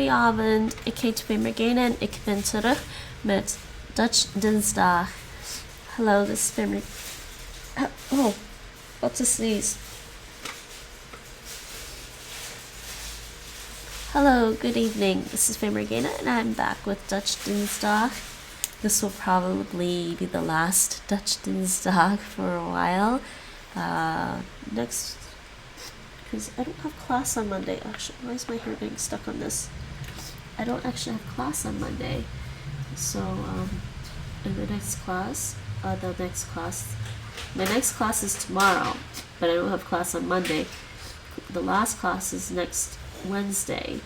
Goedenavond, ik heet Familiarity en ik ben terug met Dutch dinsdag. Hello, this is Familiarity. Oh, what to sneeze. Hello, good evening. This is Familiarity and I'm back with Dutch dinsdag. This will probably be the last Dutch dinsdag for a while. Next, because I don't have class on Monday. Actually, why is my hair getting stuck on this? I don't actually have class on Monday. So, in the next class, my next class is tomorrow, but I don't have class on Monday. The last class is next Wednesday.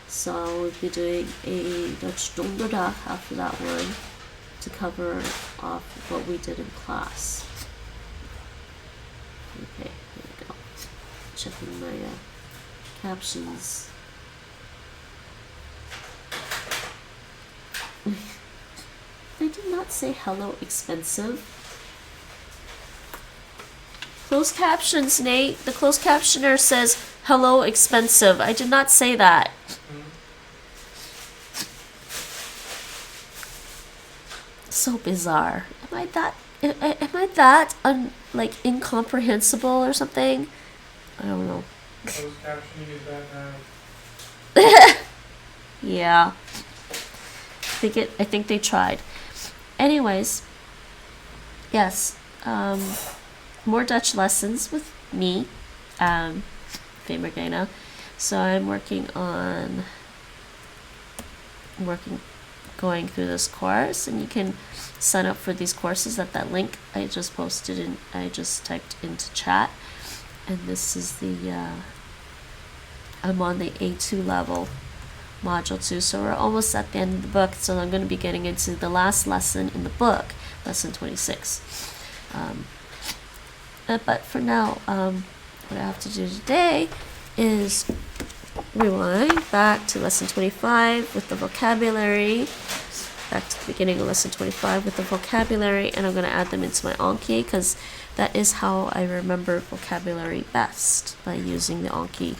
So we'll be doing a Dutch donderdag after that one to cover off what we did in class. Okay, here we go. Checking my captions. They did not say hello expensive. Closed captions, Nate. The closed captioner says hello expensive. I did not say that. So bizarre. Am I that like incomprehensible or something? I don't know. Closed captioning is that now. Yeah. I think they tried. Anyways, yes. More Dutch lessons with me, Familiarity. So I'm going through this course, and you can sign up for these courses at that link I just posted and I just typed into chat. And this is I'm on the A2 level, module 2, so we're almost at the end of the book, so I'm going to be getting into the last lesson in the book, lesson 26. But for now, what I have to do today is rewind back to lesson 25 with the vocabulary, back to the beginning of lesson 25 with the vocabulary, and I'm going to add them into my Anki, because that is how I remember vocabulary best, by using the Anki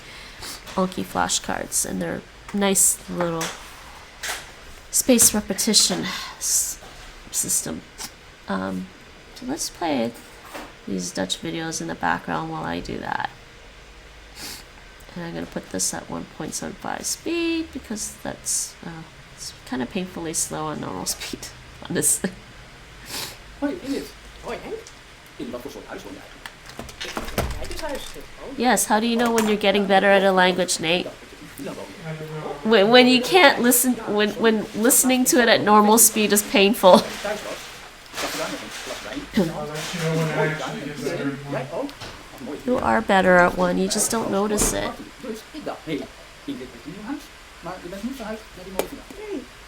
flashcards, and they're nice little space repetition system. So let's play these Dutch videos in the background while I do that. And I'm going to put this at 1.75 speed because that's it's kind of painfully slow on normal speed, honestly. Hoi Ingrid. Hoi Henk. In wat voor soort huis woon jij eigenlijk? Yes, how do you know when you're getting better at a language, Nate? When you can't listen, when listening to it at normal speed is painful. You are better at one, you just don't notice it. Nee,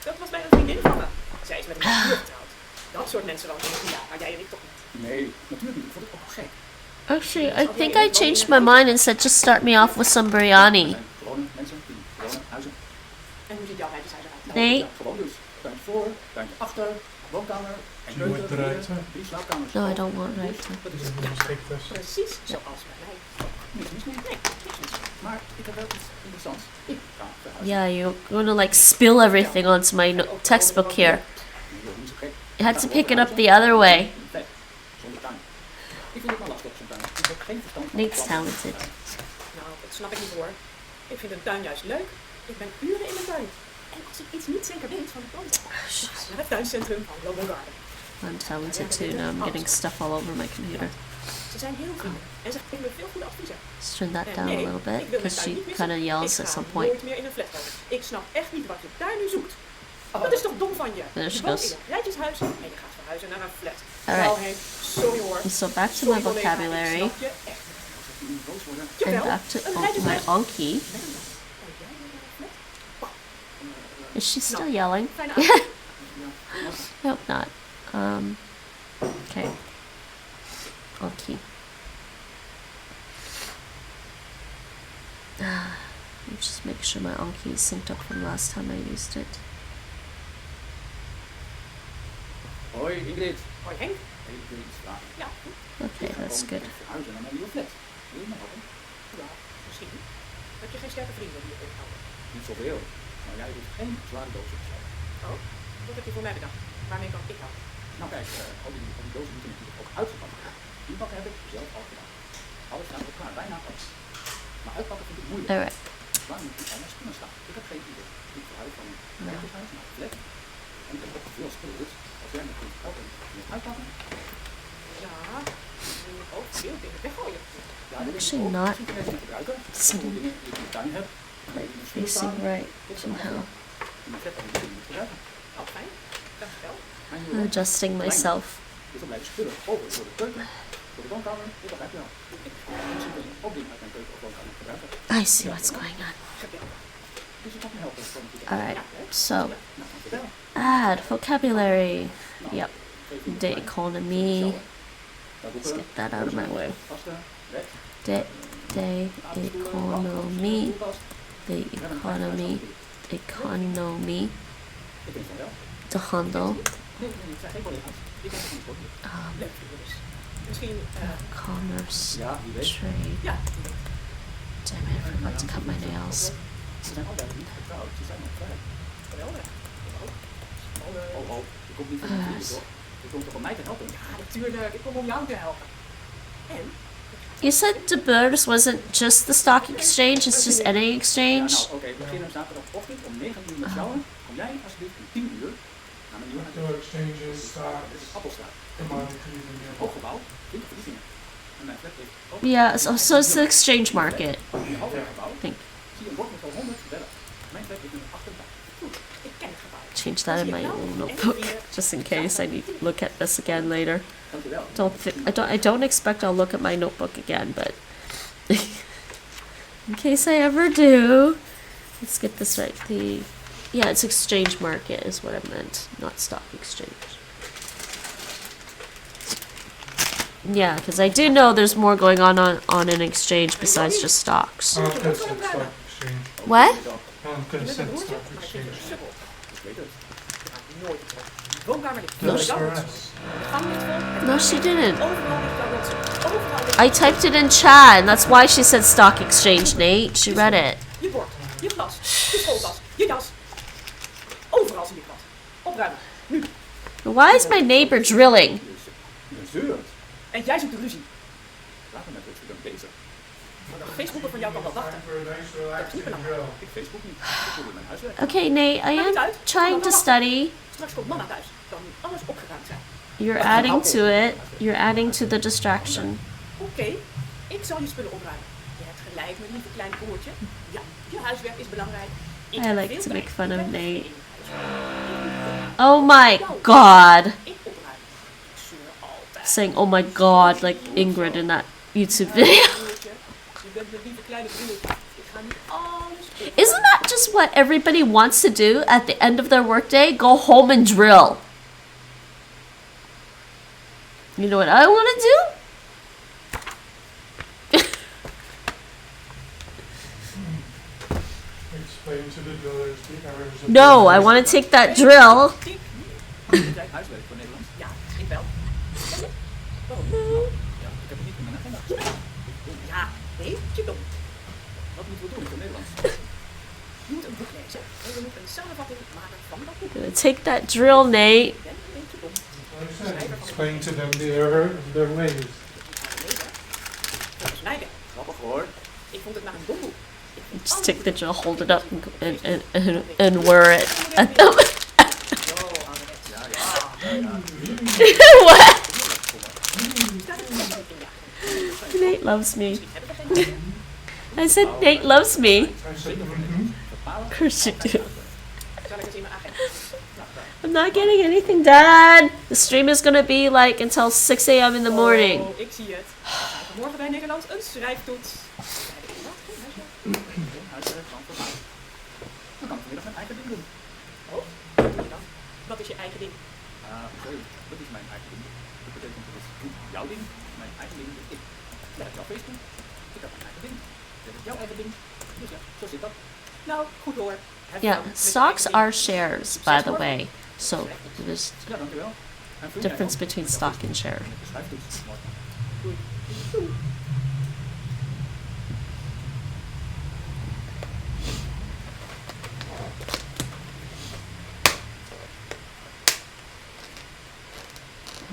dat was bij een vriendin van me. Zij is met een buur getrouwd. Dat soort mensen wonen in India, maar jij en ik toch niet. Nee, natuurlijk niet. Ik vond het ook gek. Actually, I think I changed my mind and said just start me off with some biryani. Gewone mensen in gewone huizen. En hoe ziet jouw rijtjeshuis eruit? Nee. Gewoon dus. Tuintje voor, tuintje achter, woonkamer, en keuken, drie slaapkamers. No, I don't want right. Dat is een steektest. Precies zoals bij mij. Niks mis mee. Nee, niks mis. Maar ik heb wel iets interessants. Ik ga verhuizen. Yeah, you're gonna like spill everything onto my textbook here. You had to pick it up the other way. Zonder tuin. Ik vind het maar lastig zo'n tuin. Ik heb geen verstand van Nate's talented. Nou, dat snap ik niet hoor. Ik vind een tuin juist leuk. Ik ben uren in de tuin. En als ik iets niet zeker weet van de planten, dan ga ik naar het tuincentrum van Global Garden. I'm talented too. Now I'm getting stuff all over my computer. Ze zijn heel vriendelijk en ze geven me veel goede adviezen. Let's turn that En down a nee, little bit ik wil mijn because tuin she niet missen. kind of yells Ik at ga some point. nooit meer in een flat wonen. Ik snap echt niet wat je daar nu zoekt. Dat is toch dom van je? There she Je woont goes. in een rijtjeshuis en je gaat verhuizen naar een flat. Alright. Nou Henk, sorry hoor. So back to my Sorry, collega, ik vocabulary snap je echt niet. and Jawel, back to een my rijtjeshuis. Anki. Met een jas. En jij wil naar een flat? Is she still yelling? Fijne avond. I hope not. Okay. Anki. Let me just make sure my Anki is synced up from last time I used it. Hoi Ingrid. Hoi Henk. Hey, ik wil iets vragen. Ja, Okay, that's good. Ik verhuizen naar mijn nieuwe flat. Wil je me helpen? ja, misschien. Heb je geen sterke vrienden die je ophouden? Niet zoveel. Nou, jij hoeft geen zware doos op te stellen. Oh, wat heb je voor mij bedacht? Waarmee kan ik helpen? Nou kijk, al die dozen moeten natuurlijk ook uitgepakt worden. Inpakken heb ik zelf al gedaan. Alles staat op elkaar, bijna alles. Maar uitpakken vind ik moeilijk. Alright. Waar moet ik al mijn schoenen staan? Ik heb geen idee. Ik verhuis van een werkhuis naar een flat. En ik heb ook veel spullen. Dus als jij me kunt helpen met uitpakken. Ja, je moet ook veel dingen weggooien. Ja, I'm dat is actually ook not misschien kunnen gebruiken. sitting Dingen die ik in de tuin heb. like facing right somehow. In mijn flat kan ik die niet gebruiken. Oh, fijn. Dankjewel. I'm adjusting myself. Dus dan blijven spullen over voor de keuken. Voor de woonkamer. Ik begrijp je wel. Misschien kun je ook dingen uit mijn keuken of woonkamer gebruiken. I see what's going on. Dus je kan me helpen. Alright, so Nou, dankjewel. add vocabulary. Yep. The economy. Let's get that out of my way. Vaste, weg. The economy. The economy. Economy. Ik denk van wel. De handel. Nee, ik zeg geen collega's. Ik heb het niet voor je. Leuk voor je dus. Misschien, Commerce. Ja, wie weet. Trade. ja, Damn it, I forgot to cut my nails. Ze zijn allebei niet getrouwd. Ze zijn nog vrij. geweldig. Oh, je komt niet voor mijn vrienden, toch? Je komt toch om mij te helpen? Ja, natuurlijk. Ik kom om jou te helpen. En? You said the birds wasn't just the stock exchange, it's just any Ja, exchange? nou, oké, we beginnen zaterdagochtend om 9 uur met sjouwen. Kom jij alsjeblieft om 10 uur naar mijn nieuwe huis. Door exchanges, Dit is Appelstraat. commodities and your Hooggebouw, 20 verdiepingen. En mijn flat heeft ook Yeah, so it's the exchange market. een half gebouw. Think. Zie je een bord met al 100 bellen. Mijn flat heeft nummer 88. Goed, ik ken het gebouw. Change that in my little notebook, just in case I need to look at this again later. Dankjewel. I don't expect I'll look at my notebook again, but in case I ever do, let's get this right. Yeah, it's exchange market is what I meant, not stock exchange. Yeah, because I do know there's more going on an exchange besides just stocks. Oh, good stock exchange. What? Oh, good stock exchange. Ik weet het. Nooit op. Woonkamer ligt vol Good met for downloads. us. De gang ligt vol. No, she didn't. Overal ligt downloads. Overal ligt I typed it in chat, and that's why she said stock exchange, Nate. She read it. je bord, je glas, je schooltas, je jas. Overal zie ik wat. Opruimen. Nu. Why is my neighbor drilling? Je zeurt. En jij zoekt de ruzie. Laat me met rust, ik ben bezig. De Facebooker van jou kan wel wachten. Time for a nice relaxing drill. Ik Facebook niet. Ik wil in mijn huis weg. Okay, Nate, I am trying to study. Straks komt mama thuis. Dan moet alles opgeruimd zijn. You're adding to it. You're adding to the distraction. Oké, ik zal je spullen opruimen. Je hebt gelijk, mijn lieve kleine broertje. Ja, je huiswerk is belangrijk. Ik I heb like veel to make tijd. fun Ik of ben Nate. geen huiswerk. Oh my god. Ik opruim. Ik zeur altijd. Saying oh my god like Ingrid in that YouTube video. Broertje, je bent mijn lieve kleine broertje. Ik ga nu alles opruimen. Isn't that just what everybody wants to do at the end of their workday? Go home and drill. You know what I want to do? Explain to the drillers the errors of No, the I want to take that drill. Tik. Heb jij huiswerk voor Nederlands? Ja, ik wel. Waarom? Ja, ik heb het niet in mijn agenda gestaan. Ja, nee, je dom. Wat moeten we doen voor Nederlands? Je moet een boek lezen. En je moet een samenvatting maken van dat boek. Gonna take that drill, Nate. Ik ben een beetje dom. Like I said, explain to them the error of their ways. Volgens mij wel. Grappig hoor. Ik vond het maar een dom boek. Ik vind Just alles take the goed. drill, hold it up, and wear it at them. Zo, ouderwets. Ja, ja. What? Staat het niet in ja. Nate loves me. Misschien hebben we geen idee. I said Nate loves me. I said, Of course you do. Zal ik het in mijn agenda? I'm not getting anything done. The stream is gonna be like until 6 a.m. in the morning. Oh, ik zie het. We krijgen morgen bij Nederlands een schrijftoets. Huiswerk van verhaal. Dan kan ik vanmiddag mijn eigen ding doen. Oh, wat doe je dan? Wat is je eigen ding? Sorry, dat is mijn eigen ding. Dat betekent dat is jouw ding. Mijn eigen ding is ik. Jij hebt jouw Facebook. Ik heb mijn eigen ding. Jij hebt jouw eigen ding. Dus ja, zo zit dat. Nou, goed hoor. Heb je Yeah, dan met je stocks eigen are ding? shares, by the way. So there's Ja, dankjewel. En vul jij difference ook between met stock jouw and share. Facebook met de schrijftoets morgen. Doei.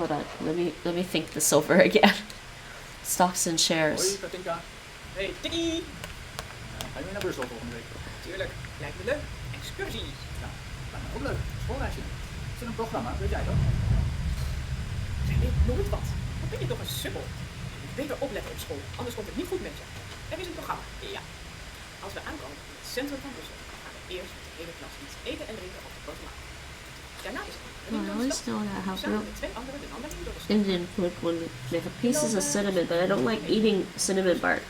hold on. Let me think this over again. Stocks and Hoi, shares. Katinka. Hey, Tikkie. Ga je weer naar Brussel volgende week? Tuurlijk, lijkt me leuk. Excursie. Ja, lijkt me ook leuk. Schoolreisje. Is er een programma? Weet jij dat? Jij weet nooit wat. Wat ben je toch een sukkel? Je moet beter opletten op school, anders komt het niet goed met je. Er is een programma. Ja. Als we aankomen in het centrum van Brussel, gaan we eerst met de hele klas iets eten en drinken op de grote markt. Daarna is het Well, I always know that I have samen real met twee anderen de wandeling door de stad. Indian food when they have pieces of cinnamon, but I don't like eating cinnamon bark.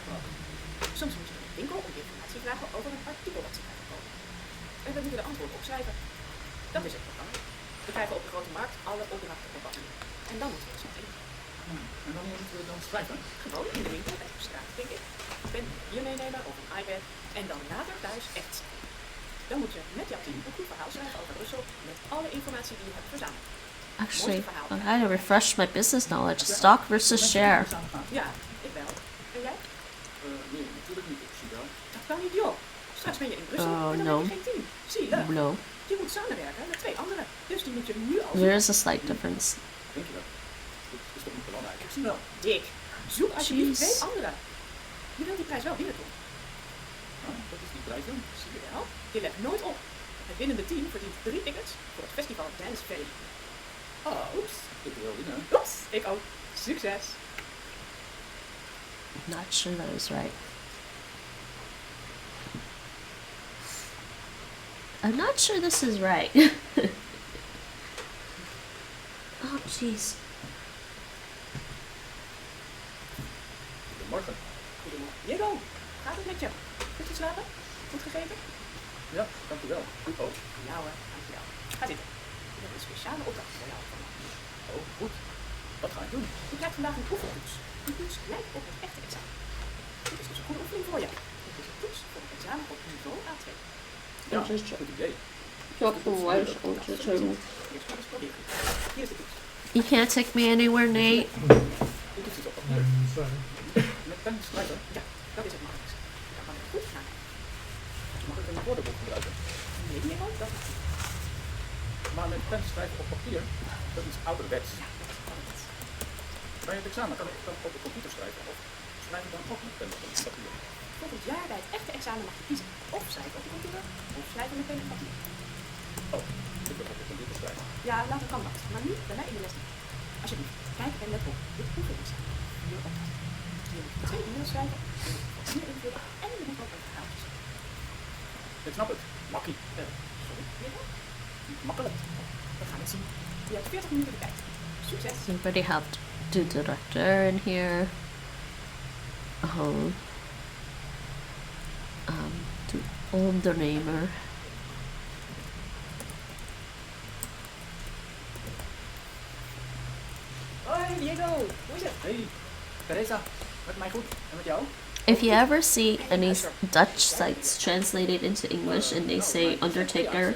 Soms moet je naar de winkel om informatie vragen over een artikel dat ze gaan verkopen. En we moeten de antwoorden opschrijven. Dat is het programma. We krijgen op de grote markt alle opdrachten op papier. En dan moeten we ze in. En wanneer moeten we dan schrijven? Gewoon in de winkel en op straat, denk ik. Pen hier meenemen of een iPad. En dan later thuis echt schrijven. Dan moet je met jouw team een goed verhaal schrijven over Brussel. Met alle informatie die je hebt verzameld. Actually, I had to refresh my business knowledge. Stock versus share. Ja, ik wel. En jij? Nee, natuurlijk niet. Ik zie wel. Dat kan niet, joh. Straks ben je in Brussel Oh, en dan no. heb je geen team. Zie je? No. Je moet samenwerken met twee anderen. Dus die moet je nu al There is a slight difference. Denk je dat? Dit is toch niet belangrijk? Ik zie wel. Dick, zoek alsjeblieft Jeez. twee anderen. Je wilt die prijs wel winnen, toch? Wat is die prijs dan? Zie je wel? Je let nooit op. Het winnende team verdient 3 tickets voor het festival Dance Valley. Oeps. Ik wil winnen. Oeps, ik ook. Succes! Not sure that is right. I'm not sure this is right. Oh, jeez. Goedemorgen. Goedemorgen. Diego, gaat het met je? Goed geslapen? Goed gegeten? Ja, dank u wel. U ook. Ja hoor, dankjewel. Ga zitten. Ik heb een speciale opdracht voor jou. Oh, goed. Wat ga ik doen? Je krijgt vandaag een oefentoets. Die toets lijkt op het echte examen. Dit is dus een goede oefening voor je. Dit is een toets voor het examen op niveau A2. Ja, goed idee. Eerst maar eens proberen. Hier is de toets. You can't take me anywhere, Nate. Ik doe het op papier. Sorry. Met pen schrijven. Ja, dat is het makkelijkste. Dan kan ik goed gaan. Mag ik een woordenboek gebruiken? Nee, Diego, dat mag niet. Maar met pen schrijven op papier, dat is ouderwets. Ja, dat kan niet. Bij het examen kan ik dan op de computer schrijven. Of schrijf ik dan ook met pen op papier? Volgend jaar bij het echte examen mag je kiezen. Of schrijven op de computer, of schrijven met pen en papier. Oh, ik wil op de computer schrijven. Ja, later kan dat. Maar niet bij mij in de les. Alsjeblieft, kijk en let op. Dit oefenexamen. Hier opdracht. Je moet 2 e-mails schrijven, je moet papier invullen en je moet ook een verhaaltje schrijven. Ik snap het. Makkie. Sorry, Diego? Makkelijk. We gaan het zien. Je hebt 40 minuten de tijd. Succes! You already have the director in here. The ondernemer. Hoi Diego, hoe is het? Hey, Teresa. Met mij goed. En met jou? If you ever see any Dutch sites translated into English and they say undertaker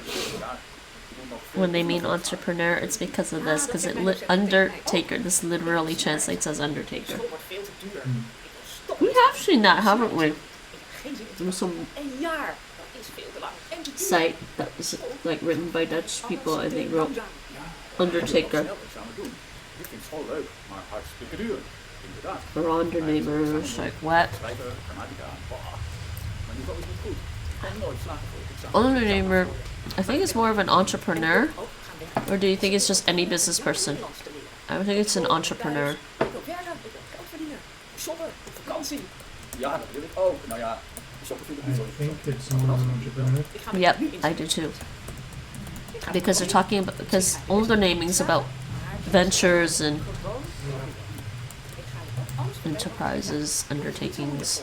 when they mean entrepreneur, it's because of this. Because undertaker, this literally translates as undertaker. School wordt veel te duur. Ik wil stoppen. We have seen that, haven't we? Ik heb geen zin in There was some een jaar. Dat is veel te lang. En te duur. site that was like written by Dutch people and they wrote undertaker Snel examen doen. Ik vind school leuk, maar hartstikke duur. Inderdaad. or ondernemer. It's like what? Schrijven, grammatica. Mijn niveau is niet goed. Ik kan nooit slagen voor het examen. Ondernemer, I think it's more of an entrepreneur. Or do you think it's just any business person? I think it's an entrepreneur. Ik wil werken, ik wil geld verdienen. Shoppen, op vakantie. Ja, dat wil ik ook. Nou ja, shoppen vind ik niet zo I think it's more an entrepreneur. Ik ga me Yep, nu I inzetten. do too. Ik ga Because they're talking about, because onderneming is about ventures and gewoon. Ik ga je ook alles vertellen. enterprises, undertakings.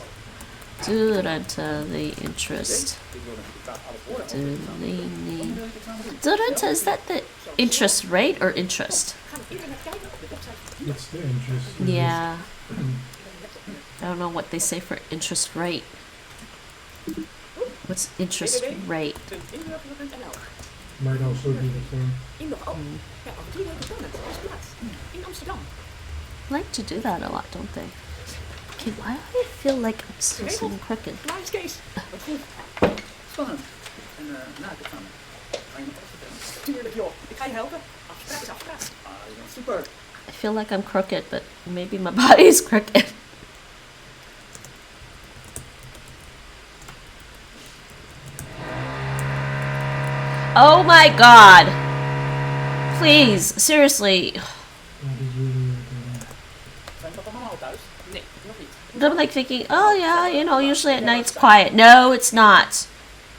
Durante the interest. Ik wil natuurlijk graag alles horen. Durante. Wil je het examen doen? Durante, is that the interest rate or interest? Ga op internet kijken op de website. It's the interest. Yeah. I don't know what they say for interest rate. What's interest rate? Inburgeringsexamens.nl. Might also be the same. In de oh, ja, over 3 weken tonen. Dat is plaats. In Amsterdam. They like to do that a lot, don't they? Okay, why do I feel like I'm still sitting crooked? Klaar is Kees. Wat goed. Spannend. En na het examen ga je nog alles vertellen. Tuurlijk joh. Ik ga je helpen. Afspraak is afspraak. Ah, je bent super. I feel like I'm crooked, but maybe my body is crooked. Oh my god! Please, seriously. That is really irritating. Zijn dat allemaal thuis? Nee, nog niet. I'm like thinking, oh yeah, you know, usually at night it's quiet. No, it's not.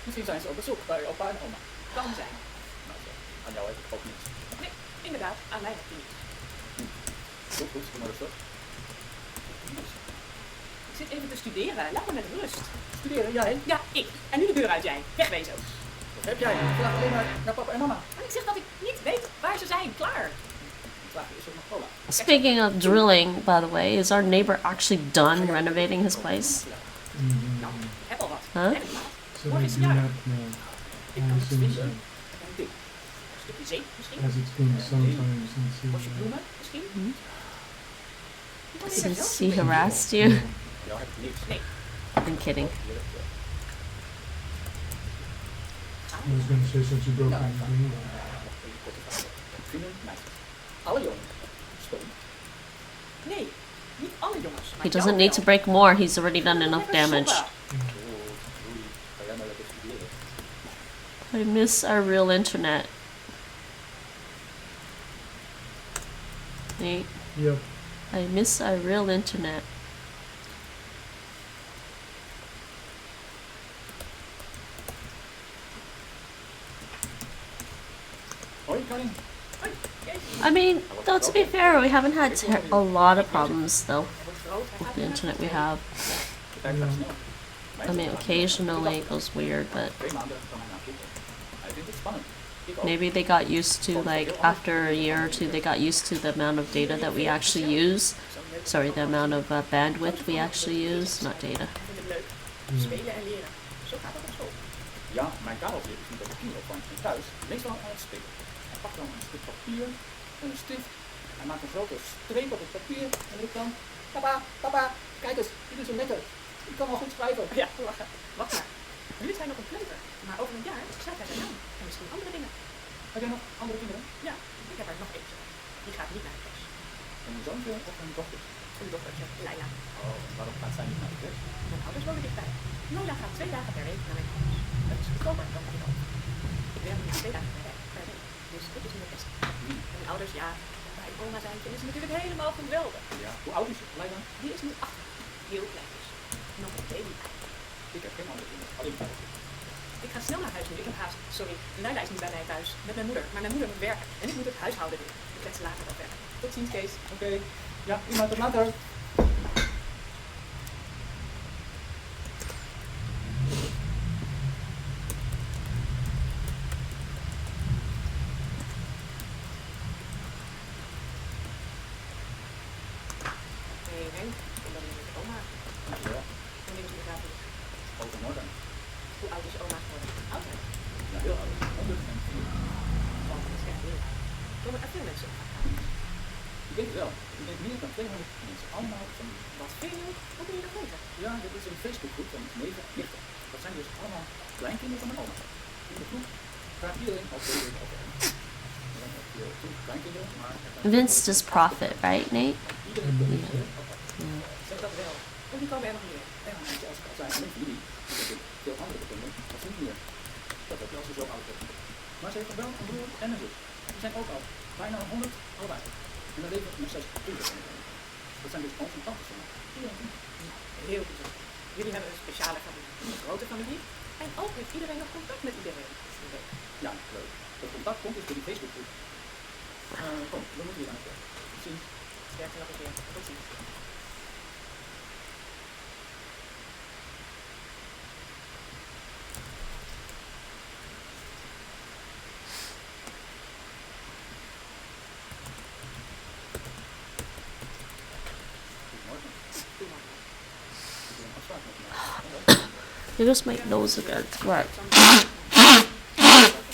Misschien zijn ze op bezoek bij opa en oma. Kan zijn. Nou, zo. Aan jou heb ik ook niets. Nee, inderdaad, aan mij heb je niet. Goed, goed, doe maar rustig. Ik zit even te studeren, laat me met rust. Studeren, jij? Ja, ik. En nu de deur uit jij. Wegwezen. Wat heb jij? Vraag alleen maar naar papa en mama. Maar ik zeg dat ik niet weet waar ze zijn. Klaar. Vraag je is ook nog cola. Speaking of drilling, by the way, is our neighbor actually done renovating his place? Nou, ik heb al wat. Huh? Heb ik maar. So Morgen they is do het not jaar. know. Ik kan het Since, vinden. Een ding. Een stukje zeep misschien. as it's been some time since Bosje bloemen misschien. Je kan hier zelf Since he doen. harassed you? Jou heb ik niks. Nee. I'm kidding. I was going to say since you broke anything. Vrienden, meisjes. Alle jongens. Steun. Nee, niet alle jongens. Maar He doesn't jou need to wel. break more, he's already done enough Lekker damage. shoppen. Oei, ga jij maar lekker studeren. I miss our real internet. Nate, Yep. I miss our real internet. Hoi, Karin. Hoi, Kees. I mean, though to be fair, we haven't had a lot of problems though Hij wordt groot, hij with gaat the weer internet we naar have. De tijd gaat snel. I mean, occasionally it goes weird, but 2 maanden van hij naar vroeger. Hij vindt het spannend. Ik ook. maybe they got used to, like, after a year or two, they got used to the amount of data that we actually use. Sorry, the amount of bandwidth we actually use, not data. Hij vindt het leuk. Spelen en leren. Zo gaat dat op school. Ja, mijn Kareltje is niet op de kinderopvang en thuis meestal aan het spelen. Hij pakt dan een stuk papier en een stift. Hij maakt een grote streep op het papier en roept dan: Papa, papa, kijk eens, dit is zo lekker. Ik kan al goed schrijven. Ja, lachen. Wacht maar. Jullie zijn nog een kleuter. Maar over een jaar schrijft hij zijn naam. En misschien andere dingen. Heb jij nog andere kinderen? Ja, ik heb er nog eentje. Die gaat niet naar de klas. Een zoontje of een dochter? Een dochtertje, Leila. Oh, waarom gaat zij niet naar de kerk? Mijn ouders wonen dichtbij. Lola gaat 2 dagen per week naar mijn ouders. Dat is goedkoper dan bij ook. Ik werk nu 2 dagen per week. Dus dit is nu het beste. En mijn ouders, ja, bij oma zijn vinden ze natuurlijk helemaal geweldig. Ja. Hoe oud is je, Leila? Die is nu 8. Heel klein dus. Nog een baby. Ik heb geen andere kinderen, alleen Kareltje. Ik ga snel naar huis nu. Ik heb haast. Sorry, Leila is niet bij mij thuis. Met mijn moeder. Maar mijn moeder moet werken. En ik moet het huishouden doen. Ik kletsen later wel verder. Tot ziens, Kees. Oké. Ja, prima, tot later. Hey Henk, ik ben met je oma. Dankjewel. Wanneer is het begrafenis? Overmorgen. Hoe oud is oma geworden? Ouder. Ja, heel oud. 104. Want dat is echt heel oud. Komen er veel mensen op haar graf? Ik denk het wel. Ik denk meer dan 200 mensen. Allemaal van Wat veel? Hoe kun je dat weten? ja, dit is een Facebookgroep van neven en nichten. Dat zijn dus allemaal kleinkinderen van mijn oma. In de groep vraagt iedereen of deze over hem. Er zijn ook 20 kleinkinderen, maar er zijn Vince does profit, right, Nate? iedereen believe so. Zeg dat wel. En die komen er nog meer. Ja, en zoals ik al zei, alleen familie. Ik heb veel andere bekenden, dat is niet meer. Dat heb je als ze zo oud worden. Maar ze heeft nog wel een broer en een zus. Die zijn ook al bijna 100 allebei. En dan leven nog 6 kinderen van elkaar. Dat zijn dus ooms en tantes van mij. Iedereen van mij. Heel bijzonder. Jullie hebben een speciale familie. Een grote familie. En ook heeft iedereen nog contact met iedereen. Leuk. Ja, leuk. Dat contact komt dus door die Facebookgroep. Kom, we moeten hier aan het werk. Tot ziens. Sterkte nog een keer. Tot ziens. Goedemorgen. Goedemorgen. Ik wil een afspraak met mij. Here goes my nose again. Right.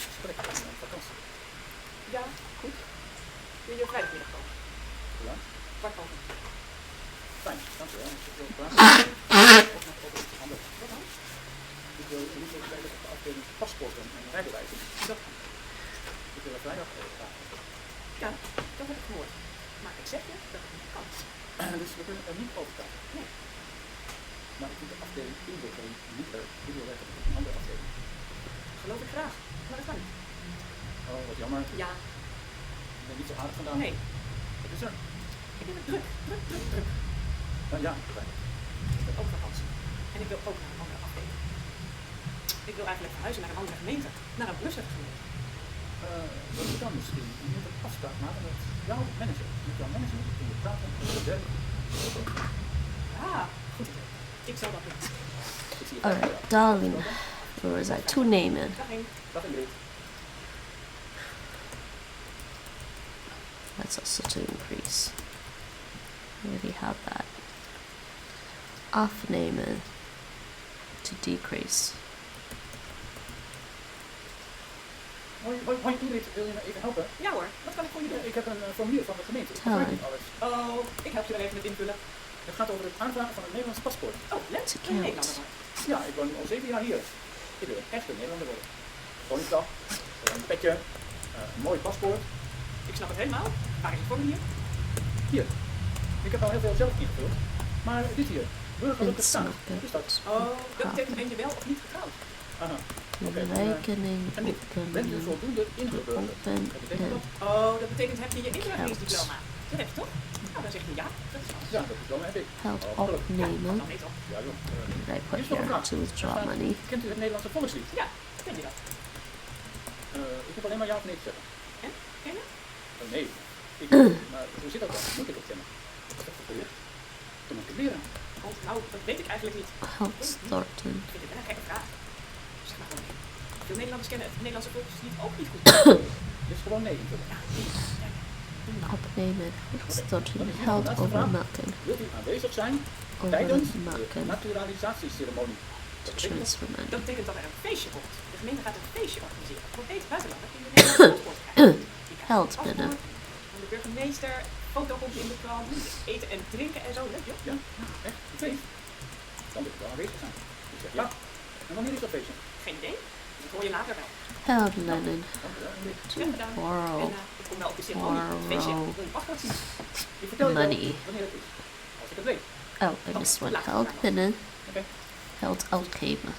Gesprek over mijn vakantie. Ja, goed. Kun je vrijdagmiddag komen? Hoe laat? 15:15. Fijn, dankjewel. Ik wil praten. Of nog over iets anders. Wat dan? Ik wil niet zo spelen op de afdeling paspoorten en rijbewijzen. Dat kan. Ik wil er vrijdag over praten. Ja, dat heb ik gehoord. Maar ik zeg je dat het niet kan. Dus we kunnen er niet over praten. Nee. Maar ik vind de afdeling inburgering niet leuk. Ik wil werken op een andere afdeling. Geloof ik graag. Maar dat kan niet. Oh, wat jammer. Ja. Ik ben niet zo aardig vandaan. Nee. Wat is er? Ik heb het druk. Druk. Ja, ik begrijp het. Ik wil ook vakantie. En ik wil ook naar een andere afdeling. Ik wil eigenlijk verhuizen naar een andere gemeente. Naar een rustige gemeente. Wat kan misschien? Je moet een afspraak maken met jouw manager. Met jouw manager kun je praten over de Ah, goed idee. Ik zal dat doen. Ik zie je Alright, graag. darling. Or was I to name it? Dag Henk. Dag Ingrid. That's also to increase. We already have that. Afnemen. To decrease. Hoi Ingrid, wil je me even helpen? Ja hoor, wat kan ik voor je doen? Ik heb een formulier van de gemeente. Ik begrijp niet alles. Oh, ik help je wel even met invullen. Het gaat over het aanvragen van een Nederlands paspoort. Oh, let To een count. Nederlander maar. Ja, ik woon al 7 jaar hier. Ik wil echt een Nederlander worden. Woningsdag, een petje, een mooi paspoort. Ik snap het helemaal. Waar is het formulier? Hier. Ik heb al heel veel zelf ingevuld. Maar dit hier, burgerlijke It's staat. not Is dat? Oh, dat betekent ben je wel of niet getrouwd. Aha. Oké. Rekening En dit, ben je openen. voldoende ingeburgerd? Open Wat betekent dat? Oh, dat betekent heb je je inburgeringsdiploma. Dat heb je toch? Nou, dan zeg je ja. Dat is alles. Ja, dat diploma heb ik. Geld Oh, gelukkig. opnemen. Dan weet je toch. Ja joh. What I put Hier is nog een here vraag. to withdraw money. Kent u het Nederlandse volkslied? Ja, ken je dat? Ik heb alleen maar ja of nee te zeggen. En? Ken je? Nee. Maar hoe zit dat dan? Moet ik het kennen? Dat is toch verplicht? Dan moet ik het leren. Want nou, dat weet ik eigenlijk niet. Geld storten. Ik vind het wel een gekke vraag. Zeg maar gewoon nee. Veel Nederlanders kennen het Nederlandse volkslied ook niet goed. Dus gewoon nee invullen. Ja, doe maar. Opnemen. Geld storten. Geld overmaken. Wilt u aanwezig zijn tijdens de Overmaken. naturalisatieceremonie? Dat betekent Transfer money. Dat betekent dat er een feestje wordt. De gemeente gaat een feestje organiseren. Voor deze buitenlander die de Nederlandse paspoort krijgt. Die krijgt Geld een binnen. paspoort van de burgemeester, foto komt in de krant, eten en drinken en zo. Leuk joh. Ja, echt, een feest. Dan wil ik wel aanwezig zijn. Ik zeg ja. En wanneer is dat feestje? Geen idee. Dat hoor je later wel. Geld lenen. Dank u wel, Ingrid. Slecht gedaan. Borrow. En ik kom wel op de ceremonie. Het feestje. Ik wil je paspoort zien. Ik vertel je wel Money. wanneer het is. Als ik het weet. Oh, I missed one. Geld binnen. Oké. Geld uitgeven.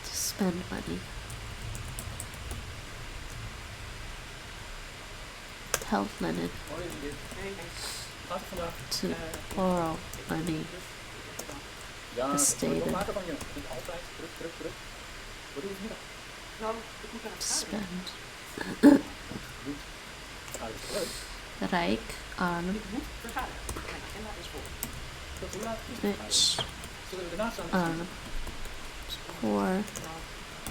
To spend money. Geld lenen. Hoi Ingrid. Nee, nee. Gaat het vandaag? To borrow money. Ja, dat Besteden. wil ik wel maken van je. Niet altijd druk. Wat doe je vanmiddag? Nou, ik moet naar het schade. Spend. Goed. Aardig leuk. Rijk. Arm. Ik moet vergaderen. Mijn agenda is vol. Tot hoe laat is het? Rich. Zullen we daarnaast aan Arm. Poor. Nou,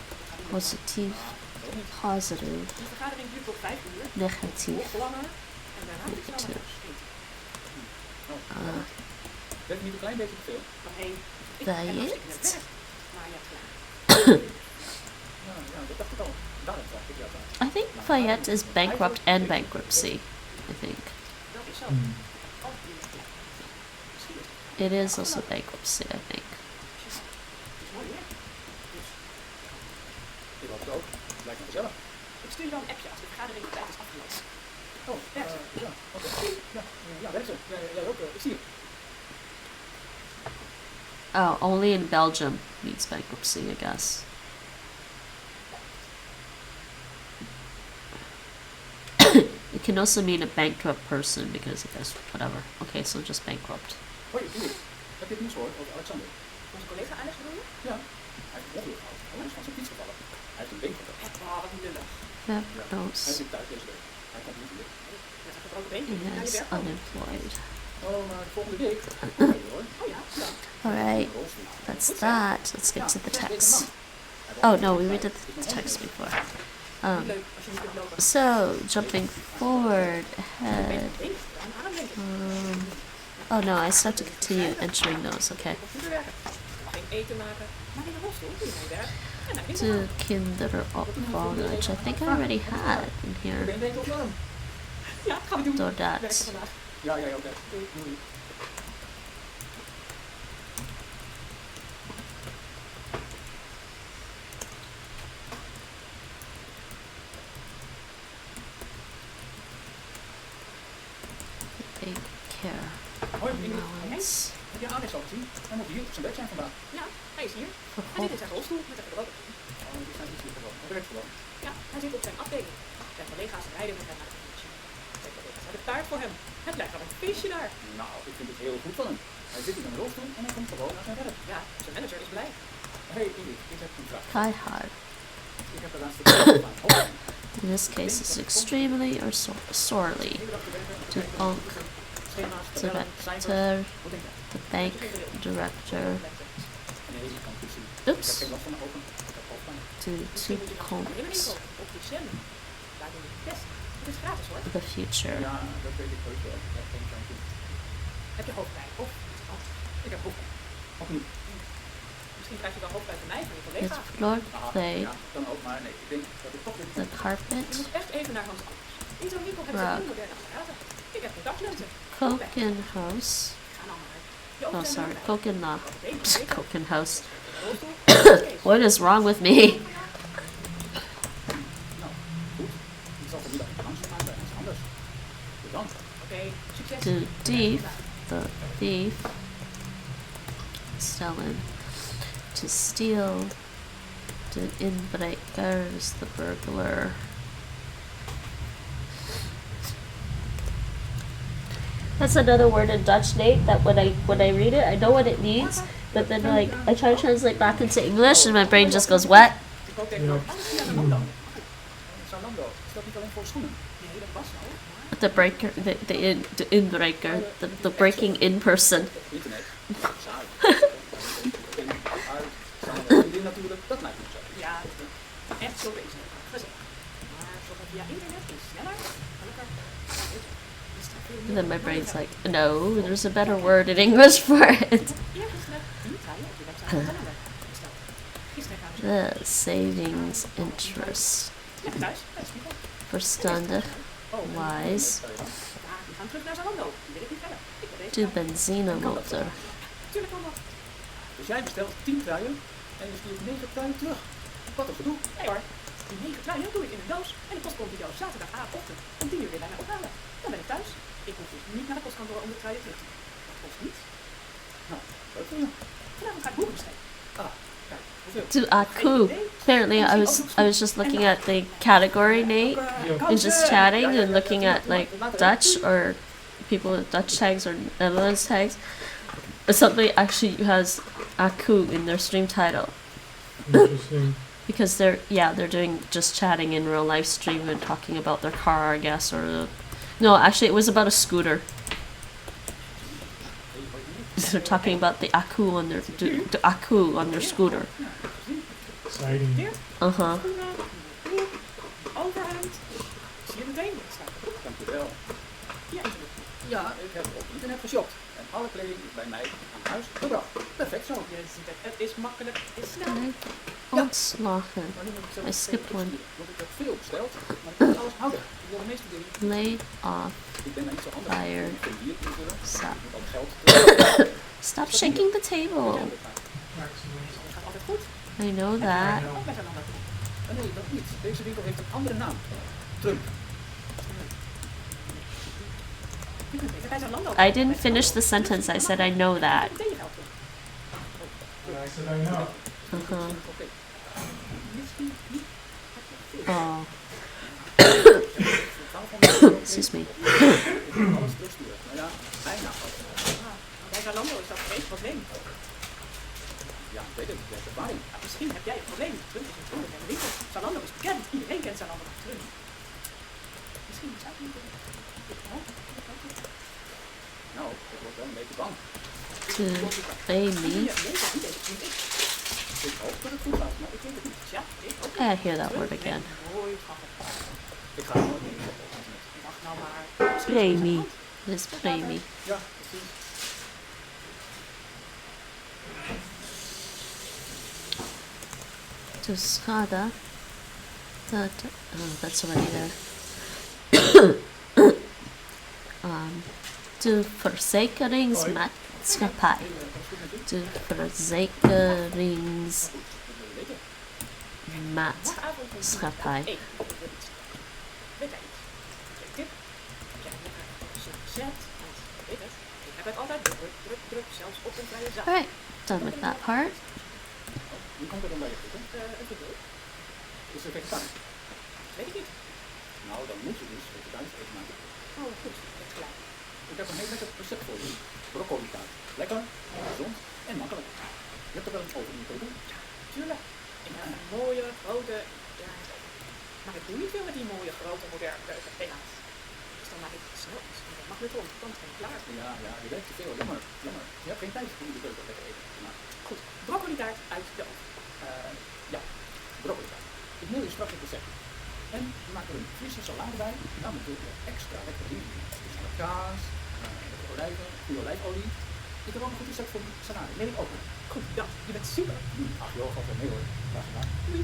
dat gaat niet. Positief. Ook niet. Positive. De vergadering duurt tot 5 uur. Negatief. Of langer. En daarna moet ik snel naar huis. Eten. Uh, Werkt niet een klein beetje te veel? Nog één. Ik Diet. ben hartstikke in het werk. Maar je hebt gelijk. Ja, dat dacht ik al. Daarom vraag ik jou aan. I think Fayette is bankrupt and bankruptcy. I think Dat is zo. Hmm. Oh, misschien is het. it is also bankruptcy. I think. Het is mooi weer. Dus Ik hoop het ook. Lijkt me gezellig. ik stuur je wel een appje als de vergadering op tijd is afgelopen. Oh, ja, oké. Ja, werkt zo. Jij ook. Ik zie je. Oh, only in Belgium means bankruptcy, I guess. It can also mean a bankrupt person because I guess whatever. Okay, so just bankrupt. Hoi, Ingrid. Heb je het nieuws gehoord over Alexander? Onze collega Alex bedoel je? Ja. Hij heeft een ongeluk gehad. Hij is van zijn fiets gevallen. Hij heeft een been gebroken. Oh, wat lullig. Yep, Hij knows. zit thuis deze week. Hij komt niet weer. Met een gebroken been. He Naar je is werk komen. unemployed. Oh, maar volgende week. Kom je hoor. Oh ja. Ja. Alright, that's that. Let's get to the text. Oh no, we read the text before. Niet leuk als je niet kunt lopen. So, jumping forward Ik ahead. ben het enige aan adem denken. Oh no, I still have to continue entering those. Okay. Computer werken. Geen eten maken. Maar in de rolstoel kun je mee werken. En naar winkel gaan. To kinderopvang, which I think I already had in Ik here. ben denk op arm. Ja, gaan we doen. Door dat. Werken vandaag. Ja, oké. Doei. aandacht heeft zo gezien. Hij moet hier op zijn werk zijn vandaag. Ja, hij is hier. Hij zit in zijn rolstoel met een grote. Oh, dit zijn iets hier gewoon. Hij werkt gewoon. Ja, hij zit op zijn afdeling. Zijn collega's rijden met hem naar de politie. Zijn collega's hebben taart voor hem. Het lijkt wel een feestje daar. Nou, ik vind het heel goed van hem. Hij zit in een rolstoel en hij komt gewoon naar zijn werk. Ja, zijn manager is blij. Hey, Ingrid, ik heb een vraag. Keihard. Ik heb de laatste keer gedaan. In this case, it's extremely or sorely. To Onk, Schema's, to tabellen, cijfers. Rector, Wat denk jij? the bank director, Nee, ik kan het goed zien. Ik oops, heb geen last van mijn ogen. Ik heb hoofdpijn. to two Konks, Op die Shem. Daar doe je de test. Het is gratis hoor. the future. Ja, dat weet ik heus wel. Ik heb geen klein kind. Heb je hoofdpijn? Of iets anders? Ik heb hoofdpijn. Opnieuw. Misschien krijg je wel hoofdpijn van mij, van je It collega. Lord Ah, played ja, dan ook, maar nee, ik denk dat ik toch weer... the carpet, Je moet echt even naar Hans Anders. In zo'n winkel hebben ze Rock. heel moderne apparaten. Ik heb contactlenzen. Coken House. Ga nou maar. Je Oh, ogen zijn sorry, erbij. Coken Wat betekent het? Coken House. Rolstoel. What is wrong with me? Nou, goed. Ik zal vanmiddag langs gaan bij iets anders. Bedankt. Oké, succes. To thief, the thief, stolen. To steal, the inbreakers, the burglar. That's another word in Dutch, Nate, that when I read it, I know what it means, but then like I try to translate back into English and my brain just goes, what? Ik hoop tegen alles via Zalando. Zalando, is dat niet alleen voor schoenen? Nee, dat was al. Maar The breaker, the inbreaker, the breaking in person. Internet. Saai. Ik denk natuurlijk, dat lijkt me zo. ja, echt zo bezig. Gezegd. Maar zoals via internet is sneller, gelukkig. And then my brain's like, no, there's a better word in English for it. Eergisteren 10 truien op de website van Zalando besteld. Gisteren gaan we The savings interest. lekker thuis, bij de spiegel. Verstandig, wise, Ja, die gaan terug naar Zalando. Die wil ik niet verder. Ik wil deze to trui. benzinemotor. Tuurlijk kan dat. Dus jij bestelt 10 truien en je stuurt 9 truien terug. Wat een gedoe. Nee hoor. Die 9 truien doe ik in een doos en de post komt die doos zaterdagavond om 10 uur weer bij mij ophalen. Dan ben ik thuis. Ik hoef dus niet naar de postkantoor om de truien terug te brengen. Dat kost niets. Nou, leuk voor je. Vanavond ga ik boeken bestellen. Ah, kijk, hoeveel? To aku. Apparently, I was just looking at the category, Nate, and just chatting and looking at like Dutch or people with Dutch tags or Netherlands tags. Somebody actually has aku in their stream title Interesting. because they're doing just chatting in real live stream and talking about their car, I guess, or no, actually it was about a scooter. They're talking about the aku on their the aku on their scooter. Exciting. Uh-huh. Schoenen, broek, overhemd. Zie je meteen wat staat erop? Dankjewel. Ja, internet. Ja, ik heb op internet geshopt. En alle kleding is bij mij aan huis gebracht. Perfect zo. Je ziet het. Het is makkelijk. Het is snel. Ontslagen. Maar nu moet ik I skipped one. Want ik heb veel besteld, maar ik kan niet alles houden. Ik wil de meeste dingen. Laid off. Ik ben daar niet zo handig. Fired. Ik ben hier invullen. Stop. Ik moet al geld terug. Stop shaking the table. Excellent. Het gaat altijd goed. I know that. Ook bij Zalando. Nee, dat niet. Deze winkel heeft een andere naam. Trump. Je kunt beter bij Zalando. I didn't finish the sentence. I said I know that. Meteen je geld terug. And I said I know. Uh-huh. Oké. Misschien niet. Oh, excuse me. Ik moet alles terugsturen. Nou ja, bijna alles. Bij Zalando is dat geen probleem. Ja, ik weet het. Ik heb ervaring. Ja, misschien heb jij een probleem. Trump is een grote winkel. Zalando is bekend. Iedereen kent Zalando als Trump. Misschien zou je niet doen. Nou, ik word wel een beetje bang. To pay me. Nee, dat niet eens. Niet ik. Ik hoop dat het goed gaat, maar ik weet het niet. Ja, ik ook. I hear that word again. Nooit van het. Ik ga het nooit meer op internet. Wacht nou maar. Misschien Pay is het me. goed. It is pay me. Ja, precies. To schade. That's already there. To verzekeringsmaatschappij. To verzekeringsmaatschappij. Hey, weet jij iets? Tip? Heb jij lekker gezet? Want weet het, ik heb het altijd door. druk, zelfs op een vrije zaak. Alright, done with that part. Wie komt er dan bij je zitten? Een vriendin? Is ze vegetarisch? Dat weet ik niet. Nou, dan moet je dus vegetarisch eten maken. Oh, goed. Je hebt gelijk. Ik heb een heel lekker recept voor je. Broccoli taart. Lekker, gezond en makkelijk. Je hebt er wel een oven in je keuken? Tuurlijk. Ik heb een mooie, grote... Ja, maar ik doe niet veel met die mooie, grote, moderne keuken. Helaas. Dus dan maak ik snel iets. En dat mag met rond. Dan is het klaar. Ja, je werkt te veel. Jammer. Je hebt geen tijd om de keuken lekker eten te maken. Goed. Broccoli taart uit de oven. Ja, broccoli taart. Ik mail je straks het recept. En je maakt er een frisse salade bij. Dan moet je extra lekker dingen. Dus kaas, olijven, goede olijfolie. Ik heb ook een goed recept voor salade. Neem ik ook. Goed, dank. Je bent super. Ach joh, valt wel mee hoor. Graag gedaan. Doei.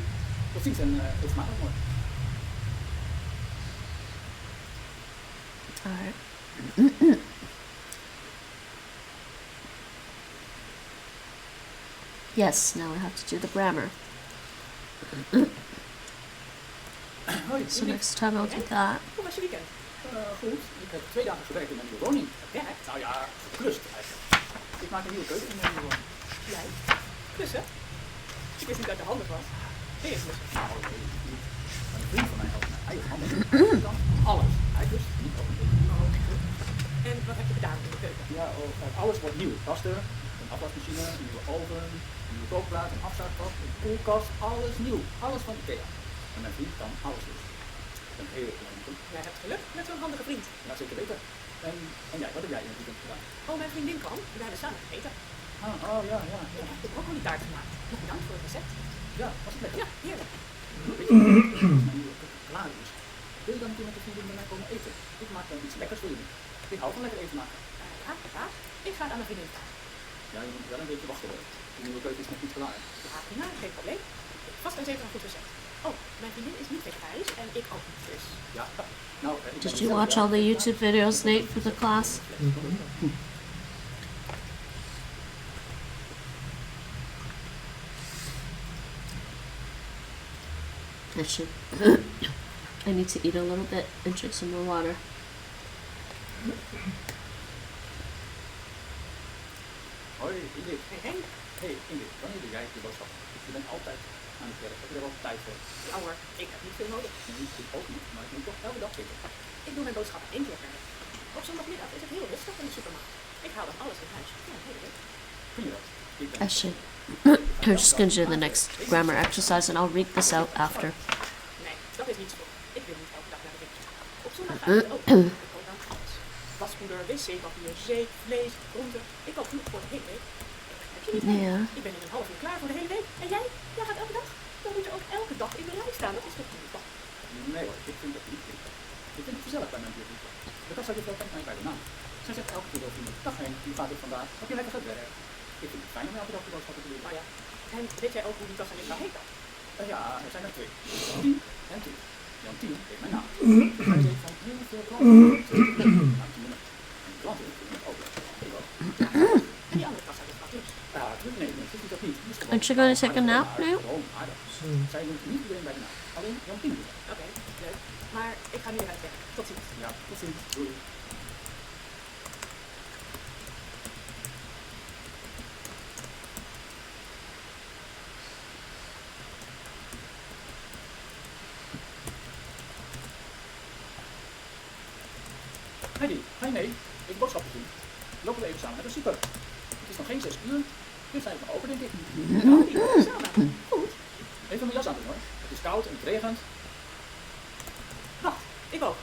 Tot ziens en eet smakelijk mooi. Alright. Yes, now I have to do the grammar. Hoi, So next time I'll do that. Hoe was je weekend? goed. Ik heb 2 dagen gewerkt in mijn nieuwe woning. Werk? Nou ja, geklust eigenlijk. Ik maak een nieuwe keuken in mijn nieuwe woning. Jij? Klussen? Ik wist niet dat je handig was. Ben je klussen? Nou, nee, niet. Maar een vriend van mij helpt mij. Hij is handig. Dan alles. Hij klust niet op een ding. Oh, goed. En wat heb je gedaan in de keuken? Ja, alles wordt nieuw. Kasten, een afwasmachine, een nieuwe oven, een nieuwe kookplaat, een afzuigkast, een koelkast. Alles nieuw. Alles van Ikea. En mijn vriend kan alles dus. Ik ben heel blij met hem. Jij hebt geluk met zo'n handige vriend. Ja, zeker weten. En jij, wat heb jij in het weekend gedaan? Oh, mijn vriendin kan. We hebben samen gegeten. Ja. Ik heb de broccoli taart gemaakt. Nog bedankt voor het recept. Ja, was het lekker? Ja, heerlijk. Weet je, als mijn nieuwe keuken klaar is, wil je dan een keer met de vriendin bij mij komen eten? Ik maak dan iets lekkers voor jullie. Ik hou van lekker eten maken. Ja. Ik ga het aan mijn vriendin vragen. Ja, je moet wel een beetje wachten hoor. De nieuwe keuken is nog niet klaar. Ja, prima, geen probleem. Vast en zeker een goed recept. Oh, mijn vriendin is niet vegetarisch en ik ook niet. Dus Ja, nou, ik Did you watch all the YouTube videos, Nate, for the class? I should. I need to eat a little bit and drink some more water. Hoi, Ingrid. hey. Hey, Ingrid, wanneer doe jij je boodschappen? Je bent altijd aan het werk. Heb je er wel tijd voor? Ja hoor, ik heb niet veel nodig. Nee, ik ook niet, maar ik moet toch elke dag zitten. Ik doe mijn boodschappen 1 keer per week. Op zondagmiddag is het heel rustig in de supermarkt. Ik haal dan alles in huis. Ja, hele week. Kun je dat? Ik ben I should. I'm just gonna do the next grammar exercise and I'll read this out after. Nee, dat is niets voor. Ik wil niet elke dag naar de winkel. Op zondag ga ik ook. Ik koop dan alles. Waspoeder, wc-papier, zeep, vlees, groenten. Ik koop genoeg voor de hele week. Heb je niet? Ja. Ik ben in een half uur klaar voor de hele week. En jij? Jij gaat elke dag? Dan moet je ook elke dag in de rij staan. Dat is toch niet wat? Nee hoor, ik vind dat niet. Ik vind het gezellig bij mijn buurt. De kassa kent mij bij de naam. Zij zegt elke keer wel vrienden, dag Henk, hoe gaat het vandaag? Heb je lekker gewerkt? Ik vind het fijn om elke dag de boodschappen te doen. Nou ja. En weet jij ook hoe die kassa in heet dan? Ja, er zijn er 2. Tien en Tien. Jan Tien heeft mijn naam. Hij weet van heel veel klanten. En klanten vinden het ook leuk. Ik ook. En die andere kassa is wat niks. Ja, nee, dat is dat niet. Die is gewoon Aren't you gonna take a nap aardig, now? Gewoon aardig. Zij noemt niet iedereen bij de naam. Alleen Jan Tien doet dat. Oké, leuk. Maar ik ga nu weer uit werk. Tot ziens. Ja, tot ziens. Doei. Heidi, ga je mee? Ik boodschappen doen. Lopen we even samen naar de super. Het is nog geen 6 uur, dus zijn we nog open denk ik. Oh, die wordt zelf aan. Goed. Even mijn jas aan doen hoor. Het is koud en het regent. Wacht, ik ook.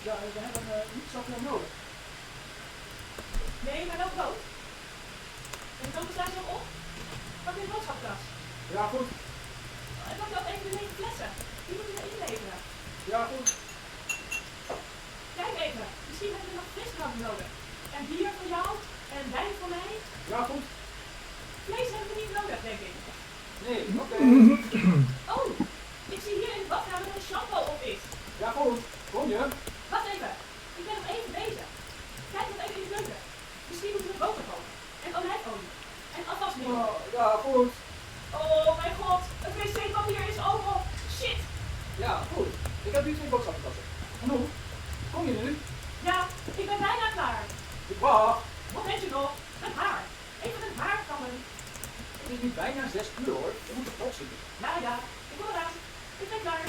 Ja, we hebben niet zoveel nodig. Nee, maar wel brood. En de koken staan ze nog op. Pak in de boodschaptas. Ja, goed. En pak ook even de lege flessen. Die moeten we inleveren. Ja, goed. Kijk even. Misschien hebben we nog frisdrank nodig. En bier voor jou. En wijn voor mij. Ja, goed. Vlees hebben we niet nodig, denk ik. Nee, oké. Oh, ik zie hier in de badkamer dat een shampoo op is. Ja, goed. Kom je? Wacht even. Ik ben nog even bezig. Kijk nog even in de keuken. Misschien moeten we boter kopen. En olijfolie. En afwasmiddel. Ja, goed. Oh mijn god. Het wc-papier is ook op. Shit. Ja, goed. Ik heb nu 2 boodschappenkassen. Genoeg. Kom je nu? Ja, ik ben bijna klaar. Ik wacht. Nog is nu bijna 6 uur hoor. We moeten toch zitten. Nou ja, ik wil eruit. Ik ben klaar.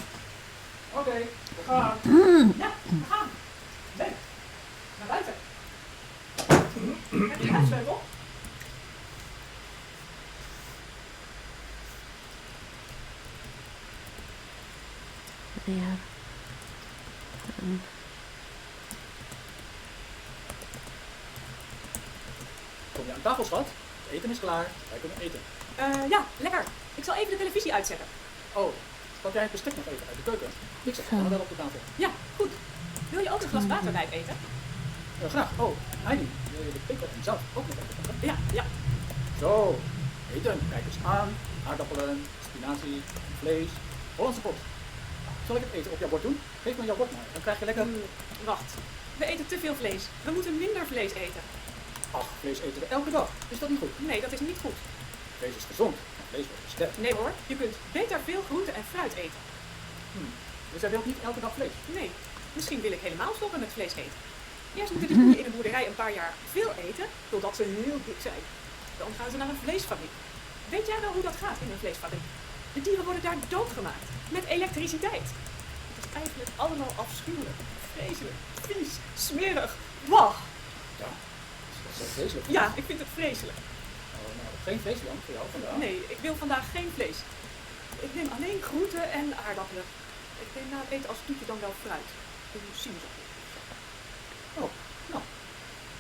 Oké, we gaan. Ja, we gaan. Leuk. Naar buiten. Heb je de huissleutel? Ja. Kom je aan tafel, schat? Het eten is klaar. Wij kunnen eten. Ja, lekker. Ik zal even de televisie uitzetten. Oh, pak jij het bestek nog even uit de keuken? Ik zet het wel op de tafel. Ja, goed. Wil je ook een glas water bij het eten? Graag. Oh, Heidi, wil je de peper en zout ook nog even pakken? Ja, ja. Zo, eten. Kijk eens aan. Aardappelen, spinazie, vlees, Hollandse pot. Zal ik het eten op jouw bord doen? Geef me jouw bord maar. Dan krijg je lekker... Wacht. We eten te veel vlees. We moeten minder vlees eten. Ach, vlees eten we elke dag. Is dat niet goed? Nee, dat is niet goed. Vlees is gezond. En vlees wordt sterk. Nee hoor, je kunt beter veel groente en fruit eten. Dus jij wilt niet elke dag vlees? Nee, misschien wil ik helemaal stoppen met vlees eten. Eerst moeten de koeien in een boerderij een paar jaar veel eten, totdat ze heel dik zijn. Dan gaan ze naar een vleesfabriek. Weet jij wel hoe dat gaat in een vleesfabriek? De dieren worden daar doodgemaakt, met elektriciteit. Het is eigenlijk allemaal afschuwelijk, vreselijk, vies, smerig, wach. Ja, dat is wel vreselijk. Ja, ik vind het vreselijk. Oh, nou, geen vlees dan voor jou vandaag? Nee, ik wil vandaag geen vlees. Ik neem alleen groenten en aardappelen. Ik neem na het eten als toetje dan wel fruit. Een sinaasappel. Oh, nou.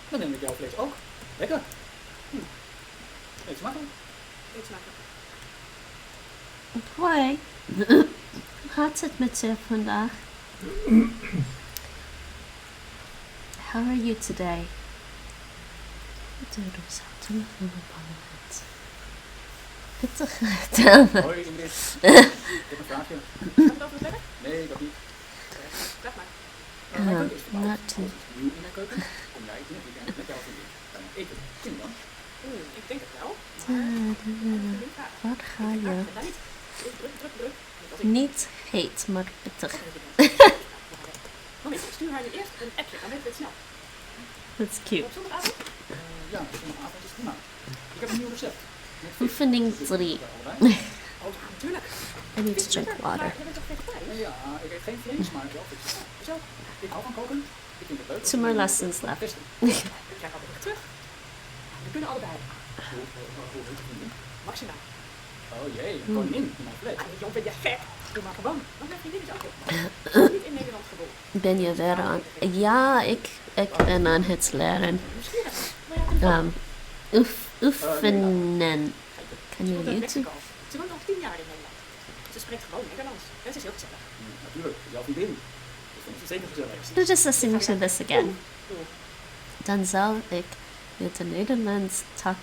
Dan neem ik jouw vlees ook. Lekker. Eet smakelijk. Eet smakelijk. Hoi. Hoe gaat het met je vandaag? How are you today? Pittig gedaan. Hoi Ingrid. Ik heb een vraagje. Gaat het over het werk? Nee, dat niet. Vraag maar. Mijn keuken is verbouwd. not too. Alles is nieuw in mijn keuken. Kom jij in het weekend met jouw vriendin bij mij eten? Kun je dan? Ik denk het wel. Wat ga je Druk. niet heet, maar pittig? Moment, ik stuur haar nu eerst een appje. Dan weten we het snel. That's cute. Op zondagavond? Ja, zondagavond is prima. Ik heb een nieuw recept. Oefening 3. Allebei. Oh ja, natuurlijk. I need to drink water. Maar je bent toch vegetarisch? Ja, ik eet geen vlees, maar wel vis. Zo. Ik hou van koken. Ik vind het leuk. 2 more lessons left. Ik krijg altijd weer terug. We kunnen allebei. Hoe heet je vriendin? Maxima. Oh jee, een koningin in mijn vlees. Ah, joh, ben je gek? Doe maar gewoon. Want mijn vriendin is ook heel niet in Nederland geboren. Ben je weer aan? Ja, ik ben aan het leren. Nieuwsgierig. Maar ja, telefoon. Oefenen. Kan Ze je woont uit YouTube? Mexico. Ze woont al 10 jaar in Nederland. Ze spreekt gewoon Nederlands. En ze is heel gezellig. Natuurlijk, jouw vriendin. Ik vind het zeker gezellig. Doe just listening to this again. Doe. Dan zal ik met de Nederlands tak.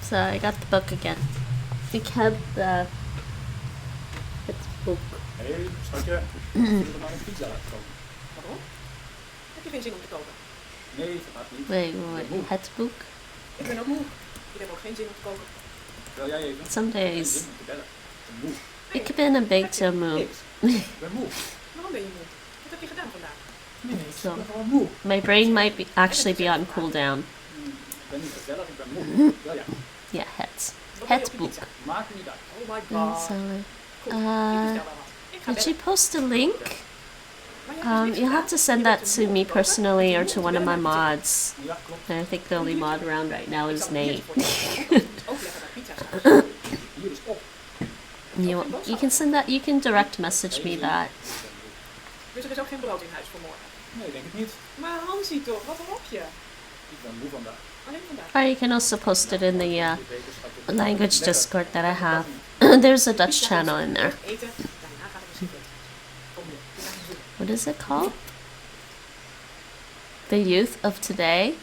So I got the book again. Ik heb het boek. Hé, schatje. Ik wil maar een pizza laten komen. Waarom? Heb je geen zin om te koken? Nee, dat gaat niet. Wait. Het boek. Ik ben ook moe. Ik heb ook geen zin om te koken. Wil jij even? Some Ik heb geen days. zin om te bellen. Ik ben moe. Ik ben een beetje moe. Niks. Ik ben moe. Waarom ben je moe? Wat heb je gedaan vandaag? Nee, ik Zo. ben gewoon moe. My brain might be actually be on cooldown. Ik ben niet gezellig, ik ben moe. Wel ja, Ja, het. Wat wil je Het op je boek. pizza? maakt me niet uit. Oh my Dan god. zal ik. Goed, ik bestel wel wat. Ik ga Did you bellen. post a link? Maar je hebt dus niks You have gedaan. to send Je bent that te to moe om me te koken. personally Je or bent to moe one om of te my bellen. mods. Ja, klopt. And I think the only mod around right now Ik is zal het Nate. netjes voor je doen. Ook lekker bij pizza saus. Hier is op. You can send that. You can direct message me that. Dus er is ook geen brood in huis voor morgen. Nee, denk ik niet. Maar Hansie toch, wat hoop je? Ik ben moe vandaag. Alleen vandaag. Or you can also post it in the Ik weet dus dat je- language Lekker. Discord that I have. There's a Dutch channel in there. Eten, daarna gaat het misschien beter. Kom hier, we gaan zoeken. What is it called? The youth of today.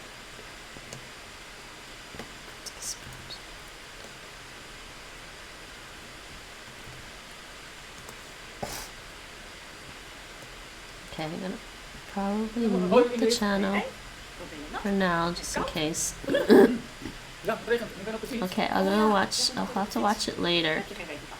Okay, I'm gonna probably mute the channel Wat ben je nou? for now, just in case. Ja, het regent. Ik ben op het fiets. Okay, I'll have to watch it later. Heb je geen regenpak?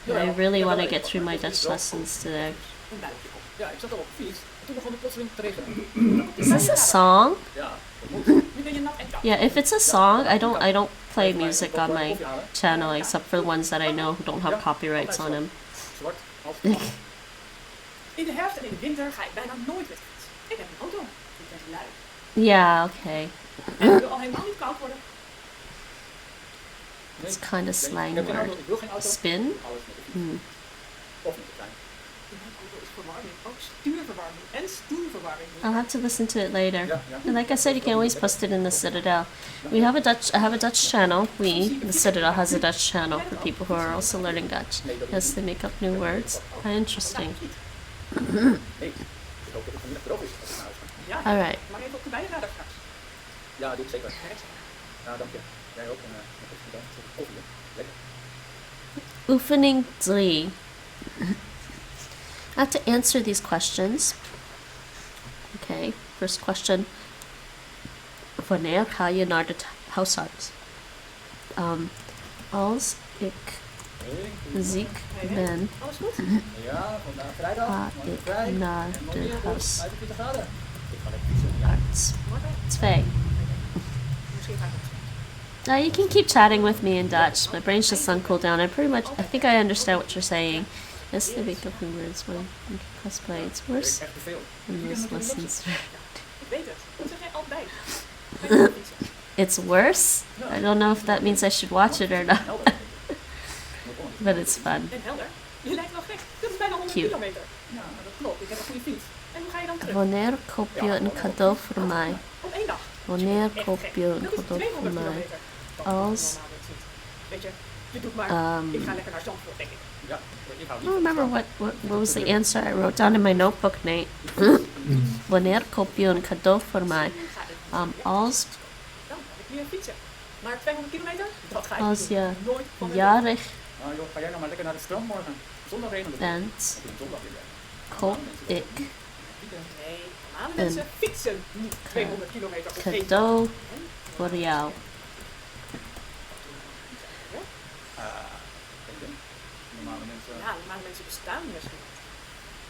I really want to get through my Dutch lessons today. Een buikje op. Ja, ik zat al op de fiets. toen begon het plotseling te regenen. Is this a song? Ja, dat moet. Nu ben je nat en koud. Yeah, if it's a song, I don't play music on my channel except for the ones that I know who don't have copyrights on them. Zwart als In de herfst en in de winter ga ik bijna nooit met de fiets. Ik heb een auto. Ik ben lui. Yeah, okay. En het wil al helemaal niet koud worden. It's kind of slang Ik word. wil geen auto. Spin? Alles met de fiets. Hmm. Of met de trein. In mijn auto is verwarming. Ook stuurverwarming en stoelverwarming. I'll have to listen to it later. Ja, ja. And like I said, you can always post it in the Citadel. I have a Dutch channel. The Citadel has a Dutch channel for people who are also learning Dutch. Yes, they make up new words. Interesting. Nee, ik hoop dat het vanmiddag droog is als ik naar huis ga. Ja, Alright. maar even op de bijradar straks. Ja, doe ik zeker. Ja, dank je. Jij ook. En nog even bedankt voor de koffie. Lekker. Oefening 3. I have to answer these questions. Okay, first question. Wanneer ga je naar de huisarts? Als ik ziek ben, Alles goed? Ja, vandaag vrijdag. ga morgen ik vrij. naar En de morgen 25 graden. Ik ga lekker fietsen. Ja. huisarts. Morgen? 2. Misschien ga ik het. Now you can keep chatting with me in Dutch. My brain's just on cooldown. I think I understand what you're saying. Yes, they make up new words when you press play. It's worse Echt te veel. than most lessons. Ik weet het. Dat zeg jij altijd. Ga je fietsen? It's worse? I don't know if that means I should watch it or not, Helder. but it's fun. En helder. Je lijkt wel gek. Dat is bijna 100 Cute. kilometer. Ja, maar dat klopt. Ik heb een goede fiets. En hoe ga je dan terug? Wanneer koop je een cadeau voor mij? Op 1 dag. Wanneer Echt koop gek. je een Dat is cadeau voor 200 mij? kilometer. Dat Als- is normaal niet. Weet je, je doet maar. Ik ga lekker naar Zandvoort, denk ik. Ja, ik hou I don't remember what was the answer I wrote down in my notebook, Nate. Wanneer koop je een cadeau voor mij? Als Dan heb ik weer fietsen. Maar 200 kilometer? Dat ga ik Als niet je doen. Nooit van mijn jarig Nou joh, ga jij nou maar lekker naar het strand morgen. Zondag regent het. bent, Heb je een zondag weer weg. koop ik leven. Nee, normale mensen fietsen niet 200 kilometer op 1 dag. cadeau voor jou. Denk ik. Normale mensen. Ja, normale mensen bestaan misschien niet.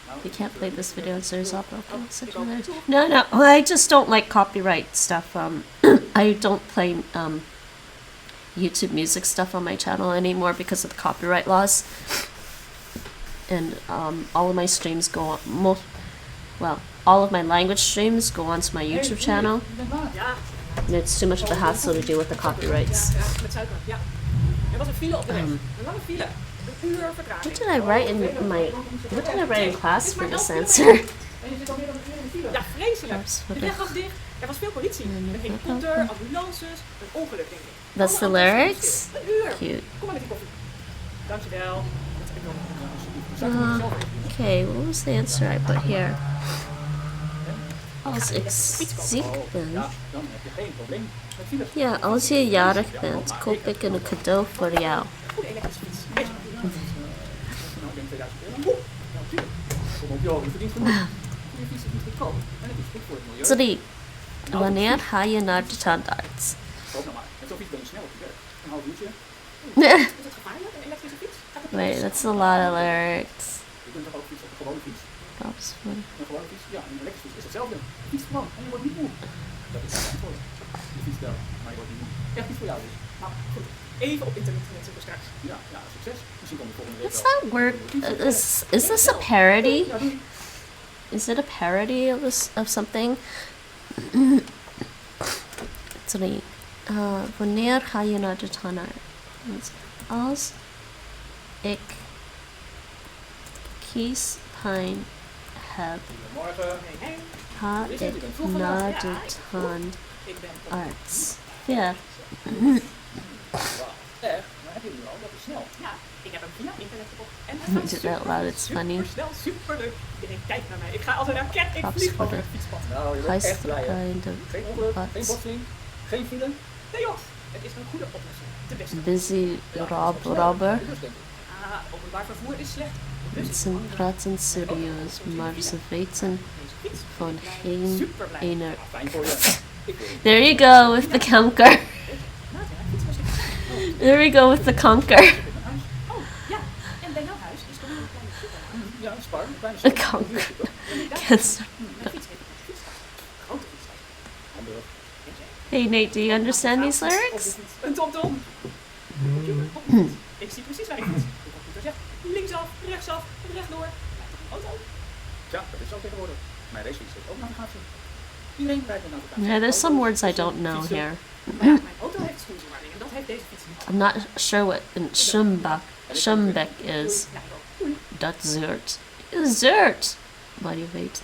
Nou, You can't play this video, so there's all broken. Oh, Such ik ook. a no. I just don't like copyright stuff. I don't play YouTube music stuff on my channel anymore because of the copyright laws. And all of my streams go on all of my language streams go onto my YouTube channel. Ik ben waar. Ja, And it's too much of a hassle to deal with the copyrights. ja, met suiker, ja. Er was een file op de weg. Een lange file. Een uur vertraging. What did I write in class for this answer? En je zit al meer dan een uur in de file. Ja, vreselijk. Oops, De weg was dicht. Er was veel politie. Een helikopter, ambulances, een ongeluk, denk ik. That's the Allemaal lyrics? Een uur. Cute. Kom maar met die koffie. Dankjewel. Dat heb ik nog. Okay, what was the answer I put here? Als ik ziek ben. Ja, dan heb je geen probleem met files. Ja, als je jarig bent, koop ik een cadeau voor jou. Goede elektrische fiets. Weet je wel. Nou, ik denk 2000 euro. Ja, natuurlijk. Kom op joh, je verdient genoeg. Je fiets is niet goedkoop. En het is goed voor het milieu. 3. Wanneer ga je naar de tandarts? Koop nou maar. Met zo'n fiets ben je snel op je werk. Een half uurtje. Is het gevaarlijk, een elektrische fiets? Gaat het Wait, that's a lot of lyrics. Je kunt toch ook fietsen op een gewone fiets. Oops, what- Een gewone fiets, ja, een elektrische fiets is hetzelfde. Je fietst gewoon en je wordt niet moe. Dat is het antwoord. Je fietst wel, maar je wordt niet moe. Echt niet voor jou dus. Nou, goed. Even op internet zoeken straks. Ja, ja, succes. Misschien komt de volgende week What's wel. that word? Is this a parody? Ja, doei. Is it a parody of something? 3. Wanneer ga je naar de tandarts? Als ik kiespijn heb, Goedemorgen. Nee, ga ik naar de ik ben tandarts. Ja. Wauw, echt? Maar heb je nu al? Dat is snel. Ja, ik heb hem via internet gekocht. En I het did gaat that loud, it's funny. super snel, super leuk. Iedereen kijkt naar mij. Ik ga als een raket, ik Props vlieg voor over de het fietspad. Nou, je wordt echt blij hè? Geisterkind Geen ongeluk, Wat? geen botsing, geen file. Nee joh, het is een goede oplossing. De beste. busy robber. Dus denk ik. Openbaar vervoer is slecht. Dus Ze praten serieus, maar ze weten deze fiets. van geen Super blij. ene. Ja, fijn voor je. Ik wil There you go with the conker. Maat, ja, fiets was ik. There we go with the conker. naar huis. Oh, ja. En bij jouw huis is toch een kleine supermarkt. Ja, een spar, een kleine A spar. conker. En ik dacht, Cancer. Hey Nate, do you understand these lyrics? Een tomtom. Mm. Ik zie precies waar ik moet. De computer zegt linksaf, rechtsaf en rechtdoor. Lijkt op een auto. Ja, dat is zo tegenwoordig. Mijn racefiets heeft ook navigatie. Iedereen rijdt met navigatie. Yeah, there's some words I don't know here. Maar ja, mijn auto heeft stoelverwarming en dat heeft deze fiets niet. I'm not sure what Schumbek is. Nou, doei. Dat zert. Zert! Maar je weet.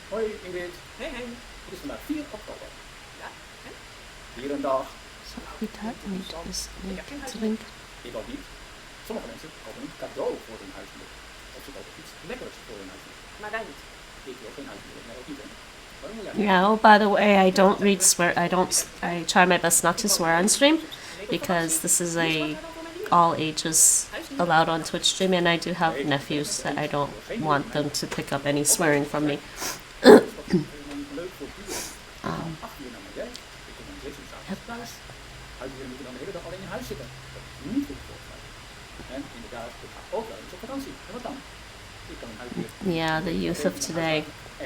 Hoi Ingrid, Hey, hey. het is vandaag 4 oktober. Ja, en? Hier een dag. Zo goed uit niet is niet te drinken. Ik ook niet. Sommige mensen kopen een cadeau voor hun huismoeder. Of ze kopen iets lekkers voor hun huismoeder. Maar wij niet. Ik wil geen huismoeder, nee ook niet. Hè. Waarom wil jij? Yeah, oh, by the way, I don't read swear. I try my best not to swear on stream because this is a all ages allowed on Twitch stream, and I do have nephews that I don't want them to pick up any swearing from me. Leuk voor buren. Om 8 uur naar mijn werk. Ik kom om 6 uur 's avonds thuis. Huisdieren moeten dan de hele dag alleen in huis zitten. Dat is niet goed voor mij. En inderdaad, ik ga ook wel eens op vakantie. En wat dan? Ik kan een huisdier. Yeah, the youth of today.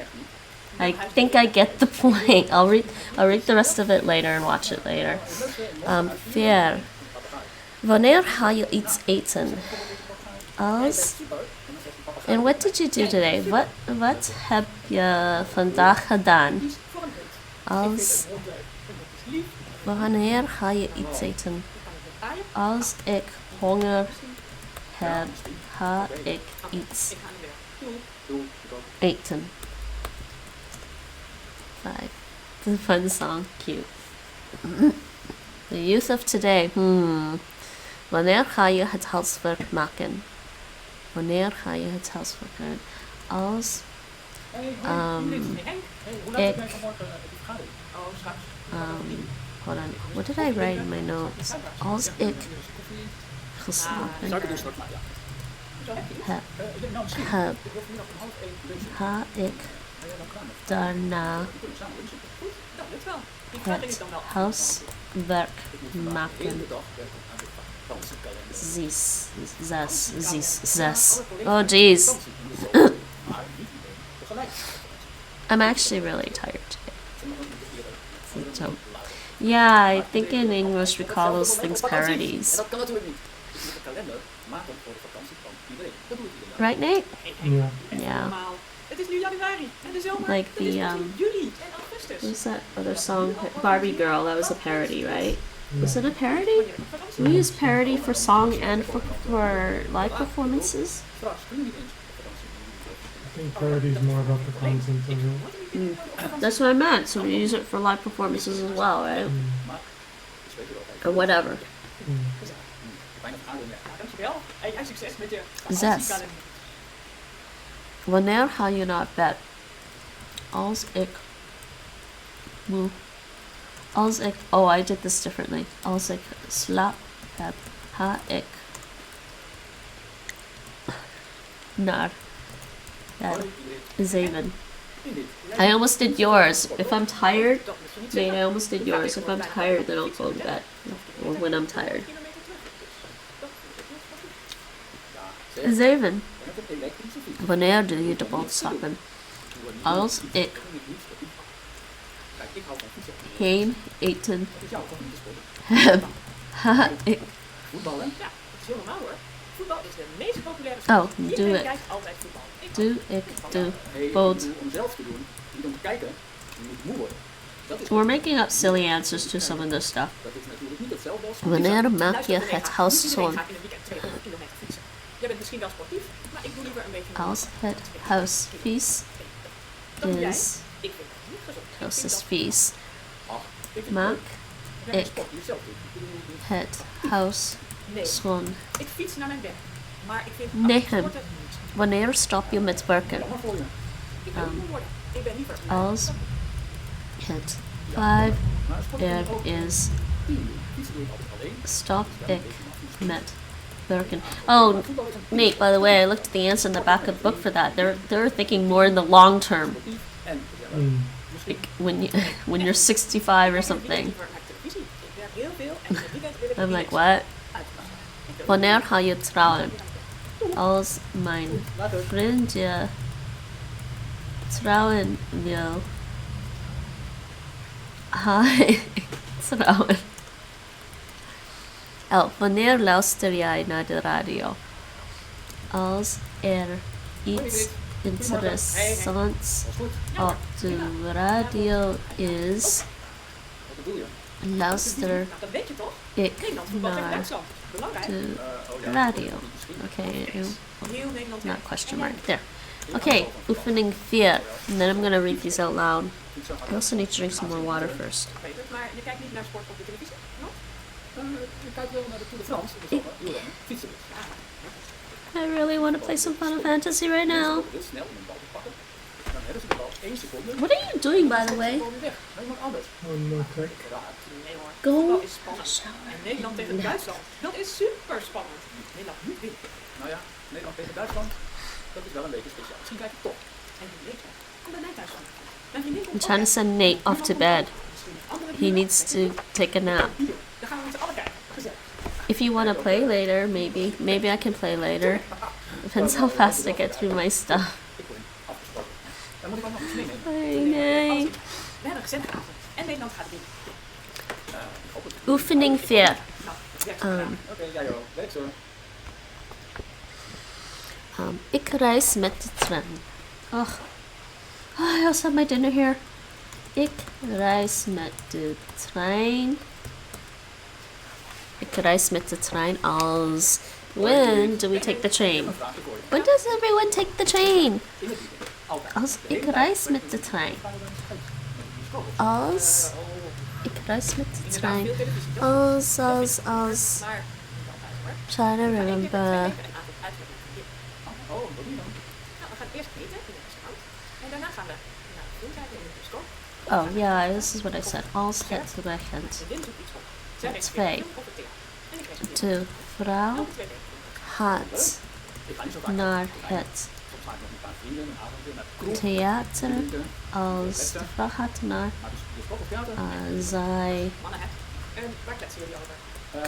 Echt niet. I think I get the point. I'll read the rest of it later and watch it later. Vier. Wanneer ga je iets eten? Als. And what did you do today? Wat heb je vandaag gedaan? Als. Wanneer ga je iets eten? Als ik honger heb, ga ik iets Ik ga niet meer. Doei. Doe, ik ook. eten. 5. It's a fun song. Cute. The youth of today. Wanneer ga je het huiswerk maken? Wanneer ga je het huiswerk maken? Als Hey, Um, Ingrid. Hey, Hey, hoe laat heb ik- jij vanmorgen die vergadering? oh, straks. hold on. What did I write in my notes? Als ik geslapen Zou ik het doen straks? Maar ja. Zo heb je iets. heb, Nou, misschien. heb, Ik wil vanmiddag om 12:30 lunchen. ga ik Ga jij dan klaar met? daarna We kunnen samen lunchen. Goed, dat lukt wel. Die vergadering is het dan wel. huiswerk Ik moet vandaag de maken? hele dag werken aan de vakantiekalender. Zes. Oh jeez. Vakantie in de zomer. Maar niet iedereen tegelijk. I'm actually really tired today. Sommigen moeten eerder, So, anderen later. yeah, I think in English we call those things En parodies. dat kan natuurlijk niet. Dus je moet een kalender maken voor de vakantie van iedereen. Dat doe ik iedere dag. Right, Nate? Ja. Yeah. Normaal. Het is nu januari en de zomer. Like dat is the, pas in juli en augustus. What's that other song? Barbie Girl. That was a parody, right? Was it a parody? Wanneer ik op vakantie We use parody for song and for live performances. Straks kunnen we niet eens op vakantie. I think parody is more about the content of it. That's what I meant. So we use it for live performances as well, right? Maar, dus weet je wel, kijk. Or whatever. Bijna vergadering weg. Nou, dankjewel. Hey, en succes met je Zes. vakantiekalender. Wanneer ga je naar bed? Als ik. Als ik. Oh, I did this differently. Als ik slaap heb, ga ik naar bed. 7. I almost did yours. If I'm tired, Dat moet je niet Nate, zeggen. I almost did yours. If I'm tired, then I'll go to bed. Or when I'm tired. Kilometer terug. Dus dat is wel goed. 7. En met een elektrische fiets. Wanneer doe je de boodschappen? Als ik Kijk, ik hou van fietsen. geen eten Dat is jouw toch niet te spelen. heb, ga ik. Voetballen? Ja, dat is heel normaal hoor. Voetbal is de meest populaire Oh, sport. doe Iedereen ik. kijkt altijd voetbal. Ik Doe ik de Nee, boot. ik bedoel, om zelf te doen, niet om te kijken. Je moet moe worden. Dat is, We're making up silly answers to some of this stuff. dat is natuurlijk niet hetzelfde als Wanneer maak Luister, je collega, het niet huis iedereen schoon? gaat in een weekend 200 kilometer fietsen. Jij bent misschien wel sportief, maar ik doe liever een beetje... Als het huis vies Dat doe jij. is, Ik vind dat niet gezond. Ik huis vind is dat- vies, Ach, ik vind maak het leuk. Jij bent ik sport die je zelf doet. Ik bedoel, niet- het huis Nee, schoon. ik fiets naar mijn werk. Maar ik vind Nee, sporten niet. Wanneer stop je met werken? Jammer voor je. Ik wil niet moe worden. Ik ben liever... Als het 5 Maar sport er doe ik ook is, 10 uur. Fietsen doe ik altijd alleen. stop Dus dan ik weet je maar fietsen. met werken. Oh, Voetbal is een Nate, by the way, I looked at the answer in the back of the book for that. They're thinking more in the long term. sportief en gezellig. Like when you're 65 or something. liever naar televisie. Ik werk heel veel en in het weekend wil ik I'm niet like, eens what? uitpassen. Ik wil Wanneer ga je trouwen? Als mijn Later. vriendje trouwen wil, hij trouwen. Wanneer luister jij naar de radio? Als er iets interessants Was goed. op de radio is, Wat bedoel je? luister Nou, dat weet je toch? ik Nederland voetbal tegen naar Duitsland. Belangrijk. de Oh ja. radio. Misschien. Okay, Heel Nederland. not question mark. There. Okay, oefening 4. And then I'm gonna read these out loud. I also need to drink some more water first. Weet het, maar je kijkt niet naar sport op de televisie? No? Je kijkt wel naar de Tour de France. Dat is wel wielrennen. Fietsen dus. I really want to play some Final Fantasy right now. Heel snel om een bal te pakken. Dan hebben ze de bal 1 seconde. What are you doing, by the way? Gewoon weer weg. Helemaal anders. One more track. Raar. Nee hoor. Go. Voetbal is spannend. En Nederland tegen Duitsland. Dat is super spannend. Nederland moet winnen. Nou ja, Nederland tegen Duitsland. Dat is wel een beetje speciaal. Misschien kijk ik toch. En wie weet wel. Kom bij mij thuis dan. Mijn vriendin I'm komt trying to send Nate off to bed. He needs to take a nap. Dan gaan we met z'n allen kijken. Gezellig. If you want to play later, maybe I can play later. Depends how fast I get through my stuff. Ik word afgesproken. Dan moet ik ook nog iets meenemen. Nee. We hebben een gezellige avond. En Nederland gaat winnen. Ik hoop het. Oefening 4. Nou, werk zo gedaan. Oké, jij ook. Werk zo. Ik reis met de trein. Ach, I also have my dinner here. Ik reis met de trein. Ik reis met de trein als... When do we take the train? Een vraag, ik hoor je. When does everyone take the train? In het weekend. Altijd. Als ik reis met de trein. Gaan we dan eens uit? Met de school. Als ik reis met de Inderdaad, trein. veel televisie. toch? Als. Maar niet altijd hoor. Trying to We gaan één keer in de 2 remember. weken een avond uit met een vriendin. Oh, wat doe je dan? Nou, we gaan eerst eten in een restaurant. En daarna gaan we naar de film kijken in de bioscoop. Oh yeah, this is what I said. Als het regent. Mijn vriendin zoekt iets op. Zij Dat is reserveert twee. een film op het theater. En ik reserveer De vrouw elke 2 weken. gaat Ik ga niet zo vaak. naar het Soms ga ik nog een paar vrienden, een avondje naar de kroeg. theater. Drinken. Als de vrouw gaat naar, Maar dus bioscoop of theater? zij Mannen, hè? En waar kletsen jullie over?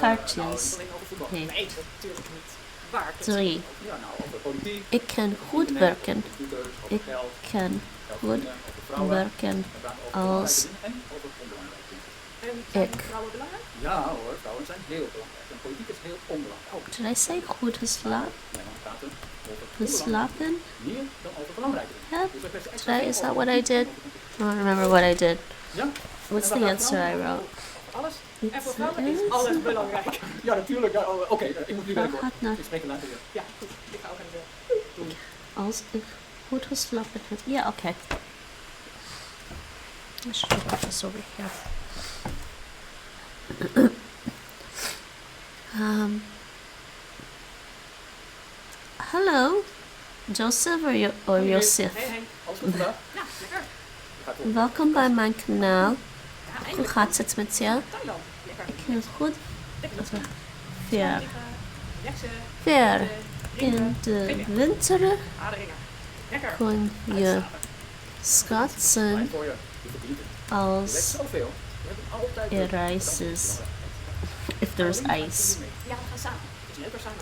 kaartjes. Alleen over voetbal. Nee. Nee, natuurlijk niet. Waar kletsen 3. jullie over? Ja, nou, over politiek. Ik kan goed internet, werken. over computers, over Ik geld, kan over goed vrienden, over vrouwen. werken We praten over belangrijke als dingen en over onbelangrijke dingen. En zijn ik. vrouwen belangrijk? Ja hoor, vrouwen zijn heel belangrijk. En politiek is heel onbelangrijk. Did I say goed geslapen? Nee, maar we praten over onbelangrijk. Geslapen? Meer dan over belangrijke dingen. Yeah. Dus we hebben extra Did I, veel is that over what I did? politiek. I don't remember what I did. Ja. What's the answer I wrote? Alles. En voor It's vrouwen is alles belangrijk. Ja, natuurlijk. Ja, Oké, ik moet nu Vrouw werken hoor. gaat naar, Ik spreek er later weer. Ja, goed. Ik ga ook aan de deur. als ik goed geslapen heb. Yeah, okay. I should put this over here. Hello, Joseph or Joseph. Hey Henk. Alles goed vandaag? Ja, lekker. Gaat goed. Welkom bij mijn kanaal. Ja, Hoe eindelijk. gaat het met je? Thailand. Lekker. Ik heel goed. Lekker dat we Veer. liggen, relaxen, Veer. drinken, In de drinken. winter Aderingen. Lekker. kun je Fijn schaatsen voor je. Je verdient het. Je als weet zoveel. We hebben altijd... er ijs is. If there's ice. Ja, we gaan samen. Het is leuker samen.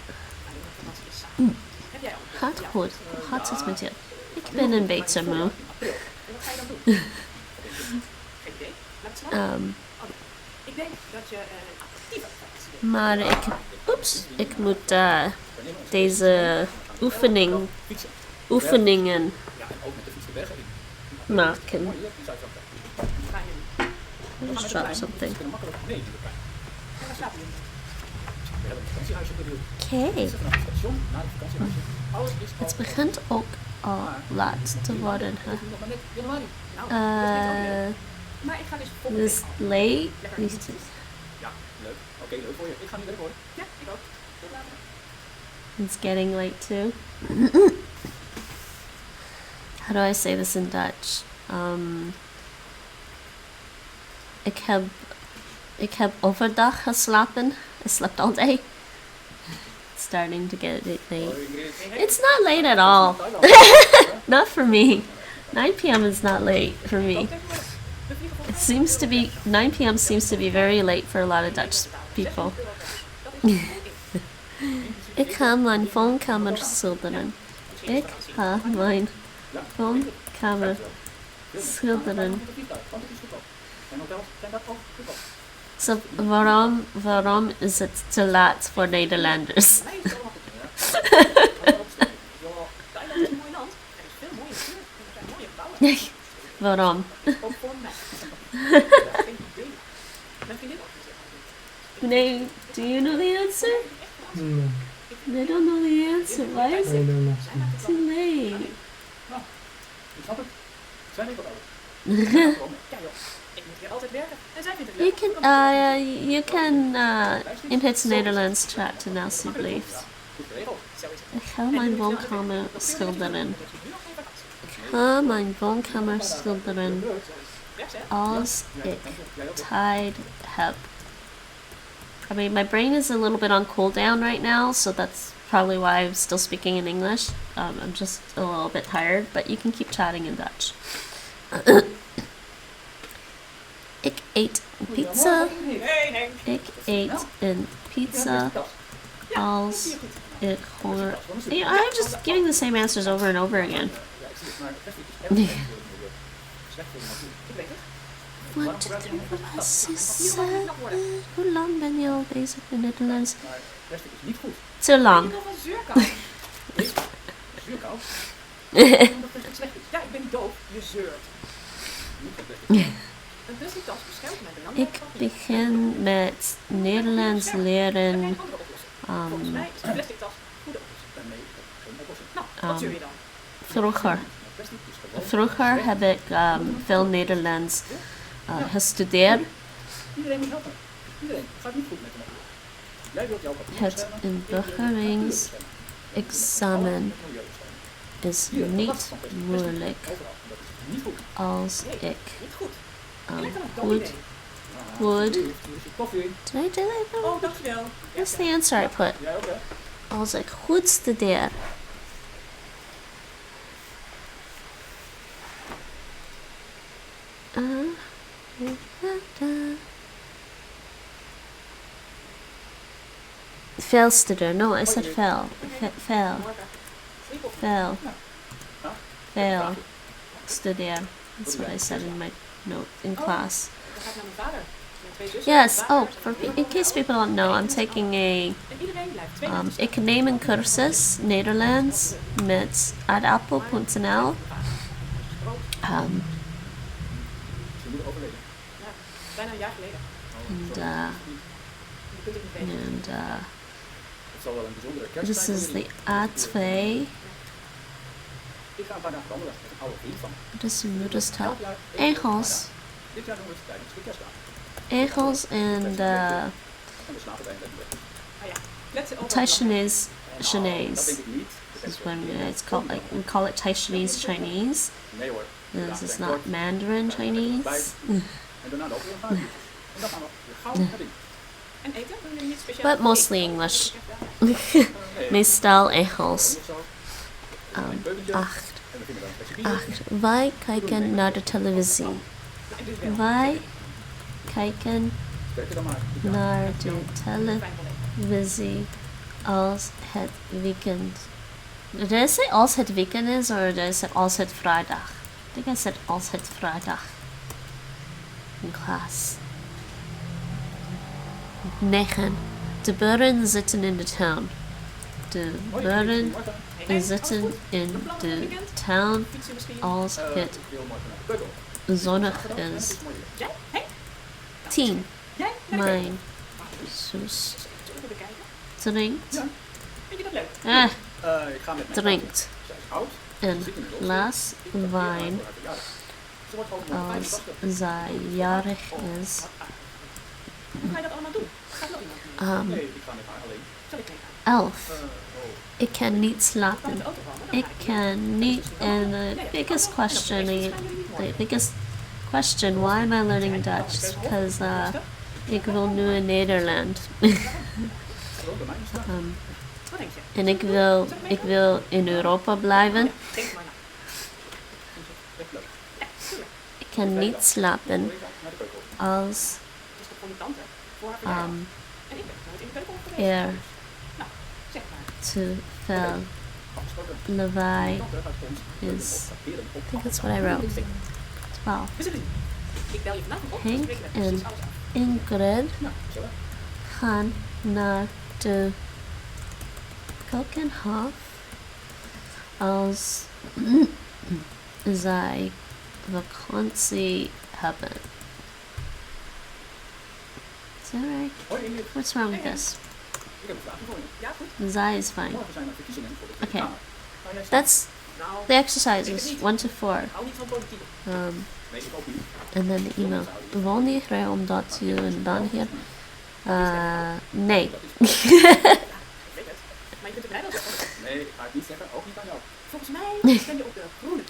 Alleen de vakantie is samen. Heb jij al? Gaat Ja. goed. Hoe gaat het met je? Ik ben een beetje moe. En wat ga je dan doen? Geen idee. Laat het slapen. Ik denk dat je een actieve vakantie bent. Maar ik moet deze oefeningen Ja, en ook met de fiets de bergen in. maken. Mooi, hier in Zuid-Frankrijk. Ga je nu? I just dropped something. We kunnen makkelijk mee in de trein. En waar slapen jullie? We hebben een vakantiehuisje bedoeld. Oké. We zitten vanaf het station naar het vakantiehuisje. Alles is al... Het begint ook al laat te worden. Het is nog maar net januari. Nou, dat is niet ook leuk. Maar ik ga dus volgende This week al. late. Ja, leuk. Oké, leuk voor je. Ik ga nu werken hoor. Ja, ik ook. Tot later. It's getting late too. How do I say this in Dutch? Ik heb overdag geslapen. I slept all day. It's starting to get late. Hoi Ingrid. It's not late at all. Thailand. Not for me. 9 p.m. is not late for me. Ook tegenwoordig. We vliegen volgende It seems to be 9 p.m. seems to be very late for a lot of Dutch people. Ik ga mijn woonkamer schilderen. Ik ga mijn woonkamer schilderen. So, waarom is het te laat voor Nederlanders? Waarom? Nee, do you know the answer? No, They don't know the answer. Why is I it don't know. too late? Ik snap het. Zij weet wat alles. Ja joh, ik moet hier altijd werken. En zij vindt het leuk. You can in het Nederlands chatten alsjeblieft. Goed geregeld. Zo is het. Ik ga mijn woonkamer schilderen. Ik ga mijn woonkamer schilderen als ik tijd heb. I mean, my brain is a little bit on cooldown right now, so that's probably why I'm still speaking in English. I'm just a little bit tired, but you can keep chatting in Dutch. Ik eet pizza. Ik eet een pizza als ik honger. I'm just giving the same answers over and over again. What did Hoe lang ben je al bezig in Nederlands? Te lang. Zuurkoud? Ja, ik ben niet doof. Je zeurt. Een business beschermt mijn belangen. Ik begin met Nederlands leren. Volgens mij is een plastic tas goede oplossing. Nee, geen oplossing. Nou, wat zeur je dan? Vroeger heb ik veel Nederlands gestudeerd. Iedereen moet helpen. Iedereen. Het gaat niet goed met hem. Jij wilt jouw papier Het inburgeringsexamen is niet moeilijk als ik goed. Did I do that? Oh, dankjewel. That's the answer I put. Jij ook, hè? Als ik goed studeer. Veel studeer. No, I said veel. Veel studeer. That's what I said in my note in class. Yes. Oh, in case people don't know, I'm taking a ik neem een cursus Nederlands met adappel.nl. Bijna een jaar geleden. And Het zal wel een bijzondere kerst this zijn. is the A2. Ik ga een paar dagen wandelen met een oude vriend van me. Dus je moet dus taal. Engels. Dit jaar doen we het tijdens de kerstdagen. Engels and En we slapen bij een bed. Taishanese. Dat Chinese. denk ik niet. This is when it's called like we call it Taishanese Chinese. Nee hoor. This is not Mandarin Chinese. En daarna de overige En dan gaan we weer gauw naar binnen. En eten? Doen jullie niet speciaal? But mostly English. Meestal Engels. 8. Wij kijken naar de televisie. Wij kijken naar de televisie als het weekend. Did I say als het weekend is or did I say als het vrijdag? I think I said als het vrijdag. In class. 9. De buren zitten in de town. De buren zitten in de town als het zonnig is. 10. Mijn zus drinkt. Drinkt een glas wijn als zij jarig is. Hoe ga je dat allemaal doen? Gaat nog iemand? 11. Ik kan niet slapen. Ik kan niet. And the biggest question, why am I learning Dutch? Because ik wil nu in Nederland. En ik wil in Europa blijven. Ik kan niet slapen. als Dus toch voor die tante, voor haar verjaardag. um, En ik ben nooit in de keuken geweest. er Nou, zeg maar. te veel Afgesproken. lawaai Tante gaat ons is, tracteren op I think that's what I wrote, 12. We zullen zien. Ik bel je vanavond op, dan Henk spreken we en precies alles af. Ingrid Nou, zo. gaan naar de Keukenhof als zij vakantie hebben. Is that right? Hoi Ingrid, What's wrong with this? ik heb een vraagje voor je. Ja, goed. Zij is fine. Morgen zijn er verkiezingen voor de Oké. Tweede Kamer. Ga jij staan? That's Nou, the exercises, 1 to 4. ik hou niet van politiek. Nee, ik ook niet. And then the email. Woon je hier omdat je en dan hier? Nee. Ik weet het. Maar je kunt het mij wel zeggen. Nee, ik ga het niet zeggen, ook niet aan jou. Volgens mij stem je op de groene.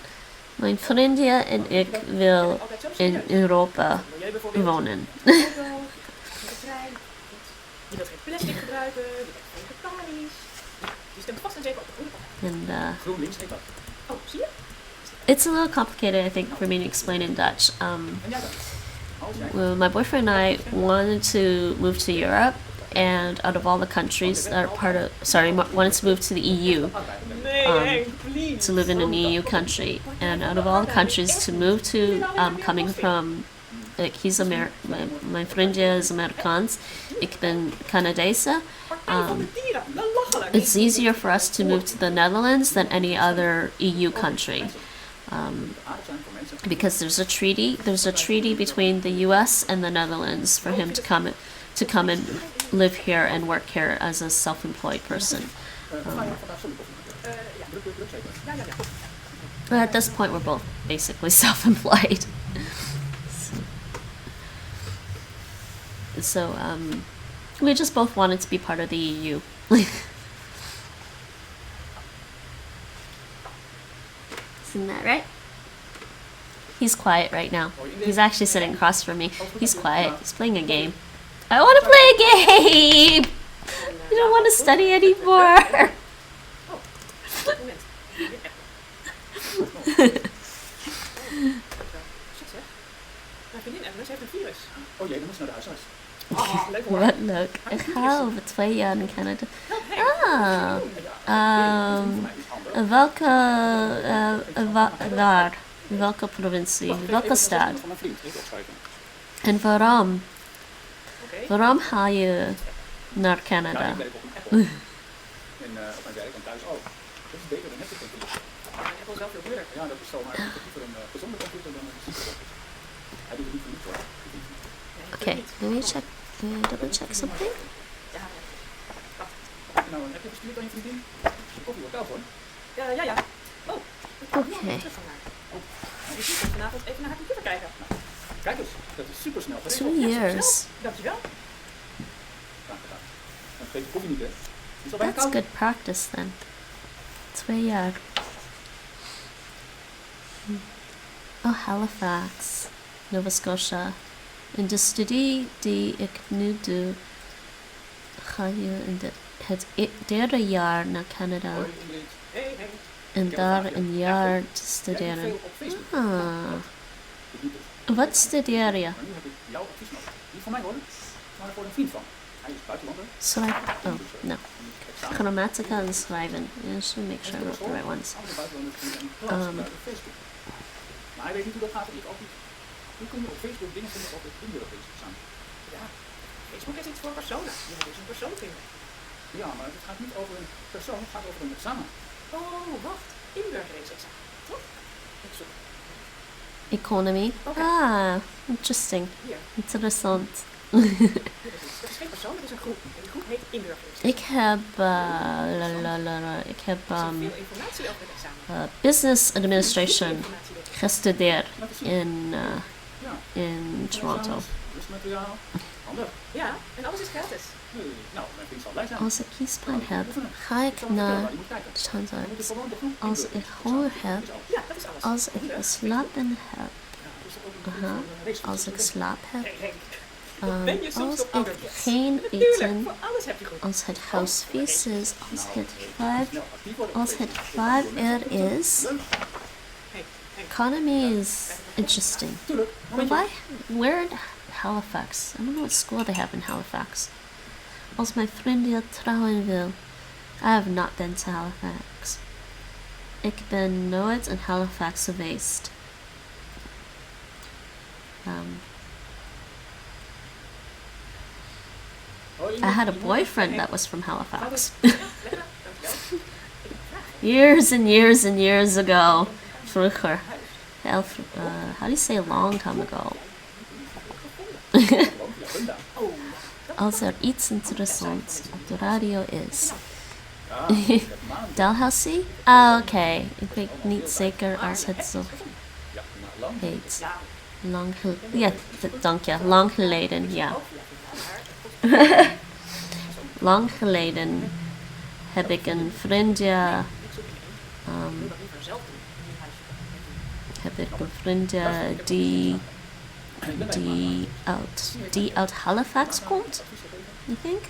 Mijn vriendje en ik wil Altijd zo in serieus. Europa Milieu bijvoorbeeld. wonen. Auto, met de trein. Je wilt geen plastic gebruiken. Je bent vegetarisch. Je stemt vast en zeker op de groene partij. And GroenLinks heet dat. Oh, zie je? it's a little complicated, I think, for me to explain in Dutch. En jij dan? Als jij... Well, my boyfriend and I wanted to move to Europe, and out of all the countries that are part of, wanted to move to the EU, Nee, Henk, please. to live in an EU country. And out of all the countries to move to, coming from, like, my vriendje is Amerikaans, ik ben Canadese. Partij van de dieren. Belachelijk. It's easier for us to move to the Netherlands than any other EU country. aardig zijn voor mensen. Because there's a treaty between the US and the Netherlands for him to come and live here and work here as a self-employed person. Ga je vandaag zonder koffie maken? Ja. Druk zeker. Ja. At this point we're both basically self-employed. So we just both wanted to be part of the EU. Isn't that right? He's quiet right now. He's actually sitting across from me. He's quiet. He's playing a game. I want to play a game! I don't want to study anymore. Oh, moment. Shit zeg. Mijn vriendin Emma, ze heeft een virus. Oh jee, dan moet ze naar de huisarts. Oh, leuk hoor. Wat leuk. Ik ga over 2 jaar in Canada. Welke, waar? Welke provincie? Welke stad? Van mijn vriend, even opschrijven. En waarom? Oké. Waarom ga je naar Ja, Canada? ik werk op een Apple. En op mijn werk en thuis ook. Dat is beter dan heb ik computer. Ja, ik heb wel zelf veel duurder. Ja, dat is zo, maar ik heb liever een gezonde computer dan een zieke computer. Hij doet het niet voor niets hoor. Okay, let me check. Double check something. Ja, Nou, heb je gestuurd aan je vriendin? De koffie wordt koud hoor. ja. Oh, Oké. terug van haar. Dus ik moet vanavond even naar haar computer kijken. Kijk eens, dat is super snel. 2 years. Dankjewel. Graag gedaan. Dan geef je koffie niet hè. Die is al bijna That's koud. good practice then. 2 jaar. Oh, Halifax, Nova Scotia. In de studie die ik nu doe, ga je in het derde jaar naar Canada Hoi Ingrid. Hey, Henk. en daar een jaar te Jij studeren. veel op Facebook. Ah, Ik niet dus. wat studeer je? Maar nu heb ik jouw advies nodig. Niet voor mij hoor, maar voor een vriend van. Hij is buitenlander. Schrijven. Oh, no. Examen. Grammatica en schrijven. Yeah, I should make sure I wrote the right ones. Andere buitenlanders die een klas gebruiken Facebook. Maar hij weet niet hoe dat gaat en ik ook niet. Hoe kun je op Facebook dingen vinden over het inburgeringsexamen? Ja, Facebook is iets voor personen. Je moet dus een persoon vinden. Ja, maar het gaat niet over een persoon, het gaat over een examen. Oh, wacht. Inburgeringsexamen. Toch? Ik zoek. Economy. Oké. Ah, interesting. Hier. Interessant. Hier is het. Dat is geen persoon, dat is een groep. En die groep heet inburgeringsexamen. Ik heb, Er is veel informatie over het examen. business administration Informatie over. gestudeerd Laat eens zien. in Toronto. Rustmateriaal. Handig. Ja, en alles is gratis. Nou, mijn vriend zal blij zijn. Als ik kiespijn heb, ga ik zal vertellen naar waar je moet kijken. We moeten tandarts. gewoon de groep Als ik inburgeringsexamen. honger heb, Dat is alles. Ja, dat is alles. als ik geslapen heb, Ja, dus ook een aha, race. als ik slaap heb, Hey, Henk. Wat ben je soms als toch ik ouderwets? geen Natuurlijk, eten, voor alles heb je goed. als het huis vies is, als het Snel actief worden op als het Facebook. 5 er is, Leuk. Hey, Henk. economy is interesting. Tuurlijk. Why? Where? Halifax. I don't know what school they have in Halifax. Als mijn vriendin trouwen wil. I have not been to Halifax. Ik ben nooit in Halifax geweest. I had a boyfriend that was from Halifax. Years and years and years ago. Vroeger. How do you say a long time ago? Als iets interessants op de radio is. Dalhousie? Ah, oké. Ik weet niet zeker als het zo heet. Ja, dank je. Lang geleden, ja. Lang geleden heb ik een vriendje. Die uit Halifax komt, I think.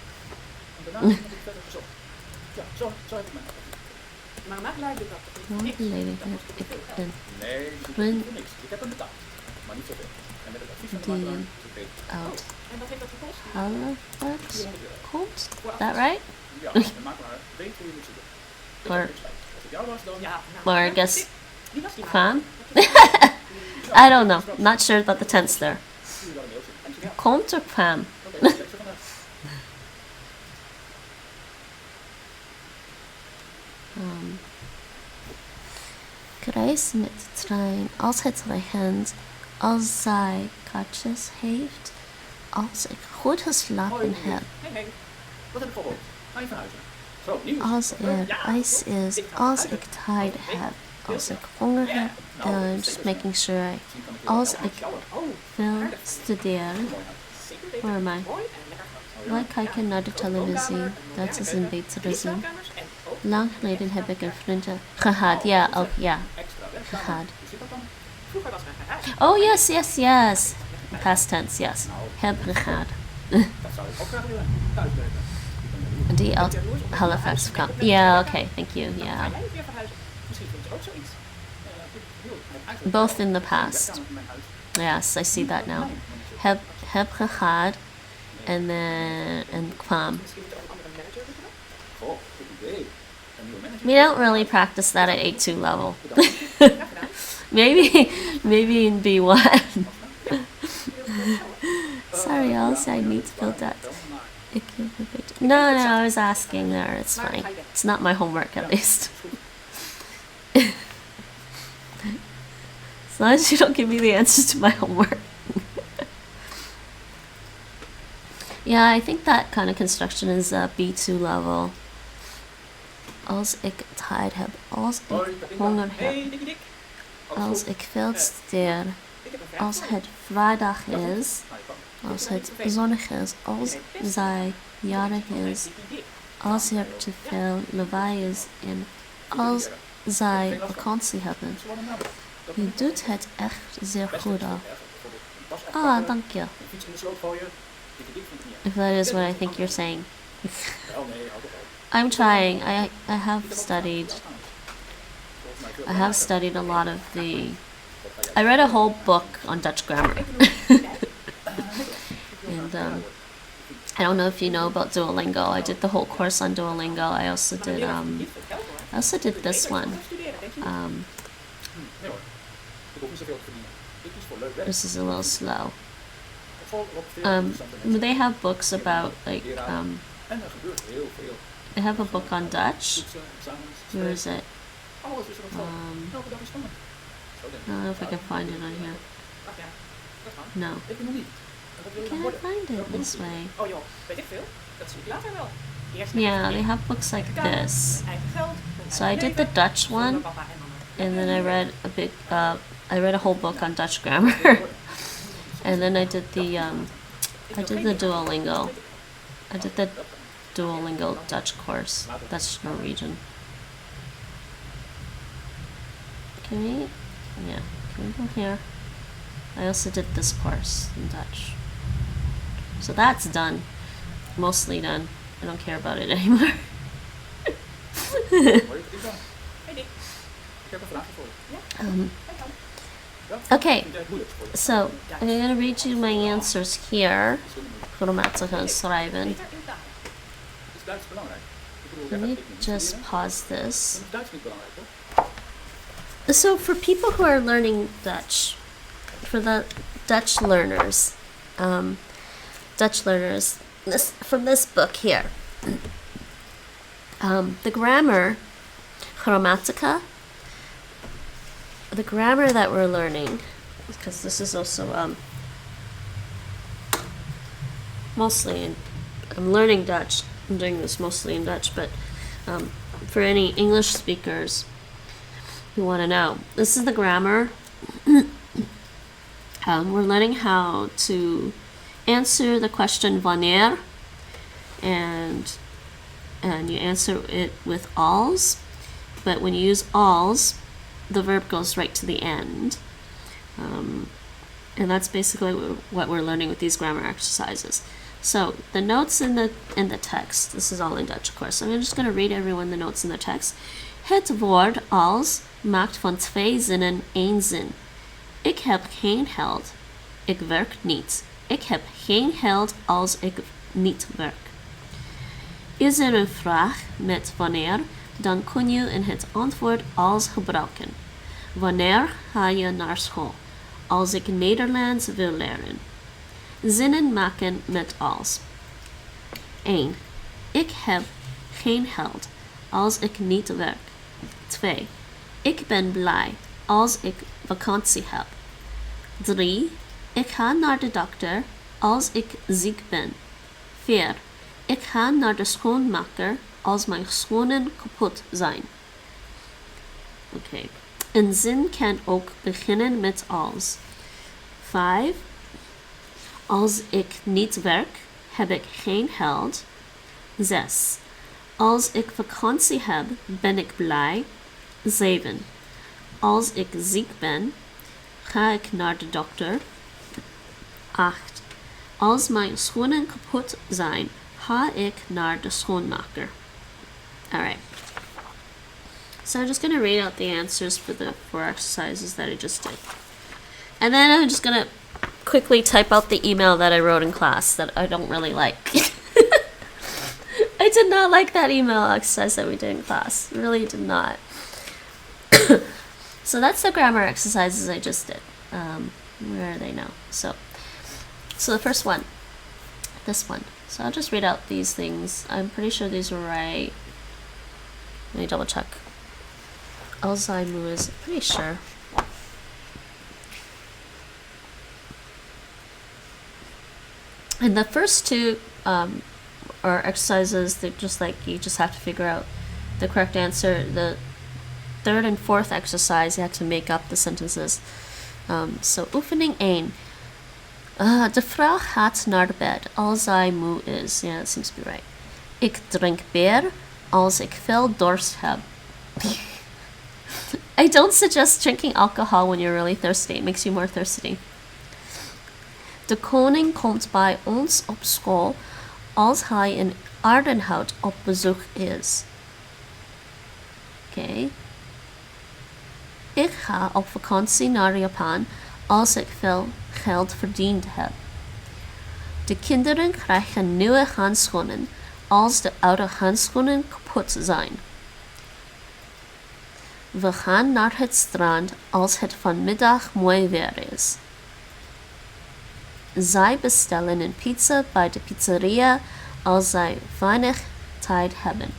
Lang geleden heb ik een vriend die uit Halifax komt. Is that right? or I guess fan? I don't know. Not sure about the tense there. Komt or Pam? Ik reis met de trein als het regent, als zij katjes heeft, als ik goed geslapen heb, als er ijs is, als ik tijd heb, als ik honger heb, just making sure als ik wil studeren. Where am I? Wij kijken naar de televisie, dat is een betere zin. Lang geleden heb ik een vriendje gehad. Ja, ook ja. Gehad. Oh, yes, yes, yes. Past tense, yes. Heb gehad. Die uit Halifax kwam. Yeah, okay, thank you, yeah. Both in the past. Yes, I see that now. Heb gehad and then kwam. We don't really practice that at A2 level. maybe in B1. Sorry, else I need to fill that. No, I was asking there. It's fine. It's not my homework, at least. As long as you don't give me the answers to my homework. Yeah, I think that kind of construction is B2 level. Als ik tijd heb, als ik honger heb, als ik veel studeer, als het vrijdag is, als het zonnig is, als zij jarig is, als er te veel lawaai is en als zij vakantie hebben. Je doet het echt zeer goed al. Ah, dank je. If that is what I think you're saying. I'm trying. I have studied a lot of the... I read a whole book on Dutch grammar. And I don't know if you know about Duolingo. I did the whole course on Duolingo. I also did this one. This is a little slow. They have books about like they have a book on Dutch. Where is it? I don't know if I can find it on here. No. Can I find it this way? Yeah, they have books like this. So I did the Dutch one, and then I read a whole book on Dutch grammar. And then I did the Duolingo. I did the Duolingo Dutch course. That's Norwegian. Can we go here? I also did this course in Dutch. So that's done. Mostly done. I don't care about it anymore. Okay, Vind jij het moeilijk voor je? so I'm gonna read you my answers here. Grammatica schrijven. Beter in talen. Is Duits belangrijk? Ik bedoel, Let jij me gaat niet just studeren, pause this. dan is Duits niet belangrijk, toch? So for people who are learning Dutch, for the Dutch learners, from this book here, the grammar, grammatica, the grammar that we're learning, because this is also mostly I'm learning Dutch. I'm doing this mostly in Dutch, but for any English speakers who want to know, this is the grammar. We're learning how to answer the question wanneer, and you answer it with alls, but when you use alls, the verb goes right to the end. And that's basically what we're learning with these grammar exercises. So the notes in the text, this is all in Dutch, of course. I'm just going to read everyone the notes in the text. Het woord als maakt van 2 zinnen 1 zin. Ik heb geen geld. Ik werk niet. Ik heb geen geld als ik niet werk. Is er een vraag met wanneer, dan kun je in het antwoord als gebruiken. Wanneer ga je naar school? Als ik Nederlands wil leren. Zinnen maken met als. 1. Ik heb geen geld als ik niet werk. 2. Ik ben blij als ik vakantie heb. 3. Ik ga naar de dokter als ik ziek ben. 4. Ik ga naar de schoonmaker als mijn schoenen kapot zijn. Oké. Een zin kan ook beginnen met als. 5. Als ik niet werk, heb ik geen geld. 6. Als ik vakantie heb, ben ik blij. 7. Als ik ziek ben, ga ik naar de dokter. 8. Als mijn schoenen kapot zijn, ga ik naar de schoonmaker. Alright. So I'm just going to read out the answers for the 4 exercises that I just did. And then I'm just going to quickly type out the email that I wrote in class that I don't really like. I did not like that email exercise that we did in class. Really did not. So that's the grammar exercises I just did. Where are they now? So the first one. This one. So I'll just read out these things. I'm pretty sure these were right. Let me double check. Alzheimer is pretty sure. And the first 2 are exercises that just like you just have to figure out the correct answer. The 3rd and 4th exercise, you have to make up the sentences. So oefening 1. De vrouw gaat naar bed als zij moe is. Yeah, that seems to be right. Ik drink bier als ik veel dorst heb. I don't suggest drinking alcohol when you're really thirsty. It makes you more thirsty. De koning komt bij ons op school als hij in Aardenhout op bezoek is. Oké. Ik ga op vakantie naar Japan als ik veel geld verdiend heb. De kinderen krijgen nieuwe handschoenen als de oude handschoenen kapot zijn. We gaan naar het strand als het vanmiddag mooi weer is. Zij bestellen een pizza bij de pizzeria als zij weinig tijd hebben.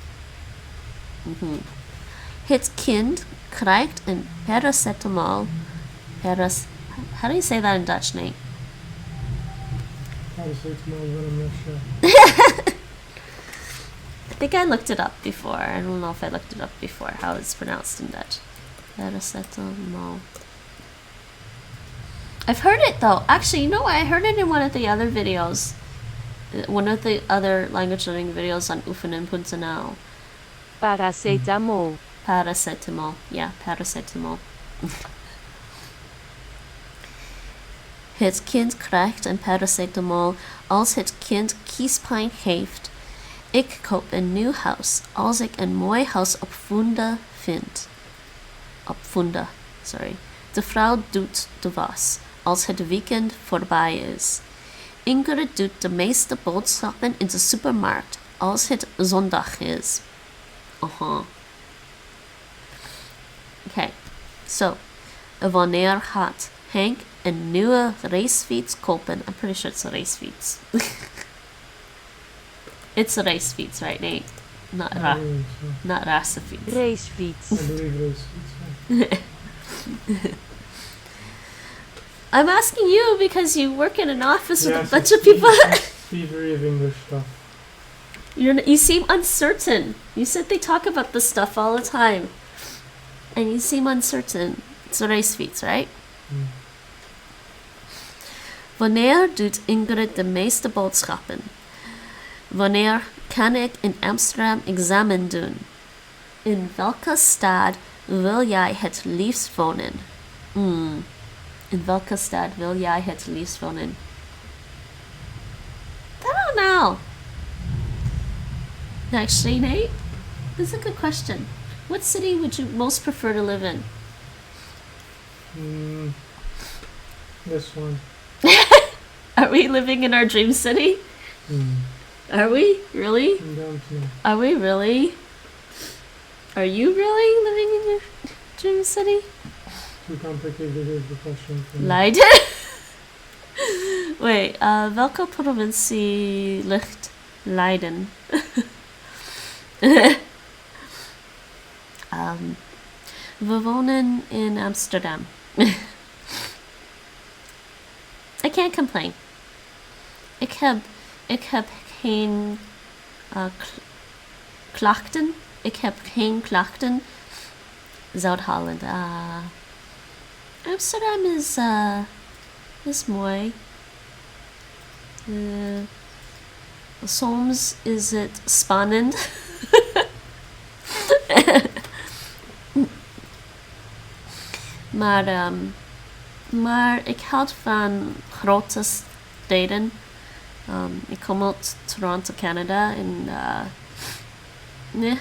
Het kind krijgt een paracetamol. How do you say that in Dutch, Nate? Paracetamol, but I'm not sure. I think I looked it up before. I don't know if I looked it up before, how it's pronounced in Dutch. Paracetamol. I've heard it though. Actually, you know what? I heard it in one of the other videos. One of the other language learning videos on oefenen.nl. Paracetamol. Paracetamol. Yeah, paracetamol. Het kind krijgt een paracetamol als het kind kiespijn heeft. Ik koop een nieuw huis als ik een mooi huis op Funda vind. Op Funda, sorry. De vrouw doet de was als het weekend voorbij is. Ingrid doet de meeste boodschappen in de supermarkt als het zondag is. Okay, so wanneer gaat Henk een nieuwe racefiets kopen? I'm pretty sure it's a racefiets. It's a racefiets, right, Nate? Not racefiets. Racefiets. I believe racefiets. I'm asking you because you work in an office with Yes, a bunch it's of people. thievery of English stuff. You seem uncertain. You said they talk about this stuff all the time. And you seem uncertain. It's a racefiets, right? Hmm. Wanneer doet Ingrid de meeste boodschappen? Wanneer kan ik in Amsterdam examen doen? In welke stad wil jij het liefst wonen? In welke stad wil jij het liefst wonen? I don't know. Actually, Nate, this is a good question. What city would you most prefer to live in? This one. Are we living in our dream city? Are we? Really? I don't know. Are we really? Are you really living in your dream city? Too complicated is the question for me. Leiden? Wait, welke provincie ligt Leiden? We wonen in Amsterdam. I can't complain. Ik heb geen klachten. Ik heb geen klachten. Zuid-Holland. Amsterdam is mooi. Soms is het spannend. Maar ik houd van grote steden. Ik kom uit Toronto, Canada. En nee.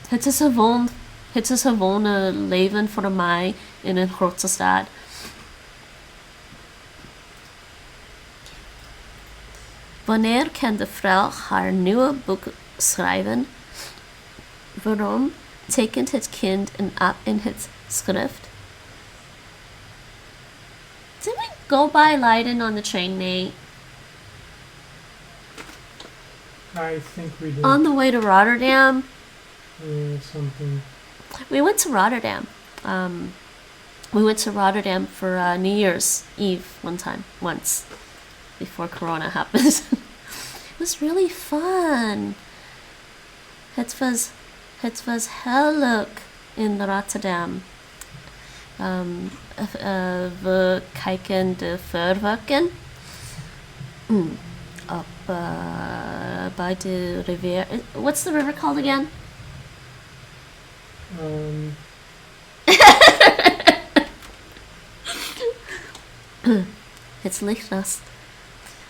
Het is een gewone leven voor mij in een grote stad. Wanneer kan de vrouw haar nieuwe boek schrijven? Waarom tekent het kind een app in het schrift? Did we go by Leiden on the train, Nate? I think we did. On the way to Rotterdam? Something. We went to Rotterdam. We went to Rotterdam for New Year's Eve once, before Corona happened. It was really fun. Het was heel leuk in Rotterdam. We kijken de vuurwerken op bij de rivier. What's the river called again? Het ligt naast.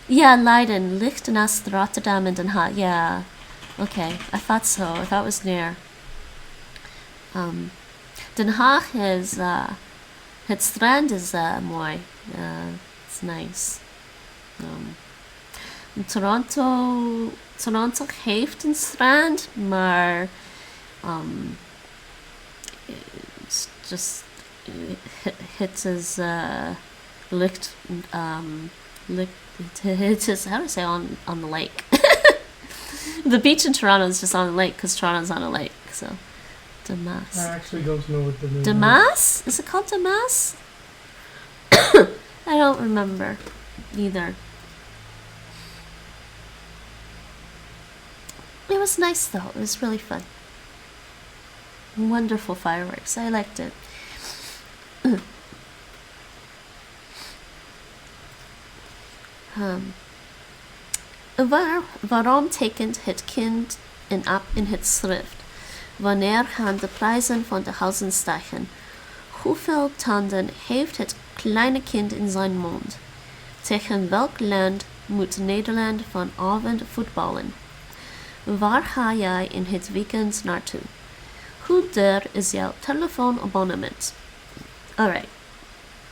Yeah, Leiden ligt naast Rotterdam and Den Haag. Yeah. Okay, I thought so. I thought it was near. Den Haag is het strand is mooi. It's nice. Toronto heeft een strand, maar it's just it is ligt it is, how do I say, on the lake. The beach in Toronto is just on the lake because Toronto's on a lake. So Damas. I actually don't know what the name Damas? Is it called Damas? I don't remember either. It was nice though. It was really fun. Wonderful fireworks. I liked it. Waarom tekent het kind een app in het schrift? Wanneer gaan de prijzen van de huizen stijgen? Hoeveel tanden heeft het kleine kind in zijn mond? Tegen welk land moet Nederland vanavond voetballen? Waar ga jij in het weekend naartoe? Hoe duur is jouw telefoonabonnement? Alright.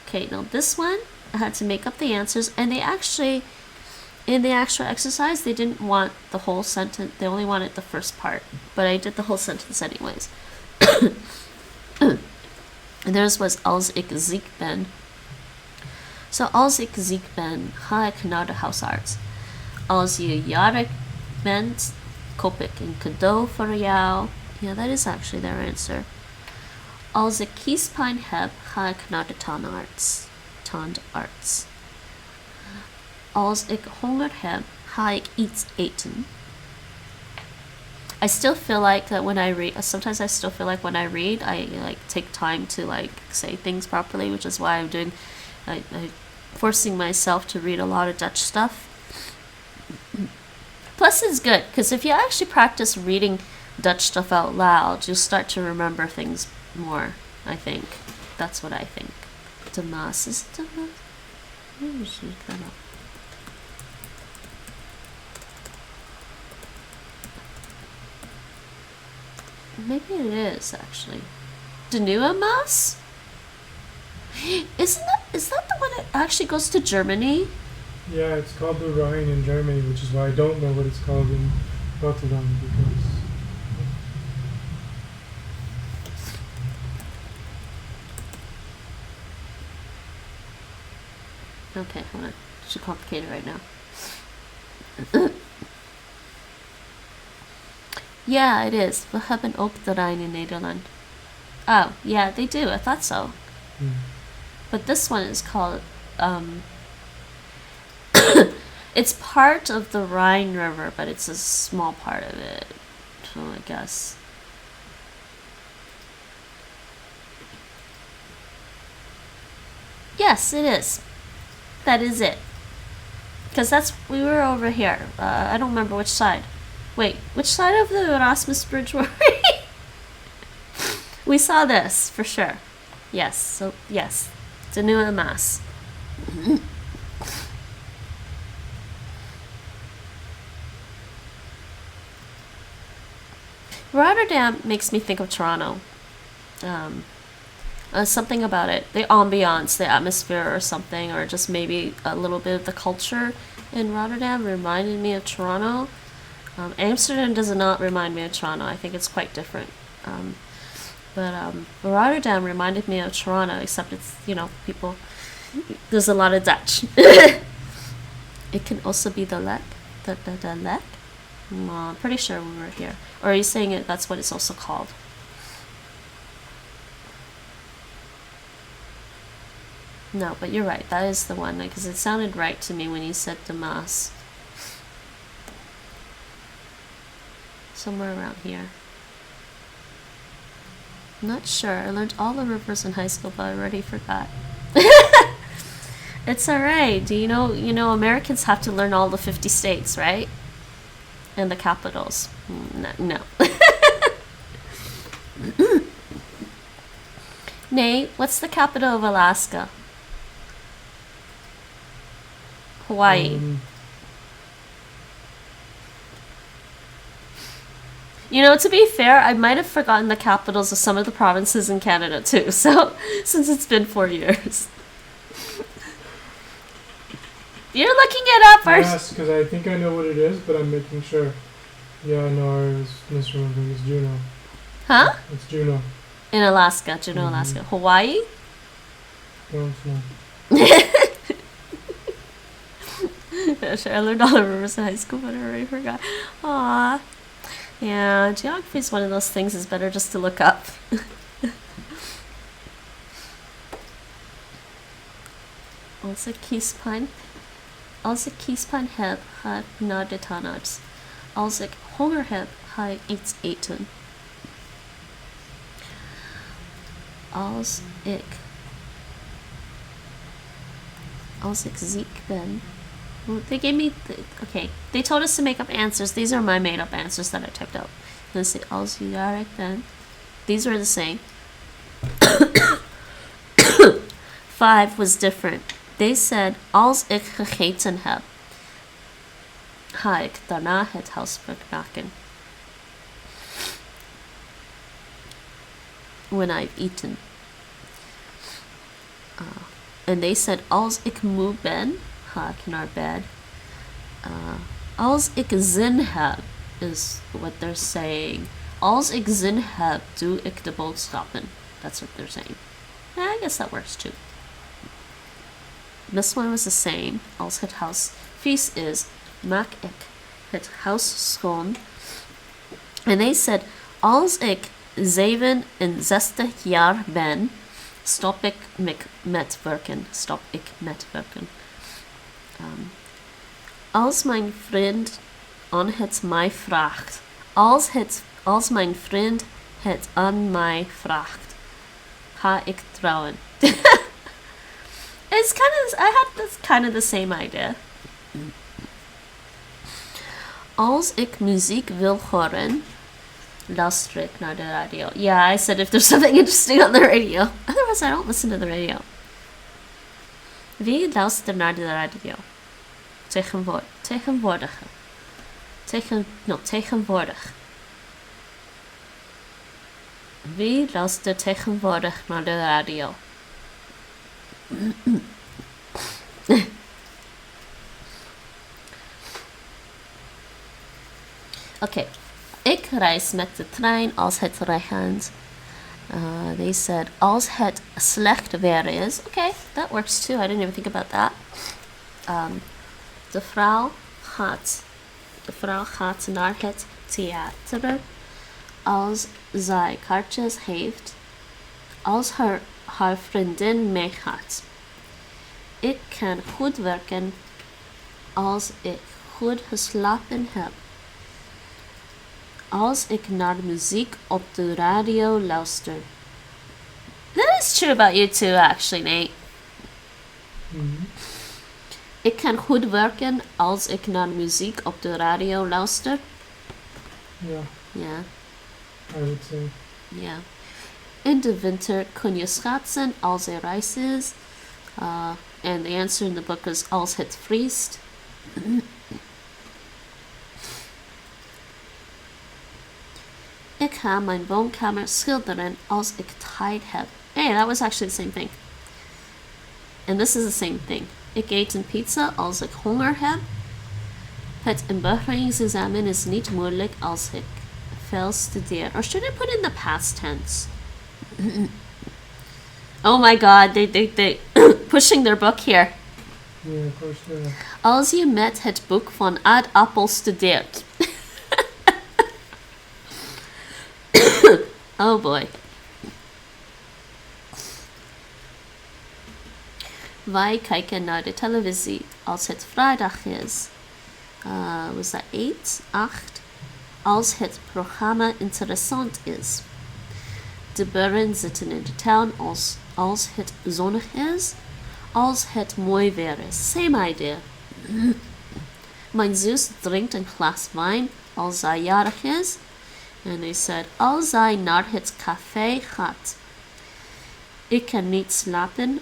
Okay, now this one, I had to make up the answers, and they actually, in the actual exercise, they didn't want the whole sentence, they only wanted the first part, but I did the whole sentence anyways. And theirs was als ik ziek ben. So als ik ziek ben, ga ik naar de huisarts. Als je jarig bent, koop ik een cadeau voor jou. Yeah, that is actually their answer. Als ik kiespijn heb, ga ik naar de tandarts. Als ik honger heb, ga ik iets eten. I still feel like that when I read, sometimes I still feel like when I read, I like take time to like say things properly, which is why I'm doing, I forcing myself to read a lot of Dutch stuff. Plus it's good, because if you actually practice reading Dutch stuff out loud, you'll start to remember things more, I think. That's what I think. Damas, is it Damas? Maybe we should look that up. Maybe it is actually. Danuamas? Is that the one that actually goes to Germany? Yeah, it's called the Rhine in Germany, which is why I don't know what it's called in Rotterdam, because Okay, hold on. It's too complicated right now. Yeah, it is. We hebben ook de Rijn in Nederland. Oh, yeah, they do. I thought so. But this one is called, it's part of the Rhine River, but it's a small part of it. So I guess. Yes, it is. That is it. Because we were over here. I don't remember which side. Wait, which side of the Erasmus Bridge were we? We saw this, for sure. Yes, so, yes. De Nieuwe Maas. Rotterdam makes me think of Toronto. Something about it. The ambiance, the atmosphere or something, or just maybe a little bit of the culture in Rotterdam reminded me of Toronto. Amsterdam does not remind me of Toronto. I think it's quite different. But Rotterdam reminded me of Toronto, except it's, people, there's a lot of Dutch. It can also be the lek. The lek? I'm pretty sure we were here. Or are you saying it? That's what it's also called. No, but you're right. That is the one, because it sounded right to me when you said the Maas. Somewhere around here. Not sure. I learned all the rivers in high school, but I already forgot. It's alright. Do you know Americans have to learn all the 50 states, right? And the capitals. No. Nate, what's the capital of Alaska? Hawaii. To be fair, I might have forgotten the capitals of some of the provinces in Canada too, so, since it's been 4 years. You're looking it up, or... yes, because I think I know what it is, but I'm making sure. Yeah, no, I was misremembering. It's Juneau. Huh? It's Juneau. In Alaska, Juneau, Alaska. Hawaii? No, it's not. I learned all the rivers in high school, but I already forgot. Aww. Yeah, geography is one of those things it's better just to look up. Als ik kiespijn heb, ga ik naar de tandarts. Als ik honger heb, ga ik iets eten. Als ik ziek ben. Well, they gave me, okay, they told us to make up answers. These are my made up answers that I typed out. Let's see, als je jarig bent. These were the same. 5 was different. They said, als ik gegeten heb, ga ik daarna het huis verlaten. When I've eaten. And they said, als ik moe ben, ga ik naar bed. Als ik zin heb, is what they're saying. Als ik zin heb, doe ik de boodschappen. That's what they're saying. Yeah, I guess that works too. This one was the same. Als het huis vies is, maak ik het huis schoon. And they said, als ik 67 jaar ben, stop ik met werken. Stop ik met werken. Als mijn vriend aan het mij vraagt. Als mijn vriend het aan mij vraagt, ga ik trouwen. It's I had this kind of the same idea. Als ik muziek wil horen, luister ik naar de radio. Yeah, I said if there's something interesting on the radio. Otherwise, I don't listen to the radio. Wie luistert naar de radio? Tegenwoordig. Wie luistert tegenwoordig naar de radio? Okay. Ik reis met de trein als het regent. They said, als het slecht weer is. Okay, that works too. I didn't even think about that. De vrouw gaat naar het theater als zij kaartjes heeft. Als haar vriendin meegaat. Ik kan goed werken als ik goed geslapen heb. Als ik naar muziek op de radio luister. That is true about you too, actually, Nate. Mm-hmm. Ik kan goed werken als ik naar muziek op de radio luister. Yeah, Yeah, I would say. yeah. In de winter kun je schaatsen als er ijs is. And the answer in the book is als het vriest. Ik ga mijn woonkamer schilderen als ik tijd heb. Hey, that was actually the same thing. And this is the same thing. Ik eet een pizza als ik honger heb. Het inburgeringsexamen is niet moeilijk als ik veel studeer. Or should I put in the past tense? Oh my god, they pushing their book here. Yeah, of course, yeah. Als je met het boek van Ad Appel studeert. Oh boy. Wij kijken naar de televisie als het vrijdag is. Was that 8? Als het programma interessant is. De buren zitten in de tuin als het zonnig is. Als het mooi weer is. Same idea. Mijn zus drinkt een glas wijn als zij jarig is. And they said, als zij naar het café gaat. Ik kan niet slapen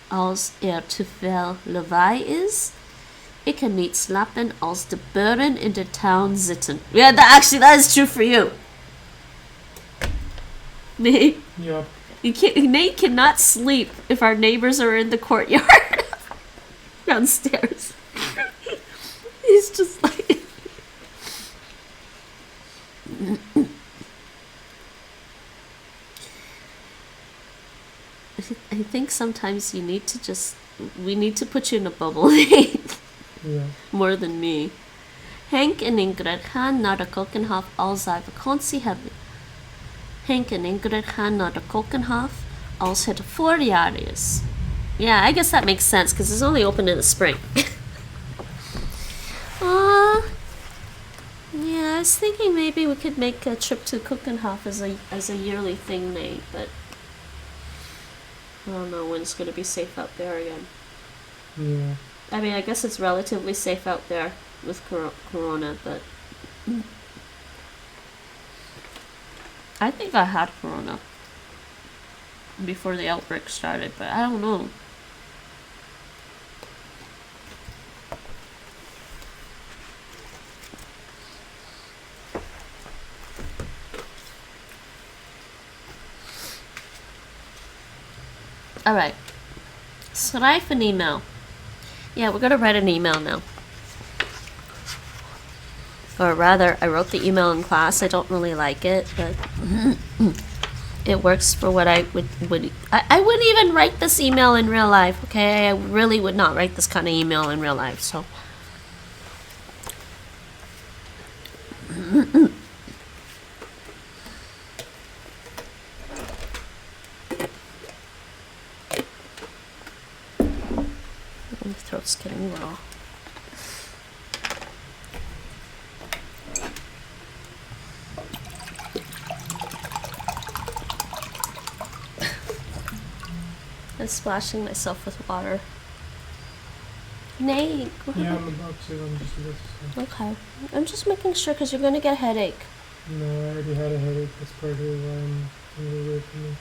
als er te veel lawaai is. Ik kan niet slapen als de buren in de tuin zitten. Yeah, that is true for you. Nate, Yeah. Nate cannot sleep if our neighbors are in the courtyard downstairs. He's just like... I think sometimes we need to put you in a bubble. Yeah. More than me. Henk en Ingrid gaan naar de Keukenhof als zij vakantie hebben. Henk en Ingrid gaan naar de Keukenhof als het voorjaar is. Yeah, I guess that makes sense because it's only open in the spring. Yeah, I was thinking maybe we could make a trip to Keukenhof as a yearly thing, Nate, but I don't know when it's going to be safe out there again. Yeah. I mean, I guess it's relatively safe out there with Corona, but I think I had Corona before the outbreak started, but I don't know. Alright, Schrijf an email. Yeah, we're gonna write an email now. Or rather, I wrote the email in class. I don't really like it, but it works for what I would I wouldn't even write this email in real life, okay? I really would not write this kind of email in real life, so. My throat's getting raw. I'm splashing myself with water. Nate, Yeah, I'm about to. I'm just about to. Okay. I'm just making sure because you're gonna get a headache. No, I already had a headache. That's partly why I'm really weird for me.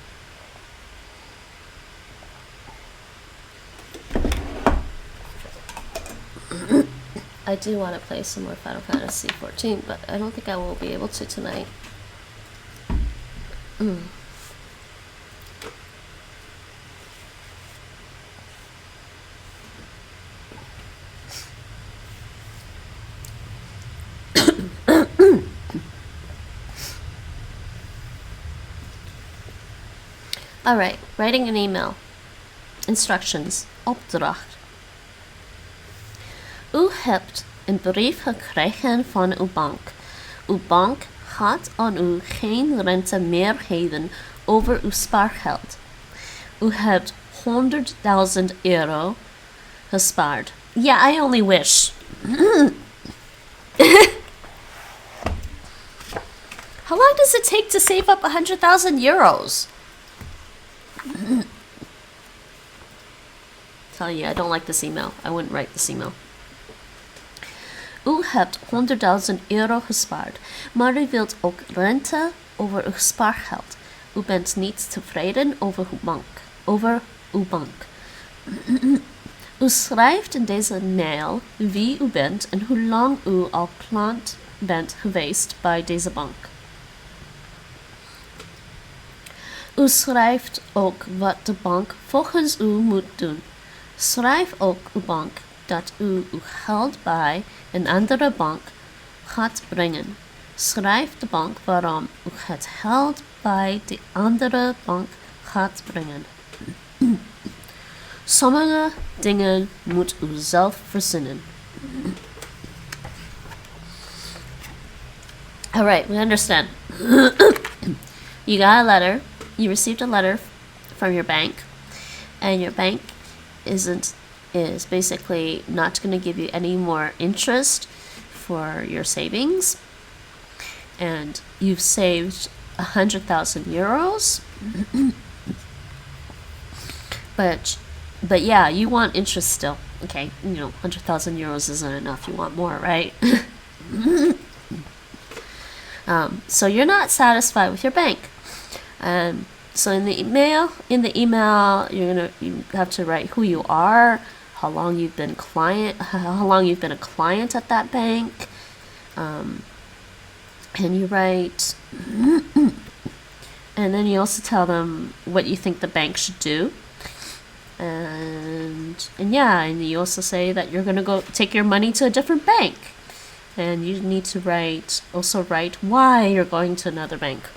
I do want to play some more Final Fantasy 14, but I don't think I will be able to tonight. Alright, writing an email. Instructions. Opdracht. U hebt een brief gekregen van uw bank. Uw bank gaat aan u geen rente meer geven over uw spaargeld. U hebt 100.000 euro gespaard. Yeah, I only wish. How long does it take to save up 100,000 euros? Tell you, I don't like this email. I wouldn't write this email. U hebt 100.000 euro gespaard, maar u wilt ook rente over uw spaargeld. U bent niet tevreden over uw bank. U schrijft in deze mail wie u bent en hoe lang u al klant bent geweest bij deze bank. U schrijft ook wat de bank volgens u moet doen. Schrijf ook uw bank dat u uw geld bij een andere bank gaat brengen. Schrijf de bank waarom u het geld bij de andere bank gaat brengen. Sommige dingen moet u zelf verzinnen. Alright, we understand. You got a letter. You received a letter from your bank, and your bank is basically not going to give you any more interest for your savings, and you've saved 100,000 euros. But yeah, you want interest still. Okay, 100,000 euros isn't enough. You want more, right? So you're not satisfied with your bank. So in the email, you have to write who you are, how long you've been a client at that bank, and you write, and then you also tell them what you think the bank should do, and you also say that you're gonna go take your money to a different bank, and you need to write why you're going to another bank.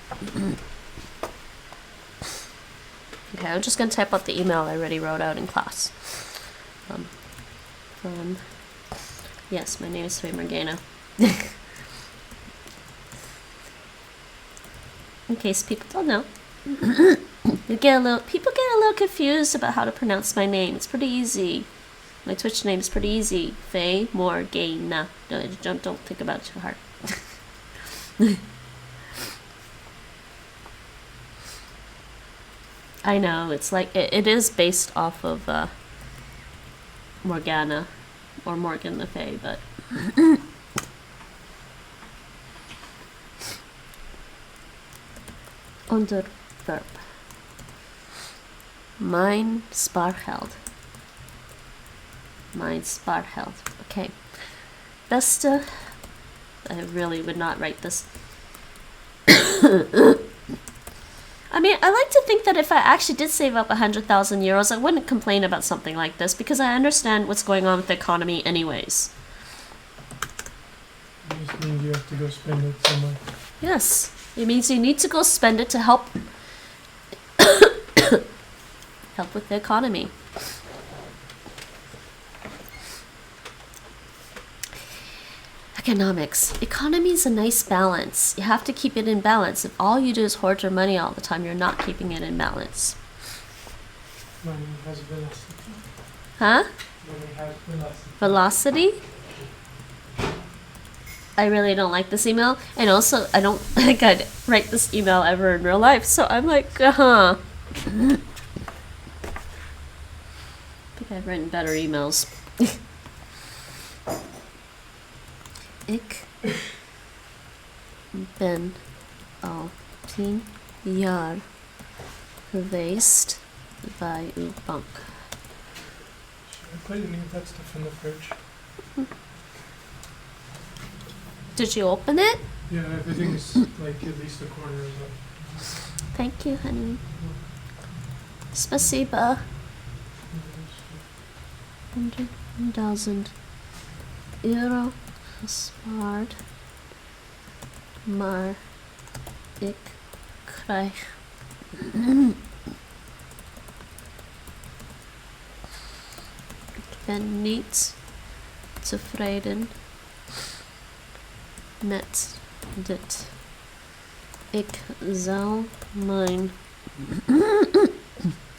Okay, I'm just going to type out the email I already wrote out in class. Yes, my name is Faye Morgana. In case people don't know. People get a little confused about how to pronounce my name. It's pretty easy. My Twitch name is pretty easy. Faye Morgana. Don't think about it too hard. I know, it's like, it is based off of Morgana, or Morgan Le Fay, but... Onderwerp. Mijn spaargeld. Okay. Beste... I really would not write this. I mean, I like to think that if I actually did save up 100,000 euros, I wouldn't complain about something like this because I understand what's going on with the economy anyways. It just means you have to go spend it somewhere. Yes, it means you need to go spend it to help help with the economy. Economics. Economy is a nice balance. You have to keep it in balance. If all you do is hoard your money all the time, you're not keeping it in balance. Money has velocity. Huh? Money has velocity. Velocity? I really don't like this email. And also, I don't think I'd write this email ever in real life. So I'm like, I think I've written better emails. Ik ben al 10 jaar geweest bij uw bank. Should I put any of that stuff in the fridge? Did you open it? Yeah, everything's like at least a corner is up. Thank you, honey. Spasiba. 100,000 euro gespaard. Maar ik krijg ik ben niet tevreden met dit. Ik zou mijn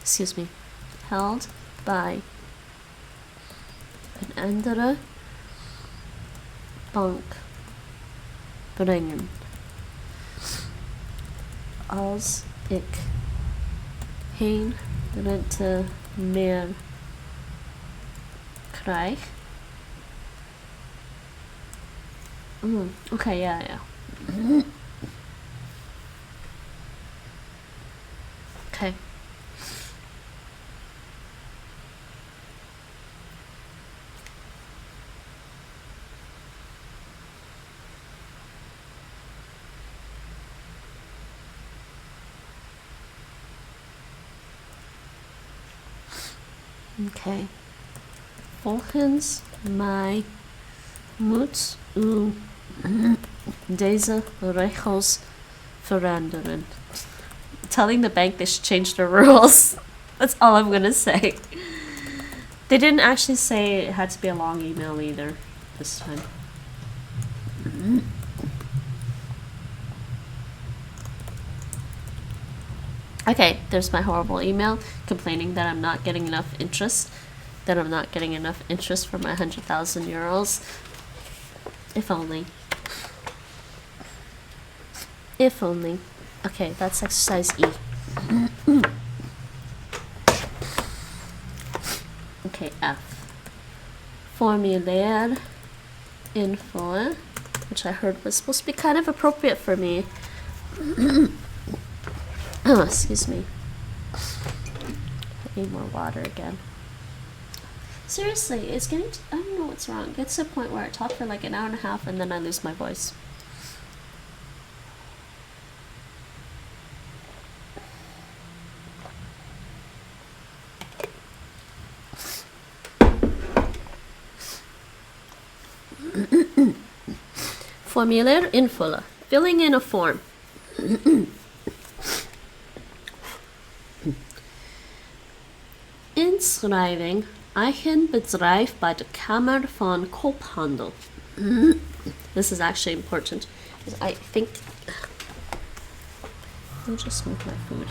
excuse me, geld bij een andere bank brengen. Als ik geen rente meer krijg. Oké, ja. Oké. Oké. Volgens mij moet u deze regels veranderen. Telling the bank they should change the rules. That's all I'm gonna say. They didn't actually say it had to be a long email either this time. Okay, there's my horrible email complaining that I'm not getting enough interest. That I'm not getting enough interest for my 100,000 euros. If only. If only. Okay, that's exercise E. Okay, F. Formulier info, which I heard was supposed to be kind of appropriate for me. Oh, excuse me. I need more water again. Seriously, it's getting I don't know what's wrong. It gets to a point where I talk for like an hour and a half and then I lose my voice. Formulier invullen. Filling in a form. Inschrijving. Eigen bedrijf bij de Kamer van Koophandel. This is actually important. I think... I'll just move my food.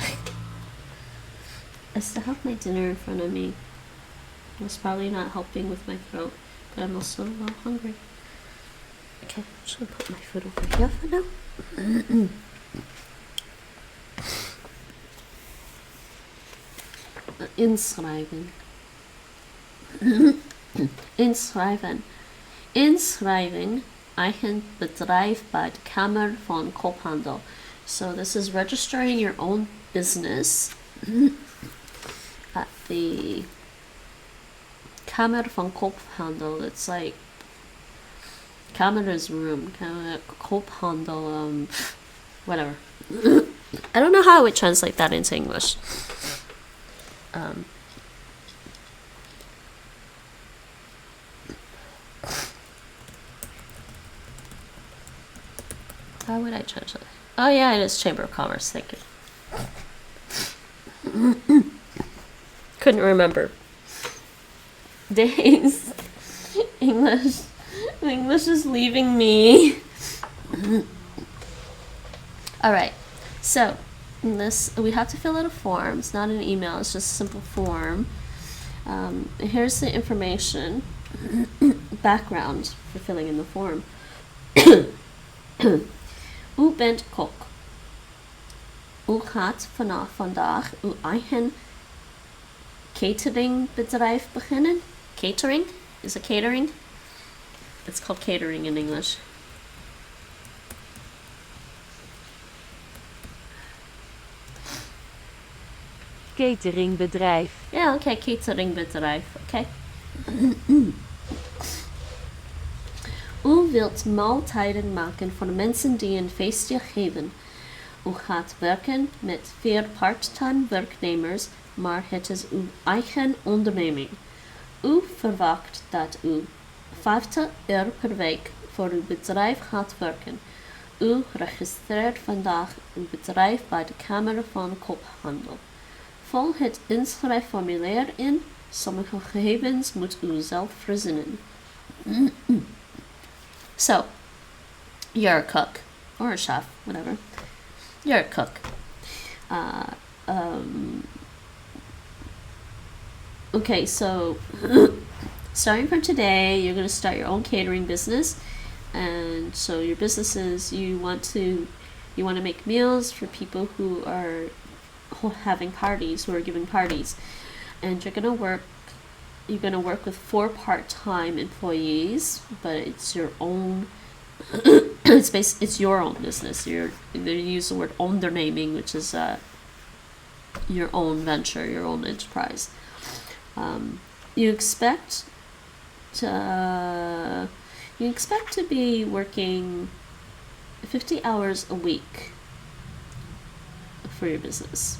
I still have my dinner in front of me. It's probably not helping with my throat, but I'm also hungry. Okay, I'm just gonna put my food over here for now. Inschrijving. Inschrijven. Inschrijving. Eigen bedrijf bij de Kamer van Koophandel. So this is registering your own business at the Kamer van Koophandel. It's like Kamer is room. Koophandel, whatever. I don't know how I would translate that into English. How would I translate? Oh yeah, it is Chamber of Commerce. Thank you. Couldn't remember. Days. English. English is leaving me. All right. So, this we have to fill out a form. It's not an email. It's just a simple form. Here's the information, background for filling in the form. U bent kok. U gaat vandaag uw eigen cateringbedrijf beginnen. Catering? Is it catering? It's called catering in English. Cateringbedrijf. Yeah, okay, cateringbedrijf. Okay. U wilt maaltijden maken voor de mensen die een feestje geven. U gaat werken met 4 part-time werknemers, maar het is uw eigen onderneming. U verwacht dat u 50 uur per week voor uw bedrijf gaat werken. U registreert vandaag uw bedrijf bij de Kamer van Koophandel. Vul het inschrijfformulier in. Sommige gegevens moet u zelf verzinnen. So, you're a cook, or a chef, whatever. You're a cook. Okay, so starting from today, you're going to start your own catering business. And so your business is you want to make meals for people who are having parties, who are giving parties. And you're going to work with 4 part-time employees, but it's your own it's your own business. They use the word onderneming, which is your own venture, your own enterprise. You expect to be working 50 hours a week for your business.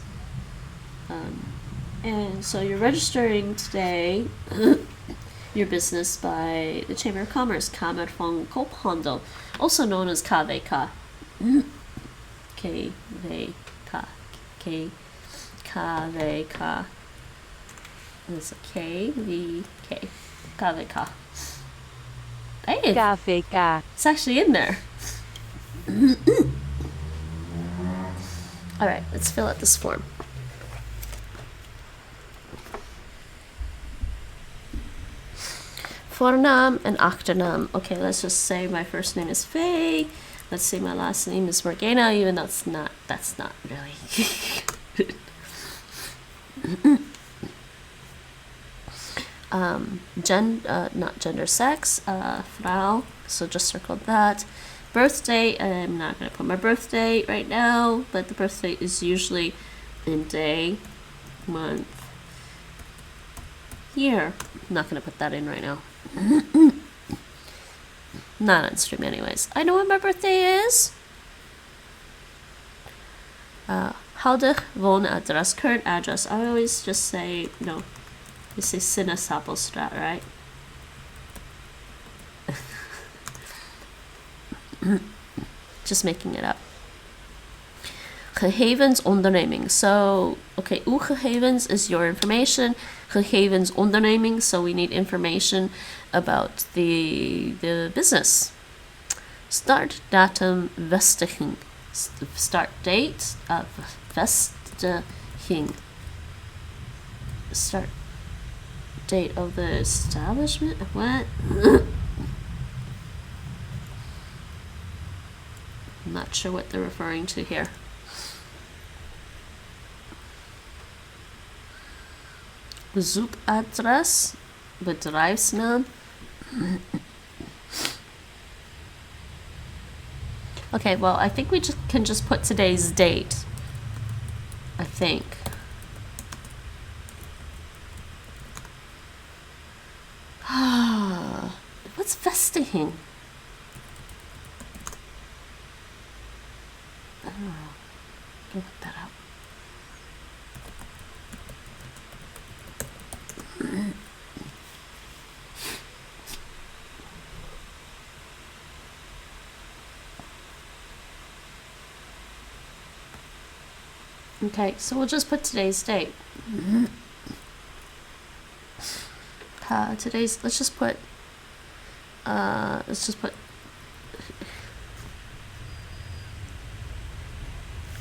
And so you're registering today your business by the Chamber of Commerce, Kamer van Koophandel, also known as KVK. KVK. KVK. There's a K, V, K. KVK. Hey, KVK. it's actually in there. Alright, let's fill out this form. Voornaam and achternaam. Okay, let's just say my first name is Faye. Let's say my last name is Morgana, even though that's not really. Not gender, sex, vrouw, so just circle that. Birthday, I'm not going to put my birthday right now, but the birthday is usually in day, month, year. I'm not going to put that in right now. Not on stream anyways. I know what my birthday is. Huidig woonadres, current address. I always just say, you say Sinaasappelstraat, right? Just making it up. Gegevens onderneming. So, okay, uw gegevens is your information. Gegevens onderneming. So we need information about the business. Start datum vestiging. Start date vestiging. Start date of the establishment. What? I'm not sure what they're referring to here. Bezoekadres, bedrijfsnaam. Okay, well, I think we can just put today's date. I think. What's vestiging? can put that out. Okay, so we'll just put today's date. Let's just put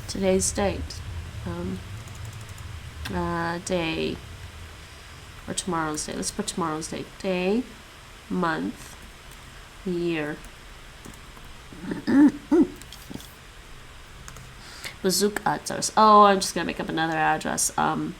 today's date. Day, or tomorrow's date. Let's put tomorrow's date. Day, month, year. Bezoekadres. Oh, I'm just gonna make up another address. I'm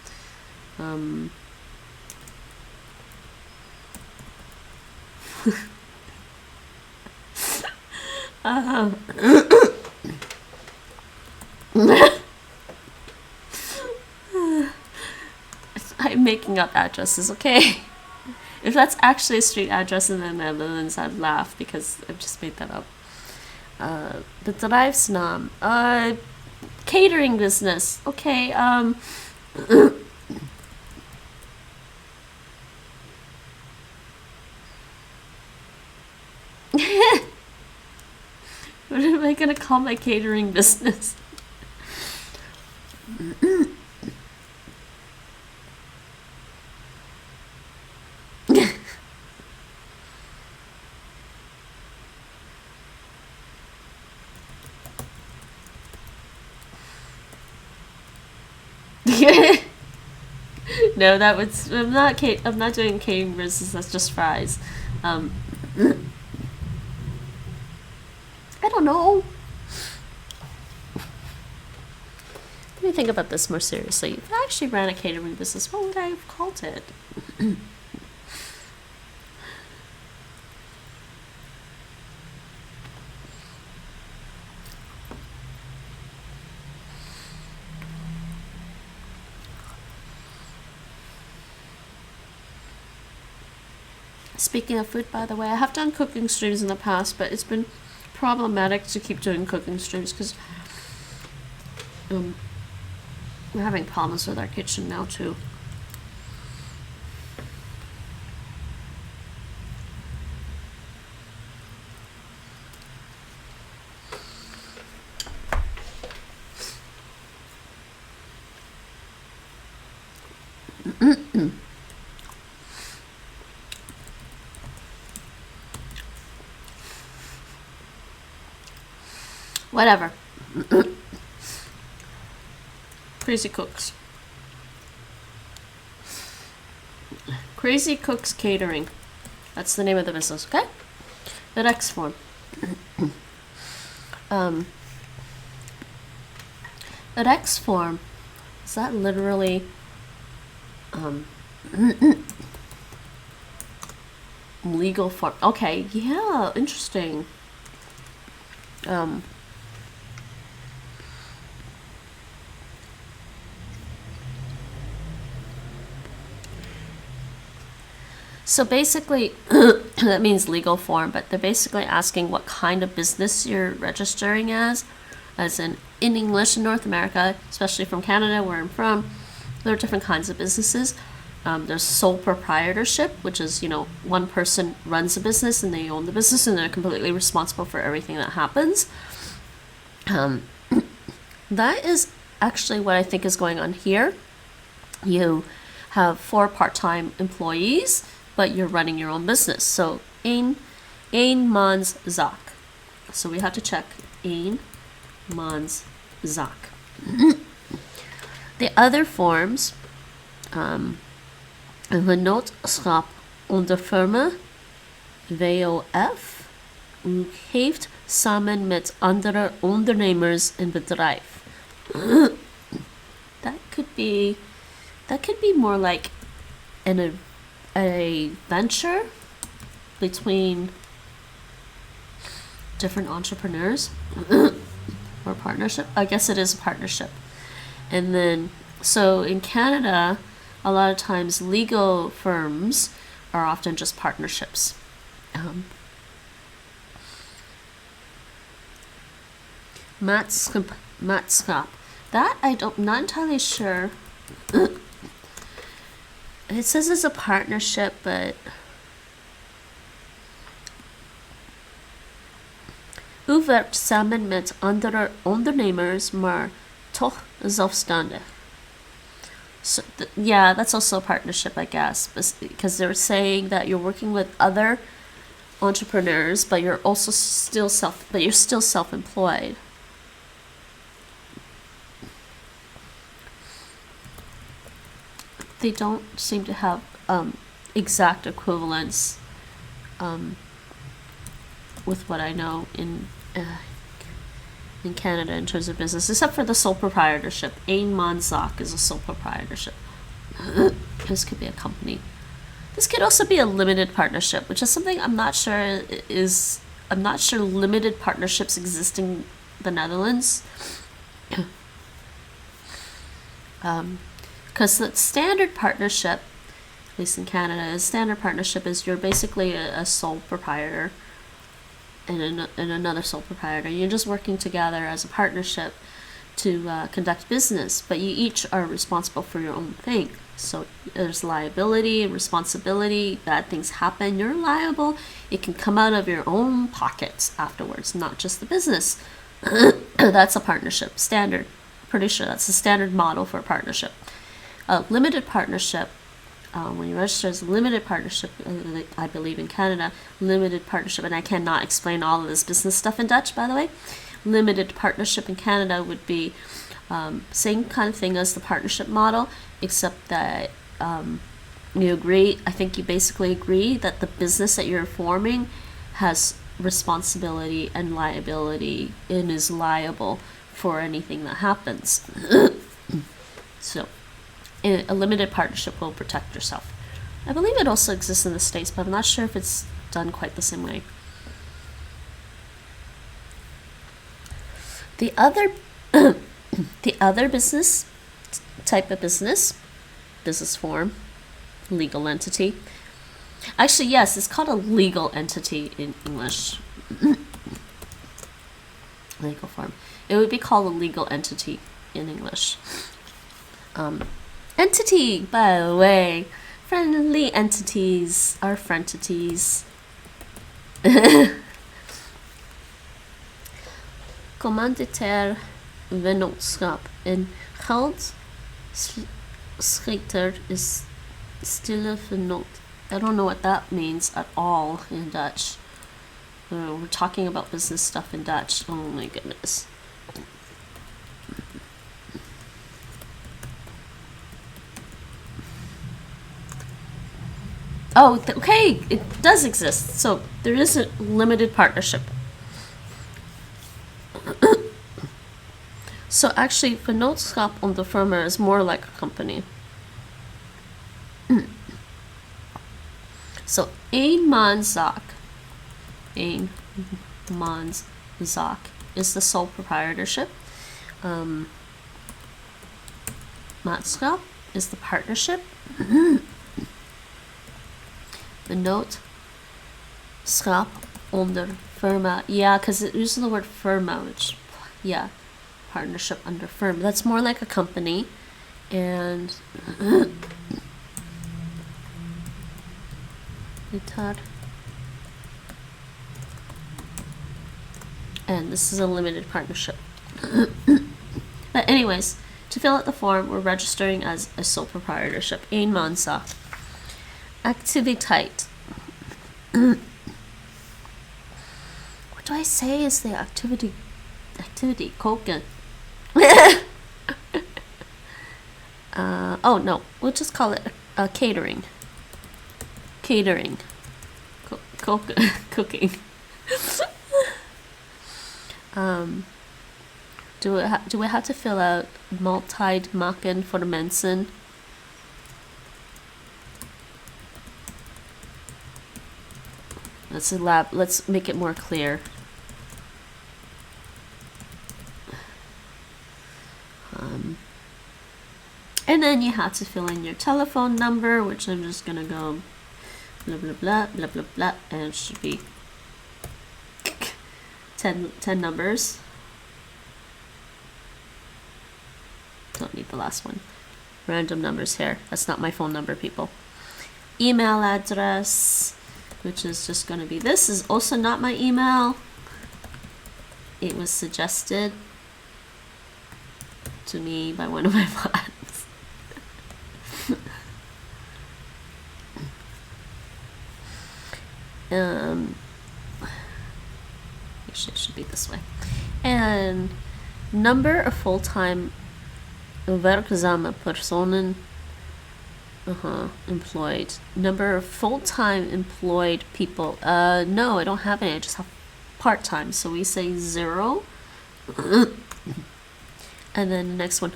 making up addresses, okay? If that's actually a street address in the Netherlands, I'd laugh because I've just made that up. Bedrijfsnaam. Catering business. Okay, what am I gonna call my catering business? No, that was I'm not doing catering business. That's just fries. I don't know. Let me think about this more seriously. If I actually ran a catering business, what would I have called it? Speaking of food, by the way, I have done cooking streams in the past, but it's been problematic to keep doing cooking streams because we're having problems with our kitchen now too. Whatever. Crazy Cooks. Crazy Cooks Catering. That's the name of the business, okay? The next form. The next form, is that literally legal form? Okay, yeah, interesting. So basically, that means legal form, but they're basically asking what kind of business you're registering as in English in North America, especially from Canada, where I'm from. There are different kinds of businesses. There's sole proprietorship, which is, one person runs a business and they own the business and they're completely responsible for everything that happens. That is actually what I think is going on here. You have 4 part-time employees, but you're running your own business. So, één mans zaak. So we have to check één mans zaak. The other forms, een vennootschap onder firma, VOF. U geeft samen met andere ondernemers een bedrijf. That could be more like a venture between different entrepreneurs or partnership. I guess it is a partnership. And then, so in Canada, a lot of times legal firms are often just partnerships. Maatschap. That I'm not entirely sure. It says it's a partnership, but u werkt samen met andere ondernemers, maar toch zelfstandig. So yeah, that's also a partnership, I guess, because they're saying that you're working with other entrepreneurs, but you're also still self-employed. They don't seem to have exact equivalents with what I know in Canada in terms of business, except for the sole proprietorship. Eenmanszaak is a sole proprietorship. This could be a company. This could also be a limited partnership, which is something I'm not sure limited partnerships exist in the Netherlands. Because the standard partnership, at least in Canada, standard partnership is you're basically a sole proprietor and another sole proprietor. You're just working together as a partnership to conduct business, but you each are responsible for your own thing. So there's liability and responsibility. Bad things happen, you're liable. It can come out of your own pockets afterwards, not just the business. That's a partnership standard. Pretty sure that's the standard model for a partnership. A limited partnership, when you register as a limited partnership, I believe in Canada, limited partnership, and I cannot explain all of this business stuff in Dutch, by the way. Limited partnership in Canada would be same kind of thing as the partnership model, except that you agree, I think you basically agree that the business that you're forming has responsibility and liability and is liable for anything that happens. So a limited partnership will protect yourself. I believe it also exists in the States, but I'm not sure if it's done quite the same way. The other business type of business form, legal entity. Actually, yes, it's called a legal entity in English. Legal form. It would be called a legal entity in English. Entity, by the way. Friendly entities are frientities. Commanditair vennootschap. En geldschieter is stille vennoot. I don't know what that means at all in Dutch. We're talking about business stuff in Dutch. Oh my goodness. Oh, okay, it does exist. So there is a limited partnership. So actually, vennootschap onder firma is more like a company. So eenmanszaak is the sole proprietorship. Maatschap is the partnership. Vennootschap onder firma. Yeah, because it uses the word firma, which, yeah, partnership under firm. That's more like a company. And and this is a limited partnership. But anyways, to fill out the form, we're registering as a sole proprietorship. Eenmanszaak. Activiteit. What do I say is the activity? Koken. Oh no, we'll just call it catering. Catering. Cooking. Do we have to fill out maaltijd maken voor de mensen? Let's make it more clear. And then you have to fill in your telephone number, which I'm just gonna go blah blah blah blah blah blah, and it should be 10 numbers. the last one. Random numbers here. That's not my phone number, people. Email address, which is just going to be this, is also not my email. It was suggested to me by one of my friends. Actually, it should be this way. And number of full-time werkzame personen employed. Number of full-time employed people. No, I don't have any. I just have part-time. So we say 0. And then the next one.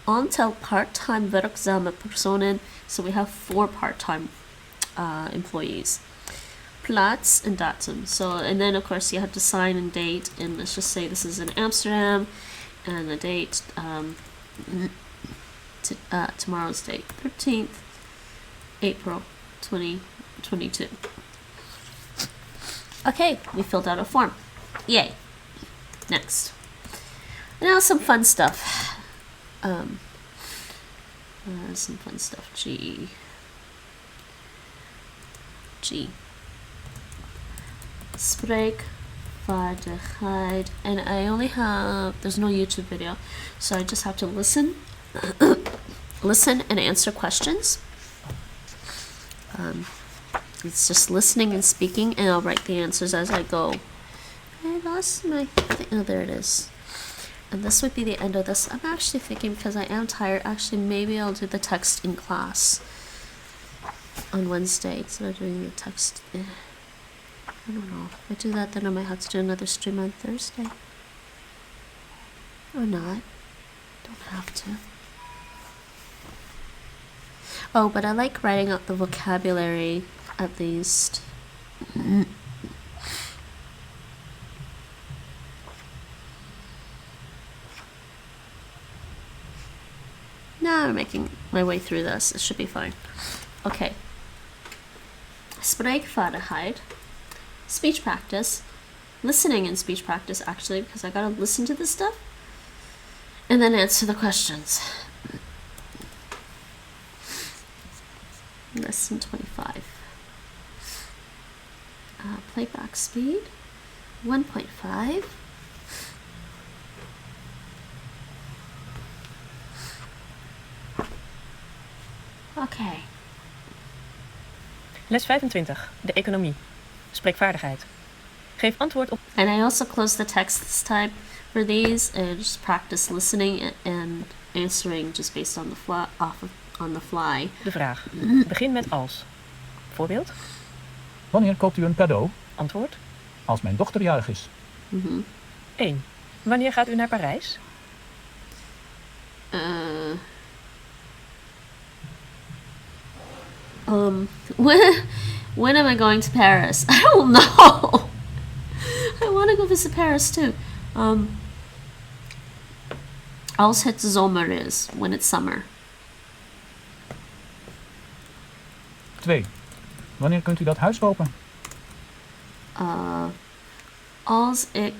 Aantal part-time werkzame personen. So we have 4 part-time employees. Plaats and datum. So, and then of course you have to sign and date. And let's just say this is in Amsterdam. And the date, tomorrow's date, 13th April 2022. Okay, we filled out a form. Yay. Next. Now some fun stuff. Some fun stuff. G. Spreekvaardigheid. And I only have, there's no YouTube video, so I just have to listen. Listen and answer questions. It's just listening and speaking, and I'll write the answers as I go. I lost my thing. Oh, there it is. And this would be the end of this. I'm actually thinking, because I am tired, actually maybe I'll do the text in class on Wednesday instead of doing the text. I don't know. If I do that, then I might have to do another stream on Thursday. Or not. Don't have to. Oh, but I like writing out the vocabulary, at least. Now I'm making my way through this. It should be fine. Okay. Spreekvaardigheid. Speech practice. Listening and speech practice, actually, because I gotta listen to this stuff. And then answer the questions. Lesson 25. Playback speed 1.5. Okay. Les 25. De economie. Spreekvaardigheid. Geef antwoord op... And I also close the text this time for these and just practice listening and answering just based on the fly, on the fly. De vraag. Begin met als. Voorbeeld. Wanneer koopt u een cadeau? Antwoord. Als mijn dochter jarig is. 1. Wanneer gaat u naar Parijs? When am I going to Paris? I don't know. I want to go visit Paris too. Als het zomer is, when it's summer. 2. Wanneer kunt u dat huis kopen? Als ik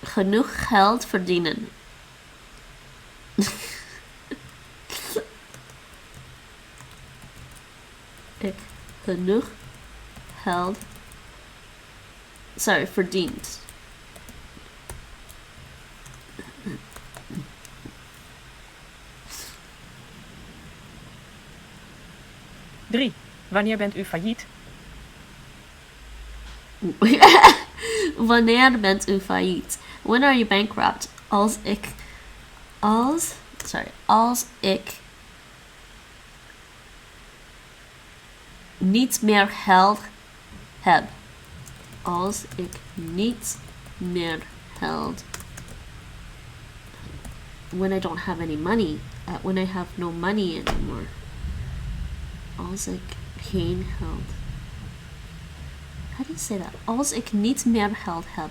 genoeg geld verdienen. Ik genoeg geld. Sorry, verdient. Drie. Wanneer bent u failliet? Wanneer bent u failliet? When are you bankrupt? Als ik niet meer geld heb. Als ik niet meer geld. When I don't have any money. When I have no money anymore. Als ik geen geld. How do you say that? Als ik niet meer geld heb.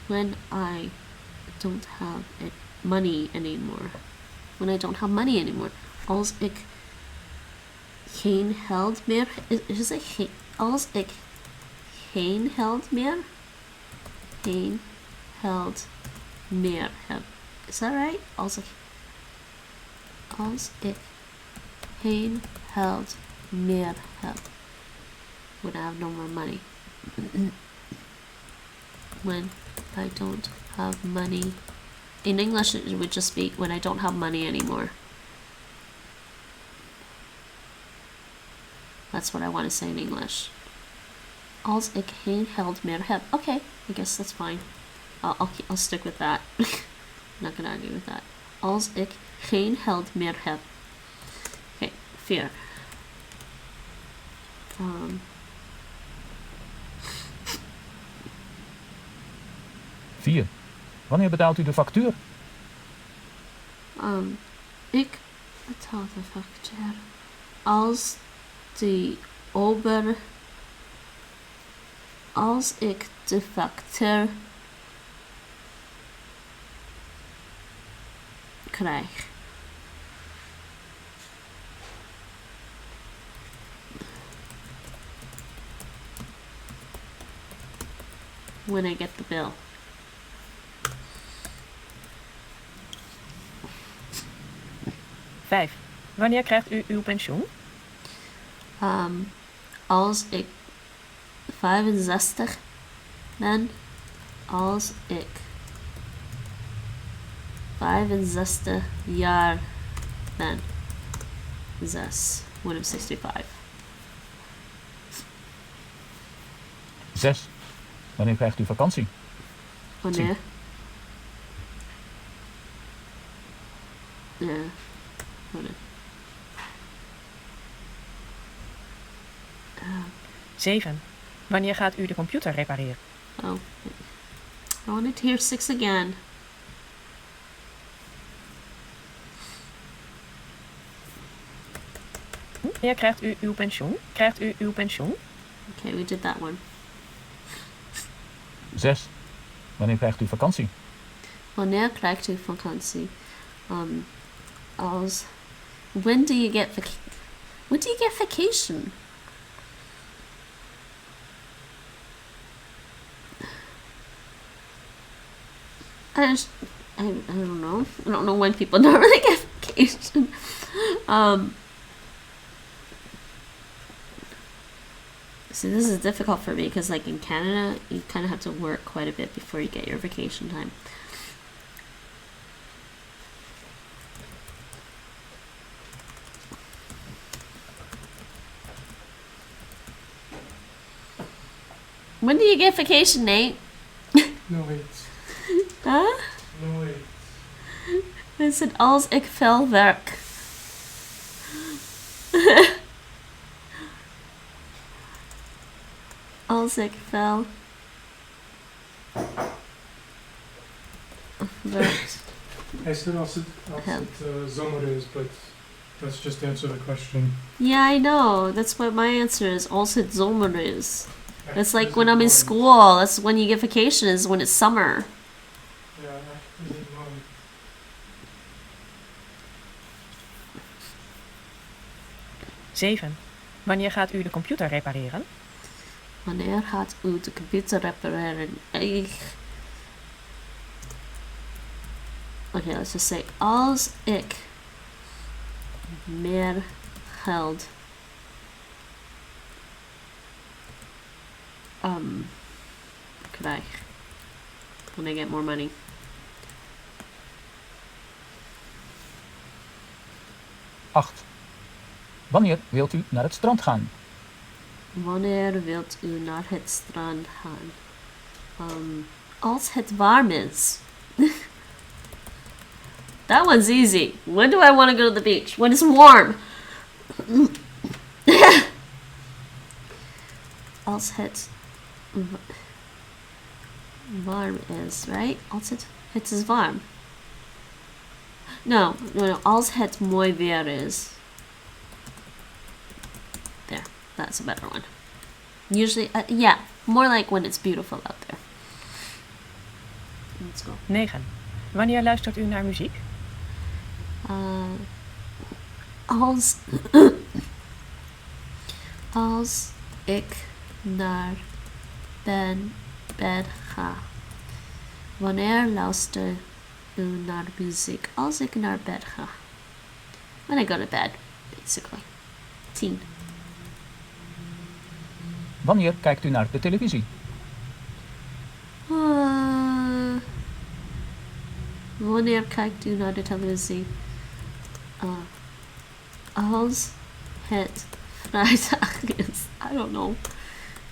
When I don't have money anymore. When I don't have money anymore. Als ik geen geld meer... Is it geen... Als ik geen geld meer... Geen geld meer heb. Is that right? Als ik Als ik geen geld meer heb. When I have no more money. When I don't have money. In English it would just be when I don't have money anymore. That's what I want to say in English. Als ik geen geld meer heb. Okay, I guess that's fine. I'll stick with that. I'm not gonna argue with that. Als ik geen geld meer heb. Okay, 4. 4. Wanneer betaalt u de factuur? Ik betaal de factuur als ik de factuur krijg. When I get the bill. Vijf. Wanneer krijgt u uw pensioen? Als ik 65 ben, als ik 65 jaar ben. 6. When I'm 65. 6. Wanneer krijgt u vakantie? Wanneer? Ja. Wanneer? 7. Wanneer gaat u de computer repareren? Oh. I wanted to hear 6 again. Wanneer krijgt u uw pensioen? Krijgt u uw pensioen? Okay, we did that one. 6. Wanneer krijgt u vakantie? Wanneer krijgt u vakantie? When do you get vacation? I don't know. I don't know when people normally get vacation. See, this is difficult for me because, like, in Canada, you kind of have to work quite a bit before you get your vacation time. When do you get vacation, Nate? No, wait. Huh? No, wait. I said, als ik veel werk. Als ik veel werk. I said als het zomer is, but that's just to answer the question. Yeah, I know. That's what my answer is. Als het zomer is. It's like Is when it I'm in warm? school. That's when you get vacation, is when it's summer. Yeah, is it warm? 7. Wanneer gaat u de computer repareren? Wanneer gaat u de computer repareren? Okay, let's just say, als ik meer geld krijg. When I get more money. Acht. Wanneer wilt u naar het strand gaan? Wanneer wilt u naar het strand gaan? Als het warm is. That one's easy. When do I want to go to the beach? When it's warm. Als het warm is, right? Als het is warm. No. Als het mooi weer is. There. That's a better one. Usually, yeah, more like when it's beautiful out there. Let's go. 9. Wanneer luistert u naar muziek? Als ik naar bed ga. Wanneer luister u naar muziek? Als ik naar bed ga. when I go to bed, basically. 10. Wanneer kijkt u naar de televisie? Wanneer kijkt u naar de televisie? Als het vrijdag is. I don't know.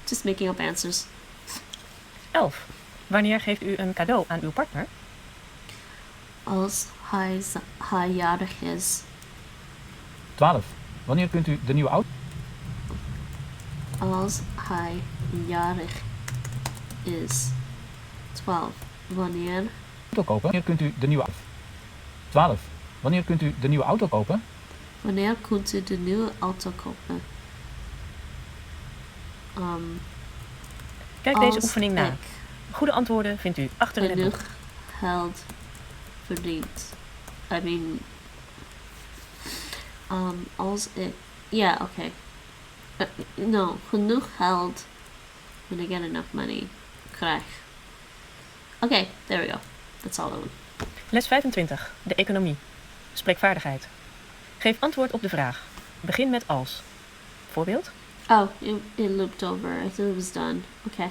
Just making up answers. 11. Wanneer geeft u een cadeau aan uw partner? Als hij jarig is. 12. Wanneer kunt u de nieuwe auto Als hij jarig is. 12. Wanneer kopen? Wanneer kunt u de nieuwe 12. Wanneer kunt u de nieuwe auto kopen? Wanneer kunt u de nieuwe auto kopen? Kijk deze Als oefening na. ik Goede antwoorden vindt u achterin het boek. genoeg geld verdient. I mean, als ik, yeah, okay. No, genoeg geld when I get enough money krijg. Okay, there we go. That's all I want. Les 25. De economie. Spreekvaardigheid. Geef antwoord op de vraag. Begin met als. Voorbeeld. Oh, it looped over. I thought it was done. Okay.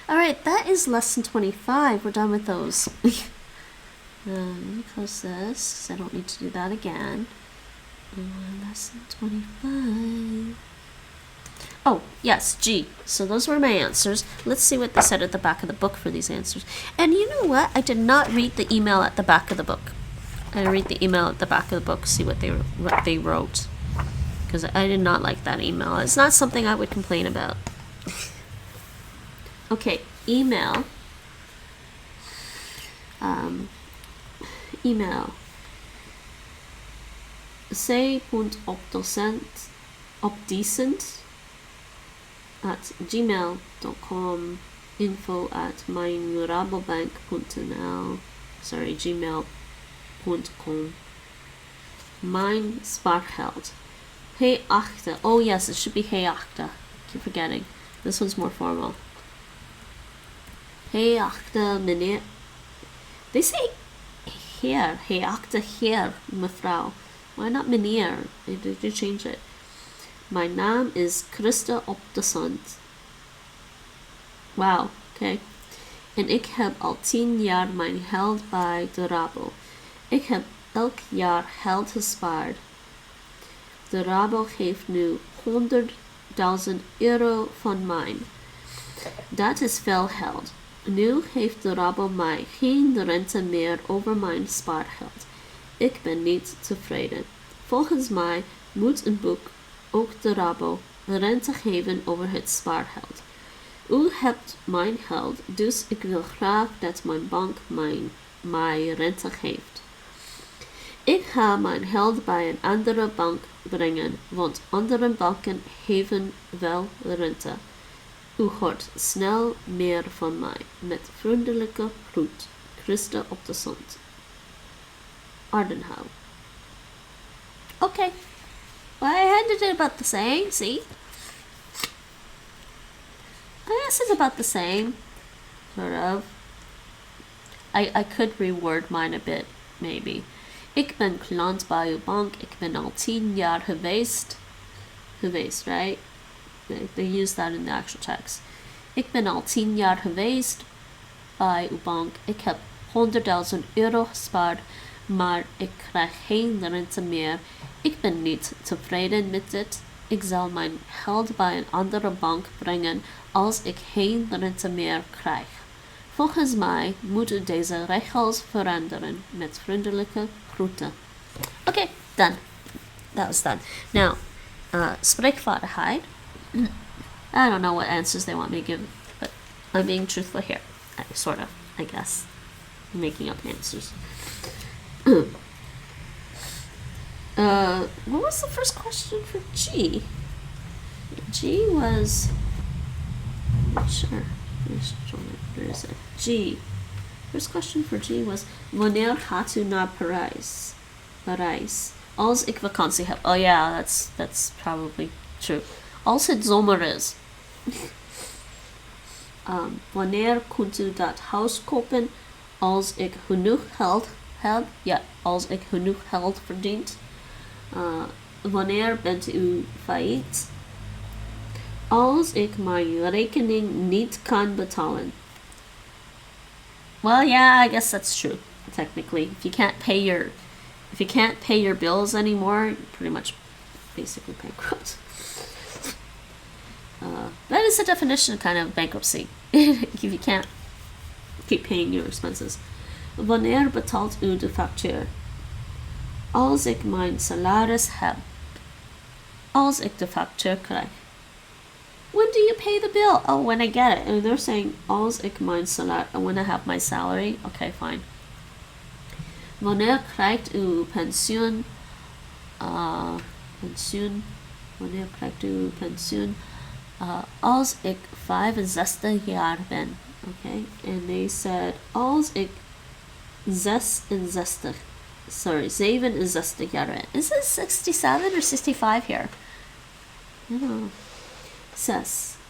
Alright, that is lesson 25. We're done with those. Let me close this, because I don't need to do that again. Lesson 25. Oh, yes, G. So those were my answers. Let's see what they said at the back of the book for these answers. And you know what? I did not read the email at the back of the book. I read the email at the back of the book, see what they wrote. Because I did not like that email. It's not something I would complain about. Okay, email. Email. c.opdecent@gmail.com, info@mijnrabobank.nl, sorry, gmail.com. Mijn spaargeld. Hey achter. Oh yes, it should be hey achter. Keep forgetting. This one's more formal. Hey achter, meneer. They say heer. Hey achter, heer, mevrouw. Why not meneer? They did change it. Mijn naam is Christa op de Zand. Wow, okay. En ik heb al 10 jaar mijn geld bij de Rabo. Ik heb elk jaar geld gespaard. De Rabo geeft nu 100.000 euro van mij. Dat is veel geld. Nu geeft de Rabo mij geen rente meer over mijn spaargeld. Ik ben niet tevreden. Volgens mij moet een boek ook de Rabo rente geven over het spaargeld. U hebt mijn geld, dus ik wil graag dat mijn bank mij rente geeft. Ik ga mijn geld bij een andere bank brengen, want andere banken geven wel rente. U hoort snel meer van mij. Met vriendelijke groet. Christa op de Zand. Ardenhouw. Okay. Well, I handed it about the same, see? I guess it's about the same. Sort of. I could reword mine a bit, maybe. Ik ben klant bij uw bank. Ik ben al 10 jaar geweest. Geweest, right? They use that in the actual text. Ik ben al 10 jaar geweest bij uw bank. Ik heb 100.000 euro gespaard, maar ik krijg geen rente meer. Ik ben niet tevreden met dit. Ik zal mijn geld bij een andere bank brengen als ik geen rente meer krijg. Volgens mij moeten deze regels veranderen. Met vriendelijke groeten. Okay, done. That was done. Now, spreekvaardigheid. I don't know what answers they want me to give, but I'm being truthful here. Sort of, I guess. I'm making up answers. What was the first question for G? G was... I'm sure. Where is it? G. First question for G was... Wanneer gaat u naar Parijs? Parijs. Als ik vakantie heb. Oh yeah, that's probably true. Als het zomer is. Wanneer kunt u dat huis kopen? Als ik genoeg geld heb. Ja, als ik genoeg geld verdient. Wanneer bent u failliet? Als ik mijn rekening niet kan betalen. Well, yeah, I guess that's true. Technically, if you can't pay your bills anymore, you're pretty much basically bankrupt. That is the definition of kind of bankruptcy. If you can't keep paying your expenses. Wanneer betaalt u de factuur? Als ik mijn salaris heb. Als ik de factuur krijg. When do you pay the bill? Oh, when I get it. And they're saying, als ik mijn salaris, when I have my salary. Okay, fine. Wanneer krijgt u uw pensioen? Wanneer krijgt u uw pensioen? Als ik 65 jaar ben. Okay, and they said, als ik 67 jaar ben. Is it 67 or 65 here? I don't know.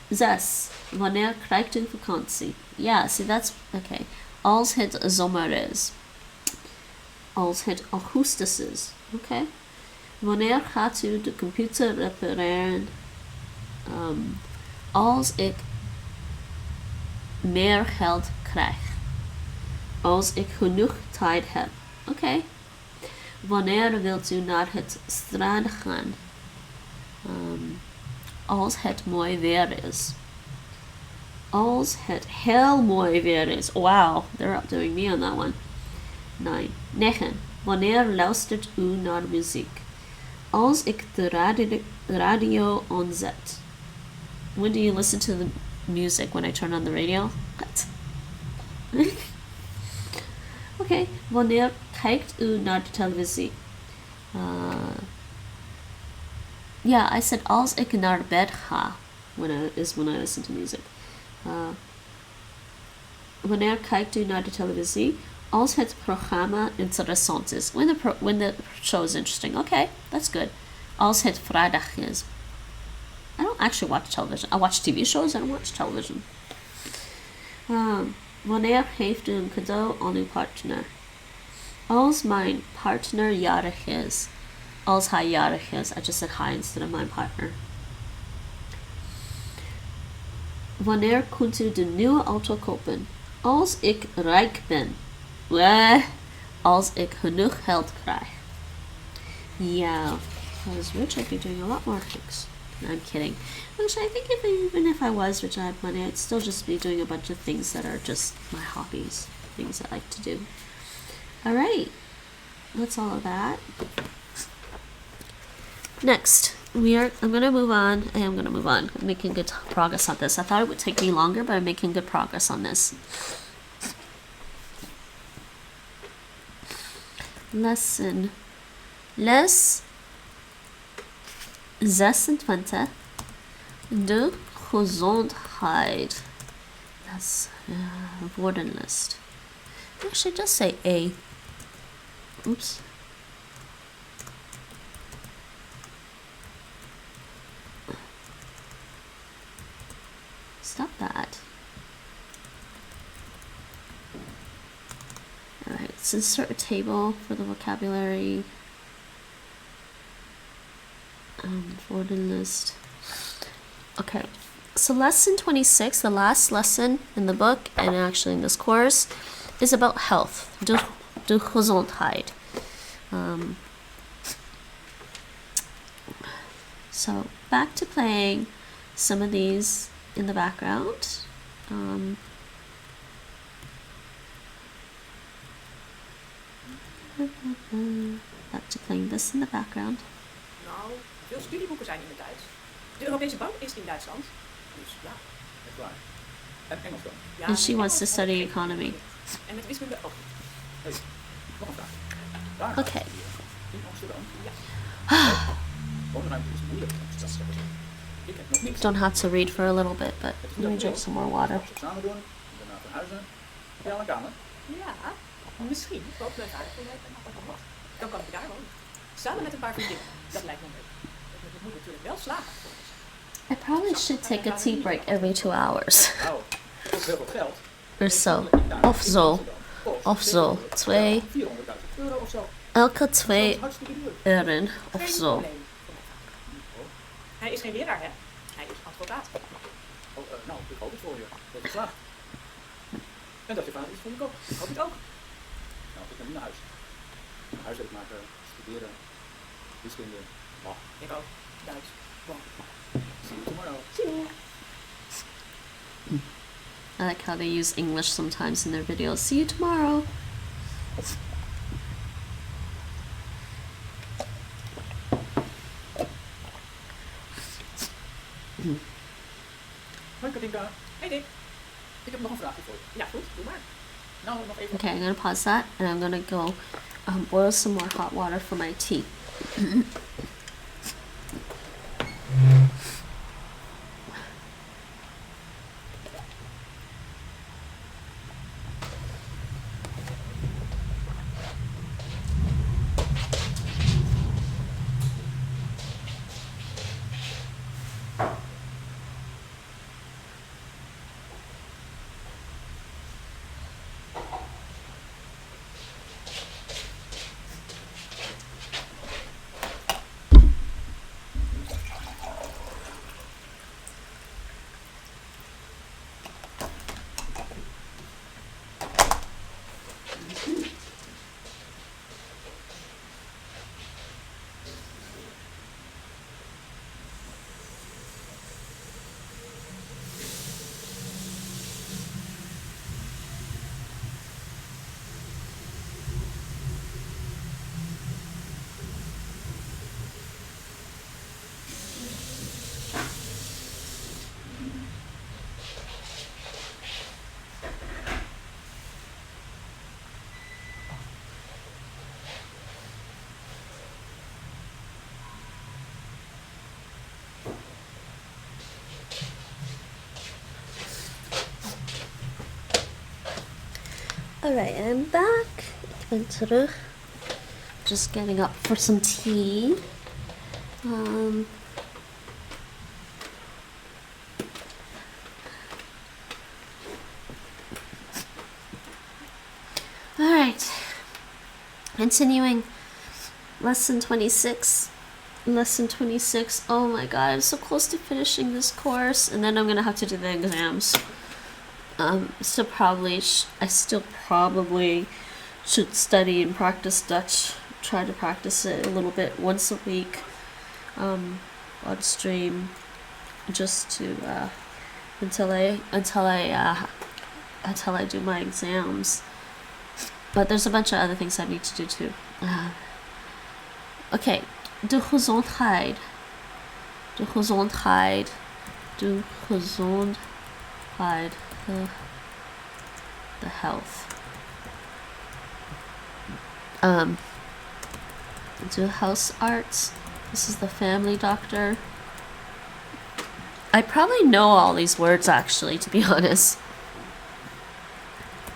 6. Wanneer krijgt u vakantie? Yeah, see that's, okay. Als het zomer is. Als het augustus is. Okay. Wanneer gaat u de computer repareren? Als ik meer geld krijg. Als ik genoeg tijd heb. Oké. Wanneer wilt u naar het strand gaan? Als het mooi weer is. Als het heel mooi weer is. Wow, they're outdoing me on that one. 9. Wanneer luistert u naar muziek? Als ik de radio onzet. When do you listen to the music? When I turn on the radio? What? Okay. Wanneer kijkt u naar de televisie? Yeah, I said als ik naar bed ga. When I listen to music. Wanneer kijkt u naar de televisie? Als het programma interessant is. When the show is interesting. Okay, that's good. Als het vrijdag is. I don't actually watch television. I watch TV shows. I don't watch television. Wanneer geeft u een cadeau aan uw partner? Als mijn partner jarig is. Als hij jarig is. I just said hi instead of my partner. Wanneer kunt u de nieuwe auto kopen? Als ik rijk ben. Als ik genoeg geld krijg. Yeah, if I was rich, I'd be doing a lot more things. No, I'm kidding. Which I think even if I was rich and I had money, I'd still just be doing a bunch of things that are just my hobbies, things I like to do. Alright, that's all of that. Next, I'm gonna move on. I'm making good progress on this. I thought it would take me longer, but I'm making good progress on this. Les 26. De gezondheid. That's woordenlist. Actually, just say A. Oops. Stop that. Alright, let's insert a table for the vocabulary. Word list. Okay, so lesson 26, the last lesson in the book and actually in this course, is about health. De gezondheid. So back to playing some of these in the background. Back to playing this in the background. Nou, veel studieboeken zijn in het Duits. De Europese Bank is in Duitsland. Dus ja. Echt waar. En Engels dan? Ja, And she en wants to Engels study ook. economy. En met wiskunde ook. Hey, nog een vraag. Daar Okay. in Amsterdam. Ja. Woonruimte is moeilijk. Ik heb nog niks. Don't have to read for a little bit, but let me drink some more water. Als we het samen doen, daarna verhuizen. Heb je al een kamer? Ja, misschien koopt mijn vader voor mij een appartement. Dan kan ik daar wonen. Samen met een paar vriendinnen. Dat lijkt me leuk. Het moet natuurlijk wel slagen. I probably should take a tea break every 2 hours. Nou, dat is heel veel geld. Or so. Of zo. 2. €400.000 of zo. elke Dat is 2 hartstikke duur. uren of Geen zo. probleem voor mijn vader. Hij is geen leraar, hè? Hij is advocaat. Nou, ik hoop het voor je. Dat je slaagt. En dat je vader iets voor je koopt. Ik hoop het ook. Nou, ik ga nu naar huis. Huiswerk maken, studeren, wiskunde. Bah. Ik ook. Duits. Bon. See you tomorrow. I like how they use English sometimes in their videos. See you tomorrow. Hoi Katinka. Hey Dick. Ik heb nog een vraagje voor je. Ja, goed. Doe maar. Nou, nog even. Okay, I'm gonna pause that and I'm gonna go boil some more hot water for my tea. Alright, I'm back. Ik ben terug. Just getting up for some tea. Alright. Continuing. Lesson 26. Lesson 26. Oh my god, I'm so close to finishing this course. And then I'm gonna have to do the exams. I still probably should study and practice Dutch. Try to practice it a little bit once a week, on stream, just to until I do my exams. But there's a bunch of other things I need to do too. Okay, de gezondheid, de gezondheid, de gezondheid. The health. Do house arts. This is the family doctor. I probably know all these words actually, to be honest.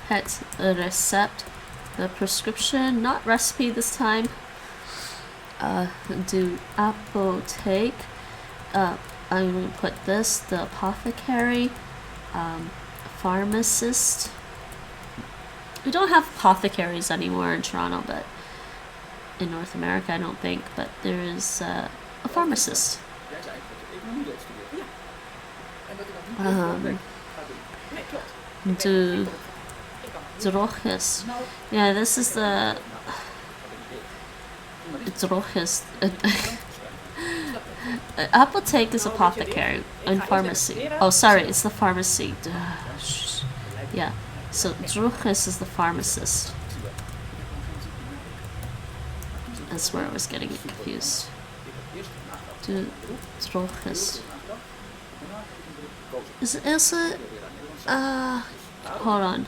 Het recept. The prescription, not recipe this time. Do apotheek. I'm gonna put this, the apothecary. Pharmacist. We don't have apothecaries anymore in Toronto, but in North America I don't think, but there is a pharmacist. Jij zei dat je economie deed studeren. Ja. En dat je dat niet heel veel werk gaat doen. Nee, klopt. De Ik kan het niet. drogist. Nou, Yeah, this is the drogist. Apotheek is apothecary and pharmacy. Oh, sorry, it's the pharmacy. Yeah, so drogist is the pharmacist. That's where I was getting confused. De drogist. Is it? Hold on.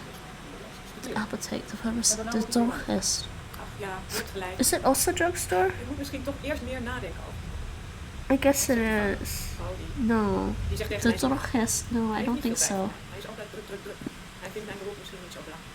The apotheek, the pharmacist, the drogist. Ach ja, je hebt gelijk. Is it also drugstore? Je moet misschien toch eerst meer nadenken over. I guess it is. Oh, die. No. Die zegt tegen The mij, drogist? No, I heeft don't niet think veel so. tijd. Hij is altijd druk, druk, druk. Hij vindt mijn beroep misschien niet zo belangrijk.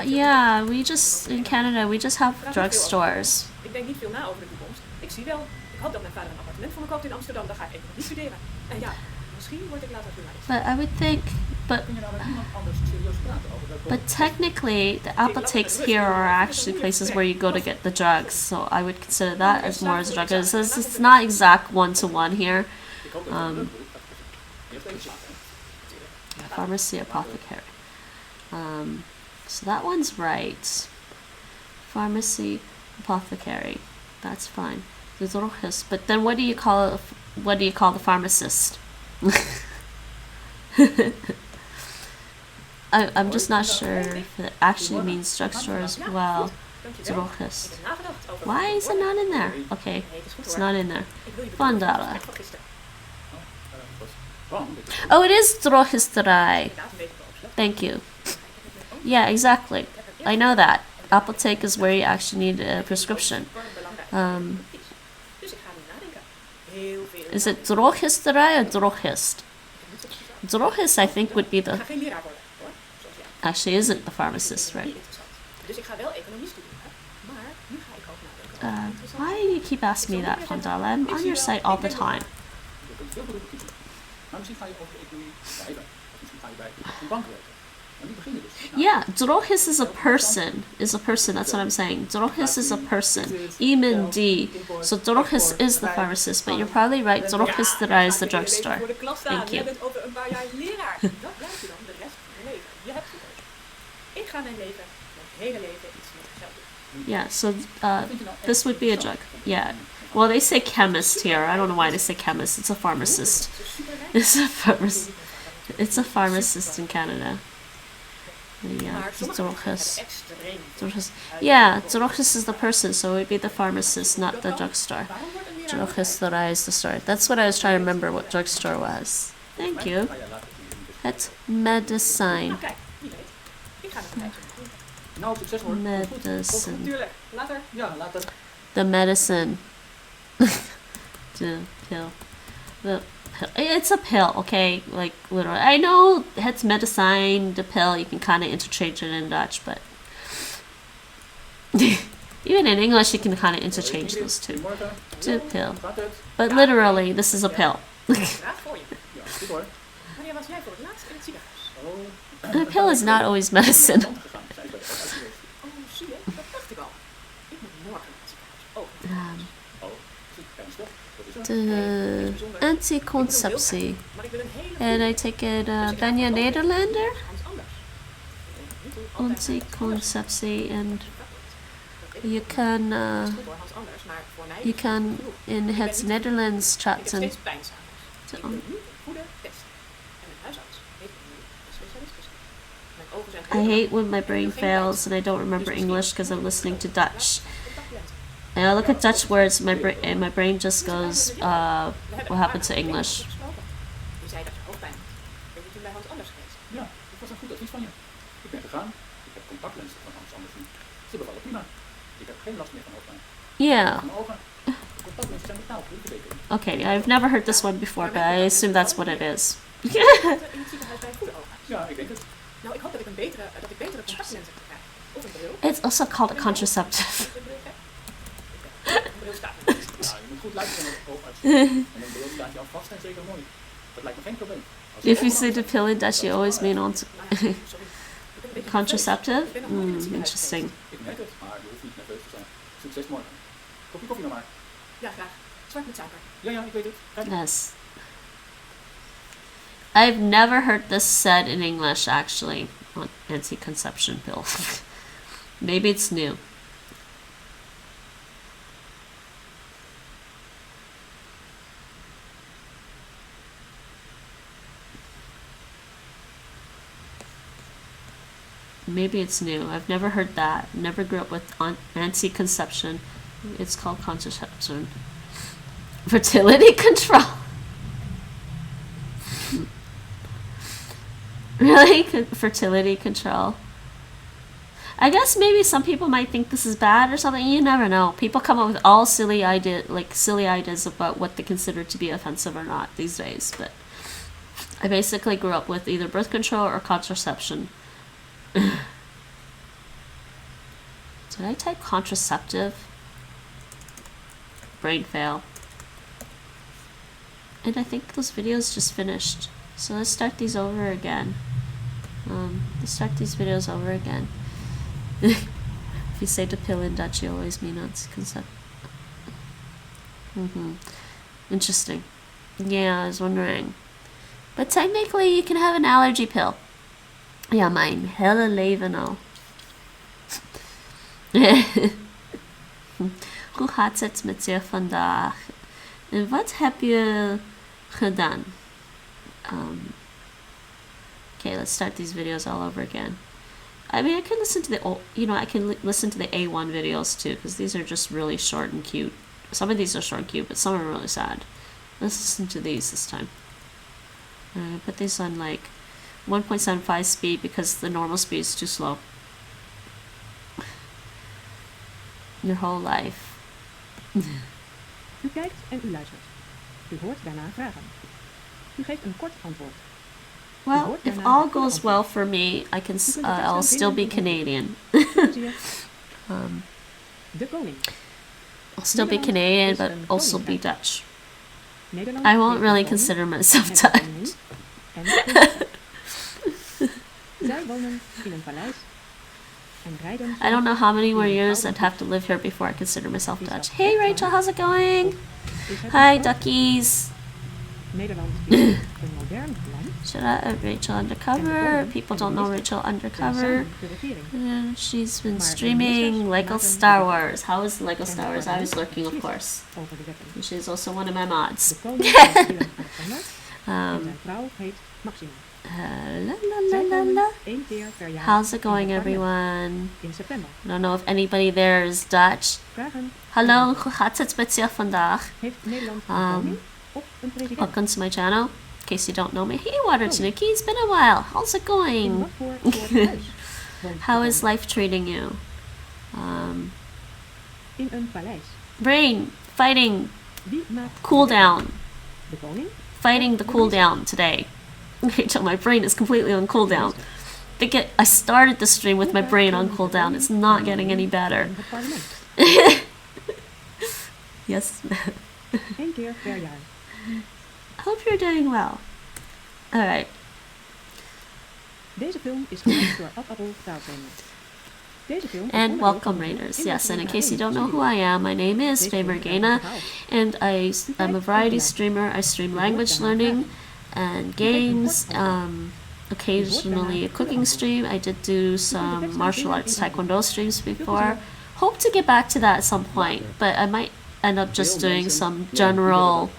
Yeah, we just, in Canada, we just have drugstores. Ik denk niet veel na over de toekomst. Ik zie wel, ik hoop dat mijn vader een appartement voor me koopt in Amsterdam. Dan ga ik economie studeren. En ja, misschien word ik later journalist. But I would think But kun je nou met niemand anders serieus praten over welke but technically, the apothekes here are actually places where you go to get the drugs. So I would consider that as more as a drug. It's not exact one-to-one here. Ik hoop dat je een leuk beroep gaat kiezen. Je hebt even slapen, hè? Pharmacy, apothecary. So that one's right. Pharmacy, apothecary. That's fine. The droogist. But then what do you call the pharmacist? I'm just not sure if it actually means drugstore as well. Droogist. Why is it not in there? Okay, it's not in there. Vandala. Oh, it is drogisterij. Thank you. Yeah, exactly. I know that. Apotheek is where you actually need a prescription. Is it drogisterij or drogist? Drogist, I think, would be the... Actually, isn't the pharmacist, right? Why do you keep asking me that, Vandala? I'm on your site all the time. Je kunt veel beroepen kiezen. Maar misschien ga je over de economie schrijven. Of misschien ga je bij een bank werken. En die beginnen dus. Yeah, drogist is a person. That's what I'm saying. Drogist is a person. Iman D. So drogist is the pharmacist, but you're probably right. Drogisterij is the drugstore. Thank you. Je bent over een paar jaar leraar. Dat blijft je dan de rest van je leven. Je hebt gekozen. Ik ga mijn leven, mijn hele leven iets met geld doen. Yeah, so this would be a drug. Yeah. Well, they say chemist here. I don't know why they say chemist. It's a pharmacist. It's a pharmacist in Canada. Yeah, it's drogist. Yeah, drogist is the person, so it would be the pharmacist, not the drugstore. Drogisterij is the store. That's what I was trying to remember what drugstore was. Thank you. Het medicine. Nou, succes hoor. Medicine. Tuurlijk. Later. Ja, later. The medicine. The pill. The pill. It's a pill, okay? Like, literally. I know it's medicine, the pill, you can kind of interchange it in Dutch, but... Even in English, you can kind of interchange those two. The pill. But literally, this is a pill. Graag voor je. Ja, goed hoor. Wanneer was jij voor het laatst in het ziekenhuis? Oh, The pill is not always medicine. gegaan. Zij is bij de arts geweest. Oh, zie je? Dat dacht ik al. Ik moet morgen naar het ziekenhuis. Oh. Oh, is het ernstig? Wat is er? The anticonceptie. Maar ik wil een hele And I take it, ben je Nederlander? Hans Anders. Anticonceptie, and you can, Goed hoor, Hans Anders, maar voor mij... you can in het Nederlands Ik heb chatten. steeds pijn s'avonds. Ik wil nu een goede test. En een huisarts heeft me nu een specialist geschreven. Mijn ogen zijn I hate when my brain fails and I don't remember English because I'm listening to Dutch. And I look at Dutch words and my brain just goes, what happened to English? Je zei dat je hoofdpijn had. Ben je toen bij Hans Anders geweest? Ja, dat was een goed advies van je. Ik ben gegaan. Ik heb contactlenzen van Hans Anders nu. Ze bevallen prima. Ik heb geen last meer van hoofdpijn. Yeah. Mijn ogen. Contactlenzen zijn betaald door de verzekering. Okay, I've never heard this one before, but I assume that's what it is. In het ziekenhuis bij goede ogen. Ja, ik denk het. Nou, ik hoop dat ik betere contactlenzen kan krijgen. Of een bril. It's also called a contraceptive. Een bril staat me niet. Nou, je moet goed luisteren naar de oogarts. En een bril staat je al vast en zeker mooi. Dat lijkt me geen probleem. Als If you je say the pill in Dutch, you always mean on Sorry. Ik ben een beetje contraceptive? nerveus. Ik ben nog nooit in het ziekenhuis Interesting. Ik merk het, maar je hoeft niet nerveus te zijn. Succes morgen. Kopje koffie nog maar. geweest. Ja, graag. Zwart met suiker. Ja, ja, ik weet het. Kijk. Yes. I've never heard this said in English, actually, on anti-conception pill. Maybe it's new. Maybe it's new. I've never heard that. Never grew up with anti-conception. It's called contraception. Fertility control. Really? Fertility control. I guess maybe some people might think this is bad or something. You never know. People come up with all silly ideas about what they consider to be offensive or not these days. But I basically grew up with either birth control or contraception. Did I type contraceptive? Brain fail. And I think those videos just finished. So let's start these over again. Let's start these videos over again. If you say de pil in Dutch, you always mean het concept. Interesting. Yeah, I was wondering. But technically, you can have an allergy pill. Ja, mijn hele leven al. Hoe gaat het met je vandaag? En wat heb je gedaan? Okay, let's start these videos all over again. I mean, I can listen to I can listen to the A1 videos too, because these are just really short and cute. Some of these are short and cute, but some are really sad. Let's listen to these this time. Put these on like 1.75 speed because the normal speed is too slow. Your whole life. U kijkt en u luistert. U hoort daarna vragen. U geeft een kort antwoord. Well, if all goes well for me, I'll still be Canadian. De koning. I'll still be Canadian, but also be Dutch. I won't really consider myself Dutch. Zij wonen in een paleis en rijden. I don't know how many more years I'd have to live here before I consider myself Dutch. Hey Rachel, how's it going? Hi duckies. Nederland is een modern land. Shout out at Rachel Undercover. People don't know Rachel Undercover. She's been streaming Lego Star Wars. How is Lego Star Wars? I was lurking, of course. And she's also one of my mods. De koning is Willem-Alexander en zijn vrouw heet Maxima. Eén keer per jaar. How's it going, everyone? In september. I don't know if anybody there is Dutch. Vragen. Hallo, hoe gaat het met je vandaag? Heeft Nederland een koning of een president? Welcome to my channel. In case you don't know me. Hey, Watertanuki, it's been a while. How's it In going? wat voor soort huis woont de How is koning? life treating you? In een paleis. Brain, fighting, Wie maakt cool down. de koning? Fighting the cool down today. Rachel, my brain is completely on cooldown. I started the stream with my brain on cooldown. It's not getting any better. In het parlement. Yes. Eén keer per jaar. I hope you're doing well. Alright. Deze film is gemaakt door Ad Appel taaltraining. Deze film is And onderdeel welcome van de Raiders. English Yes, and in and case you don't know Taishanese who I am, my name is Deze Faye film Morgana, verhaal. and I'm a variety streamer. I stream language learning and games, occasionally a cooking stream. I did do some martial arts taekwondo streams before. Hope to get back to that at some point, but I might end up just doing some general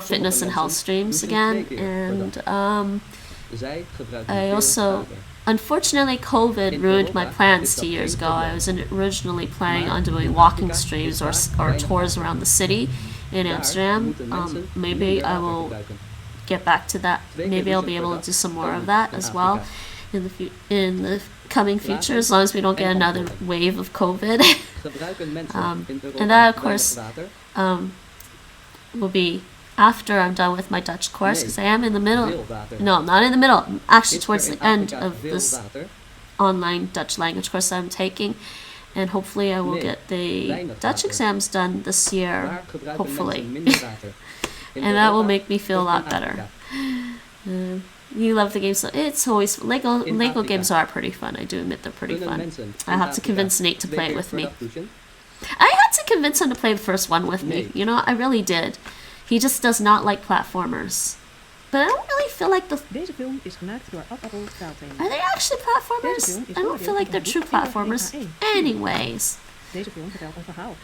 fitness and health streams again. And I also, unfortunately, COVID ruined my plans 2 years ago. I was originally planning on doing walking streams or tours around the city in Amsterdam. Maybe I will get back to that. Maybe I'll be able to do some more of that as well in the coming future, as long as we don't get another wave of COVID. And that, of course, will be after I'm done with my Dutch course, because I am in the middle. No, not in the middle. I'm actually towards the end of this online Dutch language course I'm taking. And hopefully I will get the Dutch exams done this year, hopefully. And that will make me feel a lot better. You love the games, so it's always Lego games are pretty fun. I do admit they're pretty fun. I have to convince Nate to play it with me. I had to convince him to play the first one with me. You know, I really did. He just does not like platformers. But I don't really feel like Deze film is gemaakt door Ad Appel taaltraining. Are they actually platformers? I don't feel like they're true platformers. Anyways. Deze film vertelt een verhaal.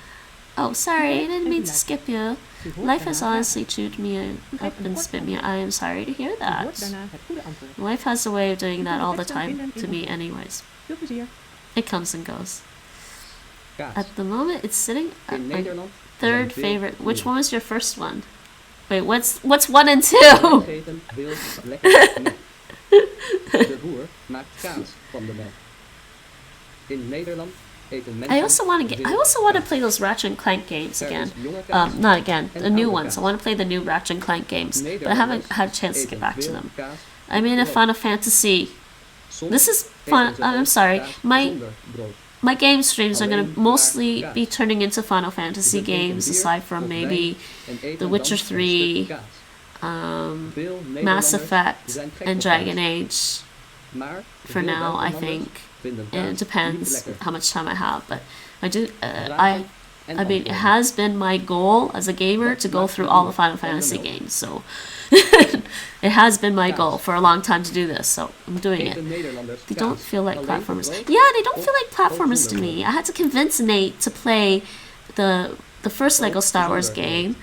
Oh, sorry, I didn't mean to skip you. Life has honestly chewed me up and spit me. I am sorry to hear U hoort that. daarna het goede antwoord. Life has a way of doing that all the time to me anyways. Veel plezier. It comes and goes. Kaas. At the moment, it's sitting at In my Nederland third zijn veel favorite. Which boeren. one was your first one? Wait, what's 1 and 2? Geven veel lekker melk. De boer maakt kaas van de melk. In Nederland eten mensen I also want to play those Ratchet and Clank games again. Not again, the new ones. I want to play the new Ratchet and Clank games, but I haven't had a chance to get back to them. I'm in a Final Fantasy. This is fun. I'm sorry. My game streams are going to mostly be turning into Final Fantasy games, aside from maybe The Witcher 3, Mass Effect, and Dragon Age. Maar for veel now, I buitenlanders think. vinden And kaas it depends niet lekker. how much time I have, but I do. Vragen en I mean, it antwoorden. has been my goal as a gamer to go through all the Final Fantasy games. So it has been my goal for a long time to do this. So I'm doing it. Eten Nederlanders They kaas don't feel like alleen platformers. brood Yeah, they don't of feel like platformers to zonder me. brood? I had to convince Nate to play the first Lego Star Wars zonder brood. game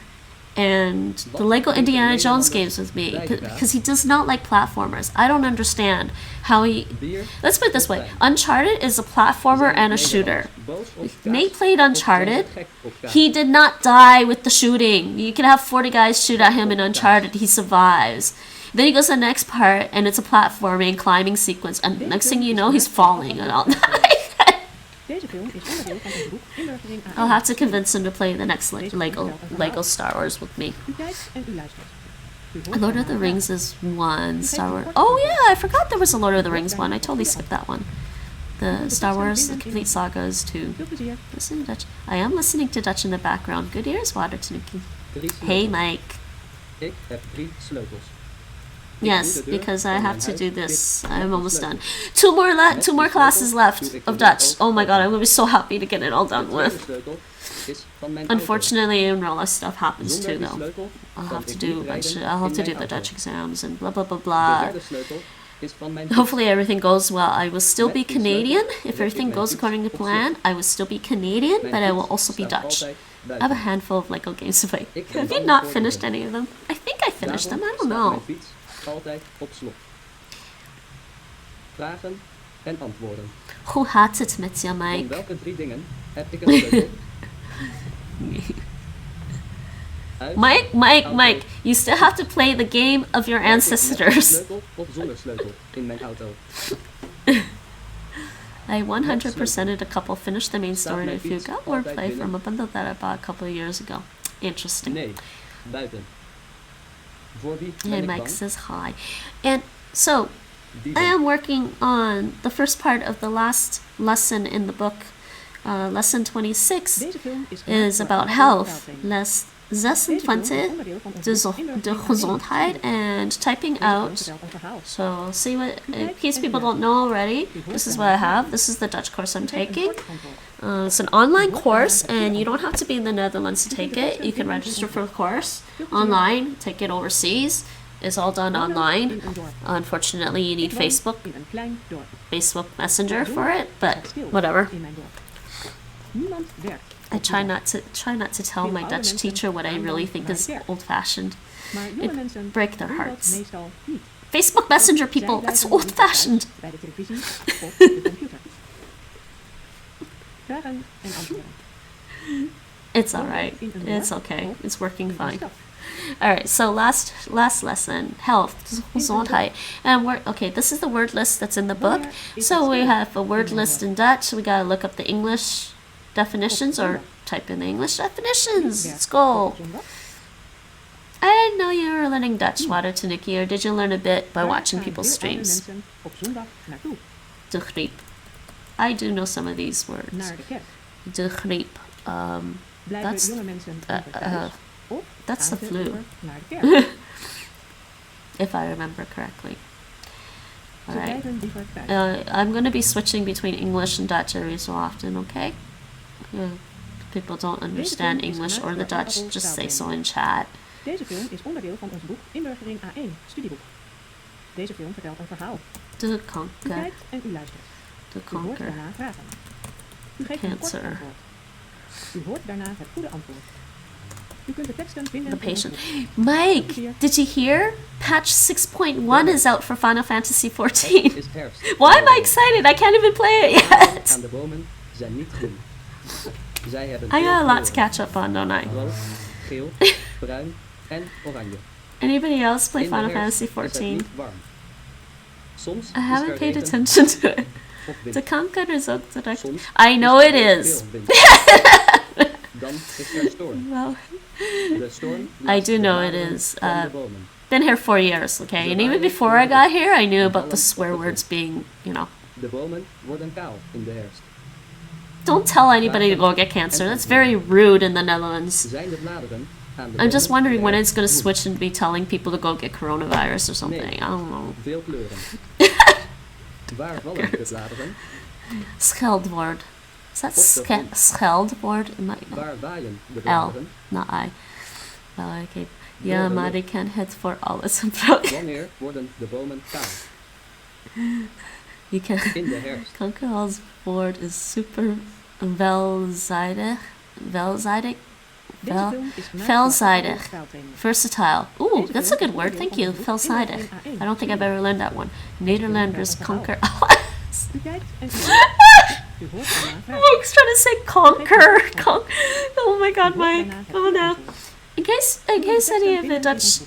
and the Lego eten Indiana Jones Nederlanders games with me bij elkaar? because he does not like platformers. I don't understand how he. Bier Let's put it this of way: wijn. Uncharted is a platformer Zijn and a shooter. Nederlanders boos op kaas Nate played of Uncharted. zijn ze gek op kaas? He did not die with the shooting. You can have 40 guys shoot at him in Uncharted. He survives. Then he goes to the next part, and it's a platforming climbing sequence. And next thing you know, he's falling and all that. Deze film is onderdeel van ons boek Inburgering A1. I'll have to convince him to play the next Lego Star Wars with me. U kijkt en u luistert. U hoort Lord of the daarna Rings is one. Star Wars. Oh yeah, I forgot there was a Lord of the Rings one. I totally skipped that one. The Star Wars, the complete saga is two. veel plezier. Listen to Dutch. I am listening to Dutch in the background. Good ears, Water Tanuki. 3 Hey, sleutels. Mike. Ik heb 3 sleutels. Yes, because I have to do this. I'm almost done. Two more classes left of Dutch. Oh my god, I'm gonna be so happy to get it all De done tweede with. sleutel is van mijn auto. Unfortunately, umbrella stuff happens Zonder too, die though. sleutel I'll kan have to ik do niet a bunch. rijden I'll have to in do mijn the auto. Dutch exams and blah blah blah De blah. derde sleutel is van mijn fiets. Hopefully everything goes well. I will still be Met die Canadian. sleutel If zet ik everything mijn goes fiets according to op plan, slot. I will still be Canadian, Mijn but I will fiets also be staat Dutch. altijd I have a buiten. handful of Lego games to play. Ik ben Have you bang not voor finished de any of them? I think I finished them. I Daarom don't staat know. mijn fiets altijd op slot. Vragen en antwoorden. Hoe gaat het met je, Van Mike? welke 3 dingen heb ik een sleutel? Uit, Mike, you still have to play the game of your heb ik met een ancestors. sleutel of zonder sleutel in mijn auto? I 100%ed a couple, finished the main Staat story, and mijn a few fiets got more altijd play binnen? from a bundle that I bought a couple of years ago. Interesting. Nee, buiten. Voor wie ben Hey, ik Mike bang? says hi. And so, Dieven. I am working on the first part of the last lesson in the book. Lesson 26 Deze film is gemaakt is door about Ad health. Appel. Les Deze film is 26 onderdeel van ons de, boek zo- de Inburgering A1. gezondheid and typing Deze film out. vertelt een verhaal. So, see what, in case people don't know already, this is what I have. This is the Dutch course I'm U geeft een taking. kort antwoord. It's an online course, and you don't have to be in the Netherlands to take it. You can register for the course online, take it overseas. It's all done online. In een dorp. Unfortunately, you need Ik woon Facebook in een klein dorp. Facebook Messenger for it, but Staat stil whatever. in mijn dorp. Niemand werkt. I try not to tell my Dutch teacher what I really think is old-fashioned. Maar jonge mensen break their doen dat hearts. meestal niet. Facebook Messenger Zij people, that's blijven old-fashioned. thuis bij de televisie of de computer. Vragen en antwoorden. It's alright. It's okay. It's working In een fine. stad. Alright, so last lesson, health, gezondheid. And okay, this is the word list that's in the book. So we have a word list in Dutch. We gotta look up the English definitions or type in the English definitions. Let's go. Zondag. I didn't know you were learning Dutch, Water Tanuki, or did you learn a bit by Waar watching gaan people's heel oude streams? mensen op zondag naartoe? De griep. I do know some of these words. Naar de kerk. De griep. Blijven That's- jonge mensen Uh, liever thuis? Of that's the gaan ze flu, liever naar de kerk? if I remember correctly. Ze Alright. blijven liever thuis. I'm going to be switching between English and Dutch every so often, okay? People don't understand English or the Dutch, just say so in chat. Deze film is onderdeel van ons boek Inburgering A1, studieboek. Deze film vertelt een verhaal. De U kanker. kijkt en u luistert. De U hoort kanker. daarna vragen. U geeft een kort Cancer. antwoord. U hoort daarna het goede antwoord. U kunt de teksten vinden The in ons patient. boek. Mike, did you hear? Patch 6.1 is out for Final Fantasy Het 14. is herfst. Why am I excited? I can't even play it Bladeren yet. aan de bomen zijn niet groen. Zij hebben I veel got a lot to kleuren. catch up on, don't I? Rood, geel, bruin en oranje. Anybody else play In de Final herfst Fantasy is het 14? niet warm. Soms I is haven't er paid regen attention to it. of wind. De kanker is ook direct. Soms I know is it er is. veel wind. Dan is er storm. Well, De storm I blaast do de know it bladeren is. van de bomen. Been here 4 years, okay? And even before I got here, I knew about the swear words being, De bomen worden kaal in de herfst. Don't tell anybody to go get cancer. That's very rude in the Netherlands. Zijn de bladeren aan de I'm just bomen wondering when erg it's going to groen. switch and be telling people to go get coronavirus or something. I don't know. Veel kleuren. Waar vallen de bladeren? Scheldwoord. Is that Op de grond. scheldwoord? Waar waaien de L, bladeren? not I. Well, okay. Ja, maar ik kan het voor alles gebruiken. Wanneer worden de bomen kaal? Je kan... In de herfst. Kanker als woord is super veelzijdig. Veelzijdig? Deze film is gemaakt Veelzijdig. door taaltrainer. Versatile. Ooh, Deze that's a film good word. is Thank onderdeel you. van ons boek Veelzijdig. Inburgering I don't think I've A1. ever learned that one. Nederlanders conquer. U kijkt en u hoort daarna vragen. I was trying to say conquer. Oh my god, U hoort Mike. daarna het Oh goede no. antwoord. In case any of the Dutch,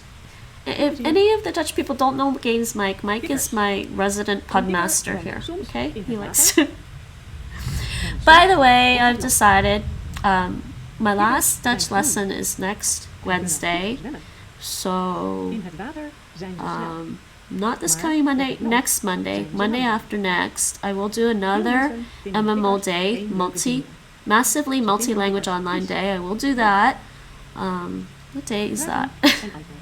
if any of the Dutch people don't know games, Mike is my resident pugmaster here. Okay, he likes. By the way, I've decided my last Dutch lesson is next Wednesday, so In het water zijn ze snel. not this coming Monday, next Monday, Monday after next. I will do another MMO day, massively multi-language online day. I will do that. What day is that? En antwoorden.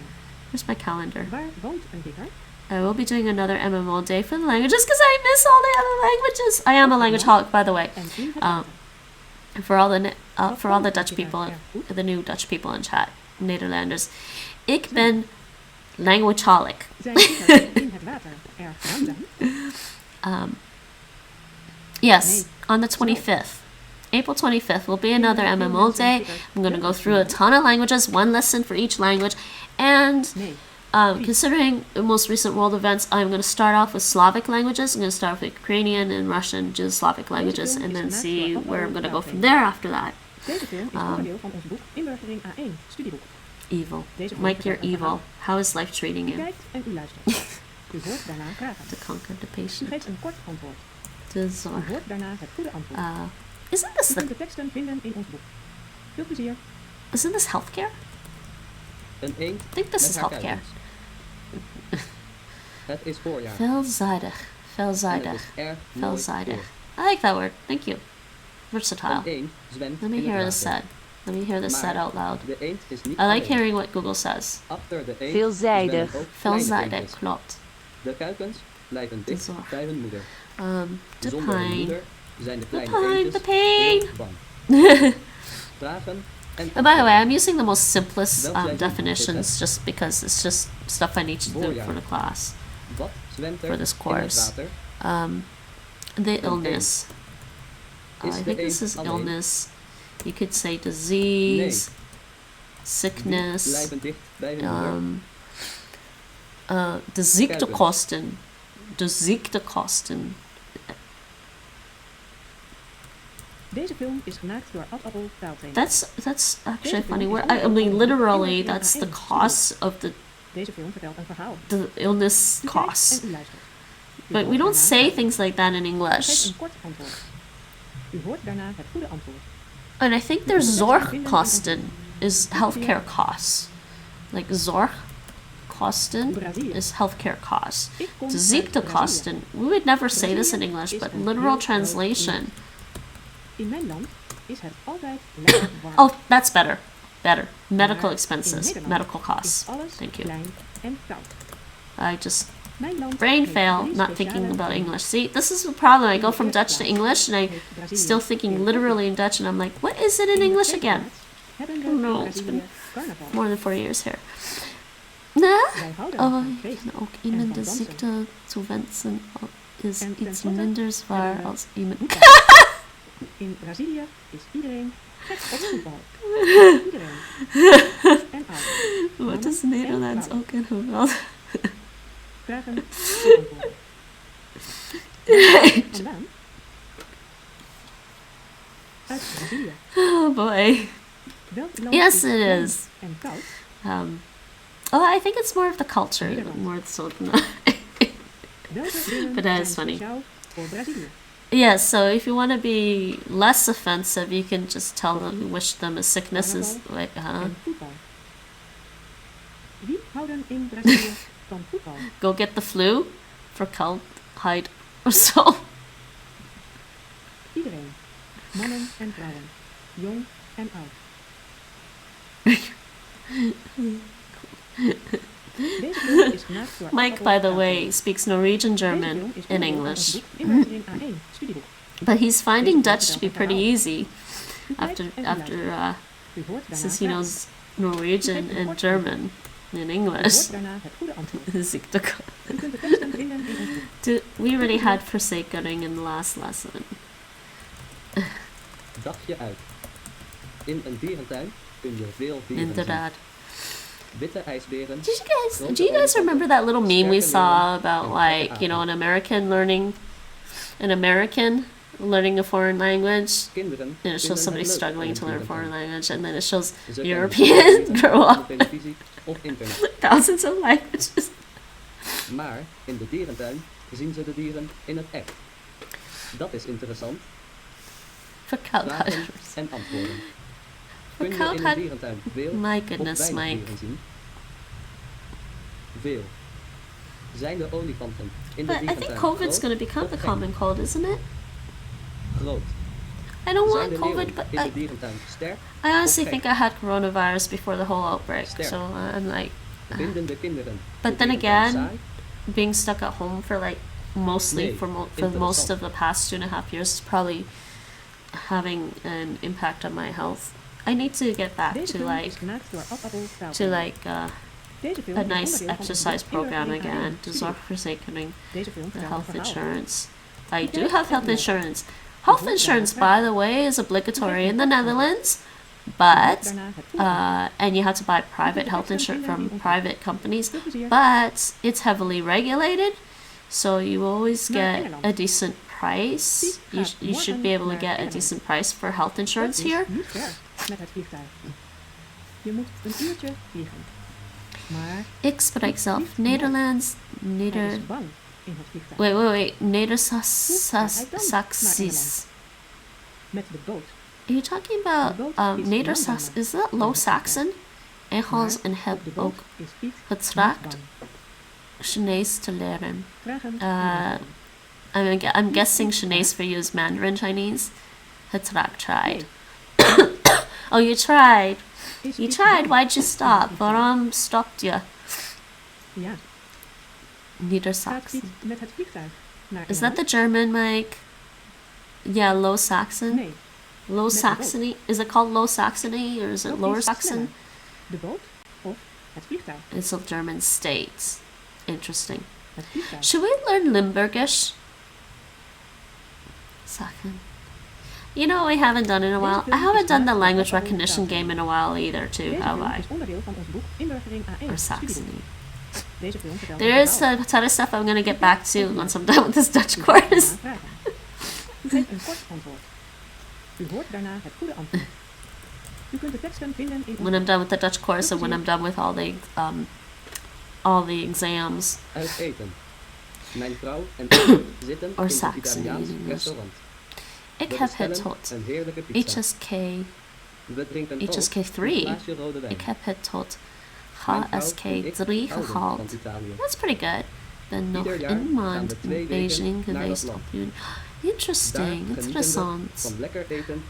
Where's my calendar? Waar woont een kikker? I will be doing another MMO day for the languages because I miss all the other languages. I am a languageholic, by the way. En in het Um, water. for all the Dutch people, the new Dutch people in chat, Nederlanders. Ik ben languageholic. Zijn kikkers in het water erg langzaam? Yes, on the 25th. April 25th will be another MMO day. I'm going to go through a ton of languages, one lesson for each language. And Nee. considering the most recent world events, I'm going to start off with Slavic languages. I'm going to start off with Ukrainian and Russian, just Slavic languages, and then see where I'm going to go from there after that. Deze film is onderdeel van ons boek Inburgering A1, studieboek. Evil. Deze Mike, you're vertelt een evil. verhaal. How is life treating U you? kijkt en u luistert. U hoort daarna vragen. To conquer the U patient. geeft een kort antwoord. To U zorg. hoort daarna het goede antwoord. Isn't U this kunt de teksten vinden in ons boek. Veel plezier. isn't this healthcare? Een eend I think this met is haar healthcare. kuikens. Het is voorjaar. Veelzijdig. En het Veelzijdig. is erg mooi Veelzijdig. weer. I like that word. Thank you. Versatile. Een eend zwemt Let me in het hear this water. said. Let me hear this said out loud. De eend is niet I like alleen. hearing what Google says. Achter de eend Veelzijdig. zwemmen ook kleine Veelzijdig, eendjes. klopt. De kuikens blijven dicht zorg. bij hun moeder. The Zonder hun pine. moeder zijn de kleine pine, eendjes the pain. heel bang. Vragen en And by the way, I'm using the most simplest Welk seizoen definitions is het? just because it's just stuff I need to do Voorjaar. for the class. Wat zwemt er For this in course. het water? The illness. Is I de think this eend is alleen? illness. You could say disease, Wie sickness, blijven dicht bij hun moeder? de ziektekosten. De ziektekosten. Deze film is gemaakt door Ad Appel taaltrainer. That's actually a funny word. I mean, literally, that's the cost of Deze film vertelt een verhaal. the illness U kijkt cost. en u luistert. U But hoort we don't daarna say vragen. things like that in Geef English. een kort antwoord. U hoort daarna het goede antwoord. And I think there's zorgkosten is healthcare costs. Like zorgkosten Brazilië. is healthcare costs. Ik kom De uit ziektekosten. We would never say this in English, is but een literal heel groot translation. land. In mijn land is het altijd lekker warm. Oh, that's better. Better. Medical Maar expenses, in Nederland medical is costs. alles Thank you. klein en koud. I just Mijn land brain heeft fail, drie not thinking speciale about dingen. English. See, this is the problem. I go In from de Dutch eerste to English, and I heeft Brazilië still thinking heel literally in veel. Dutch, and I'm like, what is it in In de English tweede again? plaats hebben we Oh no, in it's Brazilië carnaval. More than 4 years here. Nah. Wij houden Oh, van feest en ook en iemand van de dansen. ziekte te wensen is En iets tenslotte minder zwaar hebben we als iemand. voetbal. In Brazilië is iedereen gek op voetbal. Iedereen. En oud. Wat is Mannen en Nederlands vrouwen. ook in geweld? Vragen en antwoorden. Waar komt u vandaan? Uit Brazilië. Oh boy. Welk land Yes, is it warm is. en koud? I think it's more of the culture, Nederland. more so than Welke dingen But that zijn is funny. speciaal voor Brazilië? Yeah, so if you want to be less offensive, you can just tell them, wish them a sickness is like, En voetbal. Wie houden in Brazilië van voetbal? go get the flu for hide or so. Iedereen. Mannen en vrouwen. Jong en oud. Deze film is gemaakt door Mike, by the way, speaks Norwegian German and English, Inburgering A1 studieboek. but he's finding Dutch to be pretty easy after U hoort daarna since he knows Norwegian and German and U English. hoort daarna het goede antwoord. Ziekte. U kunt de teksten vinden in ons boek. We already had verzekering in the last lesson. Dagje uit. In een dierentuin kun je veel dieren zien. Inderdaad. Witte ijsberen, Do you guys remember that little meme we saw about like, you know, an American learning a foreign language? kinderen And it shows vinden somebody het leuk struggling in to een learn a foreign dierentuin. language, and then it shows Ze kennen Europeans dieren grow op up televisie of internet. thousands of languages. Maar in de dierentuin zien ze de dieren in het echt. Dat is interessant. For cow Vragen cutters. en antwoorden. For Kun je cow in een cut. dierentuin veel My of goodness, weinig Mike. dieren zien? Veel. Zijn de olifanten in de But I dierentuin think COVID's groot going to become of the klein? common cold, isn't it? Groot. I don't Zijn want de COVID, leeuwen but in de dierentuin sterk? I honestly of think gek? I had coronavirus before the whole outbreak, Sterk. so I'm like, Vinden de kinderen But de then dierentuin again, saai? being stuck at home for like mostly Nee, for most interessant. of the past 2.5 years is probably having an impact on my health. I need to get back Deze to film like is gemaakt door Ad Appel to taaltrainer. like Deze film a is nice onderdeel van ons exercise boek program Inburgering again A1 to studieboek. zorgverzekering, Deze film the vertelt een health verhaal. insurance. I U do krijgt have health het nog. insurance. Health hoort insurance, daarna by the way, is obligatory in the krijgt het Netherlands, U hoort but daarna het goede antwoord. and you have to buy private de health teksten insurance vinden from in ons private companies, Veel plezier. but it's heavily regulated, so you always Naar get Engeland. a decent price. Piet You, gaat you should morgen be able to naar get a Engeland. decent price for health insurance Dat is here. niet ver met het vliegtuig. Je moet een uurtje vliegen. Maar Ik spreek zelf Niet Nederlands, hij Neder... is bang in het vliegtuig. Wait. Neder-Saxis. Met de boot. Are you talking De about boot is Neder-Sax? langzamer Is that dan Low het Saxon? Engels Maar en op heb de boot ook is Piet getracht niet bang. Chinees te leren. Vragen I'm guessing Chinees for you is Mandarin Chinese. Getracht tried. Nee. Oh, you tried. Is You Piet tried. bang Why'd you in stop? het vliegtuig? Waarom stopped you? Ja, gaat Neder-Saxon. Piet met het vliegtuig naar Is that Engeland? the German, Mike? Yeah, Low Saxon. Nee, Low Met de Saxony. Is it called Low Saxony or is it wat Lower is Saxon? sneller? De boot of het vliegtuig? It's of German states. Interesting. Het vliegtuig. Should we learn Limburgish? Sachen. You know what we haven't done in a while? I haven't done the language recognition game in a while either, too, Deze have film I? is onderdeel van ons boek Inburgering A1 Or studieboek. Saxony. Deze film vertelt There een is verhaal. a ton of stuff I'm gonna get back to once I'm done with this Dutch course. Vragen. U geeft een kort antwoord. U hoort daarna het goede antwoord. U kunt de teksten vinden in When I'm done with the Dutch course and when I'm done with all the exams. Uit eten. Mijn vrouw en ik zitten Or in Saxony een Italiaans in English. restaurant. Ik We heb het bestellen tot een heerlijke pizza. HSK, We drinken ook HSK3. een glaasje rode wijn. Ik heb het tot Mijn vrouw en ik HSK3 houden gehaald. van Italië. That's pretty good. Ben nog Ieder jaar in gaan maand we 2 in weken Beijing naar dat geweest land. op juni. Daar Interesting, genieten we interessant. van lekker eten,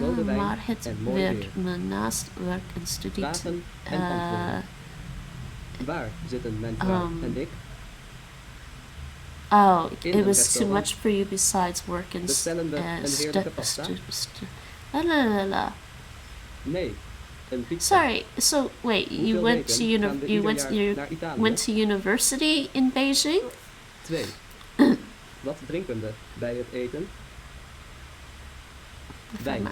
rode wijn Maar het en mooi werd weer. me naast werk en studie. Vragen en Uh, antwoorden. Waar zitten mijn vrouw en ik? Oh, In it een was too restaurant much for you besides work and bestellen we een heerlijke pasta? Nee, een pizza. Sorry, so wait, you Hoeveel went to weken gaan we ieder jaar you naar Italië? went to university in Beijing? 2. Wat drinken we bij het eten? Wijn.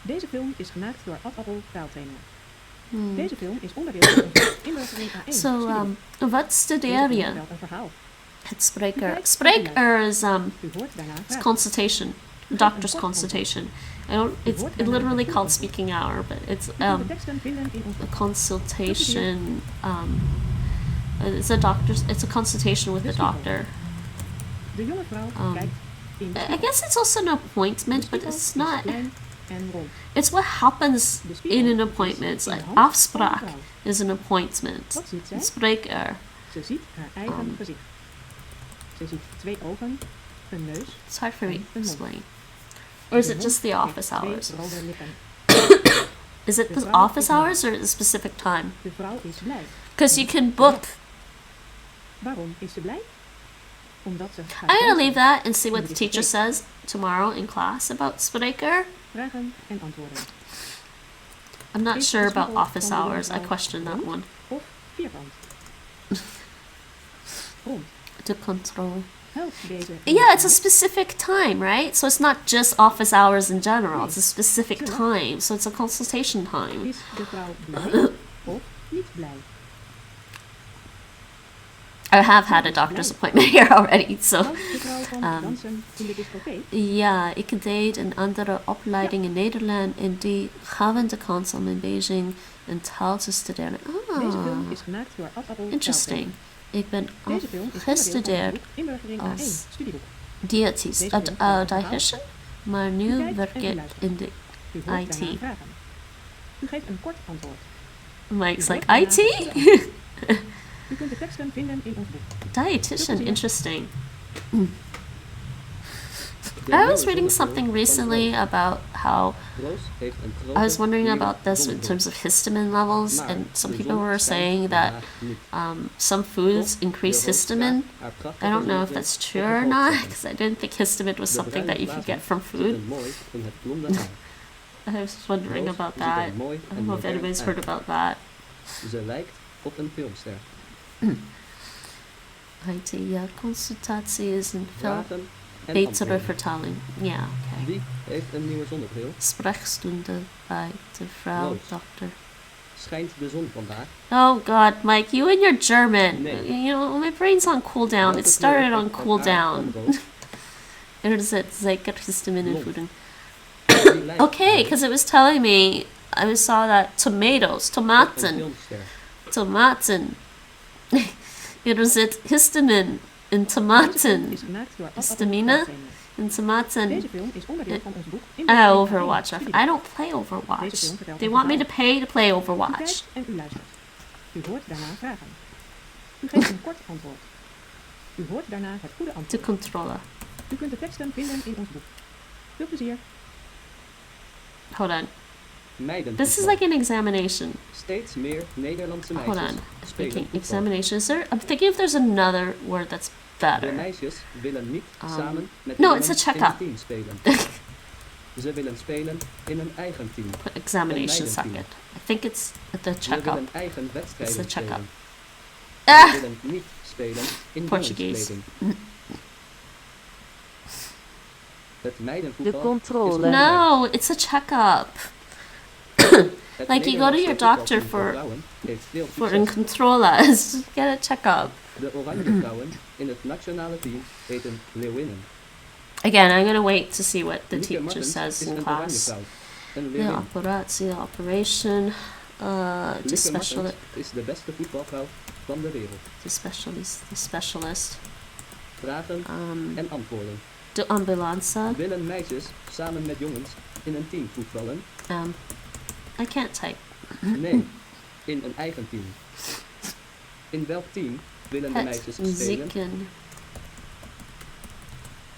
Deze film is gemaakt door Ad Appel taaltrainer. Hmm. Deze film is onderdeel van ons boek Inburgering A1 So, studieboek. wat Deze studeer film je? vertelt een verhaal. Het spreker. Kijk, Spreker is U hoort daarna it's vragen. consultation, doctor's consultation. It's literally called speaking hour, but it's U kunt de teksten vinden in ons a boek. consultation. It's a consultation with the doctor. De jonge vrouw kijkt in de I spiegel. guess it's also an De appointment, but spiegel it's is not. klein en rond. It's what happens De spiegel in an is appointment. It's in de like hand van de afspraak vrouw. is an appointment. Wat ziet zij? Spreker. Ze ziet haar eigen gezicht. Ze ziet 2 ogen, een neus. It's hard for me to Een mond. explain. Or is De it mond just the heeft office 2 hours? rode lippen. Is it De the vrouw office is blij. hours or a specific time? De vrouw is blij. Because you can book. Waarom is ze blij? Omdat ze gaat I'm gonna dansen. leave that and see what the teacher says tomorrow in class about spreker. Vragen en antwoorden. I'm not Is sure de about spiegel office van de hours. I mevrouw question that rond one. Of vierkant. Rond. To control. Help deze. Yeah, it's a specific time, right? So it's not just office hours in general. It's a specific time. So it's a consultation time. Is de vrouw blij of niet blij? I have had a doctor's appointment here already, so Houdt de vrouw van dansen in de discotheek? ja, ik deed een andere opleiding in Nederland en die gaven de kans om in Beijing een taal te studeren. Deze film Ah, is gemaakt door Ad Appel. interesting. Ik ben Deze film is afgestudeerd Inburgering als A1 studieboek. diëtist, Deze film vertelt een dietitian, maar nu Bekijk werk en u ik luistert. in de U hoort IT. daarna vragen. U geeft een kort antwoord. Mike's U like, hoort IT? daarna het goede antwoord. U kunt de teksten vinden in ons boek. Dietitian, interesting. De I was nieuwe reading zonnebril something van recently about how Roos heeft een I grote was wondering nieuwe about this in zonnebril. terms of histamine levels, Maar and some de people zon were schijnt saying that vandaag niet. some foods Toch increase wil Roos histamine. graag haar I prachtige don't know if zonnebril that's op true het or hoofd not, zetten. because I didn't think histamine was De something that you bruine could get blazen from food. zitten mooi in het blonde haar. I was wondering Roos about ziet er that. mooi I en don't know if modern anybody's uit. heard about that. Ze lijkt op een filmster. IT, ja, consultatie is een veel Vragen en betere antwoorden. vertaling. Ja, oké. Wie heeft een nieuwe zonnebril? Sprechstunde bij de vrouw, Roos. dokter. Schijnt de zon vandaag? Oh God, Mike, you and your German. Nee. You know, my brain's on cooldown. Welke It started kleur on heeft haar cooldown. van Roos? Er is het zeker histamine in Blond. voeding. Wie lijkt Okay, Roos because it was telling me, I saw that tomatoes, op een tomaten, filmster? tomaten. Er zit histamine in Deze film tomaten. is gemaakt door Ad Appel. Histamine? Tafeltrainer. In tomaten. Deze film is onderdeel van ons boek Ah, Inburgering Overwatch. A1 I studieboek. don't play Deze Overwatch. film vertelt They een want me to verhaal. pay to play U Overwatch. kijkt en u luistert. U hoort daarna vragen. U geeft een kort antwoord. U hoort daarna het goede To antwoord. controller. U kunt de teksten vinden in ons boek. Veel plezier. Hold on. Meiden This is voetbal. like an examination. Steeds meer Nederlandse Hold meisjes on. spelen Speaking voetbal. examination. Is there? I'm thinking if there's another word that's De better. meisjes willen niet samen met no, de it's jongens a in check-up. een team spelen. Ze willen spelen in een eigen team. Put examination Een meidenteam. second. I think it's the Ze checkup. willen eigen wedstrijden It's a check-up. spelen. Ah! Ze willen niet spelen in Portuguese. jongenskleding. Het meidenvoetbal De is controle. belangrijk. No, it's a checkup. Het Like you go to your Nederlandse doctor voetbalteam for vrouwen heeft veel for succes. in controllers. Get a checkup. De oranje vrouwen in het nationale team heten leeuwinnen. Again, I'm gonna wait to see what the Lieke teacher Martens says is in een oranje class. vrouw. Een The leeuwin. operatie, the operation, the Lieke special, Martens is de beste voetbalvrouw van de wereld. the specialist, Vragen en antwoorden. de ambulance. Willen meisjes samen met jongens in een team voetballen? I can't type. Nee, in een eigen team. In welk team willen de Het meisjes spelen? zieken,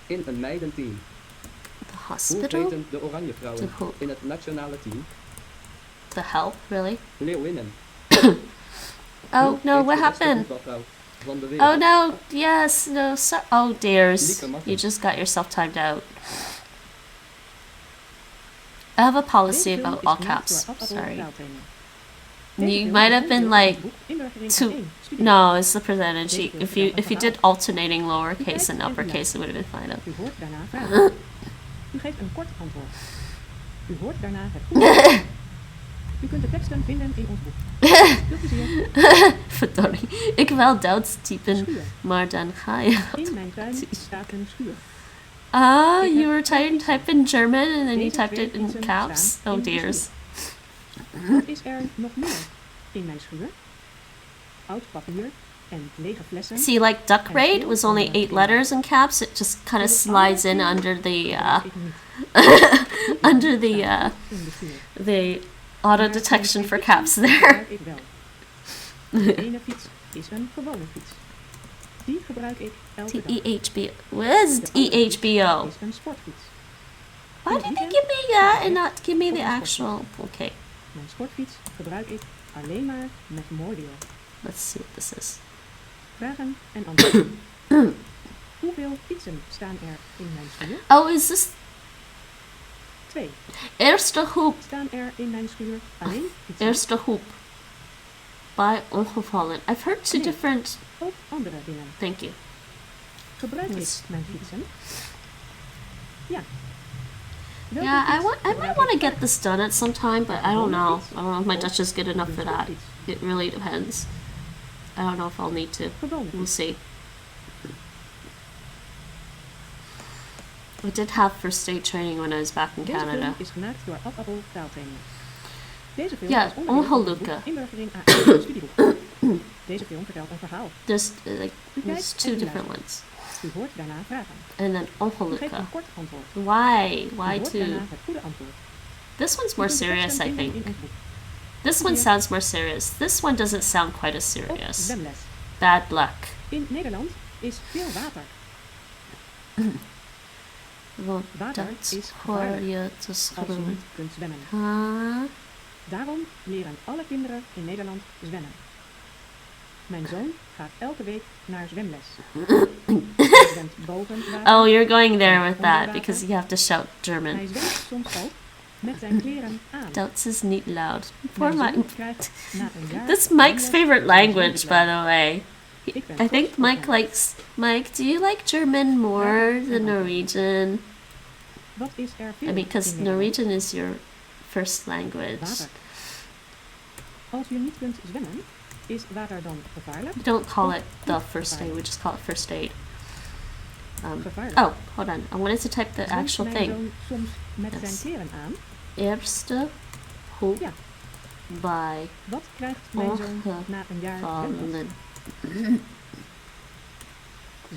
In een meidenteam. the Hoe hospital, heten de oranje vrouwen The ho- in het nationale team? the help, really? Leeuwinnen. Oh Hoe no, heet what de beste happened? voetbalvrouw van de wereld? Oh no, yes, no, oh dears, Lieke Martens. you just got yourself timed out. I have a policy Deze film about is all gemaakt caps, door Ad Appel sorry. Taaltrainer. You Deze film might is have been onderdeel van like ons boek Inburgering two- A1 studieboek. No, it's the percentage. Deze film If vertelt you een did verhaal. alternating lowercase Bekijk and en u uppercase, it would have been fine. U hoort daarna vragen. U geeft een kort antwoord. U hoort daarna het goede antwoord. U kunt de teksten vinden in ons boek. Veel plezier. Verdorie. Ik wil Duits typen, Schuur. maar dan ga je. In mijn tuin staat een schuur. Ah, Ik you heb were trying to type in German and then you Deze typed twee it in fietsen caps. staan Oh in de dears. Wat is er nog meer in mijn schuur? Oud papier en lege flessen. See, like duck raid was only 8 letters in caps. It just kind of slides in under the Ik niet. under the In de schuur. the auto detection for caps there. Gebruik ik wel. De ene fiets is een gewone fiets. Die gebruik ik elke dag. TEHB. What is De andere fiets EHBO? is een sportfiets. Why did they give me that and not give me the actual? Okay. Mijn sportfiets gebruik ik alleen maar met mooi weer. Let's see what this is. Vragen en antwoorden. Hoeveel fietsen staan er in mijn schuur? Oh, is this 2. eerste groep? Staan er in mijn schuur alleen fietsen? Eerste groep. Bij ongevallen. I've heard two Nee. different. Ook andere dingen. Thank you. Gebruik ik Yes. mijn fietsen? Ja. Welke Yeah, I fiets might gebruik want to ik? get this done at some time, but I don't know. I don't know if my Dutch is good enough for that. It really depends. I don't know if I'll need to. Gewone We'll fiets. see. We did have first aid training when I was back in Deze Canada. film is gemaakt door Ad Appel taaltraining. Deze film Ja, is onderdeel van het ongelukken. boek Inburgering A2 studieboek. Deze film vertelt een verhaal. There's there's kijkt two en different luistert. ones. U hoort daarna vragen. And then U geeft ongelukken. een kort antwoord. Why? U Why hoort two? daarna het goede antwoord. This one's U more kunt de serious, teksten I vinden think. in ons boek. This one Hier. sounds more serious. This one doesn't sound quite as Of serious. zwemles. Bad luck. In Nederland is veel water. Want Water dat is hoor gevaarlijk je te als je schreeuwen. niet kunt zwemmen. Huh? Daarom leren alle kinderen in Nederland zwemmen. Mijn zoon gaat elke week naar zwemles. Hij zwemt boven water. Oh, you're going there with Onder that water. because you have to shout Hij German. zwemt soms ook met zijn kleren aan. Duits is niet loud. For Mijn my, zoon krijgt na een jaar this Mike's zwemles favorite zijn language, zwemles. by the way. Ik ben I think trots op Mike hem. likes. Mike, do you like German more than Norwegian? Wat is er veel I mean, because in Nederland? Norwegian is your first language. Water. Als je niet kunt zwemmen, is water dan gevaarlijk? We don't call it the first aid. We just call it first aid. Gevaarlijk. Oh, hold on. I wanted to type the Zwemt actual mijn thing. zoon soms met Yes. zijn kleren aan? Eerste hulp Ja. bij Wat krijgt mijn zoon na een jaar zwemles? vallen.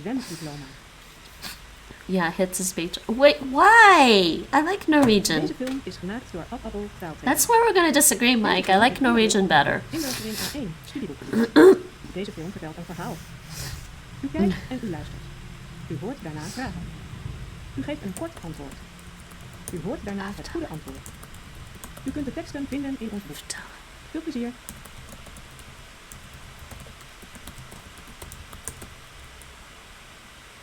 Zwemdiploma. Yeah, hits is beter. Wait, why? I like Norwegian. Deze film is gemaakt door Ad Appel taaltraining. That's where we're gonna disagree, Mike. I like Norwegian better. Inburgering A1 studieboek. Deze film vertelt een verhaal. U kijkt en u luistert. U hoort daarna vragen. U geeft een kort antwoord. U hoort daarna het goede antwoord. U kunt de teksten vinden in ons boek. Veel plezier.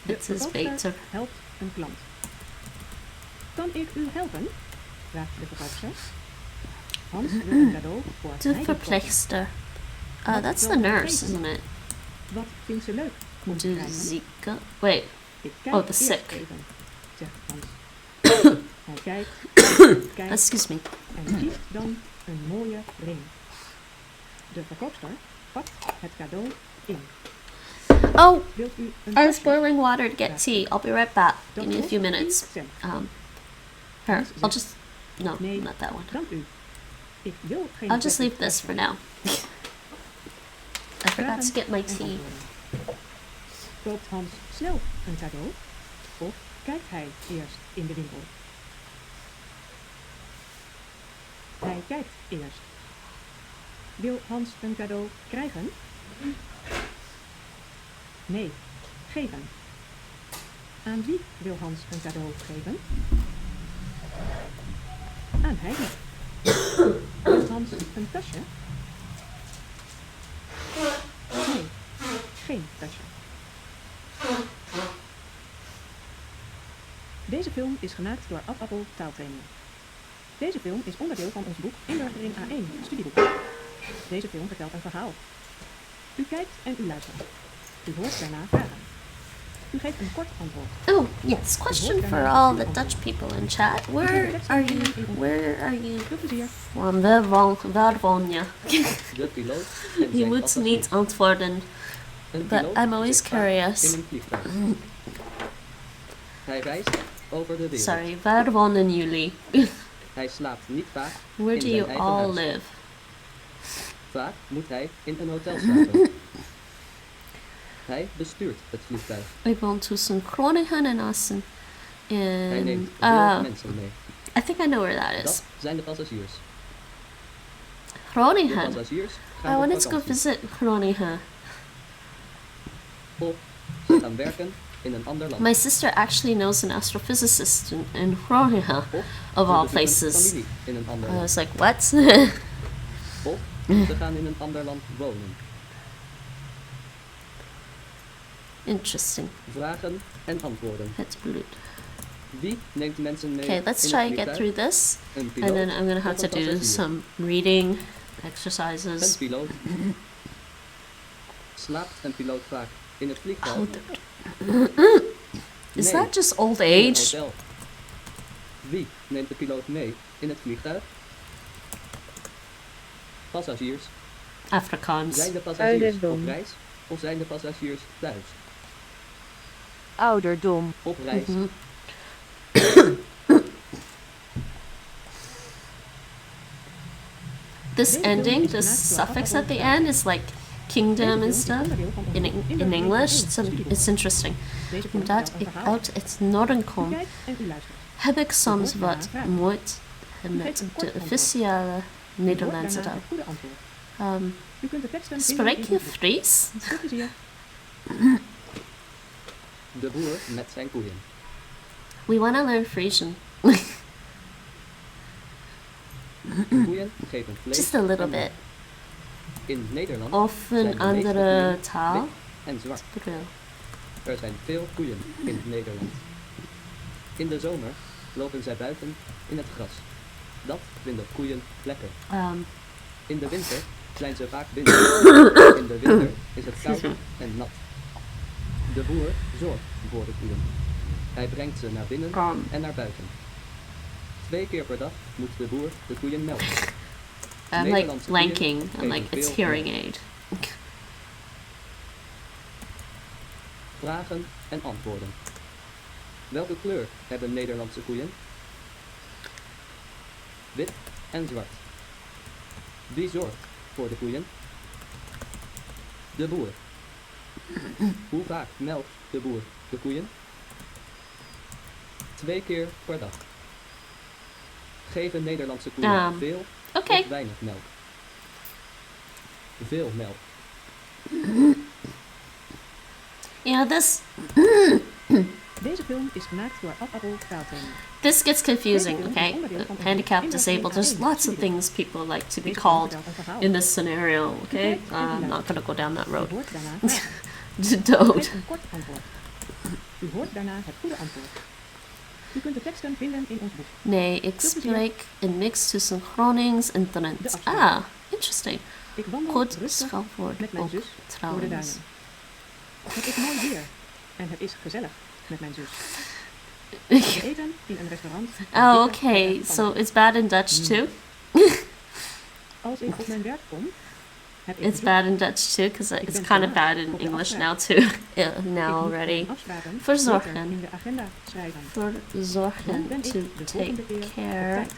De It is verkoopster beter. helpt een klant. Kan ik u helpen? Vraagt de verkoopster. Hans wil een cadeau voor De Heidi kopen. verpleegster. That's the nurse, isn't it? Wat vindt ze leuk om te De krijgen? zieke. Wait. Ik kijk Oh, the eerst sick. even, zegt Hans. Hij kijkt, kijkt Excuse me. en kiest dan een mooie ring. De verkoopster pakt het cadeau in. Oh, Wilt u een I was tasje? boiling water to get tea. I'll be right back. Dat Give me a kost few 10 minutes. cent. Here, I'll just. No, Nee. not that one. Dank u. Ik wil geen I'll just leave plastic this for tasje. now. I forgot to get my En tea. antwoorden. Koopt Hans snel een cadeau? Of kijkt hij eerst in de winkel? Hij kijkt eerst. Wil Hans een cadeau krijgen? Nee, geven. Aan wie wil Hans een cadeau geven? Aan Heidi. Wil Hans een tasje? Nee, geen tasje. Deze film is gemaakt door Ad Appel taaltraining. Deze film is onderdeel van ons boek Inburgering A1 studieboek. Deze film vertelt een verhaal. U kijkt en u luistert. U hoort daarna vragen. U geeft een kort antwoord. Oh, yes. Question for all the Dutch people in chat. Where are you? Where are you Veel plezier. from? Waar woon je? De piloot en Je zijn moet passagier. niet antwoorden. Een But piloot I'm always zit vaak curious. in een vliegtuig. Hij reist over de wereld. Sorry, waar wonen jullie? Hij slaapt niet vaak Where in do zijn you eigen all huis. live? Vaak moet hij in een hotel slapen. Hij bestuurt het vliegtuig. Ik woon tussen Groningen en Assen. Hij In, neemt veel mensen mee. I think I know where that is. Dat zijn de passagiers. De Groningen. passagiers I gaan op wanted to go vakantie. visit Groningen. Of ze gaan werken in een ander land. My sister actually knows an astrophysicist in Groningen, Of of ze all bezoeken places. familie in een ander I land. was like, what? Of ze gaan in een ander land wonen. Interesting. Vragen en antwoorden. Het bloed. Wie neemt mensen mee Okay, let's in try het and get vliegtuig? through this. Een And piloot then I'm gonna have of to een do passagier? some reading Een exercises. piloot. Slaapt een piloot vaak in het vliegtuig? Is Nee, that just old in een age? hotel. Wie neemt de piloot mee in het vliegtuig? Passagiers. Afrikaans. Zijn de passagiers Ouderdom. op reis of zijn de passagiers thuis? Ouderdom. Op reis. Mhm. This ending, this suffix at the end is like kingdom and stuff in English. It's interesting. Deze film Omdat vertelt een ik verhaal. uit het noorden U kom, kijkt en u luistert. heb ik soms wat moeite met de officiële Nederlandse U hoort daarna taal. het goede antwoord. U kunt de teksten vinden Spreek in je ons boek. Fries? Veel plezier. De boer met zijn koeien. We want to learn Frisian. De koeien geven vlees Just a little en melk. bit. In Nederland Of zijn een de meeste andere koeien taal. wit en zwart. Bedoel. Er zijn veel koeien in Nederland. In de zomer lopen zij buiten in het gras. Dat vinden koeien lekker. In de winter zijn ze vaak binnen. In de winter is het koud en nat. De boer zorgt voor de koeien. Hij brengt ze naar binnen en naar buiten. 2 keer per dag moet de boer de koeien melken. I'm like Nederlandse koeien blanking. I'm geven like, it's veel hearing melk. aid. Vragen en antwoorden. Welke kleur hebben Nederlandse koeien? Wit en zwart. Wie zorgt voor de koeien? De boer. Hoe vaak melkt de boer de koeien? 2 keer per dag. Geven Nederlandse koeien veel Okay. of weinig melk? Veel melk. Yeah, this Deze film is gemaakt door Ad Appel taaltraining. this gets confusing, okay? Handicapped, disabled, there's lots of things people like to be Deze film called vertelt een verhaal. in this scenario, okay? kijkt en u I'm not luistert. gonna go down that U road. hoort daarna vragen. The U Dood. geeft een kort antwoord. U hoort daarna het goede antwoord. U kunt de teksten vinden in ons boek. Nee, ik spreek een mix tussen Gronings en Drents. Ah, interesting. Ik wandel Goed rustig schaalwoord met mijn ook zus door de trouwens. duinen. Het is mooi weer en het is gezellig met mijn zus. We eten in een restaurant. Oh, okay. So it's bad in Dutch too? Als ik op mijn werk kom, heb ik It's bezoek. bad in Dutch too, because Ik it's ben kind of vermaakt bad in op de English afspraak. now too. Yeah, Ik now moet already. mijn afspraken Verzorgen. later in de agenda schrijven. Dan Verzorgen ben ik to de volgende take keer op care. tijd.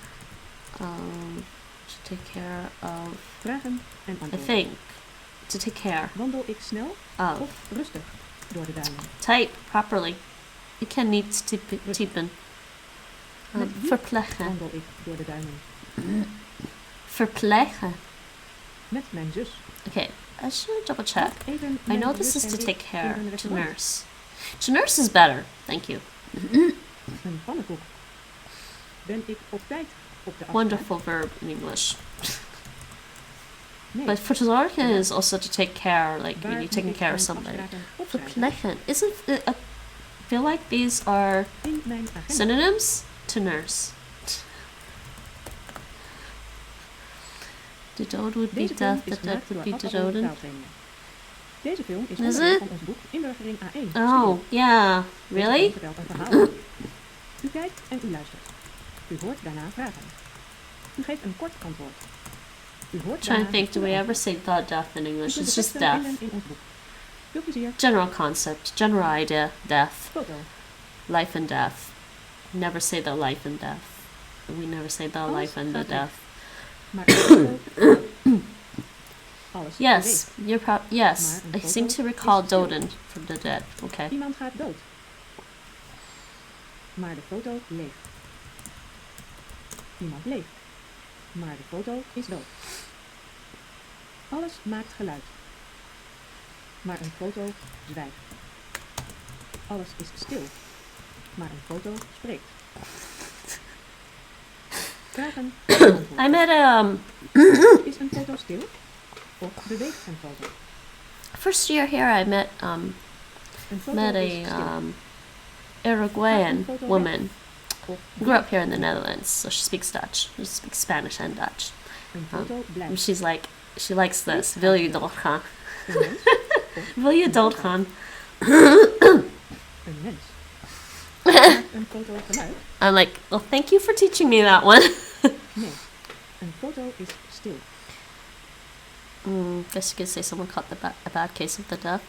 To take care of. Vragen en I antwoorden. think to take care Wandel ik snel of. of rustig door de duinen? Type properly. You can need typen. Met wie Verplegen. wandel ik door de duinen? Verplegen. Met mijn zus. Okay, I should double check. Eten I mijn know this zus is en to ik take in care, een to restaurant. nurse. To nurse is better, thank you. Een pannenkoek. Ben ik op tijd op de afspraak? Wonderful verb in English. Nee. But verzorgen is also to take care, like Waar when you're moet taking ik care of mijn somebody. afspraken opschrijven? Verplegen. Isn't I feel like these are In mijn agenda. synonyms to nurse. De dood would be Deze film death, is the death gemaakt would door be Ad the Appel doden. taaltraining. Deze film is Is onderdeel it? van ons boek Inburgering A1. Oh, yeah. Deze Really? film vertelt een verhaal. U kijkt en u luistert. U hoort daarna vragen. U geeft een kort antwoord. U hoort Trying to daarna think, het do goede we ever antwoord. say the death in U English? kunt It's de just teksten death. vinden in ons boek. Veel plezier. General concept, general idea, death, Foto. life and death. Never say the life and death. We never say the Alles life and the gaat weg. death. Maar een foto. Alles Yes, beweegt. you're yes. Maar een I foto seem to is recall stil. doden from the dead. Okay. Iemand gaat dood. Maar de foto leeft. Iemand leeft. Maar de foto is dood. Alles maakt geluid. Maar een foto zwijgt. Alles is stil. Maar een foto spreekt. Vragen en antwoorden. I met Is een foto stil? Of beweegt een foto? first year here I met Een foto met is a stil. Uruguayan woman. Of Grew up here in the Netherlands, so she speaks Dutch. She speaks Spanish and Dutch. een foto blijft. She's like, she likes this. Wil je doodgaan? Een mens. Wil je doodgaan? Een mens. Maakt een foto geluid? I'm like, well, thank you for teaching me that one. Nee. Een foto is stil. Guess you could say someone caught a bad case of the deaf.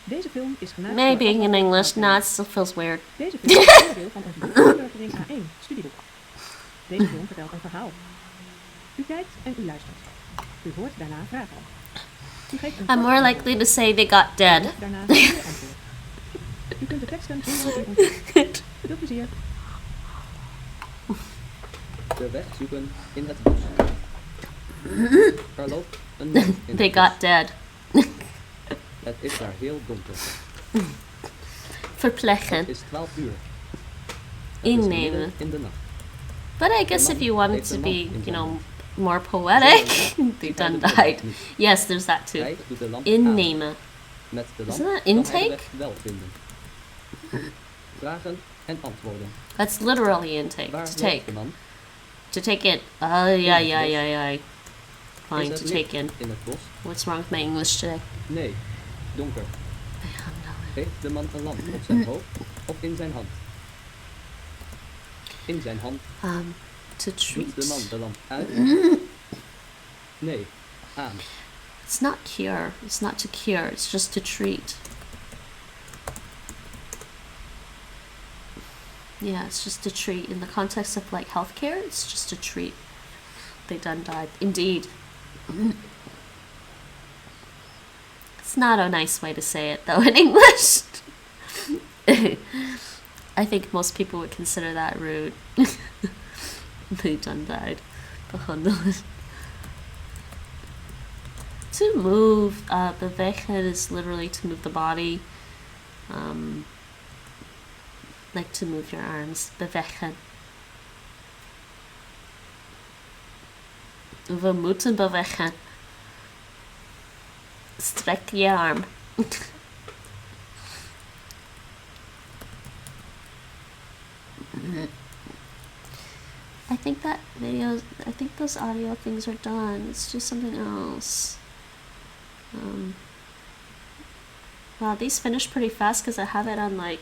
Deze film is gemaakt Maybe door in Ad English. Appel. Nah, it still feels weird. Deze film is onderdeel van ons inburgering A1 studieboek. Deze film vertelt een verhaal. U kijkt en u luistert. U hoort daarna vragen. U geeft een I'm more likely to say they got dead. daarna een antwoord. U kunt de teksten helemaal in ontdekken. Veel plezier. De weg zoeken in het bos. Er loopt een man in They het bos. got dead. Het is daar heel donker. Verplechen. Het is 12 uur. Het is Innemen. midden in de nacht. But I guess if you wanted to be, more poetic, they done died. Yes, there's that too. Hij doet de lamp aan. Innemen. Met de lamp Isn't that kan hij de intake? weg wel vinden. Vragen en antwoorden. That's literally intake. Waar To loopt take. de man? To take in. Yeah. Is Flying het to licht take in. in het bos? What's wrong with my English today? Nee. Donker. Heeft de man een lamp op zijn hoofd of in zijn hand? In zijn hand. To treat. Doet de man de lamp uit? Nee. Aan. It's not cure. It's not to cure. It's just to treat. Yeah, it's just to treat. In the context of like healthcare, it's just to treat. They done died. Indeed. It's not a nice way to say it though in English. I think most people would consider that rude. They done died. Behandeld. To move, bewegen is literally to move the body. Like to move your arms. Bewegen. We moeten bewegen. Strek je arm. I think those audio things are done. Let's do something else. Wow, these finish pretty fast because I have it on like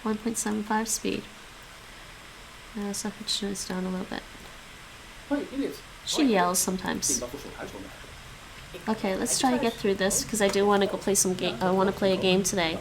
1.75 speed. So I could tune this down a little bit. Hoi, Ingrid. She yells sometimes. Wat voor soort huis woon je eigenlijk? Okay, let's try to get through this because I do want to go play some game. I want to play a game today.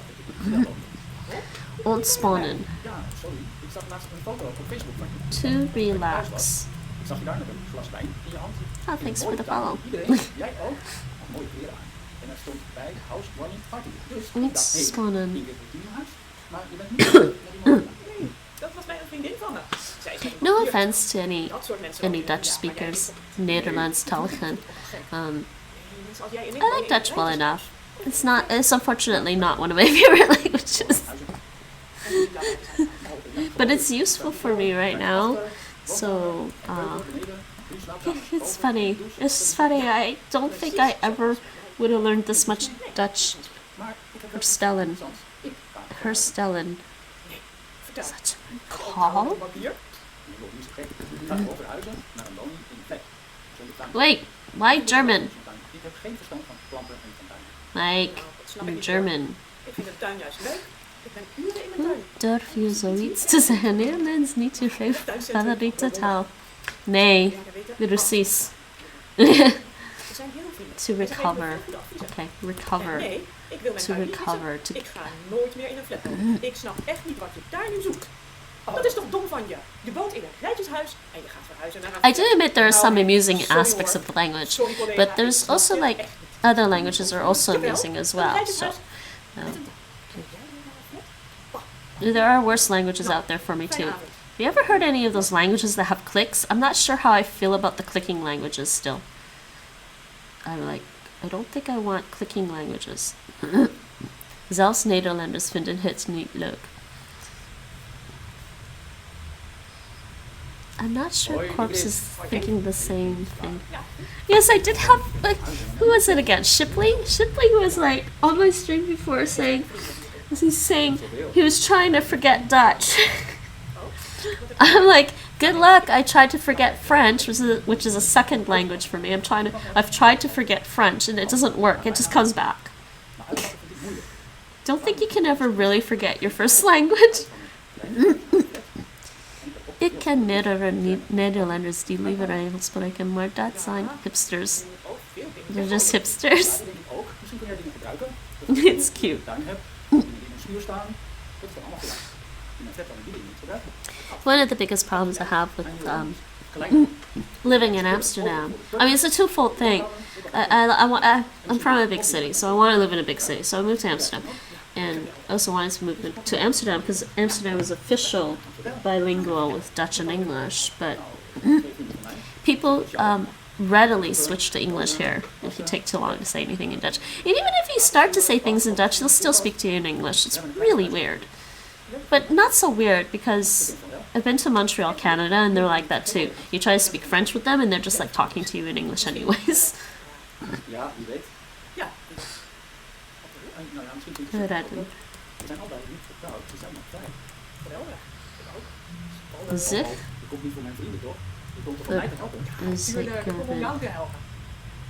Ontspannen. Ja, sorry. Ik zag laatst een foto op Facebook van je. To relax. Ik zag je daar met een glas wijn in je hand. Oh, thanks for the follow. Iedereen, jij ook, een mooie kleren aan. En er stond bij House Warming Party. Dus ik dacht, Ontspannen. Ingrid moet in je huis. Maar je bent niet met iemand. Nee, dat was bij een vriendin van me. Zij is met een No papier. offense to Dat soort mensen any ook. Dutch Ja, maar jij speakers, niet. Nederlandstaligen. Mensen als jij en ik I like Dutch well enough. It's unfortunately not one of my favorite languages, but it's useful for me right now. So it's funny. It's funny. I don't think I ever would have learned this much Dutch. Herstellen. Herstellen. Vertel. Such a call. Papier. Je loopt niet zo gek. Je gaat over huizen naar een woning in een flat. Zonder tuin. Wait, why German? Ik heb geen verstand van planten en van tuinen. Like, Nou, dat snap ik I'm niet. German. Ik vind een tuin juist leuk. Ik ben uren in mijn tuin. Durf je zoiets te zeggen? Nederlands niet je favoriete taal. Nee, Ja, we weten. Russisch. We zijn heel vriendelijk. To Ze geven me recover. veel goede adviezen. Okay, En recover. nee, ik wil mijn To tuin niet recover, missen. to- Ik ga nooit meer in een flat wonen. Ik snap echt niet wat je daar nu zoekt. Dat is toch dom van je? Je woont in een rijtjeshuis en je gaat verhuizen naar een I do admit there are Nou, some amusing sorry aspects hoor. of the language, Sorry, collega, but there's ik snap also je like echt niet. other languages are also Jawel, amusing as een well. So rijtjeshuis met een dak. Ken jij die nou net? there are worse languages out there for me too. Fijne Have avond. you ever heard any of those languages that have clicks? I'm not sure how I feel about the clicking languages still. I'm like, I don't think I want clicking languages. Zelfs Nederlanders vinden het niet leuk. I'm not sure Corpse is thinking the same thing. Yes, I did have, like, who was it again? Shipley? Shipley was like on my stream before saying, he was trying to forget Dutch. I'm like, good luck. I tried to forget French, which is a second language for me. I've tried to forget French and it doesn't work. It just comes back. Don't think you can ever really forget your first language. Ik ken meerdere Nederlanders die liever Engels spreken, maar dat zijn hipsters. They're just hipsters. It's cute. One of the biggest problems I have with living in Amsterdam, I mean, it's a twofold thing. I'm from a big city, so I want to live in a big city, so I moved to Amsterdam. And I also wanted to move to Amsterdam because Amsterdam is official bilingual with Dutch and English, but people readily switch to English here if you take too long to say anything in Dutch. And even if you start to say things in Dutch, they'll still speak to you in English. It's really weird. But not so weird because I've been to Montreal, Canada, and they're like that too. You try to speak French with them and they're just like talking to you in English anyways. Ja, wie weet. Ja. Nou ja, misschien kun je Redden. Ze zijn allebei niet getrouwd, ze zijn nog vrij. Geweldig. Ik ook. Zich Je komt niet voor mijn vrienden, toch? Je komt toch voor mij te helpen? Natuurlijk, ik kom om jou te helpen.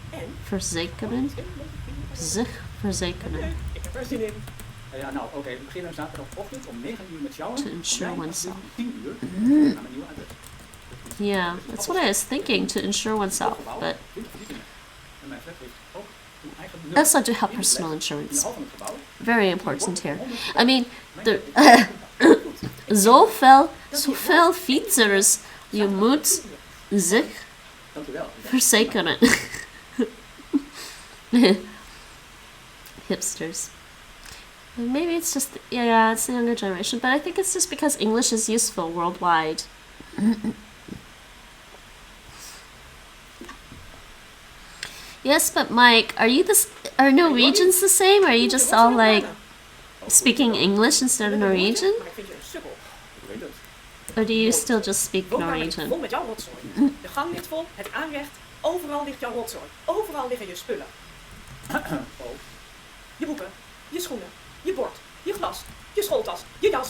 En? verzekeren. Zich verzekeren. Ik heb er zin in. Ja, nou, oké, we beginnen zaterdagochtend om 9 uur met sjouwen. To insure oneself. 10 uur naar mijn nieuwe adres. Yeah, that's what I was thinking, to insure oneself, but En mijn flat heeft ook een eigen I also do have personal insurance. van het gebouw. Very important here. I mean, zoveel fietsers, je moet zich Dankjewel. verzekeren. Hipsters. Maybe it's just, yeah, it's the younger generation, but I think it's just because English is useful worldwide. Yes, but Mike, are Norwegians the same? Or are you just all like speaking English instead of Norwegian? Maar ik vind je een sukkel. Ik weet het. Or do you still just speak Woonkamer ligt vol Norwegian? met jouw rotzooi. De gang ligt vol, het aanrecht. Overal ligt jouw rotzooi. Overal liggen je spullen. Je boeken, je schoenen, je bord, je glas, je schooltas, je jas.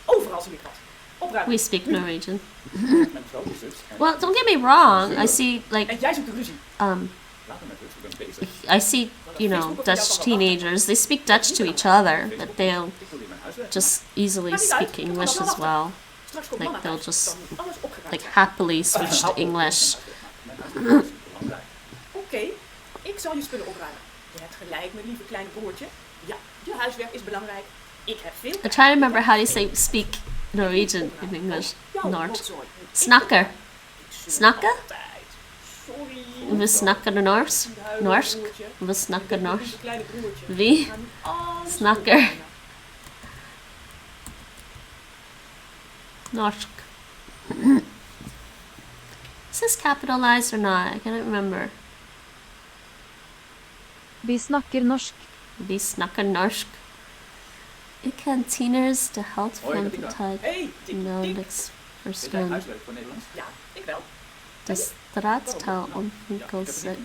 Overal zie ik wat. Opruimen. We speak Norwegian. Mijn grote zus. En Well, don't get me wrong. I see, like, En jij zoekt de ruzie. later met rust, ik ben bezig. I see, Dutch teenagers. They speak Dutch to each other, but they'll Ik wil weer mijn huis weg. just easily Maakt niet uit, speak ik kan English wel as wachten. well. Straks komt Like mama they'll thuis, just dan moet alles opgeruimd like zijn. happily switch to English. Mijn huis is belangrijk. Oké, ik zal je spullen opruimen. Je hebt gelijk, mijn lieve kleine broertje. Ja, je huiswerk is belangrijk. Ik heb veel I try to remember how to speak Norwegian in English. jouw Noord. rotzooi. Snakker. Snakken? Sorry. We snakken Noors. Norsk. We snakken Noors. Lieve kleine broertje. Wie? Ga nu alles Snakker. opruimen. Norsk. Is this capitalized or not? I can't remember. Vi snakker norsk. We snakken Norsk. Ik ken tieners de held Hoi, van dat de ik dat. tijd Hey, tik, tik. nauwelijks Is jij verstaan. huiswerk voor Nederlands? Ja, ik wel. De straattaal ontwikkelt zich.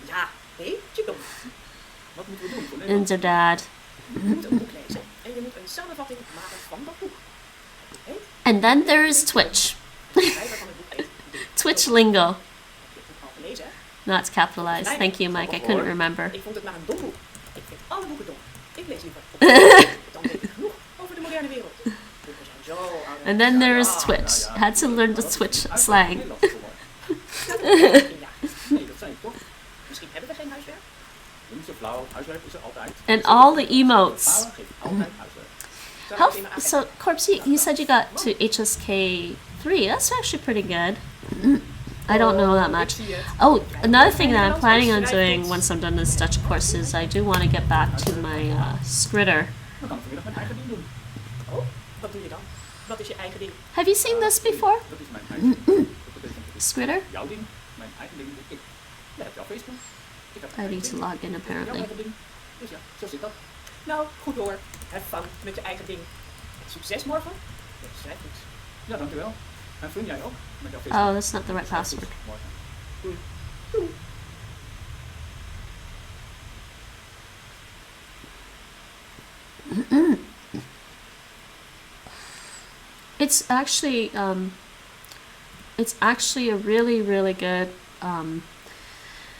Ja, nee, chico. Wat moeten we doen voor Nederlands? Inderdaad. Je moet een boek lezen. En je moet een samenvatting maken van dat boek. Het boek heet, And then there is Twitch. de schrijver van het boek heet. Twitch lingo. Je hebt het boek al gelezen, hè? Not capitalized. Thank you, Mike. I couldn't remember. Ik vond het maar een dom boek. Ik vind alle boeken dom. Ik lees liever. Dan weet ik genoeg over de moderne wereld. Boeken zijn zo oud. And then there is Twitch. Had to learn the Twitch slang. Nederlands voor. Nee, dat zei ik toch? Misschien hebben we geen huiswerk. Doe niet zo flauw, huiswerk is er altijd. And all the emotes. Vader geeft altijd huiswerk. How? So, Corpse, you said you got to HSK 3. That's actually pretty good. I don't know that much. Oh, another thing that I'm planning on doing once I'm done this Dutch course is I do want to get back to my Skritter. Dan kan ik vanmiddag mijn eigen ding doen. Oh, wat doe je dan? Wat is je eigen ding? Have you seen this before? Dat is mijn eigen ding. Dat betekent Skritter? jouw ding, mijn eigen ding, ik. Ja, heb je al Facebook. Ik heb I need to log in jouw apparently. eigen ding. Dus ja, zo zit dat. Nou, goed hoor. Have fun met je eigen ding. En succes morgen. Ja, schrijf niks. Ja, dankjewel. En Fun, jij ook? Met jouw Facebook. Oh, that's not the right Schrijf password. goed. Morgen. Doei. It's actually a really good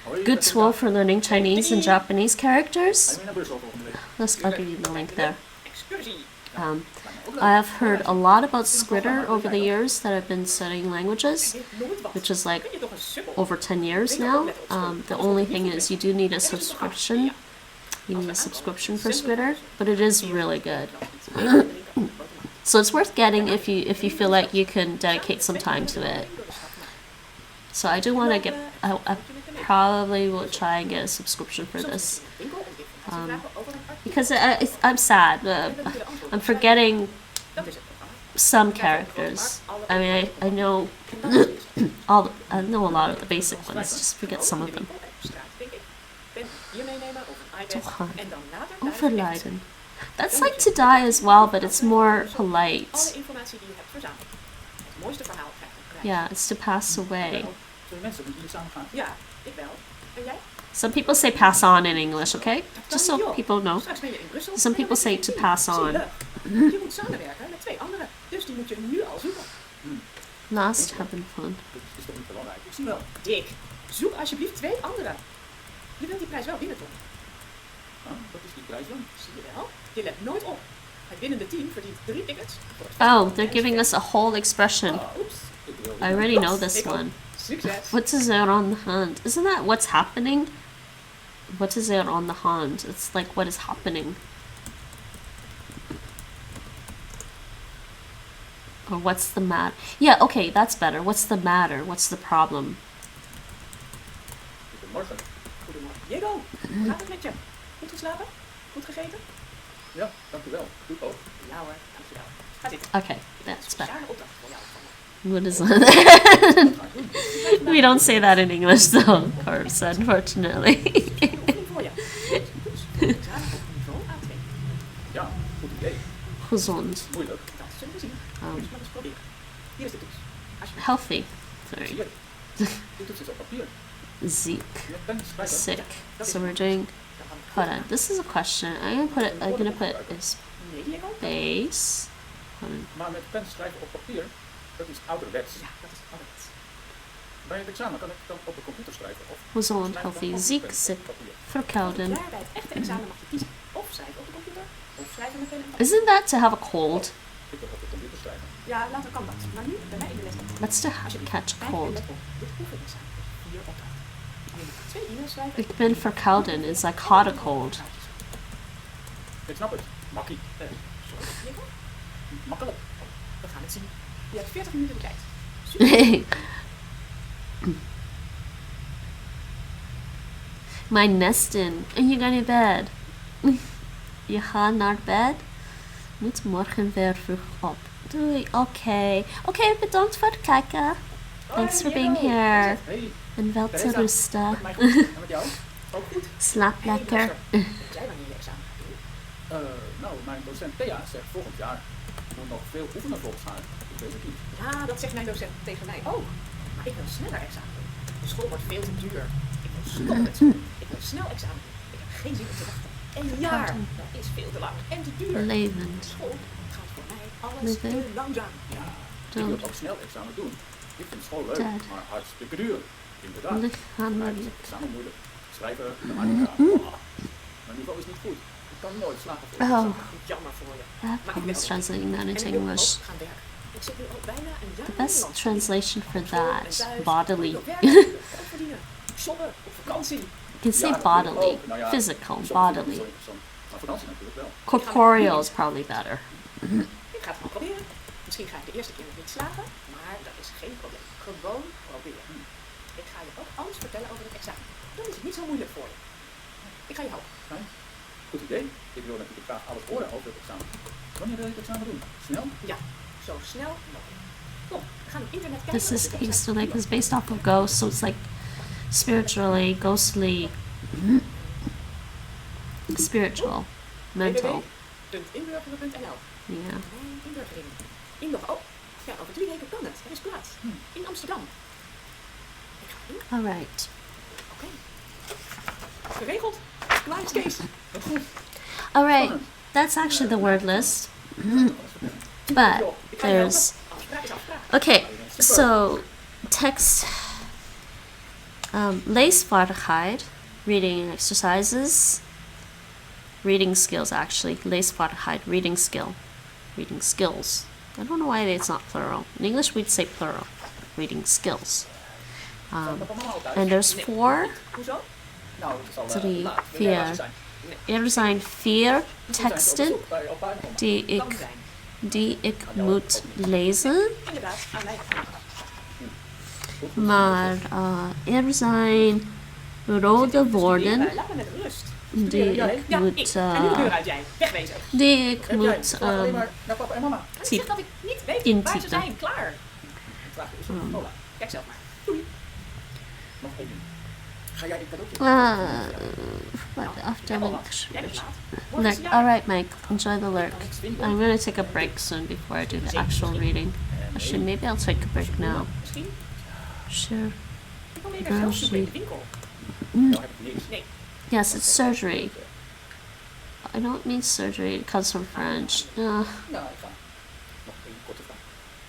Hoi, good met tool Linda. for learning Chinese and Japanese Ga je characters. mee naar Brussel volgende week? I'll give you the link there. Excursie. Um, Lijkt me ook leuk. I have heard a lot about Squitter over the years that I've been studying languages, Weet nooit wat. which is like Ben je toch een sukkel? over 10 years now. The only thing is you do need a subscription. You need a subscription for Squitter, but it is really good. So it's worth getting if you feel like you can dedicate some time to it. So I do want to get. I probably will try and get a subscription for this because I'm sad. I'm forgetting some characters. I mean, I know I know a lot of the basic ones. Just forget some of them. Overlijden. That's like to die as well, but it's more polite. Yeah, it's to pass away. Twee mensen met wie je samen gaat. Ja, ik wel. En jij? Some people say pass on in English, okay? Just so people know. Straks ben je in Brussel. Some people say to pass on. Je moet samenwerken met 2 anderen. Dus die moet je nu al zoeken. Last having fun. Dat is toch niet belangrijk? Ik zie wel. Dick, zoek alsjeblieft 2 anderen. Je wilt die prijs wel winnen, toch? Ah, wat is die prijs dan? Zie je wel? Je let nooit op. Het winnende team verdient 3 tickets. Oh, they're giving us a whole expression. Ah, oeps. Ik wil I already know this one. Succes. What is there on the hand? Isn't that what's happening? What is there on the hand? It's like what is happening. Or what's the matter? Yeah, okay, that's better. What's the matter? What's the problem? Goedemorgen. Goedemorgen. Diego, hoe gaat het met je? Goed geslapen? Goed gegeten? Ja, dankjewel. Goed ook. Ja hoor, dankjewel. Ga zitten. Okay, that's better. Speciale opdracht voor jou. What is that? We don't say that in English though, of course, unfortunately. Oefening voor je. Toets. Examen op niveau A2. Ja, goed idee. Gezond. Moeilijk. Dat zullen we zien. Moet je maar eens proberen. Hier is de toets. Alsjeblieft. Healthy. Zie Sorry. je? Die toets is op papier. Ziek. Met pen schrijven. Sick. So we're doing. Hold on. This is a question. I'm gonna put is Nee, Diego? base. Hold on. Maar met pen schrijven op papier, dat is ouderwets. Ja, dat is altijd. Bij het examen kan ik dan op de computer schrijven. Of Gezond, schrijf dan healthy, op ziek, pen sick, op papier. verkouden. Daar bij het echte examen mag je kiezen. Of schrijven op de computer, of schrijven met pen en papier. Isn't that to have a cold? Ik wil op de computer schrijven. Ja, later kan dat. Maar nu bij mij in de les. That's to Alsjeblieft, catch a kijk en cold. let op. Dit oefenexamen is 4 opdrachten. Je moet 2 e-mails schrijven. Ik ben verkouden. It's like hot a cold. Ik snap het. Makkie. Sorry, Diego? Makkelijk. We gaan het zien. Je hebt 40 minuten de tijd. Super. My nest in. En je gaat naar bed. Je gaat naar bed. Moet morgen weer vroeg op. Doei. Oké. Oké, bedankt voor het kijken. Thanks for being here. Hey, En wel te Teresa, rusten. met mij goed. En met jou? Ook goed. Slaap lekker. Jij wanneer je examen gaat doen? Nou, mijn docent Thea zegt volgend jaar. Ik moet nog veel oefenen volgens haar. Ik weet het niet. Ja, dat zegt mijn docent tegen mij ook. Maar ik wil sneller examen doen. De school wordt veel te duur. Ik wil stoppen met school. Ik wil snel examen doen. Ik heb geen zin om te wachten. Een jaar, dat is veel te lang en te duur. Levend. School gaat voor mij alles te langzaam. Ja, ik wil ook snel examen doen. Ik vind school leuk, Dad. maar hartstikke duur. Inderdaad. Voor mij is Lichamelijk. examen moeilijk. Schrijven, de Mijn niveau is niet goed. Ik kan nooit slagen voor het Oh. examen. Jammer voor je. I have problems translating that En into ik wil English. ook gaan werken. Ik zit nu al bijna een jaar The in best Nederland. translation for School en that, thuis, bodily. ik wil werken, geld verdienen, shoppen, op vakantie. You can say Ja, dat wil ik bodily, ook. Nou ja, physical, soms vind ik het bodily. niet zo interessant. Maar vakantie natuurlijk wel. Corporeal is probably better. Ik ga het gewoon proberen. Misschien ga ik de eerste keer nog niet slagen, maar dat is geen probleem. Gewoon proberen. Ik ga je ook alles vertellen over het examen. Dan is het niet zo moeilijk voor je. Ik ga je helpen. Fijn. Goed idee. Ik wil natuurlijk graag alles horen over het examen. Wanneer wil je het examen doen? Snel? Ja, zo snel mogelijk. Kom, we gaan op internet kijken. This is used to like is based off of Go, so it's like spiritually, ghostly, spiritual, mental. www.inburgeren.nl. Yeah. Inburgering. Oh, ja, over 3 weken kan het. Er is plaats. In Amsterdam. Ik ga in. All right. Oké. Geregeld. Klaar is Kees. Wat goed. All right. That's actually the word list. But there's Afspraak is afspraak. okay. So text, leesvaardigheid, reading exercises, reading skills actually. Leesvaardigheid, reading skills. I don't know why it's not plural. In English we'd say plural. Reading skills. And there's 4, Hoezo? Nou, het zal 3, laat. 4. zijn. Er zijn 4 teksten Bij op buitenkomen. die ik moet lezen. Inderdaad, aan mij. Maar er zijn rode woorden Laat me met rust. die ik Ja, ik. En nu de deur uit jij. Wegwezen. die ik Heb jij? moet Vraag alleen maar naar papa en mama. Ik zeg dat ik niet weet Intypen. waar ze zijn. Klaar. Vraag je eens. Hola. Kijk zelf maar. Nog één ding. Ga jij dit cadeautje? after Jij bent laat. Look, all right, Mike, enjoy the lurk. I'm gonna take a break soon before I do the actual reading. Actually, maybe I'll take a break now. Misschien. Sure. Ik kom even zelf zoeken in de winkel. Nou heb ik niks. Nee. Yes, it's surgery. I don't mean surgery. It comes from French. Nou, ik ga. Nog één korte vraag.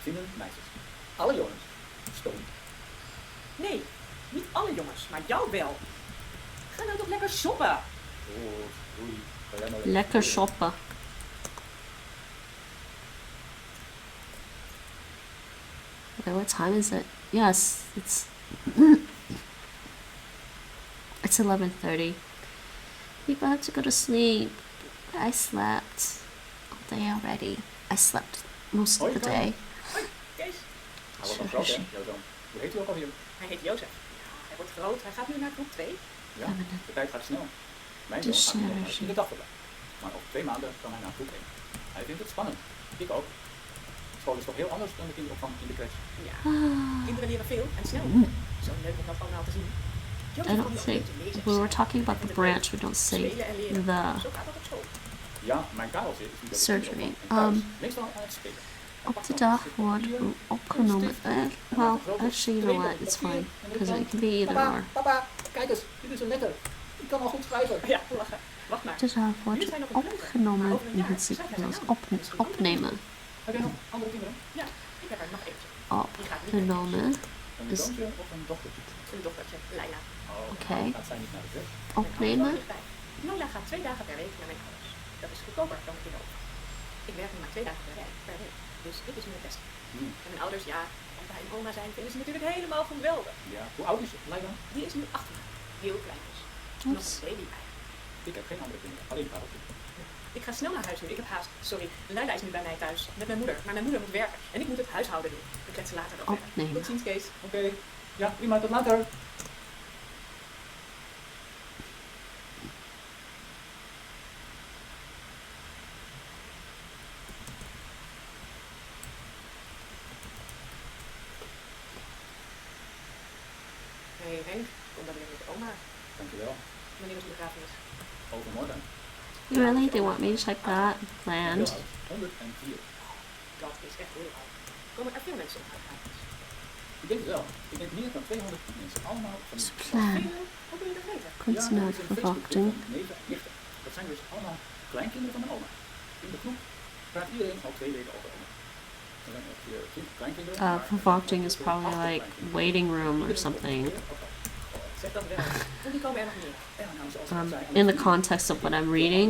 Vinden meisjes alle jongens stoom? Nee, niet alle jongens, maar jou wel. Ga nou toch lekker shoppen. Oh, oei. Ga jij maar Lekker shoppen. Okay, what time is it? Yes, it's 11:30. People have to go to sleep. I slept all day already. I slept most of the day. Hoi, Kees. Hij wordt wel groot, hè, jouw zoon. Hoe heet hij ook alweer? Hij heet Jozef. Ja, hij wordt groot. Hij gaat nu naar groep 2. Ja, de tijd gaat snel. Mijn zoon gaat nu nog in de dagverblijf. Maar over 2 maanden kan hij naar groep 1. Hij vindt het spannend. Ik ook. School is toch heel anders dan de kinderopvang in de crash. Ja, kinderen leren veel en snel. Zo leuk om dat allemaal te zien. Jozef I kan don't nu al think een beetje lezen en when we're schrijven. talking about the branch, we don't say Spelen en leren. the Zo gaat dat op school. Ja, mijn Karel zit dus niet surgery. meestal aan het spelen. Op de dag wordt opgenomen. Well, actually, you know what? It's fine because it can be either Papa, or. papa, kijk eens, dit is een letter. Ik kan al goed schrijven. Ja, lachen. Wacht maar. De dag wordt opgenomen in het ziekenhuis. Opnemen. Heb jij nog andere kinderen? Ja, ik heb er nog eentje. Opgenomen. Een Dus- zoontje of een dochtertje? Een dochtertje, Leila. Oh, Oké. gaat zij niet naar de wet? Opnemen. Lola gaat 2 dagen per week naar mijn ouders. Dat is goedkoper dan de kinderopvang. Ik werk nu maar 2 dagen per week. Dus dit is nu het beste. En mijn ouders, ja, opa en oma zijn, vinden ze natuurlijk helemaal geweldig. Ja. Hoe oud is Leila? Die is nu 18. Heel klein dus. Nog Oeps. een baby bij. Ik heb geen andere kinderen, alleen Karel. Ik ga snel naar huis nu. Ik heb haast. Sorry. Leila is nu bij mij thuis. Met mijn moeder. Maar mijn moeder moet werken. En ik moet het huishouden doen. We kletsen later nog verder. Opnemen. Tot ziens, Kees. Oké. Ja, prima, tot later. Hey Henk, kom dan weer met de oma. Dankjewel. Wanneer is de begrafenis? Overmorgen. Really? They want me to type that? Planned. Heel oud. 104. Dat is echt heel oud. Komen er veel mensen op haar begrafenis? Ik denk het wel. Ik denk meer dan 200 mensen. Allemaal van die... Plan. Velen? Hoe kun je dat weten? Kunstenaarverwachting. Neven en nichten. Dat zijn dus allemaal kleinkinderen van mijn oma. In de groep praat iedereen al 2 weken over oma. Er zijn ongeveer 20 kleinkinderen. maar- Verwachting is probably like waiting room or something. Zeg dat wel. En die komen er nog meer. Ja, nou, zoals ik al zei, In the context of what I'm reading.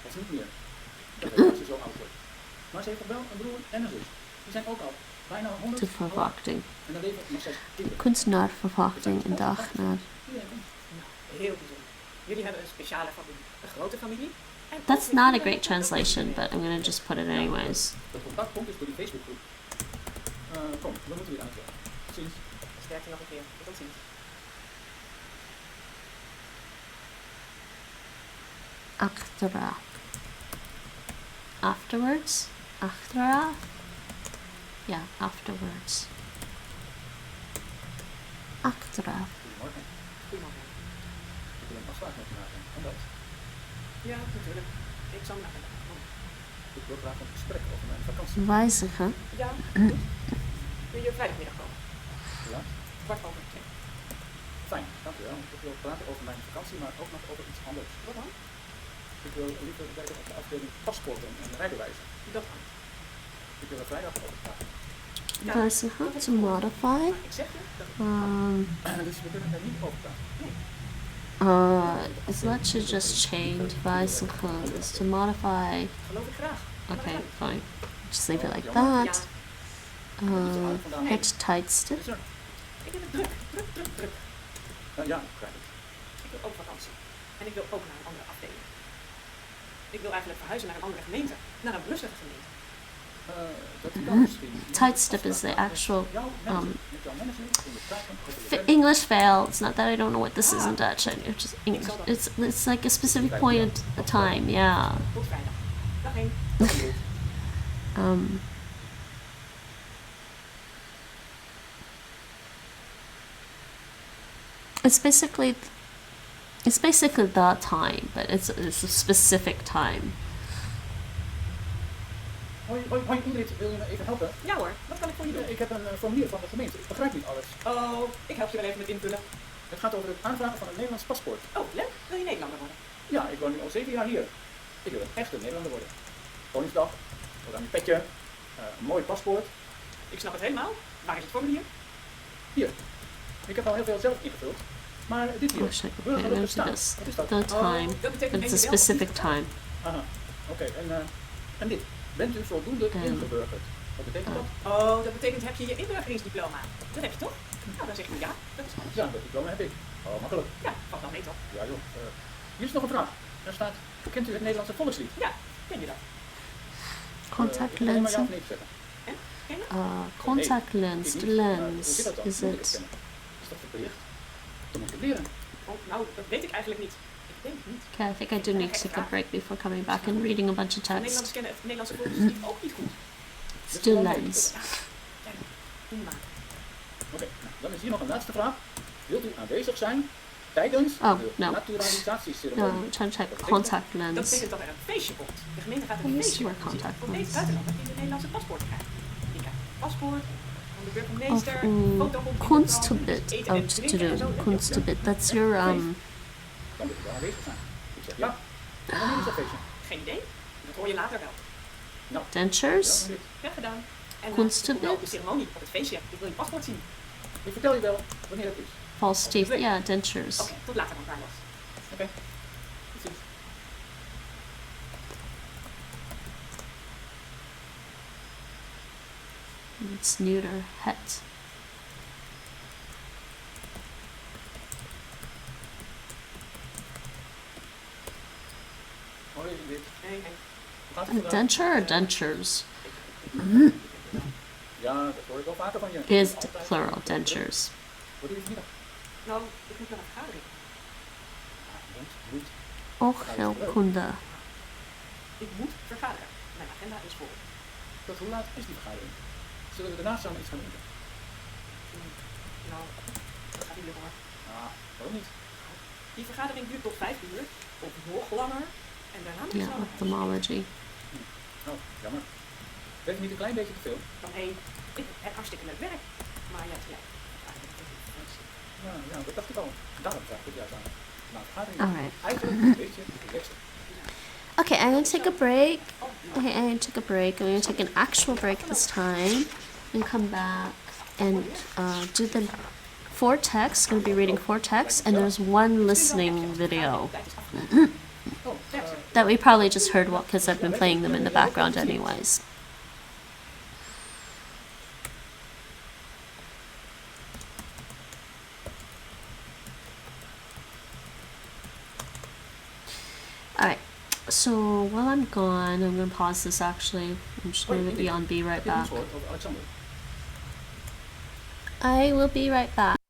Dat is niet meer. Dat is als ze zo oud wordt. Maar ze heeft nog wel een broer en een zus. Die zijn ook al bijna 100. De verwachting. En dan leven nog 6 kinderen. Kunstenaarverwachting en dagnaar. Iedereen komt. Nou, heel bijzonder. Jullie hebben een speciale familie. Een grote familie. En That's ook not a een great translation, but I'm gonna just put it anyways. Dat contactpunt is door die Facebookgroep. Kom, we moeten weer aan het werk. Tot ziens. Sterkte nog een keer. Tot ziens. Achteraf. Afterwards? Achteraf? Yeah, afterwards. Achteraf. Goedemorgen. goede man zijn. Ik wil een afspraak met je maken. En dat? Ja, natuurlijk. Ik zal me naar beneden komen. Ik wil graag een gesprek over mijn vakantie. Wijzigen. Ja, goed. Kun je vrijdagmiddag komen? Ja? 2:15. Fijn, dank u wel. Ik wil praten over mijn vakantie, maar ook nog over iets anders. Wat dan? Ik wil liever werken op de afdeling paspoorten en rijbewijzen. Dat kan. Ik wil er vrijdag over praten. Wijzigen, to modify. Maar ik zeg je dat ik... Dus we kunnen er niet over praten. Let's just change wijzigen is to modify. Geloof ik graag. Okay, fine. Just leave it like Ja. that. Het tijdstip. Is er? Ik heb het druk. Druk. Ja, begrijp ik. Ik wil ook vakantie. En ik wil ook naar een andere afdeling. Ik wil eigenlijk verhuizen naar een andere gemeente. Naar een rustige gemeente. Dat kan misschien. Tijdstip is the actual Jouw manager, met jouw manager kun je praten over je werk. English fail. It's not that I don't know what this is in Dutch. It's just English. It's like a specific point at a time. Yeah. Tot vrijdag. Dag heen. It's basically the time, but it's a specific time. Hoi Ingrid, wil je me even helpen? Ja hoor, wat kan ik voor je doen? Ik heb een formulier van de gemeente. Ik begrijp niet alles. Oh, ik help je wel even met invullen. Het gaat over het aanvragen van een Nederlands paspoort. Oh, leuk. Wil je Nederlander worden? Ja, ik woon nu al 7 jaar hier. Ik wil een echte Nederlander worden. Koningsdag, oranje petje, een mooi paspoort. Ik snap het helemaal. Waar is het formulier? Hier. Ik heb al heel veel zelf ingevuld. Maar dit hier, Okay, burgerlijke there's staat. this. Wat is dat? The time. Dat betekent But it's a dat je wel specific of niet time. Aha, oké. En dit. Bent u voldoende ingeburgerd? Wat betekent dat? Oh, dat betekent heb je je inburgeringsdiploma. Dat heb je toch? Nou, dan zeg je ja. Dat is alles. Ja, dat diploma heb ik. Oh, makkelijk. Ja, valt wel mee toch? Ja joh. Hier is nog een vraag. Er staat, kent u het Nederlandse volkslied? Ja, ken je dat? Contact Ik moet alleen maar ja lens. of nee zeggen. Ken je? Contact Ik lens. niet. The Hoe lens. zit dat dan? Is Moet ik het it? kennen? Is dat verplicht? Dan moet ik het leren. Oh, nou, dat weet ik eigenlijk niet. Ik denk het niet. Okay, I think I do need to take a break before coming back and reading a bunch of De text. Nederlanders kennen het Nederlandse volkslied ook niet goed. It's the lens. Ja, kijk, doe maar. Oké, nou, dan is hier nog een laatste vraag. Wilt u aanwezig zijn tijdens Oh, de no. naturalisatieceremonie? No, I'm trying to type contact Dat lens. betekent dat er een feestje komt. De gemeente gaat I een used feestje to wear organiseren contact voor lens. deze buitenlander die een Nederlandse paspoort krijgt. Die krijgt een paspoort van de burgemeester, foto op de Kunstgebit. eten Oh, en to drinken en zo. do. Kunstgebit. That's your, Dan moet u wel aanwezig zijn. Ik zeg ja. En wanneer is dat feestje? Geen idee. Dat hoor je later wel. Nou, dentures. ja, dit. Graag gedaan. En Kunstgebit? nou, de ceremonie op het feestje. Ik wil je paspoort zien. Ik vertel je wel wanneer het is. False teeth. Yeah, dentures. Oké, tot later dan, Carlos. Oké. Tot ziens. It's neuter. Het. Hoi Ingrid. Hey. Hoe gaat het A vandaag? denture or dentures? Ja, dat hoor ik wel vaker van je. Is Altijd. plural. Dentures. Wat doe je vanmiddag? Nou, ik moet naar een vergadering. Moet. Oogheelkunde. Ik moet vergaderen. Mijn agenda is vol. Tot hoe laat is die vergadering? Zullen we daarna samen iets gaan eten? Nou, dat gaat niet lukken hoor. Ah, waarom niet? Die vergadering duurt tot 5 uur, of nog langer. En daarna moet ik Yeah, zo naar huis. ophthalmology. Nou, jammer. Weet je niet een klein beetje te veel? Dan hé, ik heb hartstikke leuk werk. Maar ja, het is Ja, dat dacht ik al. Daarom vraag ik het juist aan. Na een vergadering. Alright. Eigenlijk een beetje relaxed. Okay, I'm gonna take a break. Okay, I'm gonna take a break. I'm gonna take an actual break this time and come back and do the 4 texts. Gonna be reading 4 texts, and there's one listening video Oh, that we probably just heard because I've been playing them in the background anyways. Alright, so while I'm gone, I'm gonna pause this actually. I'm just gonna be on B right heb je back. iets gehoord over Alexander? I will be right back.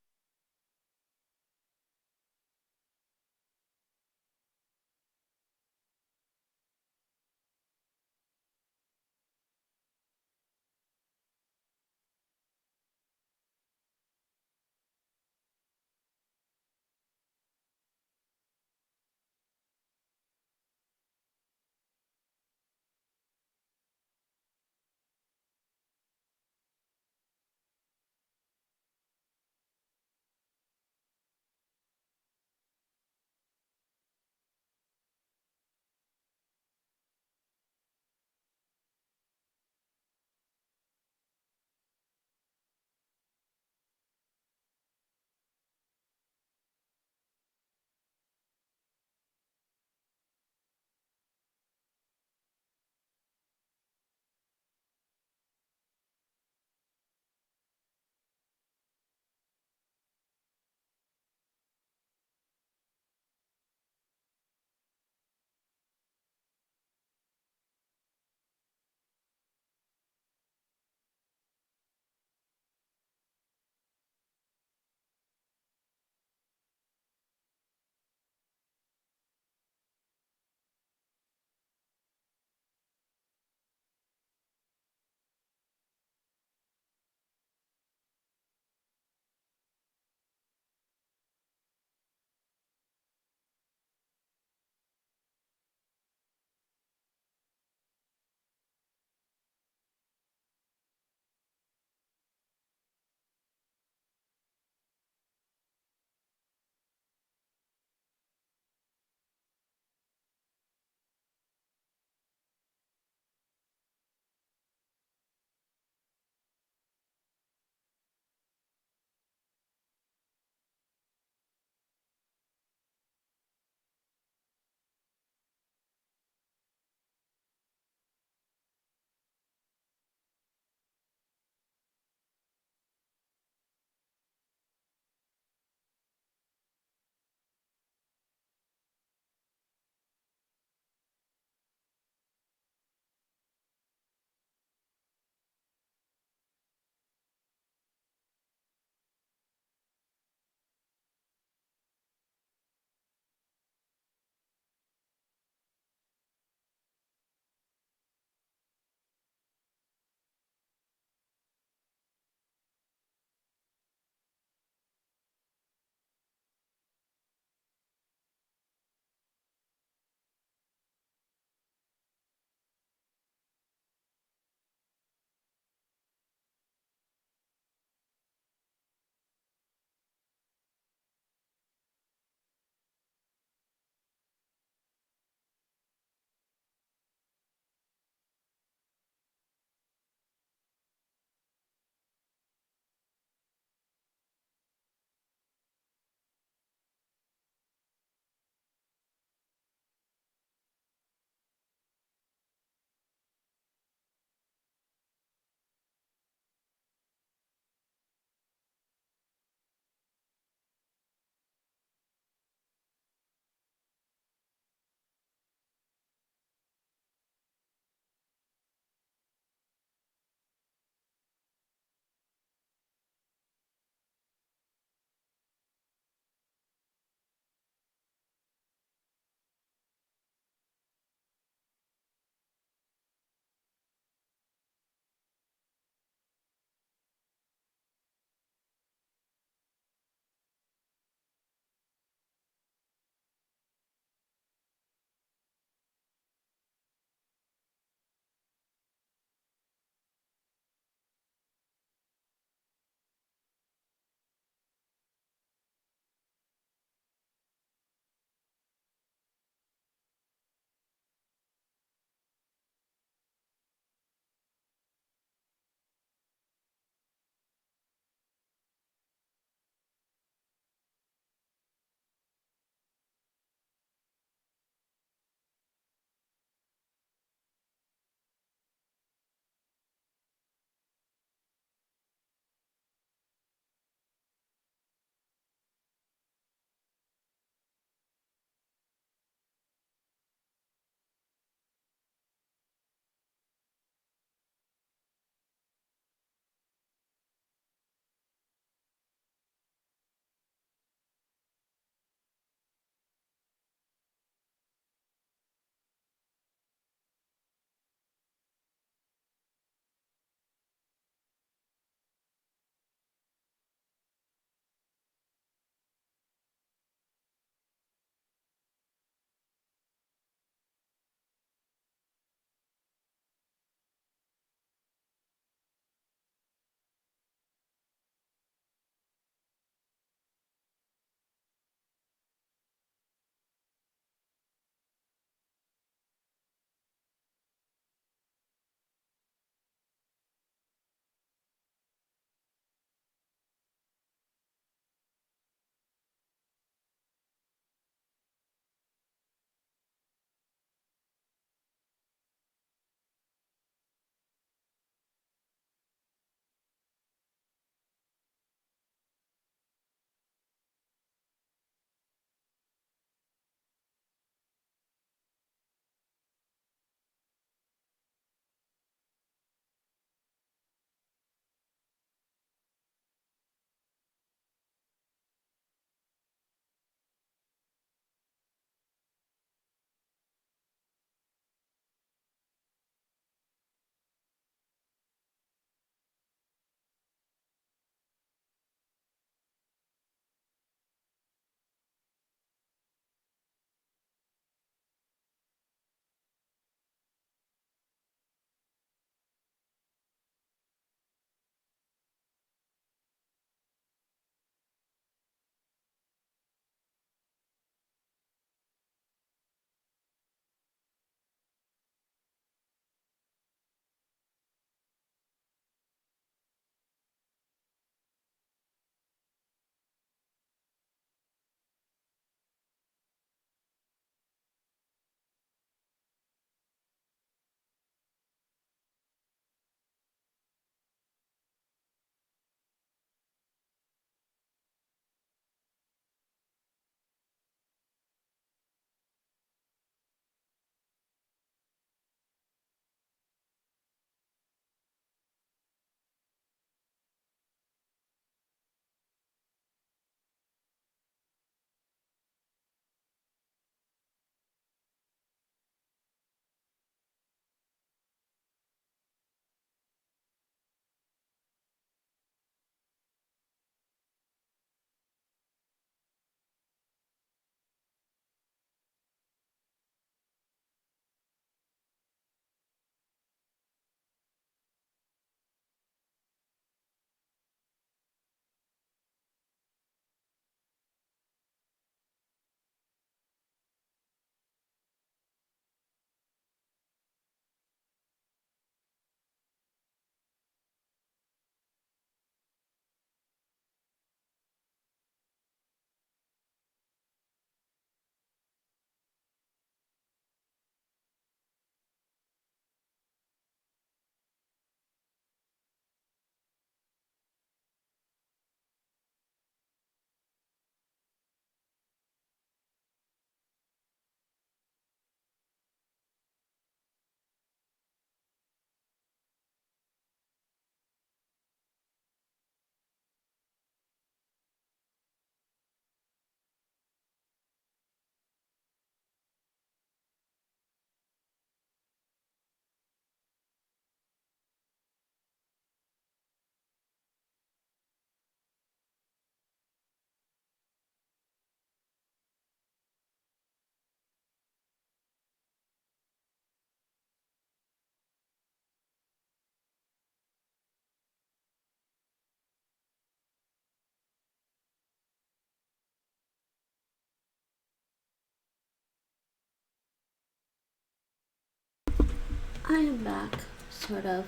I am back, sort of.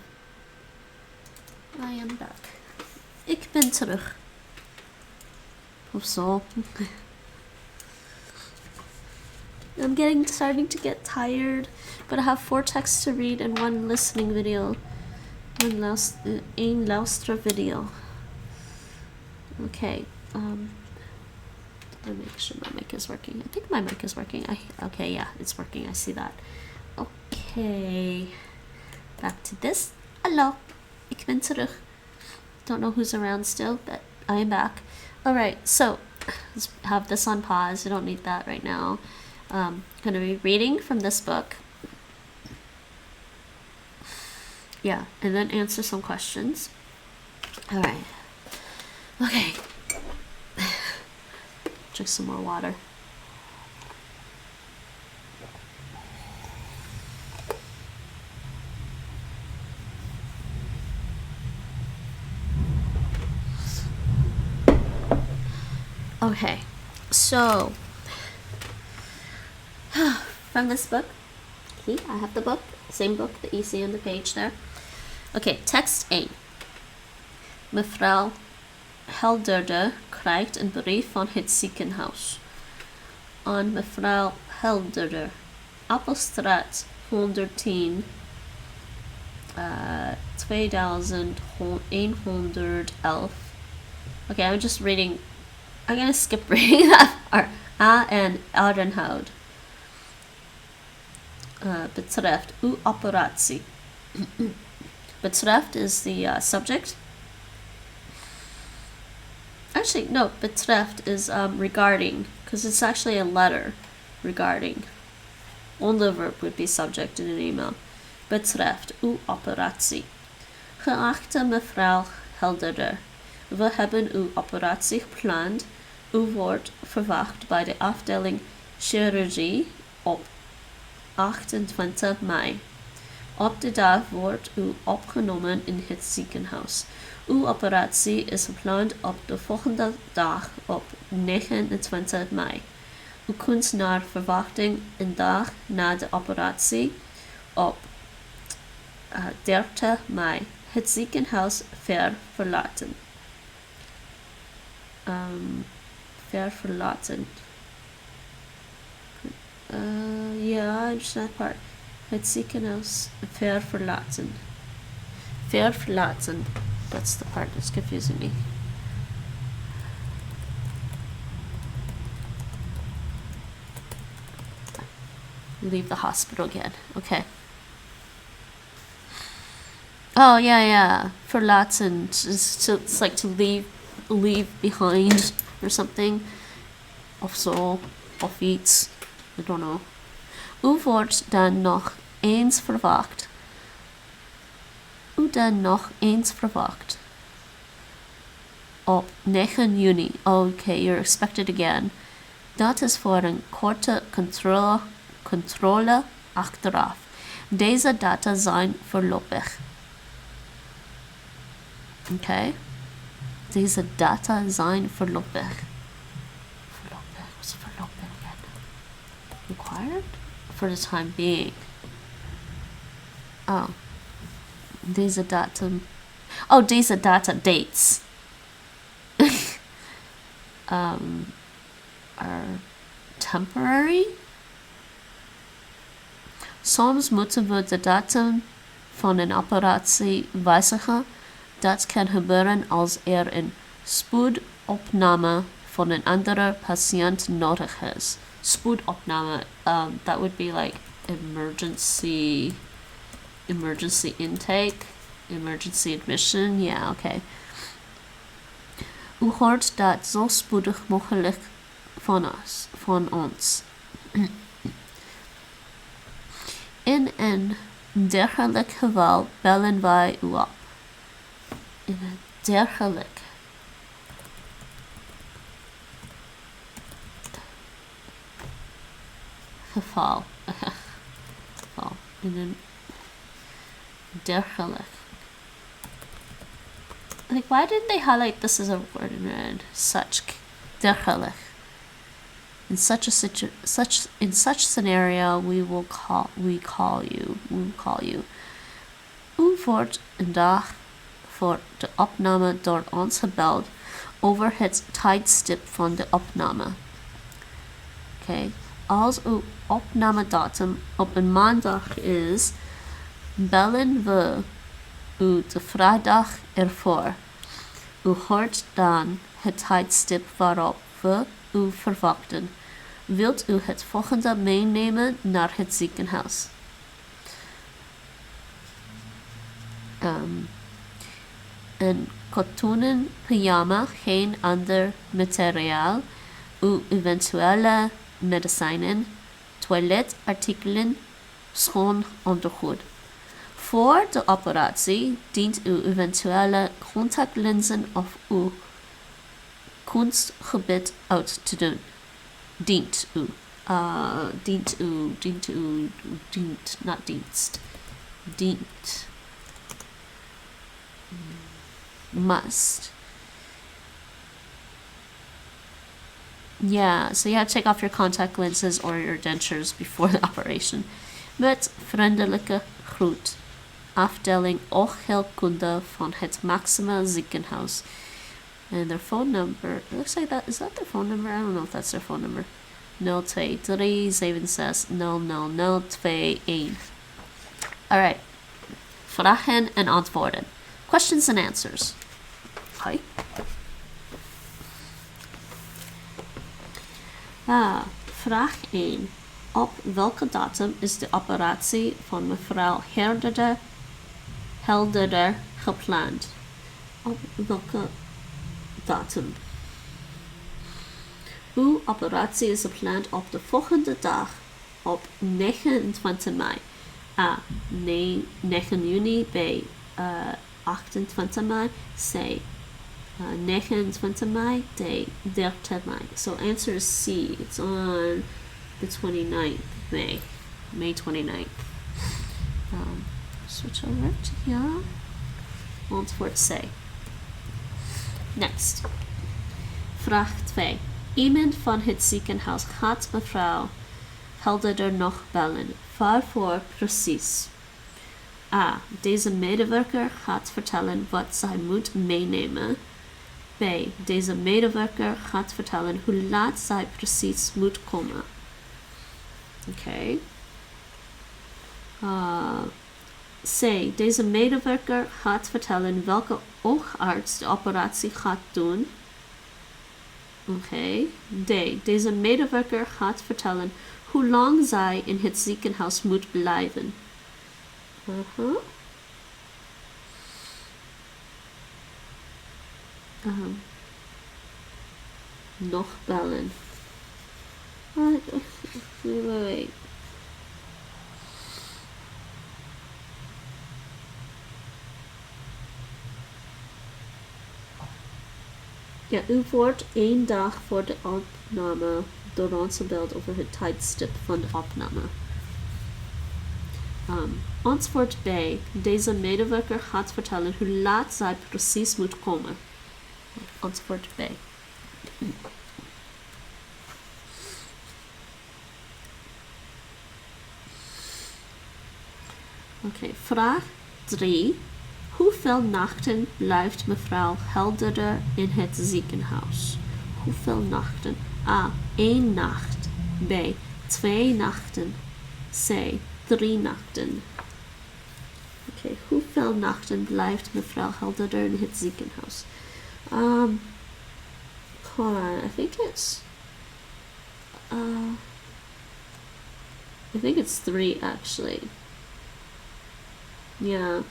I am back. Ik ben terug. Of zo. I'm starting to get tired, but I have 4 texts to read and 1 listening video. Een luister video. Okay. Let me make sure my mic is working. I think my mic is working. Okay, yeah, it's working. I see that. Okay. Back to this. Hallo. Ik ben terug. Don't know who's around still, but I am back. Alright, so let's have this on pause. I don't need that right now. I'm going to be reading from this book. Yeah, and then answer some questions. Alright. Okay. Drink some more water. Okay, so from this book, I have the book, same book that you see on the page there. Okay, text 1. Mevrouw Helderder krijgt een brief van het ziekenhuis. Aan mevrouw Helderder, Appelstraat 110, 2111. Okay, I'm just reading. I'm gonna skip reading that part. A en Adenhoud. Betreft uw operatie. Betreft is the subject. Actually, no, betreft is regarding, because it's actually a letter regarding. Onderwerp would be subject in an email. Betreft uw operatie. Geachte mevrouw Helderder, we hebben uw operatie gepland. U wordt verwacht bij de afdeling chirurgie op 28 mei. Op de dag wordt u opgenomen in het ziekenhuis. Uw operatie is gepland op de volgende dag op 29 mei. U kunt naar verwachting een dag na de operatie op 30 mei het ziekenhuis verlaten. Verlaten. Yeah, just that part. Het ziekenhuis verlaten. Verlaten. That's the part that's confusing me. Leave the hospital again. Okay. Oh yeah. Verlaten. It's like to leave behind or something. Of zo. Of iets. I don't know. U wordt dan nog eens verwacht. Op 9 juni. Okay, you're expected again. Dat is voor een korte controle achteraf. Deze data zijn voorlopig. Okay? Deze data zijn voorlopig. What's voorlopig again? Required? For the time being. Oh. Deze datum. Oh, deze data dates. Are temporary. Soms moeten we de datum van een operatie wijzigen. Dat kan gebeuren als er een spoedopname van een andere patiënt nodig is. Spoedopname, that would be like emergency intake, emergency admission. Yeah, okay. U hoort dat zo spoedig mogelijk van ons. In een dergelijk geval bellen wij u op. In een dergelijk geval. In een dergelijk. Like, why didn't they highlight this as a word in red? Such. Dergelijk. In such scenario, we will call you. U wordt een dag voor de opname door ons gebeld over het tijdstip van de opname. Okay. Als uw opnamedatum op een maandag is, bellen we u de vrijdag ervoor. U hoort dan het tijdstip waarop we u verwachten. Wilt u het volgende meenemen naar het ziekenhuis? Een katoenen pyjama, geen ander materiaal. Uw eventuele medicijnen, toiletartikelen, schoon ondergoed. Voor de operatie dient u eventuele contactlenzen of uw kunstgebied uit te doen. Dient, not dienst. Dient. Must. Yeah, so you have to take off your contact lenses or your dentures before the operation. Met vriendelijke groet. Afdeling oogheelkunde van het Maxima ziekenhuis. And their phone number, it looks like is that their phone number? I don't know if that's their phone number. 02376000021. Alright. Vragen en antwoorden. Questions and answers. Hi. Vraag 1. Op welke datum is de operatie van mevrouw Helderder gepland? Op welke datum? Uw operatie is gepland op de volgende dag, op 29 mei. A. 9 juni. B. 28 mei. C. 29 May. D. 30 May. So answer is C. It's on the 29th May. May 29th. Switch over to here. Antwoord C. Next. Vraag 2. Iemand van het ziekenhuis gaat mevrouw Helderder nog bellen. Waarvoor precies? A. Deze medewerker gaat vertellen wat zij moet meenemen. B. Deze medewerker gaat vertellen hoe laat zij precies moet komen. Oké. C. Deze medewerker gaat vertellen welke oogarts de operatie gaat doen. Oké. D. Deze medewerker gaat vertellen hoe lang zij in het ziekenhuis moet blijven. Nog bellen. Wait. Ja, u wordt 1 dag voor de opname door ons gebeld over het tijdstip van de opname. Antwoord B. Deze medewerker gaat vertellen hoe laat zij precies moet komen. Antwoord B. Oké, vraag 3. Hoeveel nachten blijft mevrouw Helderder in het ziekenhuis? Hoeveel nachten? A. 1 nacht. B. 2 nachten. C. 3 nachten. Oké, hoeveel nachten blijft mevrouw Helderder in het ziekenhuis? Hold on, I think it's 3 actually. Yeah.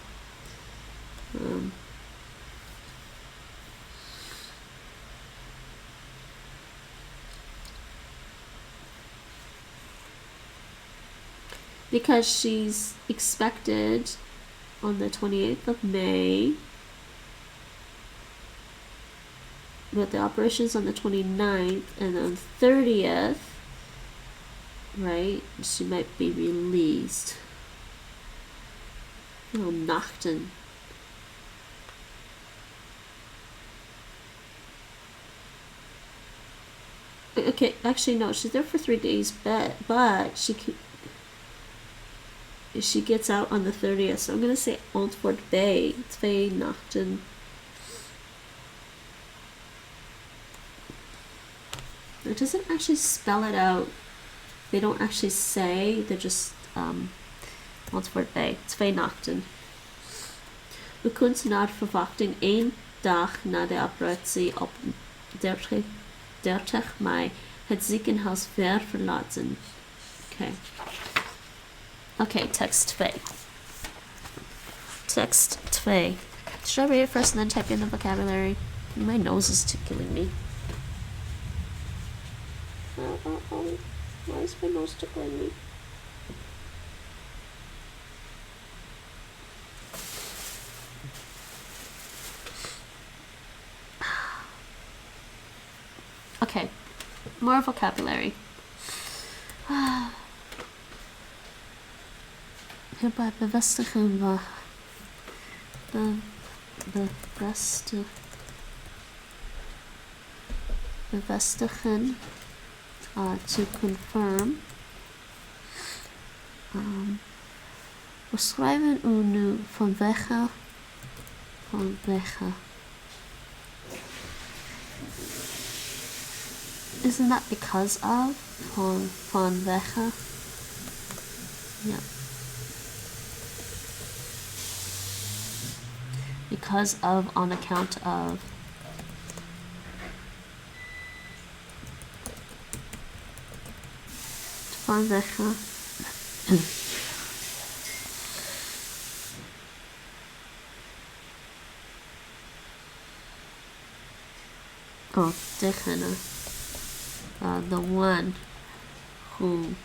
Because she's expected on the 28th of May, but the operation's on the 29th, and on the 30th, right, she might be released. Oh, nachten. Okay, actually no, she's there for 3 days, but she gets out on the 30th, so I'm gonna say antwoord B, 2 nachten. It doesn't actually spell it out. They don't actually say, they're just antwoord B, 2 nachten. We kunt naar verwachting 1 dag na de operatie op 30 mei het ziekenhuis weer verlaten. Okay. Okay, text 2. Text 2. Should I read it first and then type in the vocabulary? My nose is tickling me. Why is my nose tickling me? Okay, more vocabulary. Hierbij bevestigen we bevestigen to confirm. We schrijven u nu vanwege. Isn't that because of? Vanwege. Yeah. Because of, on account of. Vanwege. Oh, degene. The one who.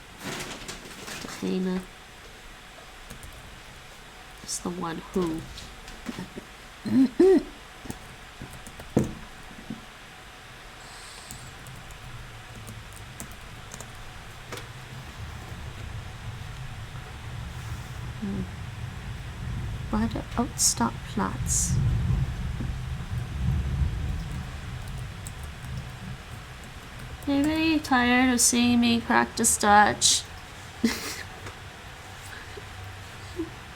Degene. It's the one who. By the Uitstapplaats. Anybody tired of seeing me practice Dutch?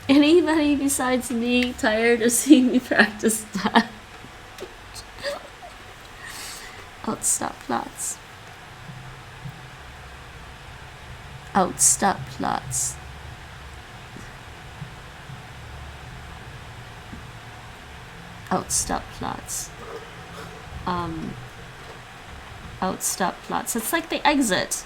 Anybody besides me tired of seeing me practice Dutch? Uitstapplaats. Uitstapplaats. Uitstapplaats. Uitstapplaats. It's like the exit.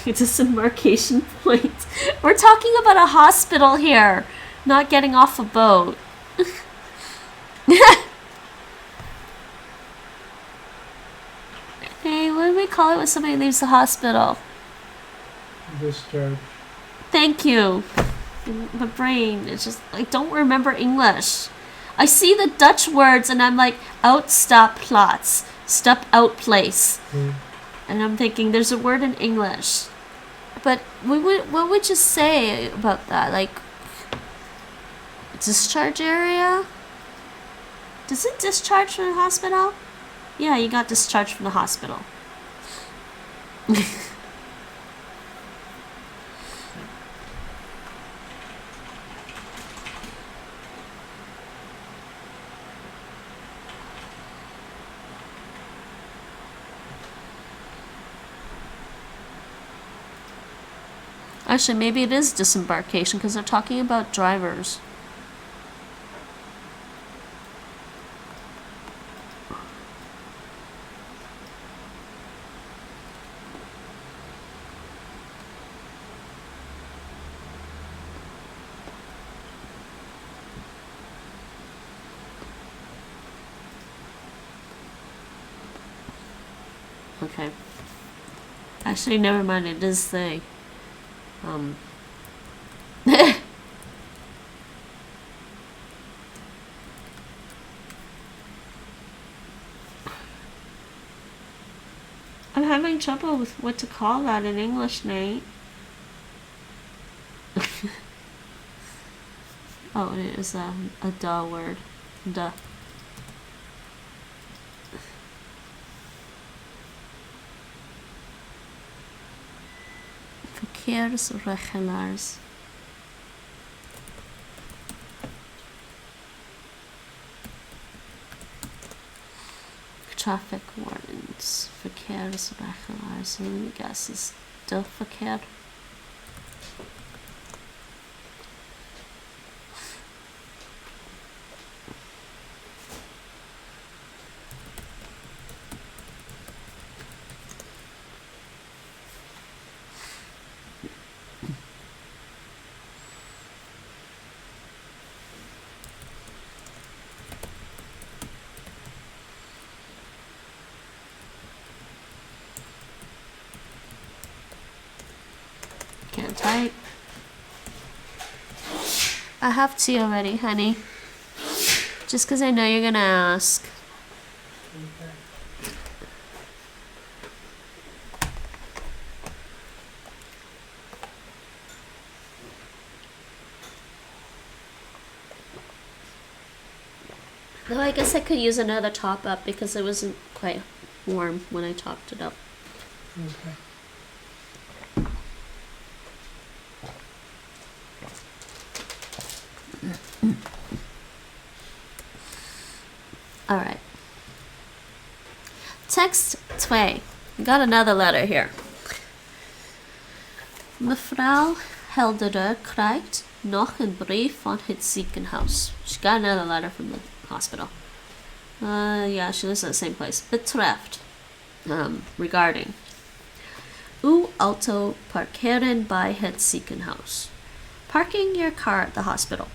Disembarkation point. We're talking about a hospital here, not getting off a boat. Hey, what do we call it when somebody leaves the hospital? Discharge. Thank you. My brain is just, I don't remember English. I see the Dutch words and I'm like, Uitstapplaats, step out place. And I'm thinking there's a word in English. But what would you say about that? Like, discharge area? Does it discharge from the hospital? Yeah, you got discharged from the hospital. Actually, maybe it is disembarkation because they're talking about drivers. Okay. Actually, never mind. It does say. I'm having trouble with what to call that in English, Nate. Oh, it is a duh word. Duh. Verkeersregelaars. Traffic wardens. Verkeersregelaars. Let me guess, is de verkeer? Can't type. I have tea already, honey. Just because I know you're gonna ask. Though I guess I could use another top up because it wasn't quite warm when I topped it up. Okay. Alright. Text 2. Got another letter here. Mevrouw Helderder krijgt nog een brief van het ziekenhuis. She got another letter from the hospital. Yeah, she lives in the same place. Betreft. Regarding. Uw auto parkeren bij het ziekenhuis. Parking your car at the hospital.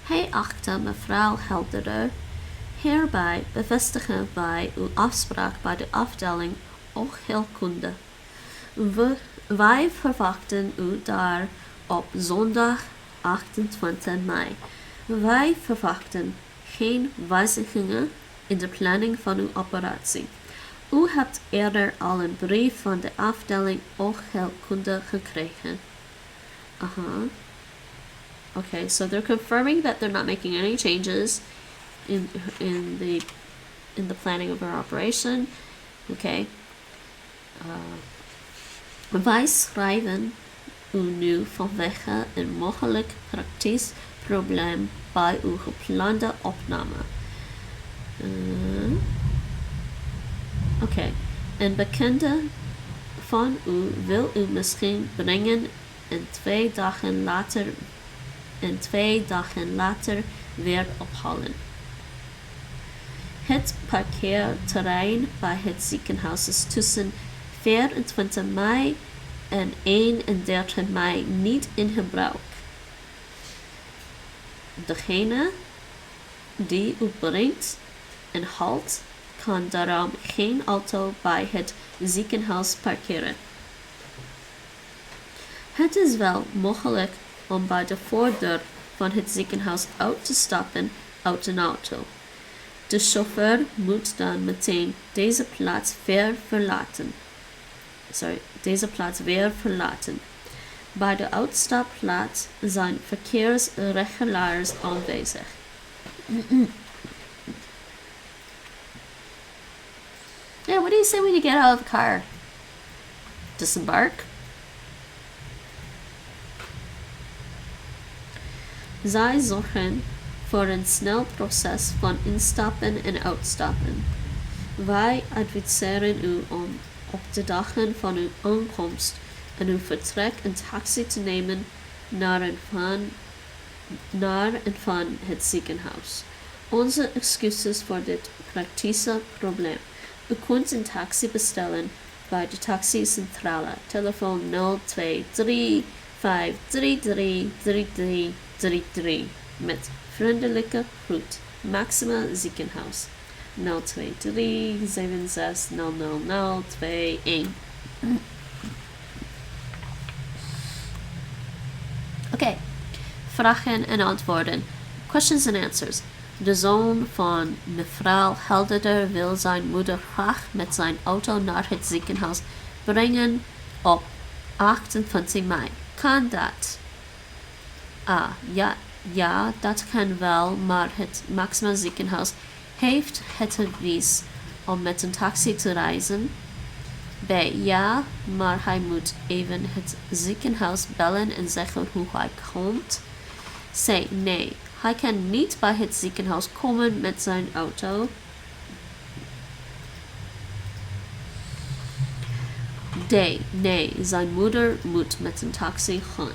Hij achte mevrouw Helderder. Hierbij bevestigen wij uw afspraak bij de afdeling oogheelkunde. Wij verwachten u daar op zondag 28 mei. Wij verwachten geen wijzigingen in de planning van uw operatie. U hebt eerder al een brief van de afdeling oogheelkunde gekregen. Okay, so they're confirming that they're not making any changes in the planning of our operation. Okay. Wij schrijven u nu vanwege een mogelijk praktisch probleem bij uw geplande opname. Okay. Een bekende van u wil u misschien brengen en 2 dagen later weer ophalen. Het parkeerterrein bij het ziekenhuis is tussen 24 mei en 31 mei niet in gebruik. Degene die u brengt en haalt kan daarom geen auto bij het ziekenhuis parkeren. Het is wel mogelijk om bij de voordeur van het ziekenhuis uit te stappen uit een auto. De chauffeur moet dan meteen deze plaats weer verlaten. Bij de uitstapplaats zijn verkeersregelaars aanwezig. Yeah, what do you say when you get out of the car? Disembark? Zij zorgen voor een snel proces van instappen en uitstappen. Wij adviseren u om op de dagen van uw aankomst en uw vertrek een taxi te nemen naar en van het ziekenhuis. Onze excuses voor dit praktische probleem. U kunt een taxi bestellen bij de taxicentrale. Telefoon 023 533 3333 met vriendelijke groet. Maxima Ziekenhuis 023 76 000 21. Okay. Vragen en antwoorden. Questions and answers. De zoon van mevrouw Helderder wil zijn moeder graag met zijn auto naar het ziekenhuis brengen op 28 mei. Kan dat? Ja, dat kan wel, maar het Maxima ziekenhuis heeft het advies om met een taxi te reizen. B. Ja, maar hij moet even het ziekenhuis bellen en zeggen hoe hij komt. C. Nee, hij kan niet bij het ziekenhuis komen met zijn auto. D. Nee, zijn moeder moet met een taxi gaan.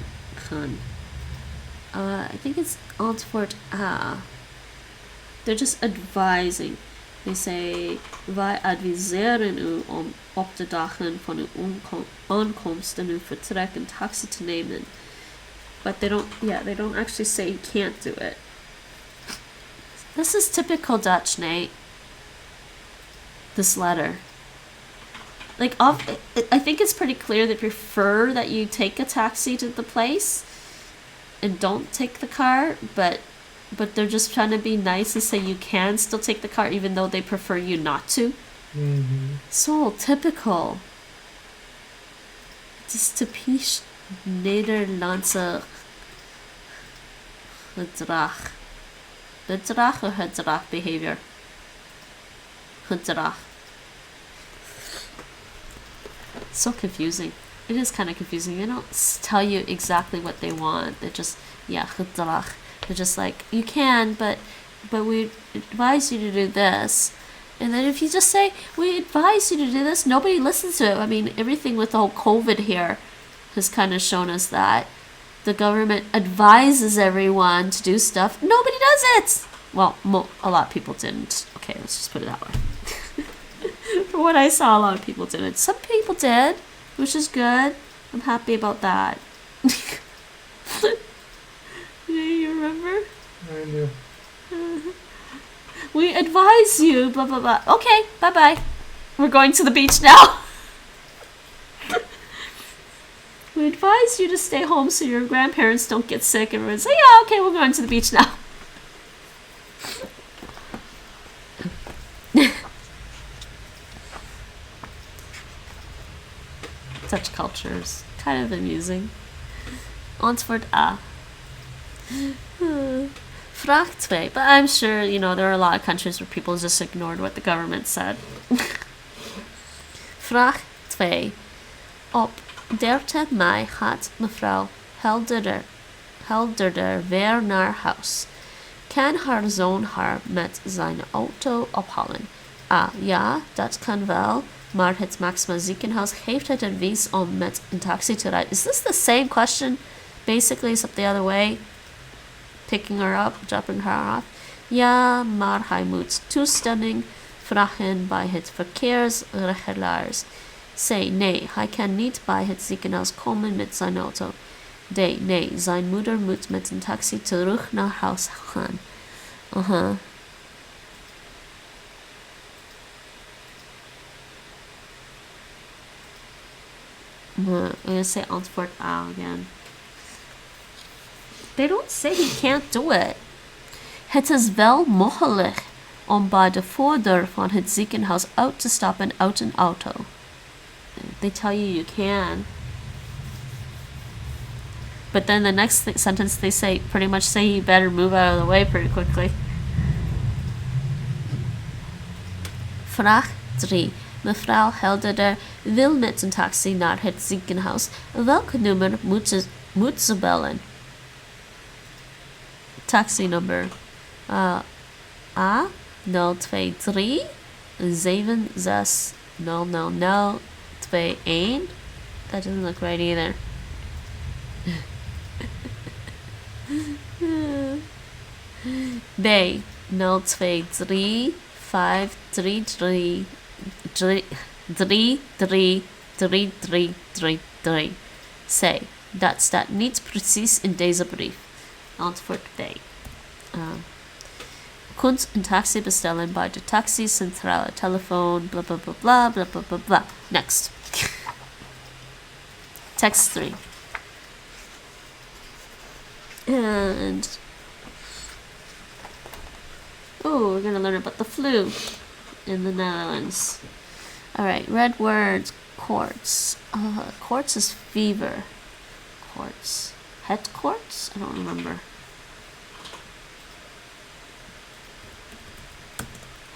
I think it's antwoord A. They're just advising. They say, wij adviseren u om op de dagen van uw aankomst en uw vertrek een taxi te nemen. But they don't actually say you can't do it. This is typical Dutch, Nate. This letter. Like, I think it's pretty clear they prefer that you take a taxi to the place and don't take the car, but they're just trying to be nice and say you can still take the car even though they prefer you not to. So typical. Het is typisch Nederlandse gedrag. Gedrag or gedrag behavior? Gedrag. So confusing. It is kind of confusing. They don't tell you exactly what they want. They're just, gedrag. They're just like, you can, but we advise you to do this. And then if you just say, we advise you to do this, nobody listens to it. I mean, everything with the whole COVID here has kind of shown us that. The government advises everyone to do stuff. Nobody does it! Well, a lot of people didn't. Okay, let's just put it that way. From what I saw, a lot of people didn't. Some people did, which is good. I'm happy about that. You remember? I do. We advise you, blah, blah, blah. Okay, bye-bye. We're going to the beach now. We advise you to stay home so your grandparents don't get sick. Everyone say, yeah, okay, we're going to the beach now. Dutch culture is kind of amusing. Antwoord A. Vraag 2. But I'm sure, there are a lot of countries where people just ignored what the government said. Vraag 2. Op 13 mei gaat mevrouw Helderder weer naar huis. Kan haar zoon haar met zijn auto ophalen? A. Ja, dat kan wel. Maar het Maxima ziekenhuis geeft het advies om met een taxi te rijden. Is this the same question? Basically, except the other way. Picking her up, dropping her off. Ja, maar hij moet toestemming vragen bij het verkeersregelaars. C. Nee, hij kan niet bij het ziekenhuis komen met zijn auto. D. Nee, zijn moeder moet met een taxi terug naar huis gaan. I'm gonna say antwoord A again. They don't say he can't do it. Het is wel mogelijk om bij de voordeur van het ziekenhuis uit te stappen uit een auto. They tell you can. But then the next sentence they pretty much say you better move out of the way pretty quickly. Vraag 3. Mevrouw Helderder wil met een taxi naar het ziekenhuis. Welk nummer moet ze bellen? Taxi number A 023 76 000 21. That doesn't look right either. B 023 533 3333. C. Dat staat niet precies in deze brief. Antwoord B. Kunt een taxi bestellen bij de taxicentrale telefoon, blah blah blah blah blah blah blah blah. Next. Text 3. And Oh, we're gonna learn about the flu in the Netherlands. Alright, red words. Quartz. Quartz is fever. Quartz. Het quartz? I don't remember.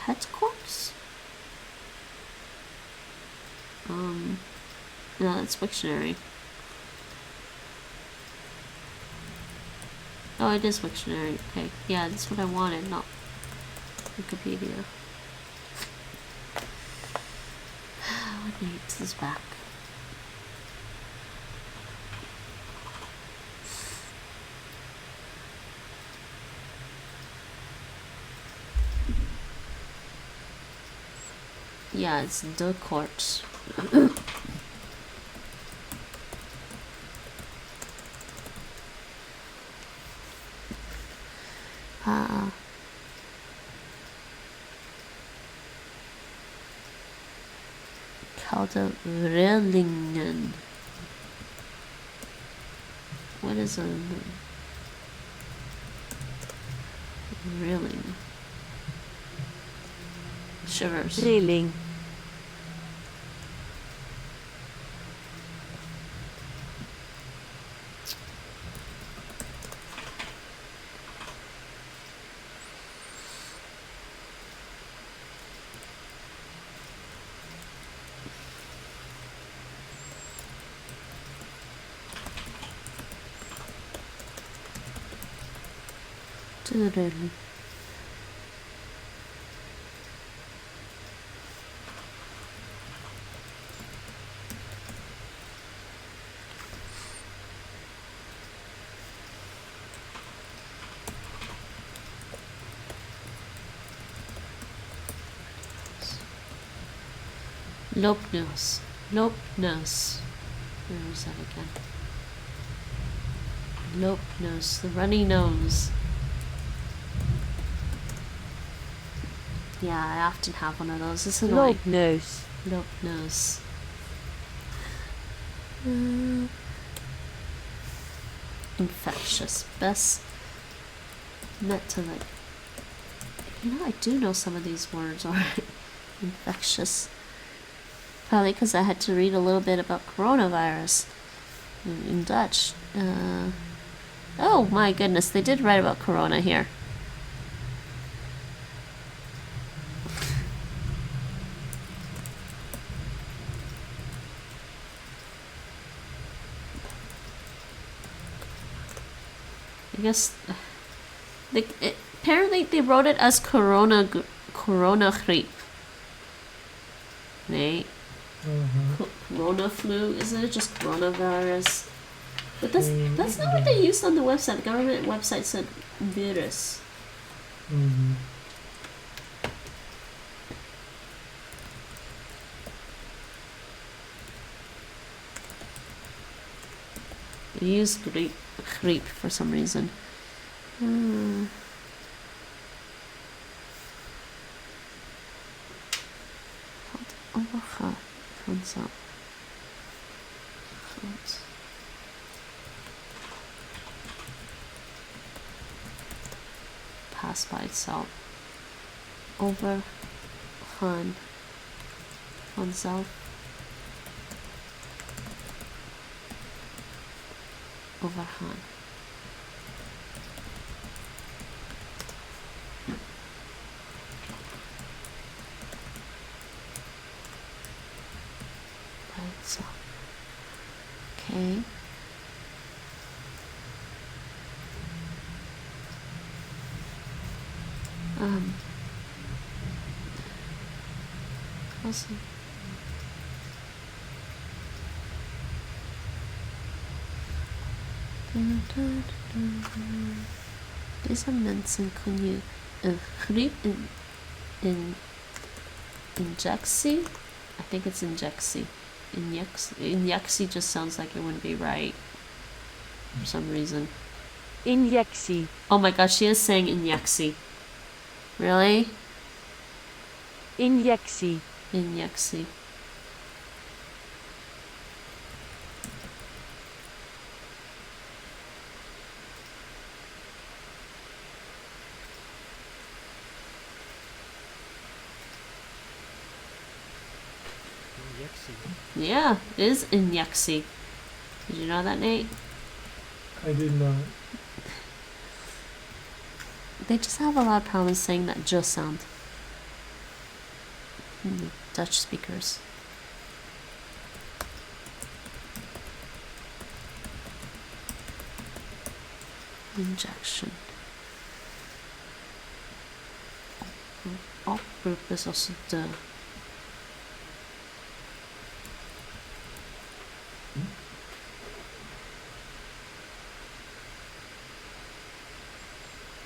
Het quartz? No, that's Wiktionary. Oh, it is Wiktionary. Okay, yeah, that's what I wanted, not Wikipedia. What needs this back? Yeah, it's the quartz. Kelderrillingen. What is a rilling? Shivers. Rilling. Drill. Loopneus. Loopneus. Where is that again? Loopneus, the runny nose. Yeah, I often have one of those. It's annoying. Loopneus. Loopneus. Infectious. Best meant to like. You know, I do know some of these words are infectious. Probably because I had to read a little bit about coronavirus in Dutch. Oh my goodness, they did write about corona here. I guess apparently they wrote it as corona griep. Nee. Corona flu, isn't it just coronavirus? But that's not what they used on the website. The government website said virus. They used griep for some reason. Overgaan. Vanzelf. Goed. Pass by itself. Overgaan. Vanzelf. Overgaan. So, okay. Awesome. Deze mensen kun je een griep in injectie. I think it's injectie. Injectie just sounds like it wouldn't be right for some reason. Injectie. Oh my gosh, she is saying injectie. Really? Injectie. Injectie. Yeah, it is injectie. Did you know that, Nate? I did not. They just have a lot of problems saying that j sound. Dutch speakers. Injection. Oproep is also de.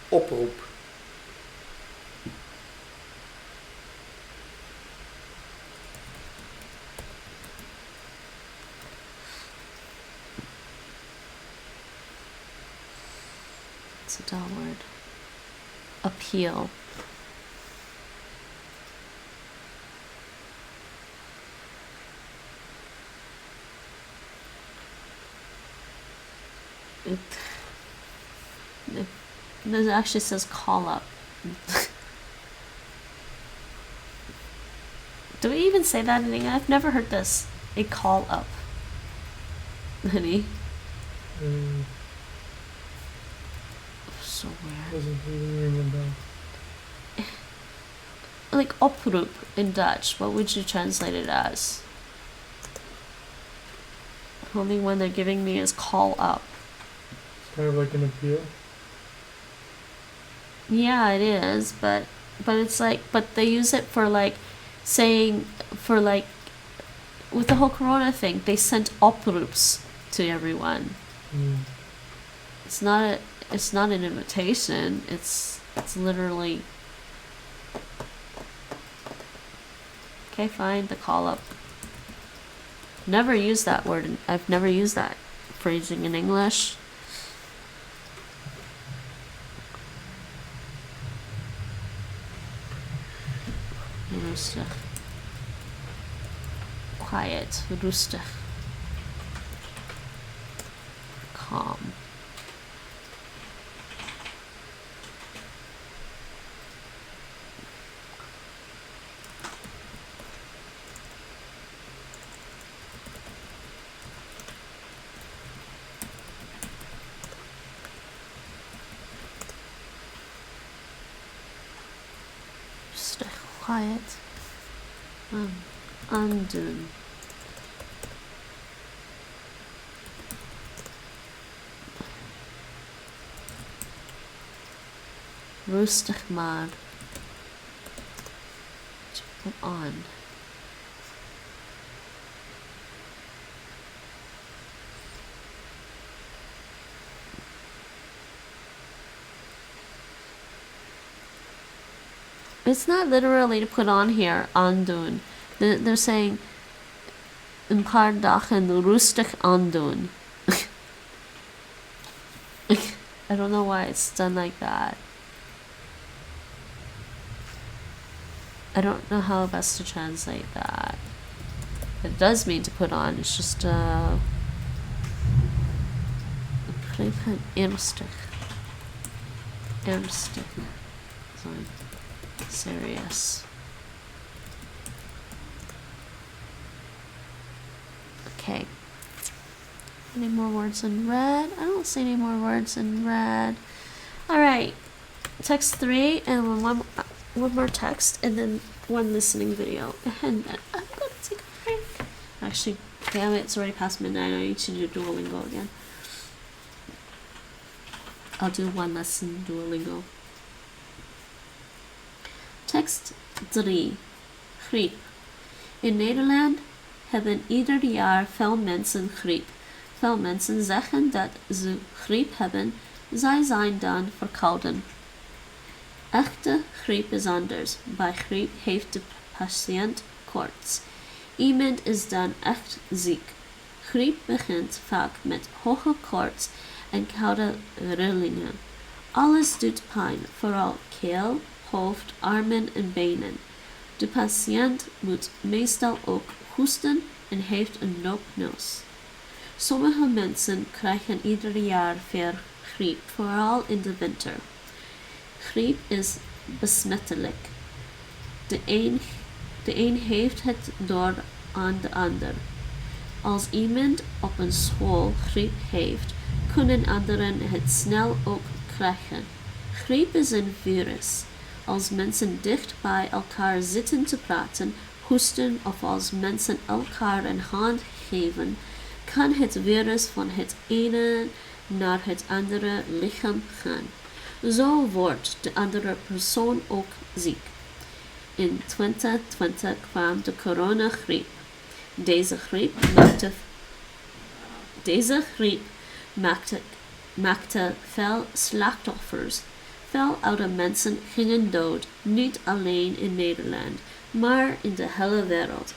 Oproep. It's a dull word. Appeal. It actually says call up. Do we even say that in English? I've never heard this. A call up. Honey. So weird. Doesn't really ring a bell. Like oproep in Dutch, what would you translate it as? The only one they're giving me is call up. It's kind of like an appeal. Yeah, it is, but it's like, but they use it for like saying, for like, with the whole corona thing, they sent oproeps to everyone. It's not an invitation, it's literally, okay, fine, the call up. Never used that word, I've never used that phrasing in English. Rustig. Quiet, rustig. Calm. Rustig, quiet. Aandoen. Rustig maar. Put on. It's not literally to put on here, aandoen. They're saying een paar dagen rustig aandoen. I don't know why it's done like that. I don't know how best to translate that. It does mean to put on, it's just ernstig. Ernstig. Sorry. Serious. Okay. Any more words in red? I don't see any more words in red. Alright. Text 3 and one more text and then one listening video. And then I'm gonna take a break. Actually, damn it, it's already past midnight. I need to do Duolingo again. I'll do one lesson Duolingo. Tekst 3. Griep. In Nederland hebben ieder jaar veel mensen griep. Veel mensen zeggen dat ze griep hebben, zij zijn dan verkouden. Echte griep is anders. Bij griep heeft de patiënt koorts. Iemand is dan echt ziek. Griep begint vaak met hoge koorts en koude rillingen. Alles doet pijn, vooral keel, hoofd, armen en benen. De patiënt moet meestal ook hoesten en heeft een loopneus. Sommige mensen krijgen ieder jaar veel griep, vooral in de winter. Griep is besmettelijk. De een heeft het door aan de ander. Als iemand op een school griep heeft, kunnen anderen het snel ook krijgen. Griep is een virus. Als mensen dicht bij elkaar zitten te praten, hoesten of als mensen elkaar een hand geven, kan het virus van het ene naar het andere lichaam gaan. Zo wordt de andere persoon ook ziek. In 2020 kwam de coronagriep. Deze griep maakte veel slachtoffers. Veel oude mensen gingen dood, niet alleen in Nederland, maar in de hele wereld.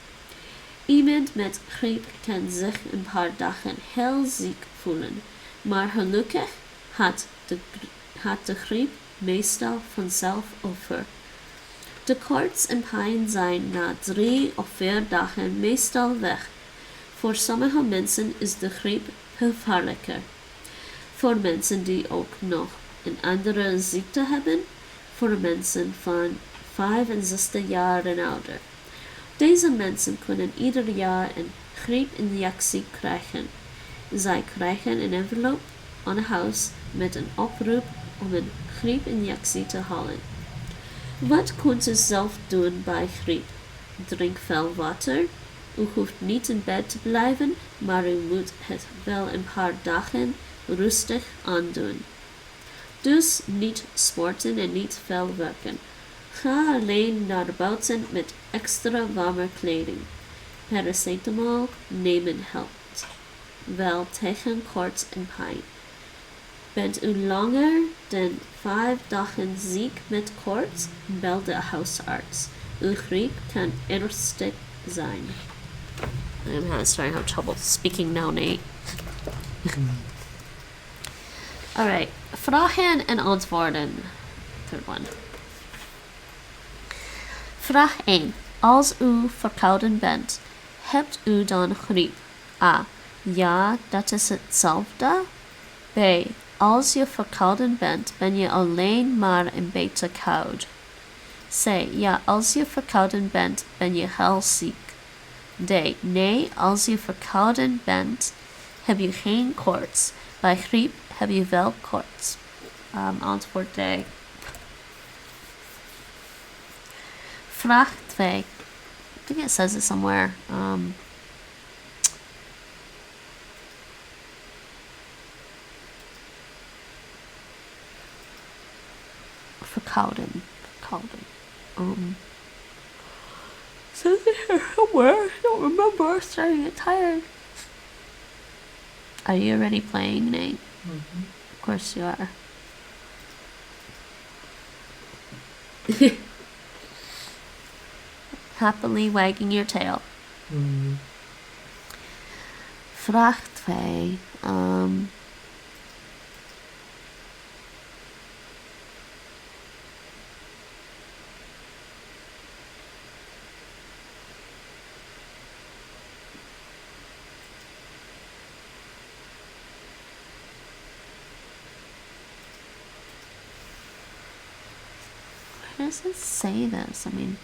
Iemand met griep kan zich een paar dagen heel ziek voelen, maar gelukkig gaat de griep meestal vanzelf over. De koorts en pijn zijn na 3 of 4 dagen meestal weg. Voor sommige mensen is de griep gevaarlijker. Voor mensen die ook nog een andere ziekte hebben, voor mensen van 65 jaar en ouder. Deze mensen kunnen ieder jaar een griepinjectie krijgen. Zij krijgen een envelop aan huis met een oproep om een griepinjectie te halen. Wat kunt u zelf doen bij griep? Drink veel water. U hoeft niet in bed te blijven, maar u moet het wel een paar dagen rustig aandoen. Dus niet sporten en niet veel werken. Ga alleen naar buiten met extra warme kleding. Paracetamol nemen helpt wel tegen koorts en pijn. Bent u langer dan 5 dagen ziek met koorts? Bel de huisarts. Uw griep kan ernstig zijn. I'm starting to have trouble speaking now, Nate. Alright, vragen en antwoorden. Third one. Vraag 1. Als u verkouden bent, hebt u dan griep? A. Ja, dat is hetzelfde. B. Als je verkouden bent, ben je alleen maar een beetje koud. C. Ja, als je verkouden bent, ben je heel ziek. D. Nee, als je verkouden bent, heb je geen koorts. Bij griep heb je wel koorts. Antwoord D. Vraag 2. I think it says it somewhere. Verkouden. Says it here somewhere. I don't remember. I'm starting to get tired. Are you already playing, Nate? Mm-hmm. Of course you are. Happily wagging your tail. Mm. Vraag 2. Where does it say this? I mean,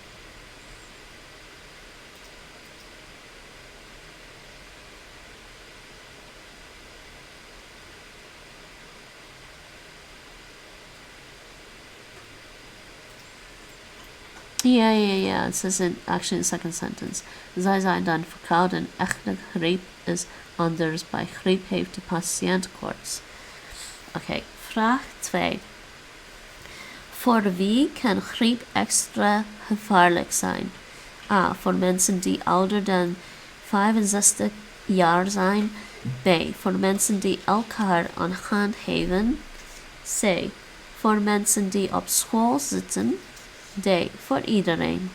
yeah. It says it actually in the second sentence. Zij zijn dan verkouden. Echte griep is anders. Bij griep heeft de patiënt koorts. Oké, vraag 2. Voor wie kan griep extra gevaarlijk zijn? A. Voor mensen die ouder dan 65 jaar zijn. B. Voor mensen die elkaar aan hand geven. C. Voor mensen die op school zitten. D. Voor iedereen.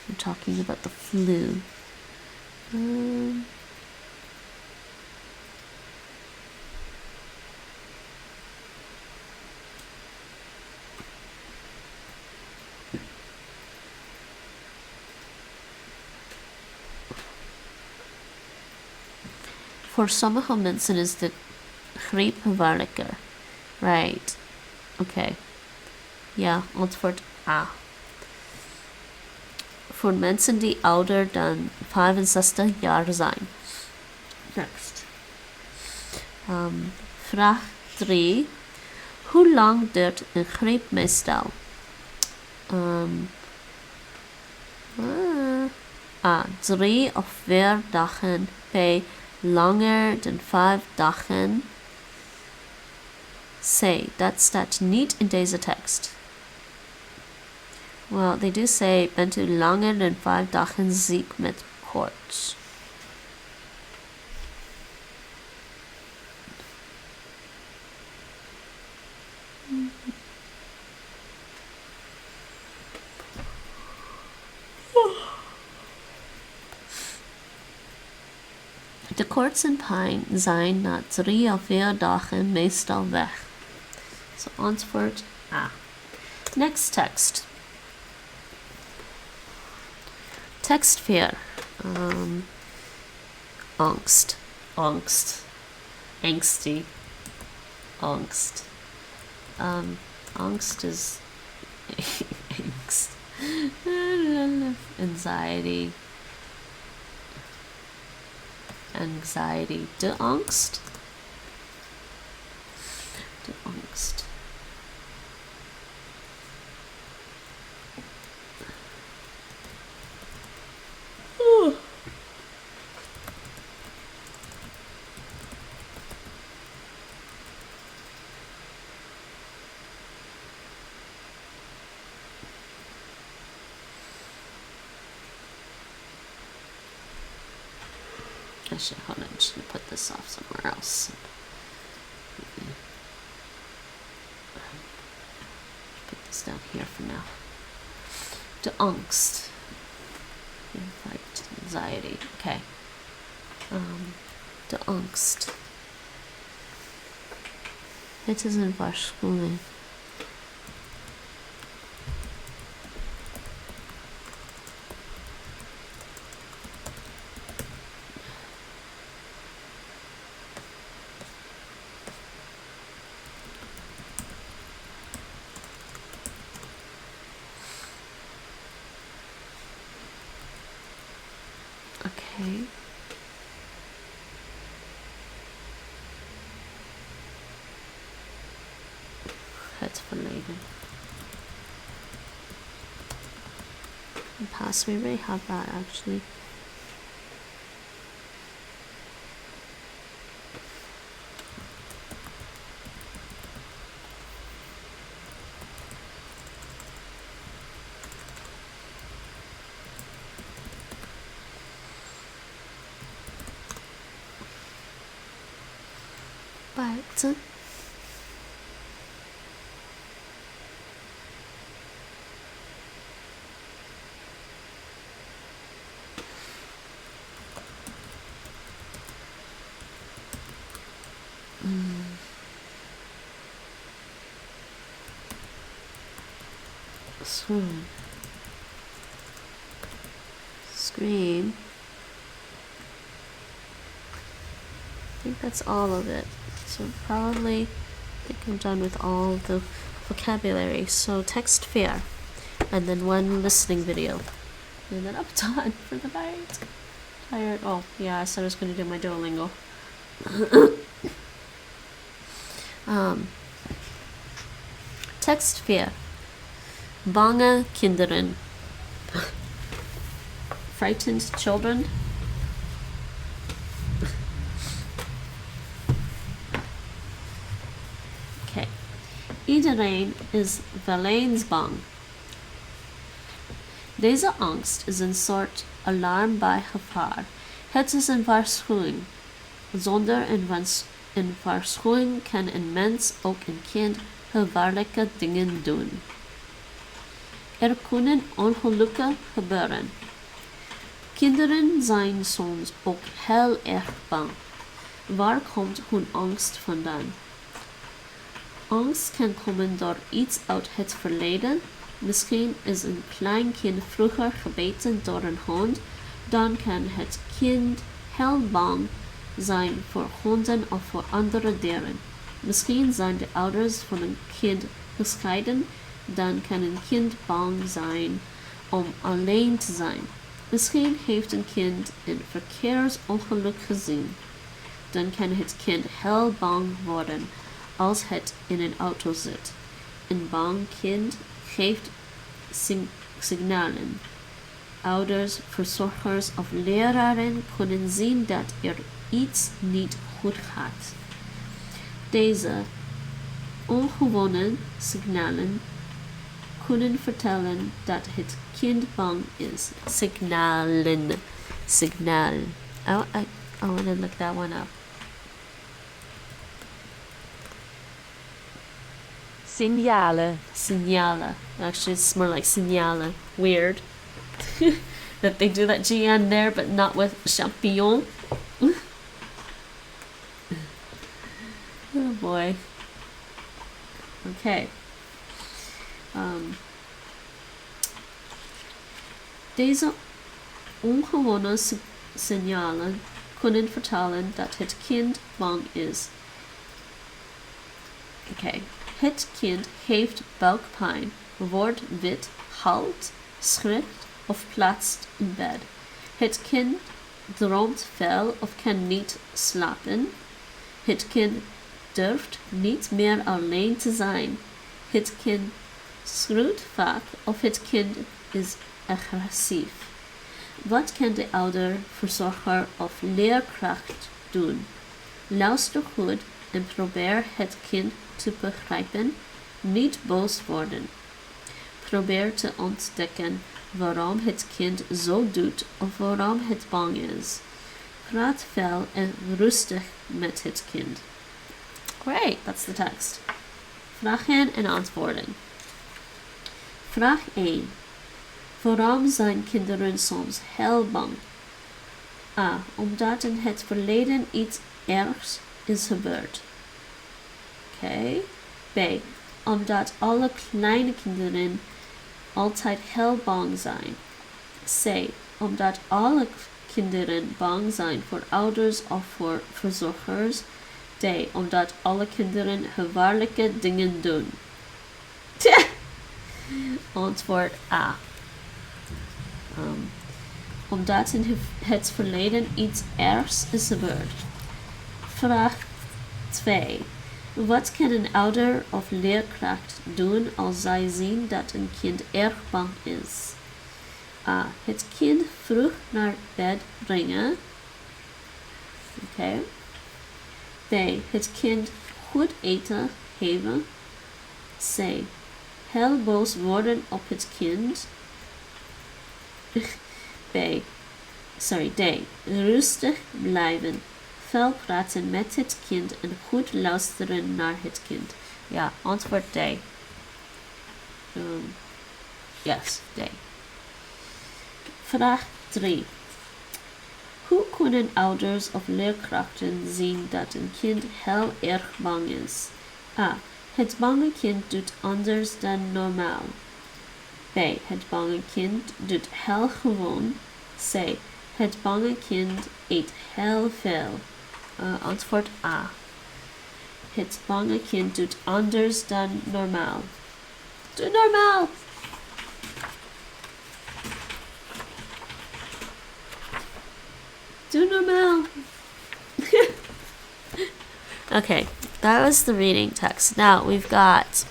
We're talking about the flu. Voor sommige mensen is de griep gevaarlijker. Right. Okay. Ja, antwoord A. Voor mensen die ouder dan 65 jaar zijn. Next. Vraag 3. Hoe lang duurt een greep meestal? A. 3 of 4 dagen. B. Langer dan 5 dagen. C. Dat staat niet in deze tekst. Well, they do say, bent u langer dan 5 dagen ziek met koorts? De koorts en pijn zijn na 3 of 4 dagen meestal weg. So antwoord A. Next text. Text 4. Angst. Angst. Angsty. Angst. Angst is angst. Anxiety. Anxiety. De angst. De angst. I should hold on, I'm just gonna put this off somewhere else. Put this down here for now. De angst. Like anxiety. Okay. De angst. Het is een waarschuwing. Okay. Het verleden. And past, we already have that actually. But swoon. Scream. I think that's all of it. So probably, I think I'm done with all the vocabulary. So text fair, and then one listening video, and then I'm done for the night. Tired. Oh yeah, I said I was going to do my Duolingo. Text fair. Bange kinderen. Frightened children. Okay. Iedereen is wel eens bang. Deze angst is een soort alarm bij gevaar. Het is een waarschuwing. Zonder een waarschuwing kan een mens, ook een kind, gevaarlijke dingen doen. Er kunnen ongelukken gebeuren. Kinderen zijn soms ook heel erg bang. Waar komt hun angst vandaan? Angst kan komen door iets uit het verleden. Misschien is een klein kind vroeger gebeten door een hond. Dan kan het kind heel bang zijn voor honden of voor andere dieren. Misschien zijn de ouders van een kind gescheiden dan kan een kind bang zijn om alleen te zijn. Misschien heeft een kind een verkeersongeluk gezien. Dan kan het kind heel bang worden als het in een auto zit. Een bang kind geeft signalen. Ouders, verzorgers of leraren kunnen zien dat er iets niet goed gaat. Deze ongewone signalen kunnen vertellen dat het kind bang is. Signalen. Signaal. I want to look that one up. Signalen. Signalen. Actually, it's more like signalen. Weird. That they do that G on there, but not with champignon. Oh boy. Okay. Deze ongewone signalen kunnen vertellen dat het kind bang is. Okay. Het kind heeft buikpijn, wordt wit, huilt, schrikt of plaatst in bed. Het kind droomt veel of kan niet slapen. Het kind durft niet meer alleen te zijn. Het kind schreeuwt vaak of het kind is agressief. Wat kan de ouder, verzorger of leerkracht doen? Luister goed en probeer het kind te begrijpen, niet boos worden. Probeer te ontdekken waarom het kind zo doet of waarom het bang is. Praat veel en rustig met het kind. Great, that's the text. Vragen en antwoorden. Vraag 1. Waarom zijn kinderen soms heel bang? A. Omdat in het verleden iets ergs is gebeurd. Oké. B. Omdat alle kleine kinderen altijd heel bang zijn. C. Omdat alle kinderen bang zijn voor ouders of voor verzorgers. D. Omdat alle kinderen gevaarlijke dingen doen. Antwoord A. Omdat in het verleden iets ergs is gebeurd. Vraag 2. Wat kan een ouder of leerkracht doen als zij zien dat een kind erg bang is? A. Het kind vroeg naar bed brengen. Oké. B. Het kind goed eten geven. C. Heel boos worden op het kind. D. Rustig blijven. Veel praten met het kind en goed luisteren naar het kind. Ja, antwoord D. Yes, D. Vraag 3. Hoe kunnen ouders of leerkrachten zien dat een kind heel erg bang is? A. Het bange kind doet anders dan normaal. B. Het bange kind doet heel gewoon. C. Het bange kind eet heel veel. Antwoord A. Het bange kind doet anders dan normaal. Doe normaal! Doe normaal! Okay, that was the reading text. Now we've got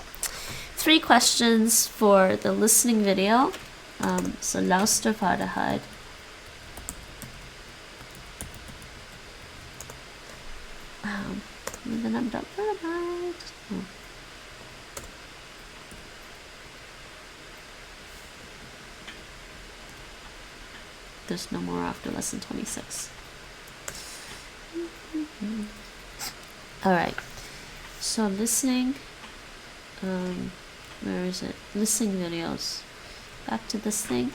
3 questions for the listening video. So luistervaardigheid. And then I'm done for the night. Oh. There's no more after lesson 26. Alright. So listening. Where is it? Listening videos. Back to this thing.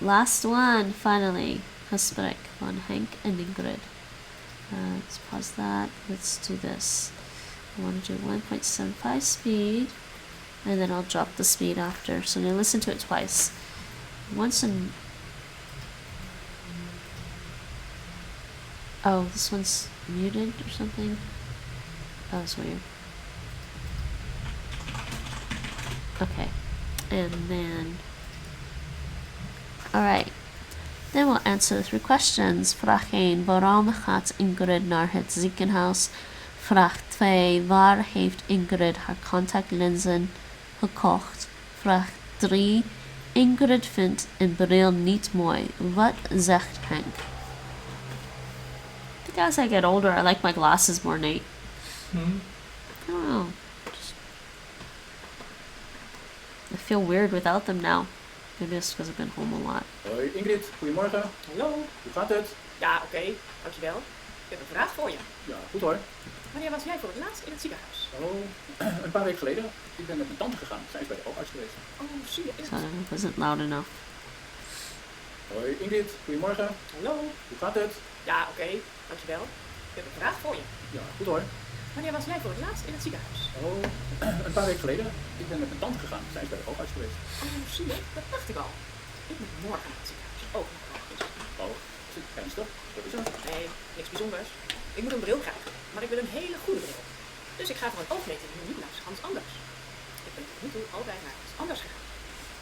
Last one, finally. Gesprek van Henk and Ingrid. Let's pause that. Let's do this. I want to do 1.75 speed, and then I'll drop the speed after. So now listen to it twice. Once in. Oh, this one's muted or something. That was weird. Okay. And then... Alright. Then we'll answer the 3 questions. Vraag 1. Waarom gaat Ingrid naar het ziekenhuis? Vraag 2. Waar heeft Ingrid haar contactlenzen gekocht? Vraag 3. Ingrid vindt een bril niet mooi. Wat zegt Henk? I think as I get older, I like my glasses more, Nate. Hmm? I don't know. I feel weird without them now. Maybe it's because I've been home a lot. Hoi Ingrid, goedemorgen. Hallo. Hoe gaat het? Ja, oké. Dankjewel. Ik heb een vraag voor je. Ja, goed hoor. Wanneer was jij voor het laatst in het ziekenhuis? Oh, een paar weken geleden. Ik ben met mijn tante gegaan. Zij is bij de oogarts geweest. Oh, zie je. Sorry, it wasn't loud enough. Hoi Ingrid, goedemorgen. Hallo. Hoe gaat het? Ja, oké. Dankjewel. Ik heb een vraag voor je. Ja, goed hoor. Wanneer was jij voor het laatst in het ziekenhuis? Oh, een paar weken geleden. Ik ben met mijn tante gegaan. Zij is bij de oogarts geweest. Oh, zie je. Dat dacht ik al. Ik moet morgen naar het ziekenhuis. Ook naar de oogarts. Oh, is het ernstig? Wat is er? Nee, niks bijzonders. Ik moet een bril krijgen, maar ik wil een hele goede bril. Dus ik ga voor een oogmeting nu niet langs Hans Anders. Ik ben tot nu toe altijd naar Hans Anders gegaan.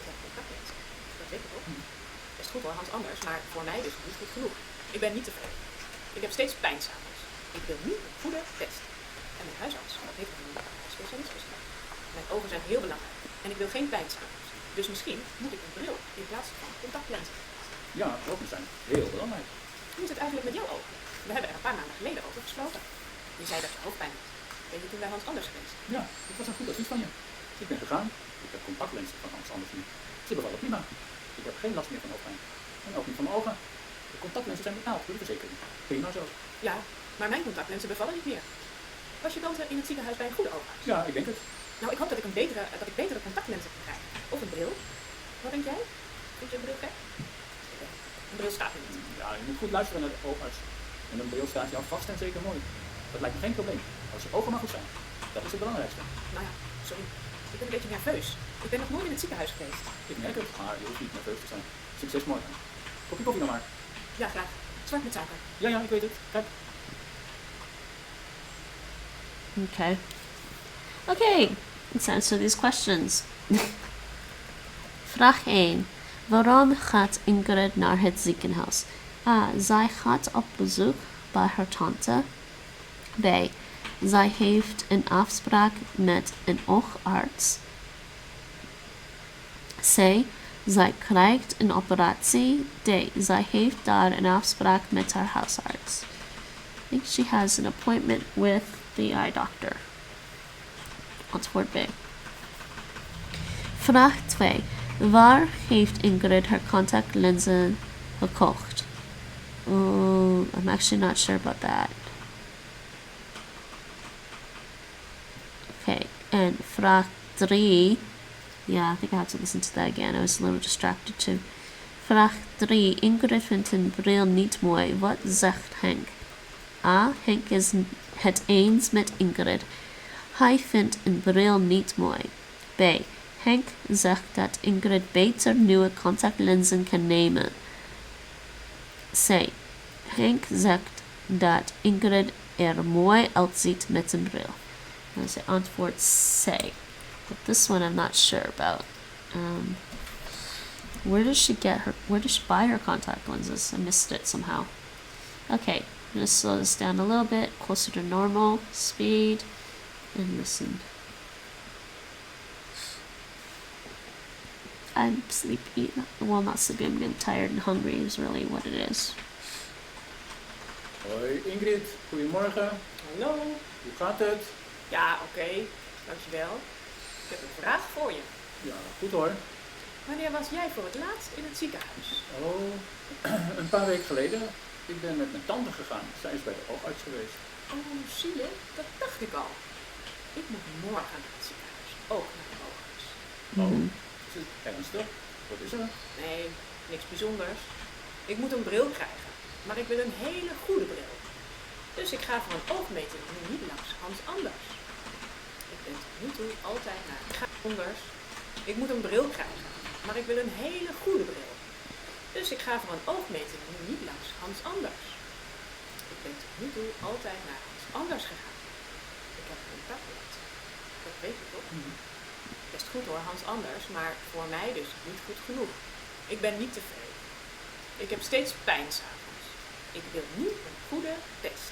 Ik heb contactlenzen. Dat weet ik ook. Best goed hoor, Hans Anders, maar voor mij is het niet goed genoeg. Ik ben niet tevreden. Ik heb steeds pijn 's avonds. Ik wil nu een goede test. En mijn huisarts, dat heeft me een specialist gesteld. Mijn ogen zijn heel belangrijk en ik wil geen pijn 's avonds. Dus misschien moet ik een bril in plaats van contactlenzen. Ja, ogen zijn heel belangrijk. Hoe is het eigenlijk met jouw ogen? We hebben er een paar maanden geleden over gesproken. Je zei dat je hoofdpijn had. Ben je toen bij Hans Anders geweest? Ja, dat was een goed advies van je. Ik ben gegaan. Ik heb contactlenzen van Hans Anders nu. Ze bevallen prima. Ik heb geen last meer van hoofdpijn. En ook niet van mijn ogen. De contactlenzen zijn betaald door de verzekering. Prima zo. Ja, maar mijn contactlenzen bevallen niet meer. Was je tante in het ziekenhuis bij een goede oogarts? Ja, ik denk het. Nou, ik hoop dat ik betere contactlenzen kan krijgen. Of een bril. Wat denk jij? Vind je een bril gek? Oké, een bril staat me niet. Ja, je moet goed luisteren naar de oogarts. En een bril staat jou vast en zeker mooi. Dat lijkt me geen probleem. Als je ogen maar goed zijn. Dat is het belangrijkste. Nou ja, sorry. Ik ben een beetje nerveus. Ik ben nog nooit in het ziekenhuis geweest. Ik merk het, maar je hoeft niet nerveus te zijn. Succes morgen. Kopje koffie dan maar. Ja, graag. Zwart met suiker. Ja, ja, ik weet het. Kijk. Okay. Okay, let's answer these questions. Vraag 1. Waarom gaat Ingrid naar het ziekenhuis? A. Zij gaat op bezoek bij haar tante. B. Zij heeft een afspraak met een oogarts. C. Zij krijgt een operatie. D. Zij heeft daar een afspraak met haar huisarts. I think she has an appointment with the eye doctor. Antwoord B. Vraag 2. Waar heeft Ingrid haar contactlenzen gekocht? I'm actually not sure about that. Okay, and vraag 3. Yeah, I think I have to listen to that again. I was a little distracted too. Vraag 3. Ingrid vindt een bril niet mooi. Wat zegt Henk? A. Henk is het eens met Ingrid. Hij vindt een bril niet mooi. B. Henk zegt dat Ingrid beter nieuwe contactlenzen kan nemen. C. Henk zegt dat Ingrid er mooi uitziet met een bril. Dat is antwoord C. But this one I'm not sure about. Where does she buy her contact lenses? I missed it somehow. Okay, I'm gonna slow this down a little bit, closer to normal speed, and listen. I'm sleepy. Well, not sleepy. I'm getting tired and hungry is really what it is. Hoi Ingrid, goedemorgen. Hallo. Hoe gaat het? Ja, oké. Dankjewel. Ik heb een vraag voor je. Ja, goed hoor. Wanneer was jij voor het laatst in het ziekenhuis? Oh, een paar weken geleden. Ik ben met mijn tante gegaan. Zij is bij de oogarts geweest. Oh, zie je? Dat dacht ik al. Ik moet morgen naar het ziekenhuis. Ook naar de oogarts. Oh, is het ernstig? Wat is er? Nee, niks bijzonders. Ik moet een bril krijgen, maar ik wil een hele goede bril. Dus ik ga voor een oogmeting nu niet langs Hans Anders. Ik ben tot nu toe altijd naar Hans Anders. Ik moet een bril krijgen, maar ik wil een hele goede bril. Dus ik ga voor een oogmeting nu niet langs Hans Anders. Ik ben tot nu toe altijd naar Hans Anders gegaan. Ik heb contact met. Dat weet je toch? Best goed hoor, Hans anders, maar voor mij dus niet goed genoeg. Ik ben niet tevreden. Ik heb steeds pijn 's avonds. Ik wil nu een goede test.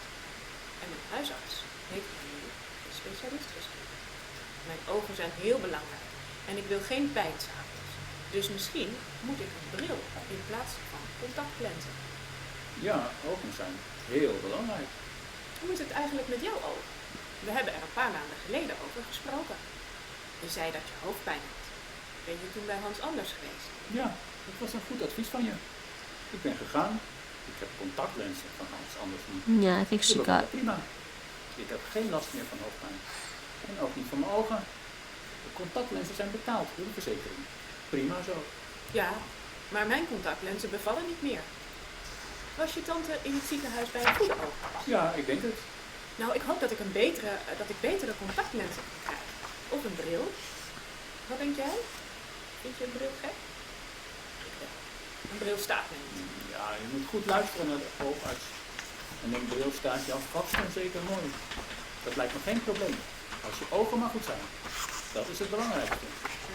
En mijn huisarts heeft mij nu een specialist geschreven. Mijn ogen zijn heel belangrijk en ik wil geen pijn 's avonds. Dus misschien moet ik een bril in plaats van contactlenzen. Ja, ogen zijn heel belangrijk. Hoe is het eigenlijk met jouw ogen? We hebben er een paar maanden geleden over gesproken. Je zei dat je hoofdpijn had. Ben je toen bij Hans anders geweest? Ja, dat was een goed advies van je. Ik ben gegaan. Ik heb contactlenzen van Hans anders niet. Yeah, I think Ze she bevallen got. prima. Ik heb geen last meer van hoofdpijn. En ook niet van mijn ogen. De contactlenzen zijn betaald door de verzekering. Prima zo. Ja, maar mijn contactlenzen bevallen niet meer. Was je tante in het ziekenhuis bij een goede oog? Ja, ik denk het. Nou, ik hoop dat ik betere contactlenzen kan krijgen. Of een bril. Wat denk jij? Vind je een bril gek? Ik wel. Een bril staat me niet. Ja, je moet goed luisteren naar de oogarts. En een bril staat je al vast en zeker mooi. Dat lijkt me geen probleem. Als je ogen maar goed zijn. Dat is het belangrijkste.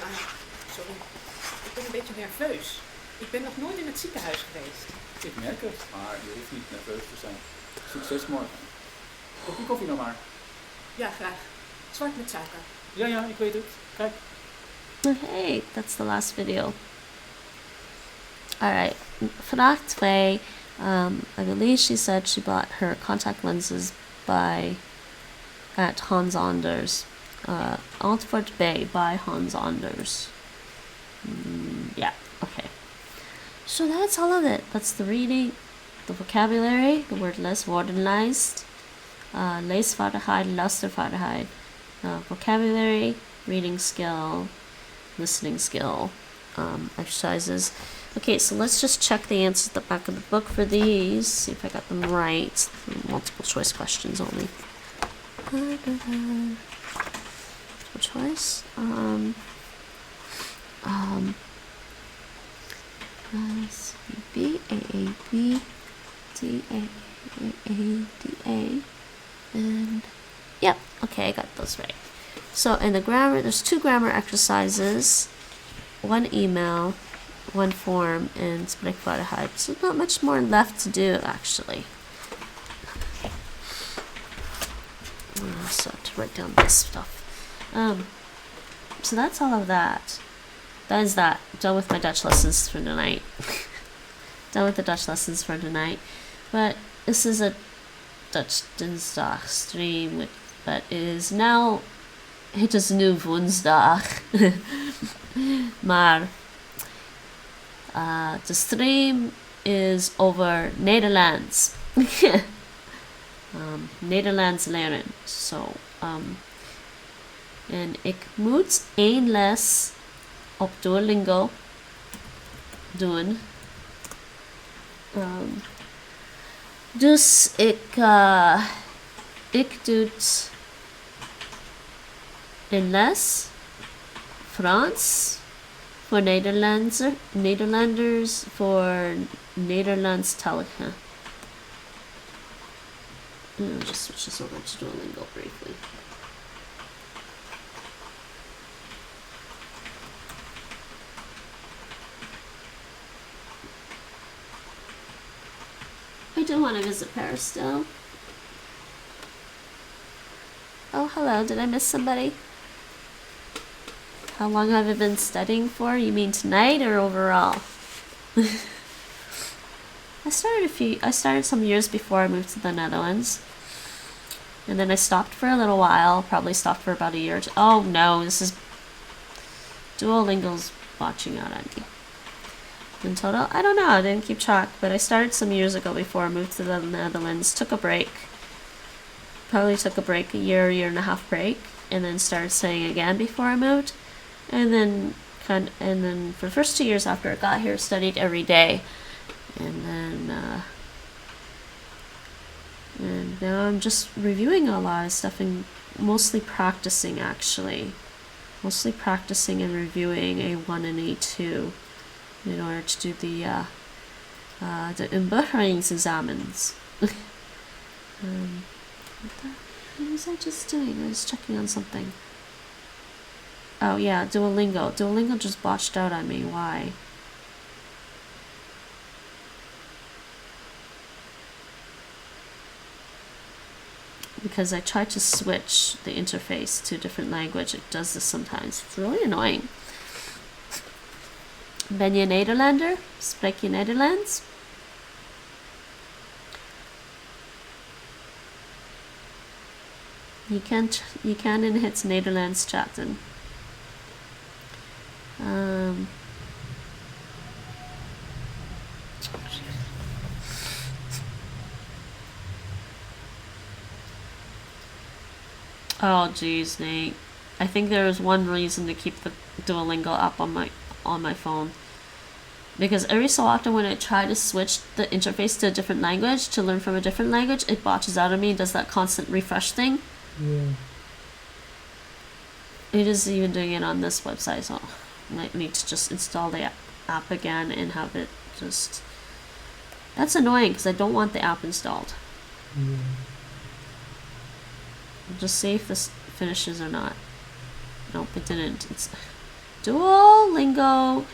Nou, sorry. Ik ben een beetje nerveus. Ik ben nog nooit in het ziekenhuis geweest. Ik merk het, maar je hoeft niet nerveus te zijn. Succes morgen. Kopje koffie nog maar. Ja, graag. Zwart met suiker. Ja, ik weet het. Kijk. Hey, that's the last video. Alright, vraag 2. I believe she said she bought her contact lenses at Hans Anders. Antwoord B, by Hans Anders. Yeah, okay. So that's all of it. That's the reading, the vocabulary, the word list, woordenlijst, leesvaardigheid, luistervaardigheid, vocabulary, reading skill, listening skill, exercises. Okay, so let's just check the answers at the back of the book for these. See if I got them right. Multiple choice questions only. Multiple choice. B A A B D A A D A, and yep. Okay, I got those right. So in the grammar, there's 2 grammar exercises, 1 email, 1 form, and spreekvaardigheid. So not much more left to do actually. So to write down this stuff. So that's all of that. That is that. Done with my Dutch lessons for tonight. Done with the Dutch lessons for tonight. But this is a Dutch dinsdag stream, but het is nu woensdag. Maar de stream is over Nederlands. Nederlands leren. So, en ik moet 1 les op Duolingo doen. Dus ik doe een les Frans voor Nederlanders voor Nederlandstaligen. I'll just switch this over to Duolingo briefly. I do want to visit Paris still. Oh, hello. Did I miss somebody? How long have I been studying for? You mean tonight or overall? I started some years before I moved to the Netherlands. And then I stopped for a little while. Probably stopped for about a year. Oh no, this is Duolingo's watching out Anki. In total, I don't know, I didn't keep track, but I started some years ago before I moved to the Netherlands, took a break, probably took a break, a year and a half break, and then started studying again before I moved, and then for the first 2 years after I got here, studied every day, and now I'm just reviewing a lot of stuff and mostly practicing actually, and reviewing A1 and A2. In order to do the inburgeringsexamens. What was I just doing? I was checking on something. Oh yeah, Duolingo. Duolingo just botched out on me. Why? Because I tried to switch the interface to a different language. It does this sometimes. It's really annoying. Ben je Nederlander? Spreek je Nederlands? Je kan in het Nederlands chatten. Oh geez, Nate. I think there is one reason to keep the Duolingo app on my phone. Because every so often when I try to switch the interface to a different language, to learn from a different language, it botches out of me, does that constant refresh thing. Yeah. It is even doing it on this website, so I might need to just install the app again and have it just... That's annoying because I don't want the app installed. Yeah. Just see if this finishes or not. Nope, it didn't. It's Duolingo.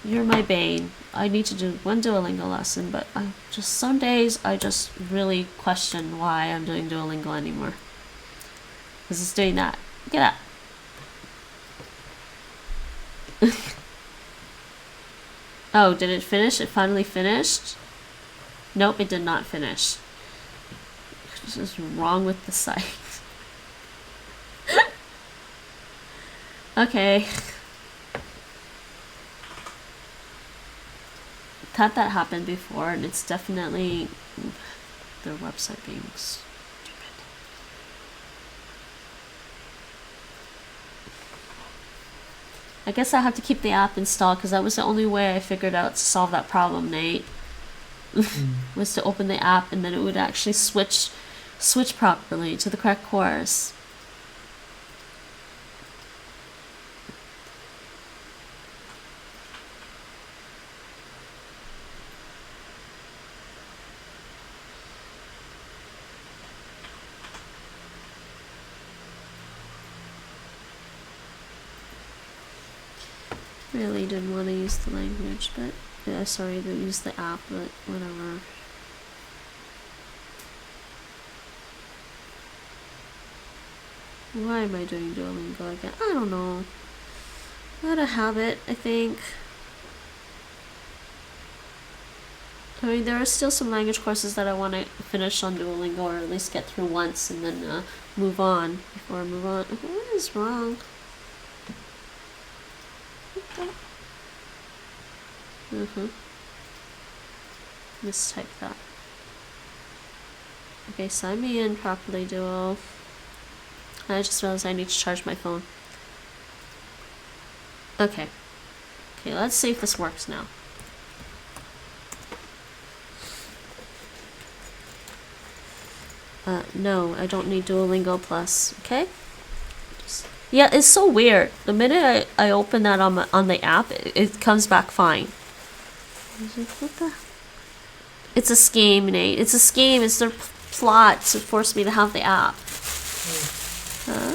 You're my bane. I need to do one Duolingo lesson, but some days I just really question why I'm doing Duolingo anymore. Because it's doing that. Get out. Oh, did it finish? It finally finished? Nope, it did not finish. What is wrong with the site? Okay. Had that happened before, and it's definitely their website being stupid. I guess I have to keep the app installed because that was the only way I figured out to solve that problem, Nate. Was to open the app and then it would actually switch properly to the correct course. Really didn't want to use the language, but sorry to use the app, but whatever. Why am I doing Duolingo again? I don't know. Out of habit, I think. I mean, there are still some language courses that I want to finish on Duolingo, or at least get through once and then move on. Before I move on. What is wrong? Mistype that. Okay, sign me in properly, Duo. I just realized I need to charge my phone. Okay. Okay, let's see if this works now. No, I don't need Duolingo Plus, okay? Yeah, it's so weird. The minute I open that on the app, it comes back fine. What the? It's a scheme, Nate. It's a scheme. It's their plot to force me to have the app. Huh?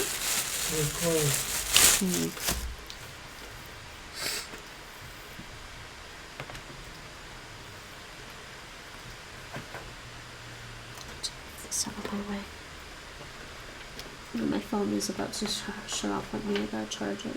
This out of my way. My phone is about to shut off on me. I gotta charge it.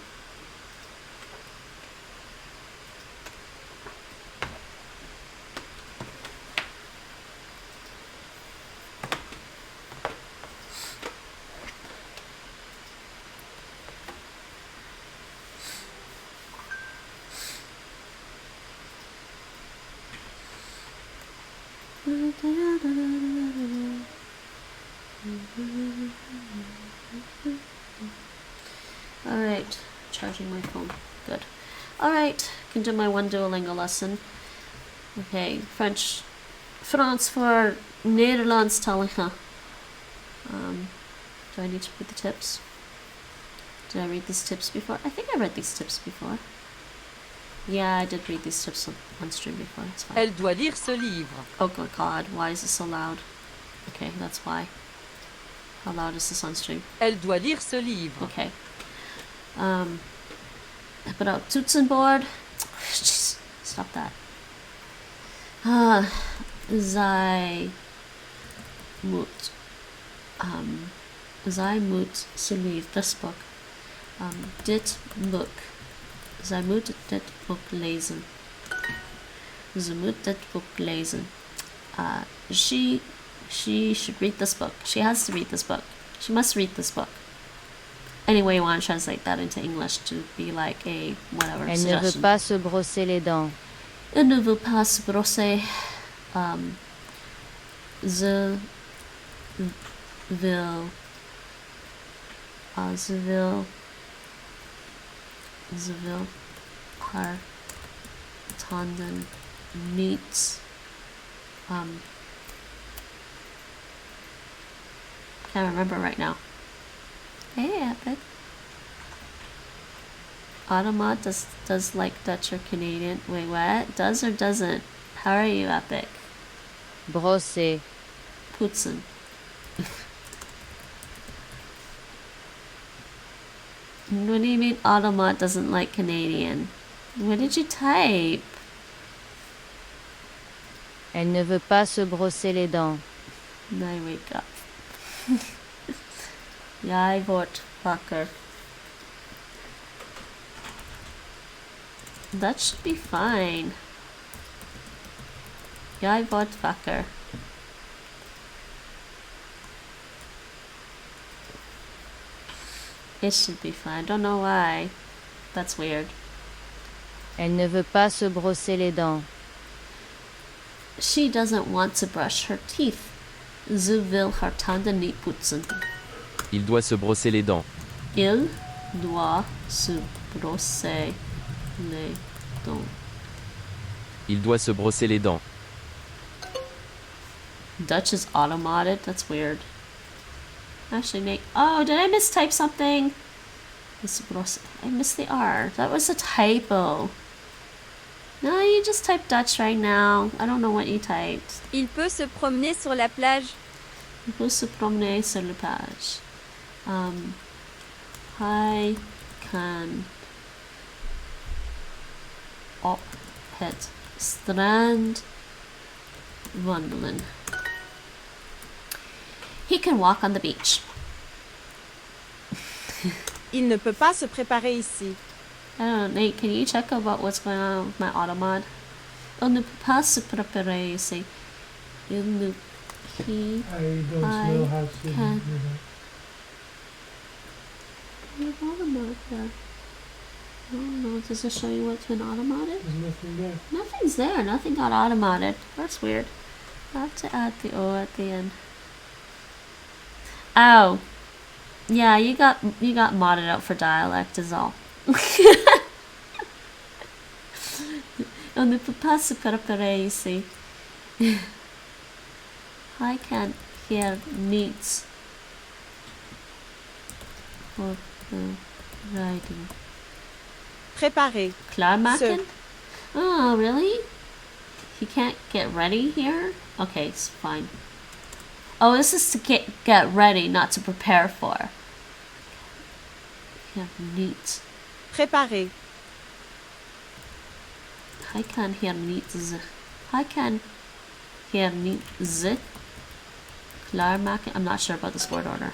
Alright, charging my phone. Good. Alright, can do my one Duolingo lesson. Okay, Frans voor Nederlandstaligen. Do I need to read the tips? Did I read these tips before? I think I read these tips before. Yeah, I did read these tips on stream before. It's fine. Elle doit lire ce livre. Oh my god, why is this so loud? Okay, that's why. How loud is this on stream? Elle doit lire ce livre. Okay. Put out Toetsenbord. Jeez, stop that. Zij moet ze leest this book. Dit boek. Zij moet dit boek lezen. Ze moet dit boek lezen. She should read this book. She has to read this book. She must read this book. Any way you want to translate that into English to be like a whatever Elle ne veut suggestion. pas se brosser les dents. Elle ne veut pas se brosser. Ze wil haar tanden niet can't remember right now. Hey, Epic. Automat does like Dutch or Canadian. Wait, what? Does or doesn't? How are you, Epic? Brosser. Poetsen. What do you mean Automat doesn't like Canadian? What did you type? Elle ne veut pas se brosser les dents. Now I wake up. Jij wordt wakker. That should be fine. Jij wordt wakker. It should be fine. I don't know why. That's weird. Elle ne veut pas se brosser les dents. She doesn't want to brush her teeth. Ze wil haar tanden niet poetsen. Il doit se brosser les dents. Il doit se brosser les dents. Il doit se brosser les dents. Dutch is automated. That's weird. Actually, Nate. Oh, did I mistype something? I missed the R. That was a typo. No, you just typed Dutch right now. I don't know what you typed. Il peut se promener sur la plage. Il peut se promener sur la plage. Hij kan op het strand wandelen. He can walk on the beach. Il ne peut pas se préparer ici. I don't know, Nate, can you check about what's going on with my automod? Il ne peut pas se préparer ici. He I don't know how to do can. that. You have automod there. I don't know, does it show you what's been automated? There's nothing there. Nothing's there, nothing got automated. That's weird. I have to add the O at the end. Oh. Yeah, you got modded out for dialect is all. On ne peut pas se préparer ici. I can't hear needs for the writing. Préparer. Klaarmaken? Oh, really? He can't get ready here? Okay, it's fine. Oh, this is to get ready, not to prepare for. Yeah, neat. Préparer. Hij kan hier niet zich. Hij kan hier niet zich klaarmaken. I'm not sure about this word order.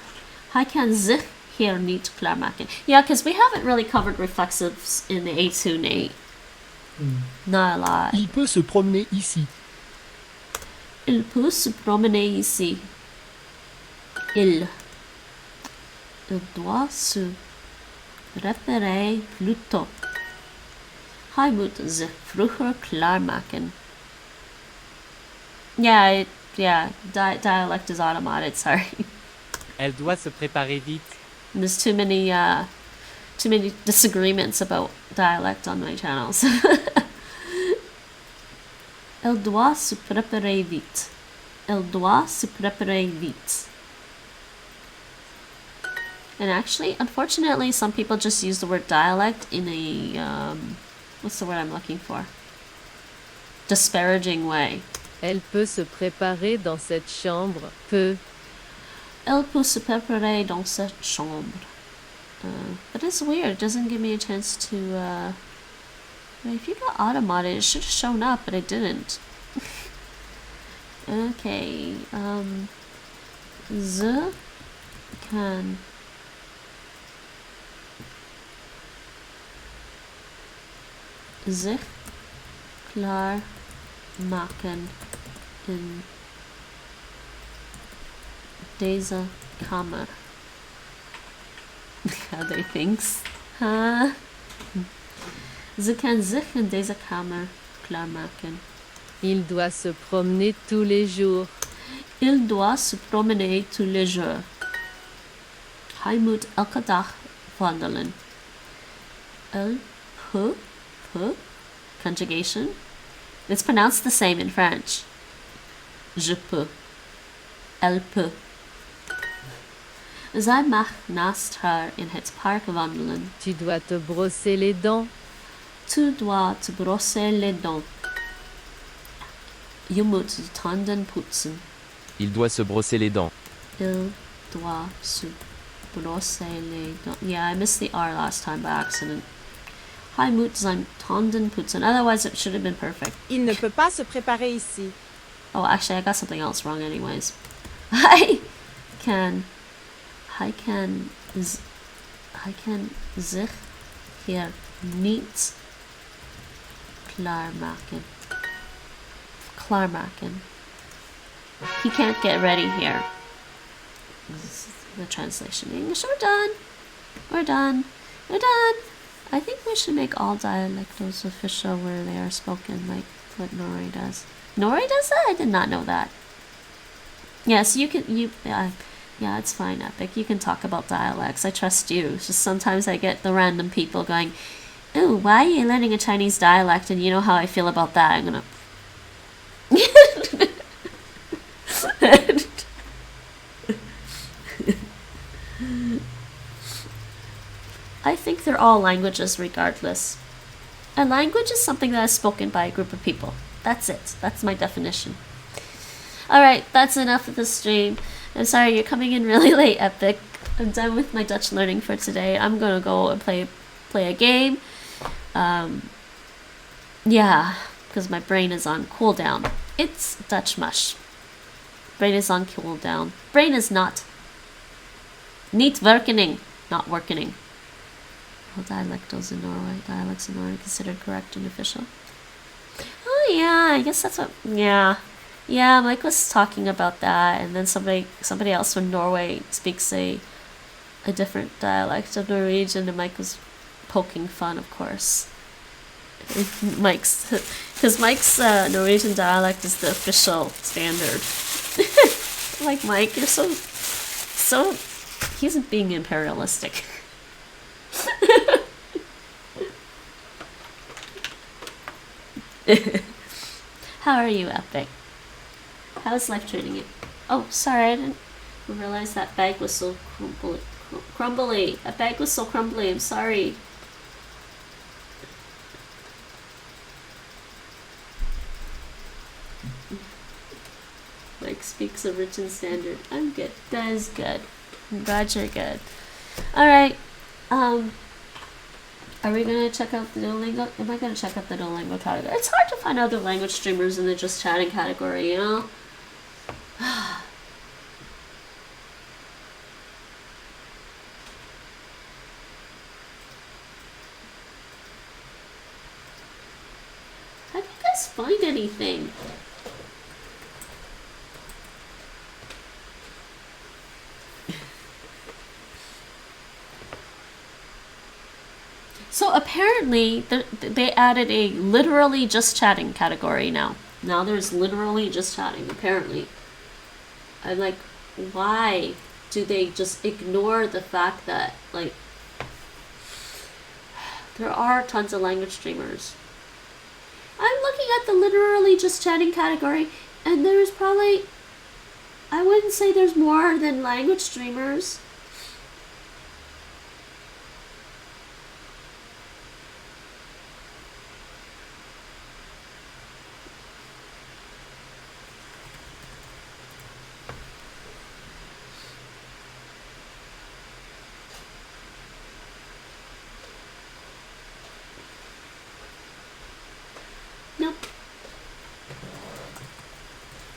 Hij kan zich hier niet klaarmaken. Yeah, because we haven't really covered reflexives in the A2, Nate. Not a lot. Il peut se promener ici. Il peut se promener ici. Il doit se préparer plus tôt. Hij moet zich vroeger klaarmaken. Yeah, dialect is automated, sorry. Elle doit se préparer vite. There's too many disagreements about dialect on my channels. Elle doit se préparer vite. Elle doit se préparer vite. And actually, unfortunately, some people just use the word dialect in a, what's the word I'm looking for? Disparaging way. Elle peut se préparer dans cette chambre. Peut. Elle peut se préparer dans cette chambre. But it's weird. It doesn't give me a chance to. If you got automated, it should have shown up, but it didn't. Okay. Ze kan zich klaar maken in deze kamer. How they thinks. Ze kan zich in deze kamer klaarmaken. Il doit se promener tous les jours. Il doit se promener tous les jours. Hij moet elke dag wandelen. Elle peut, conjugation. It's pronounced the same in French. Je peux. Elle peut. Zij mag naast haar in het park wandelen. Tu dois te brosser les dents. Tu dois te brosser les dents. Je moet de tanden poetsen. Il doit se brosser les dents. Il doit se brosser les dents. Yeah, I missed the R last time by accident. Hij moet zijn tanden poetsen. Otherwise, it should have been perfect. Il ne peut pas se préparer ici. Oh, actually, I got something else wrong anyways. I can zich hier niet klaarmaken. Klaarmaken. He can't get ready here. This is the translation in English. We're done. We're done. We're done. I think we should make all dialectos official where they are spoken, like what Norway does. Norway does that? I did not know that. Yes, you can. Yeah, it's fine, Epic. You can talk about dialects. I trust you. It's just sometimes I get the random people going, "Ooh, why are you learning a Chinese dialect?" And you know how I feel about that. I'm gonna. I think they're all languages regardless. A language is something that is spoken by a group of people. That's it. That's my definition. Alright, that's enough of the stream. I'm sorry you're coming in really late, Epic. I'm done with my Dutch learning for today. I'm gonna go and play a game. Yeah, because my brain is on cooldown. It's Dutch mush. Brain is on cooldown. Brain is not werkening. Not workening. All dialects in Norway considered correct and official. Oh yeah, I guess that's what. Yeah, Mike was talking about that, and then somebody else from Norway speaks a different dialect of Norwegian, and Mike was poking fun, of course. Because Mike's Norwegian dialect is the official standard. Like Mike, you're so. He's being imperialistic. How are you, Epic? How's life treating you? Oh, sorry, I didn't realize that bag was so crumbly. That bag was so crumbly. I'm sorry. Mike speaks a written standard. I'm good. That is good. I'm glad you're good. Alright. Are we gonna check out the Duolingo? Am I gonna check out the Duolingo category? It's hard to find other language streamers in the just chatting category, you know? How do you guys find anything? So apparently they added a literally just chatting category now. Now there's literally just chatting, apparently. I'm like, why do they just ignore the fact that, like, there are tons of language streamers. I'm looking at the literally just chatting category, and there's probably, I wouldn't say there's more than language streamers.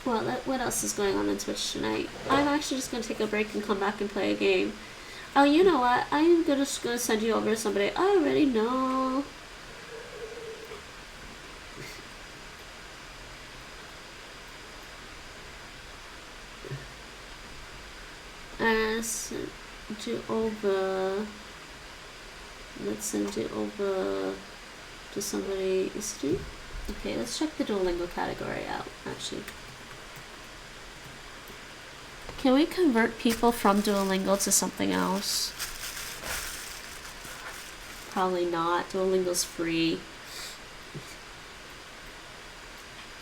what else is going on Twitch tonight? I'm actually just gonna take a break and come back and play a game. Oh, you know what? I'm just gonna send you over to somebody I already know. Send you over. Let's send you over to somebody. Okay, let's check the Duolingo category out, actually. Can we convert people from Duolingo to something else? Probably not. Duolingo's free.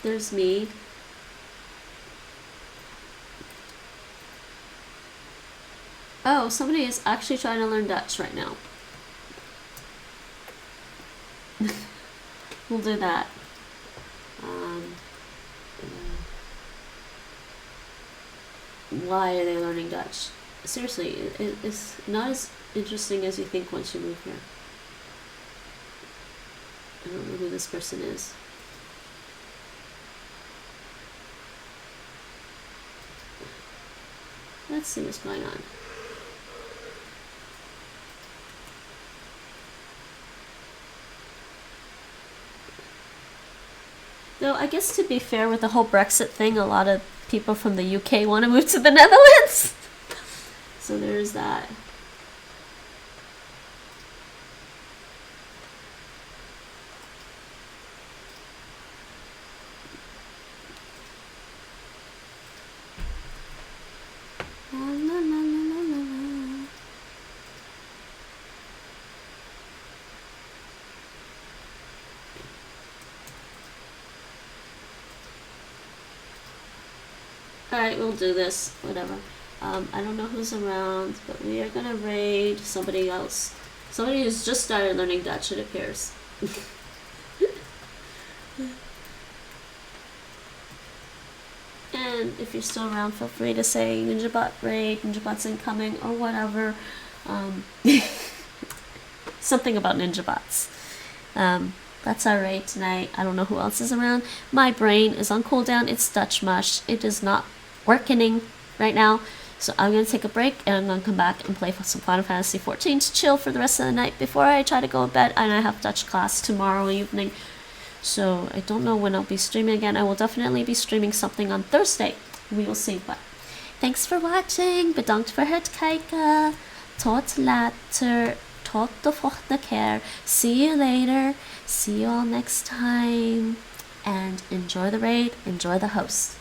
There's me. Oh, somebody is actually trying to learn Dutch right now. We'll do that. Why are they learning Dutch? Seriously, it's not as interesting as you think once you move here. I don't know who this person is. Let's see what's going on. Though I guess to be fair with the whole Brexit thing, a lot of people from the UK want to move to the Netherlands. So there's that. La, la, la, la, la, la. Alright, we'll do this. Whatever. I don't know who's around, but we are gonna raid somebody else. Somebody who's just started learning Dutch, it appears. And if you're still around, feel free to say NinjaBot raid, NinjaBot's incoming, or whatever. Something about NinjaBots. That's our raid tonight. I don't know who else is around. My brain is on cooldown. It's Dutch mush. It is not working right now. So I'm going to take a break and I'm going to come back and play some Final Fantasy XIV to chill for the rest of the night before I try to go to bed. And I have Dutch class tomorrow evening. So I don't know when I'll be streaming again. I will definitely be streaming something on Thursday. We will see what. Thanks for watching. Bedankt voor het kijken. Tot later. Tot de volgende keer. See you later. See you all next time. And enjoy the raid. Enjoy the host.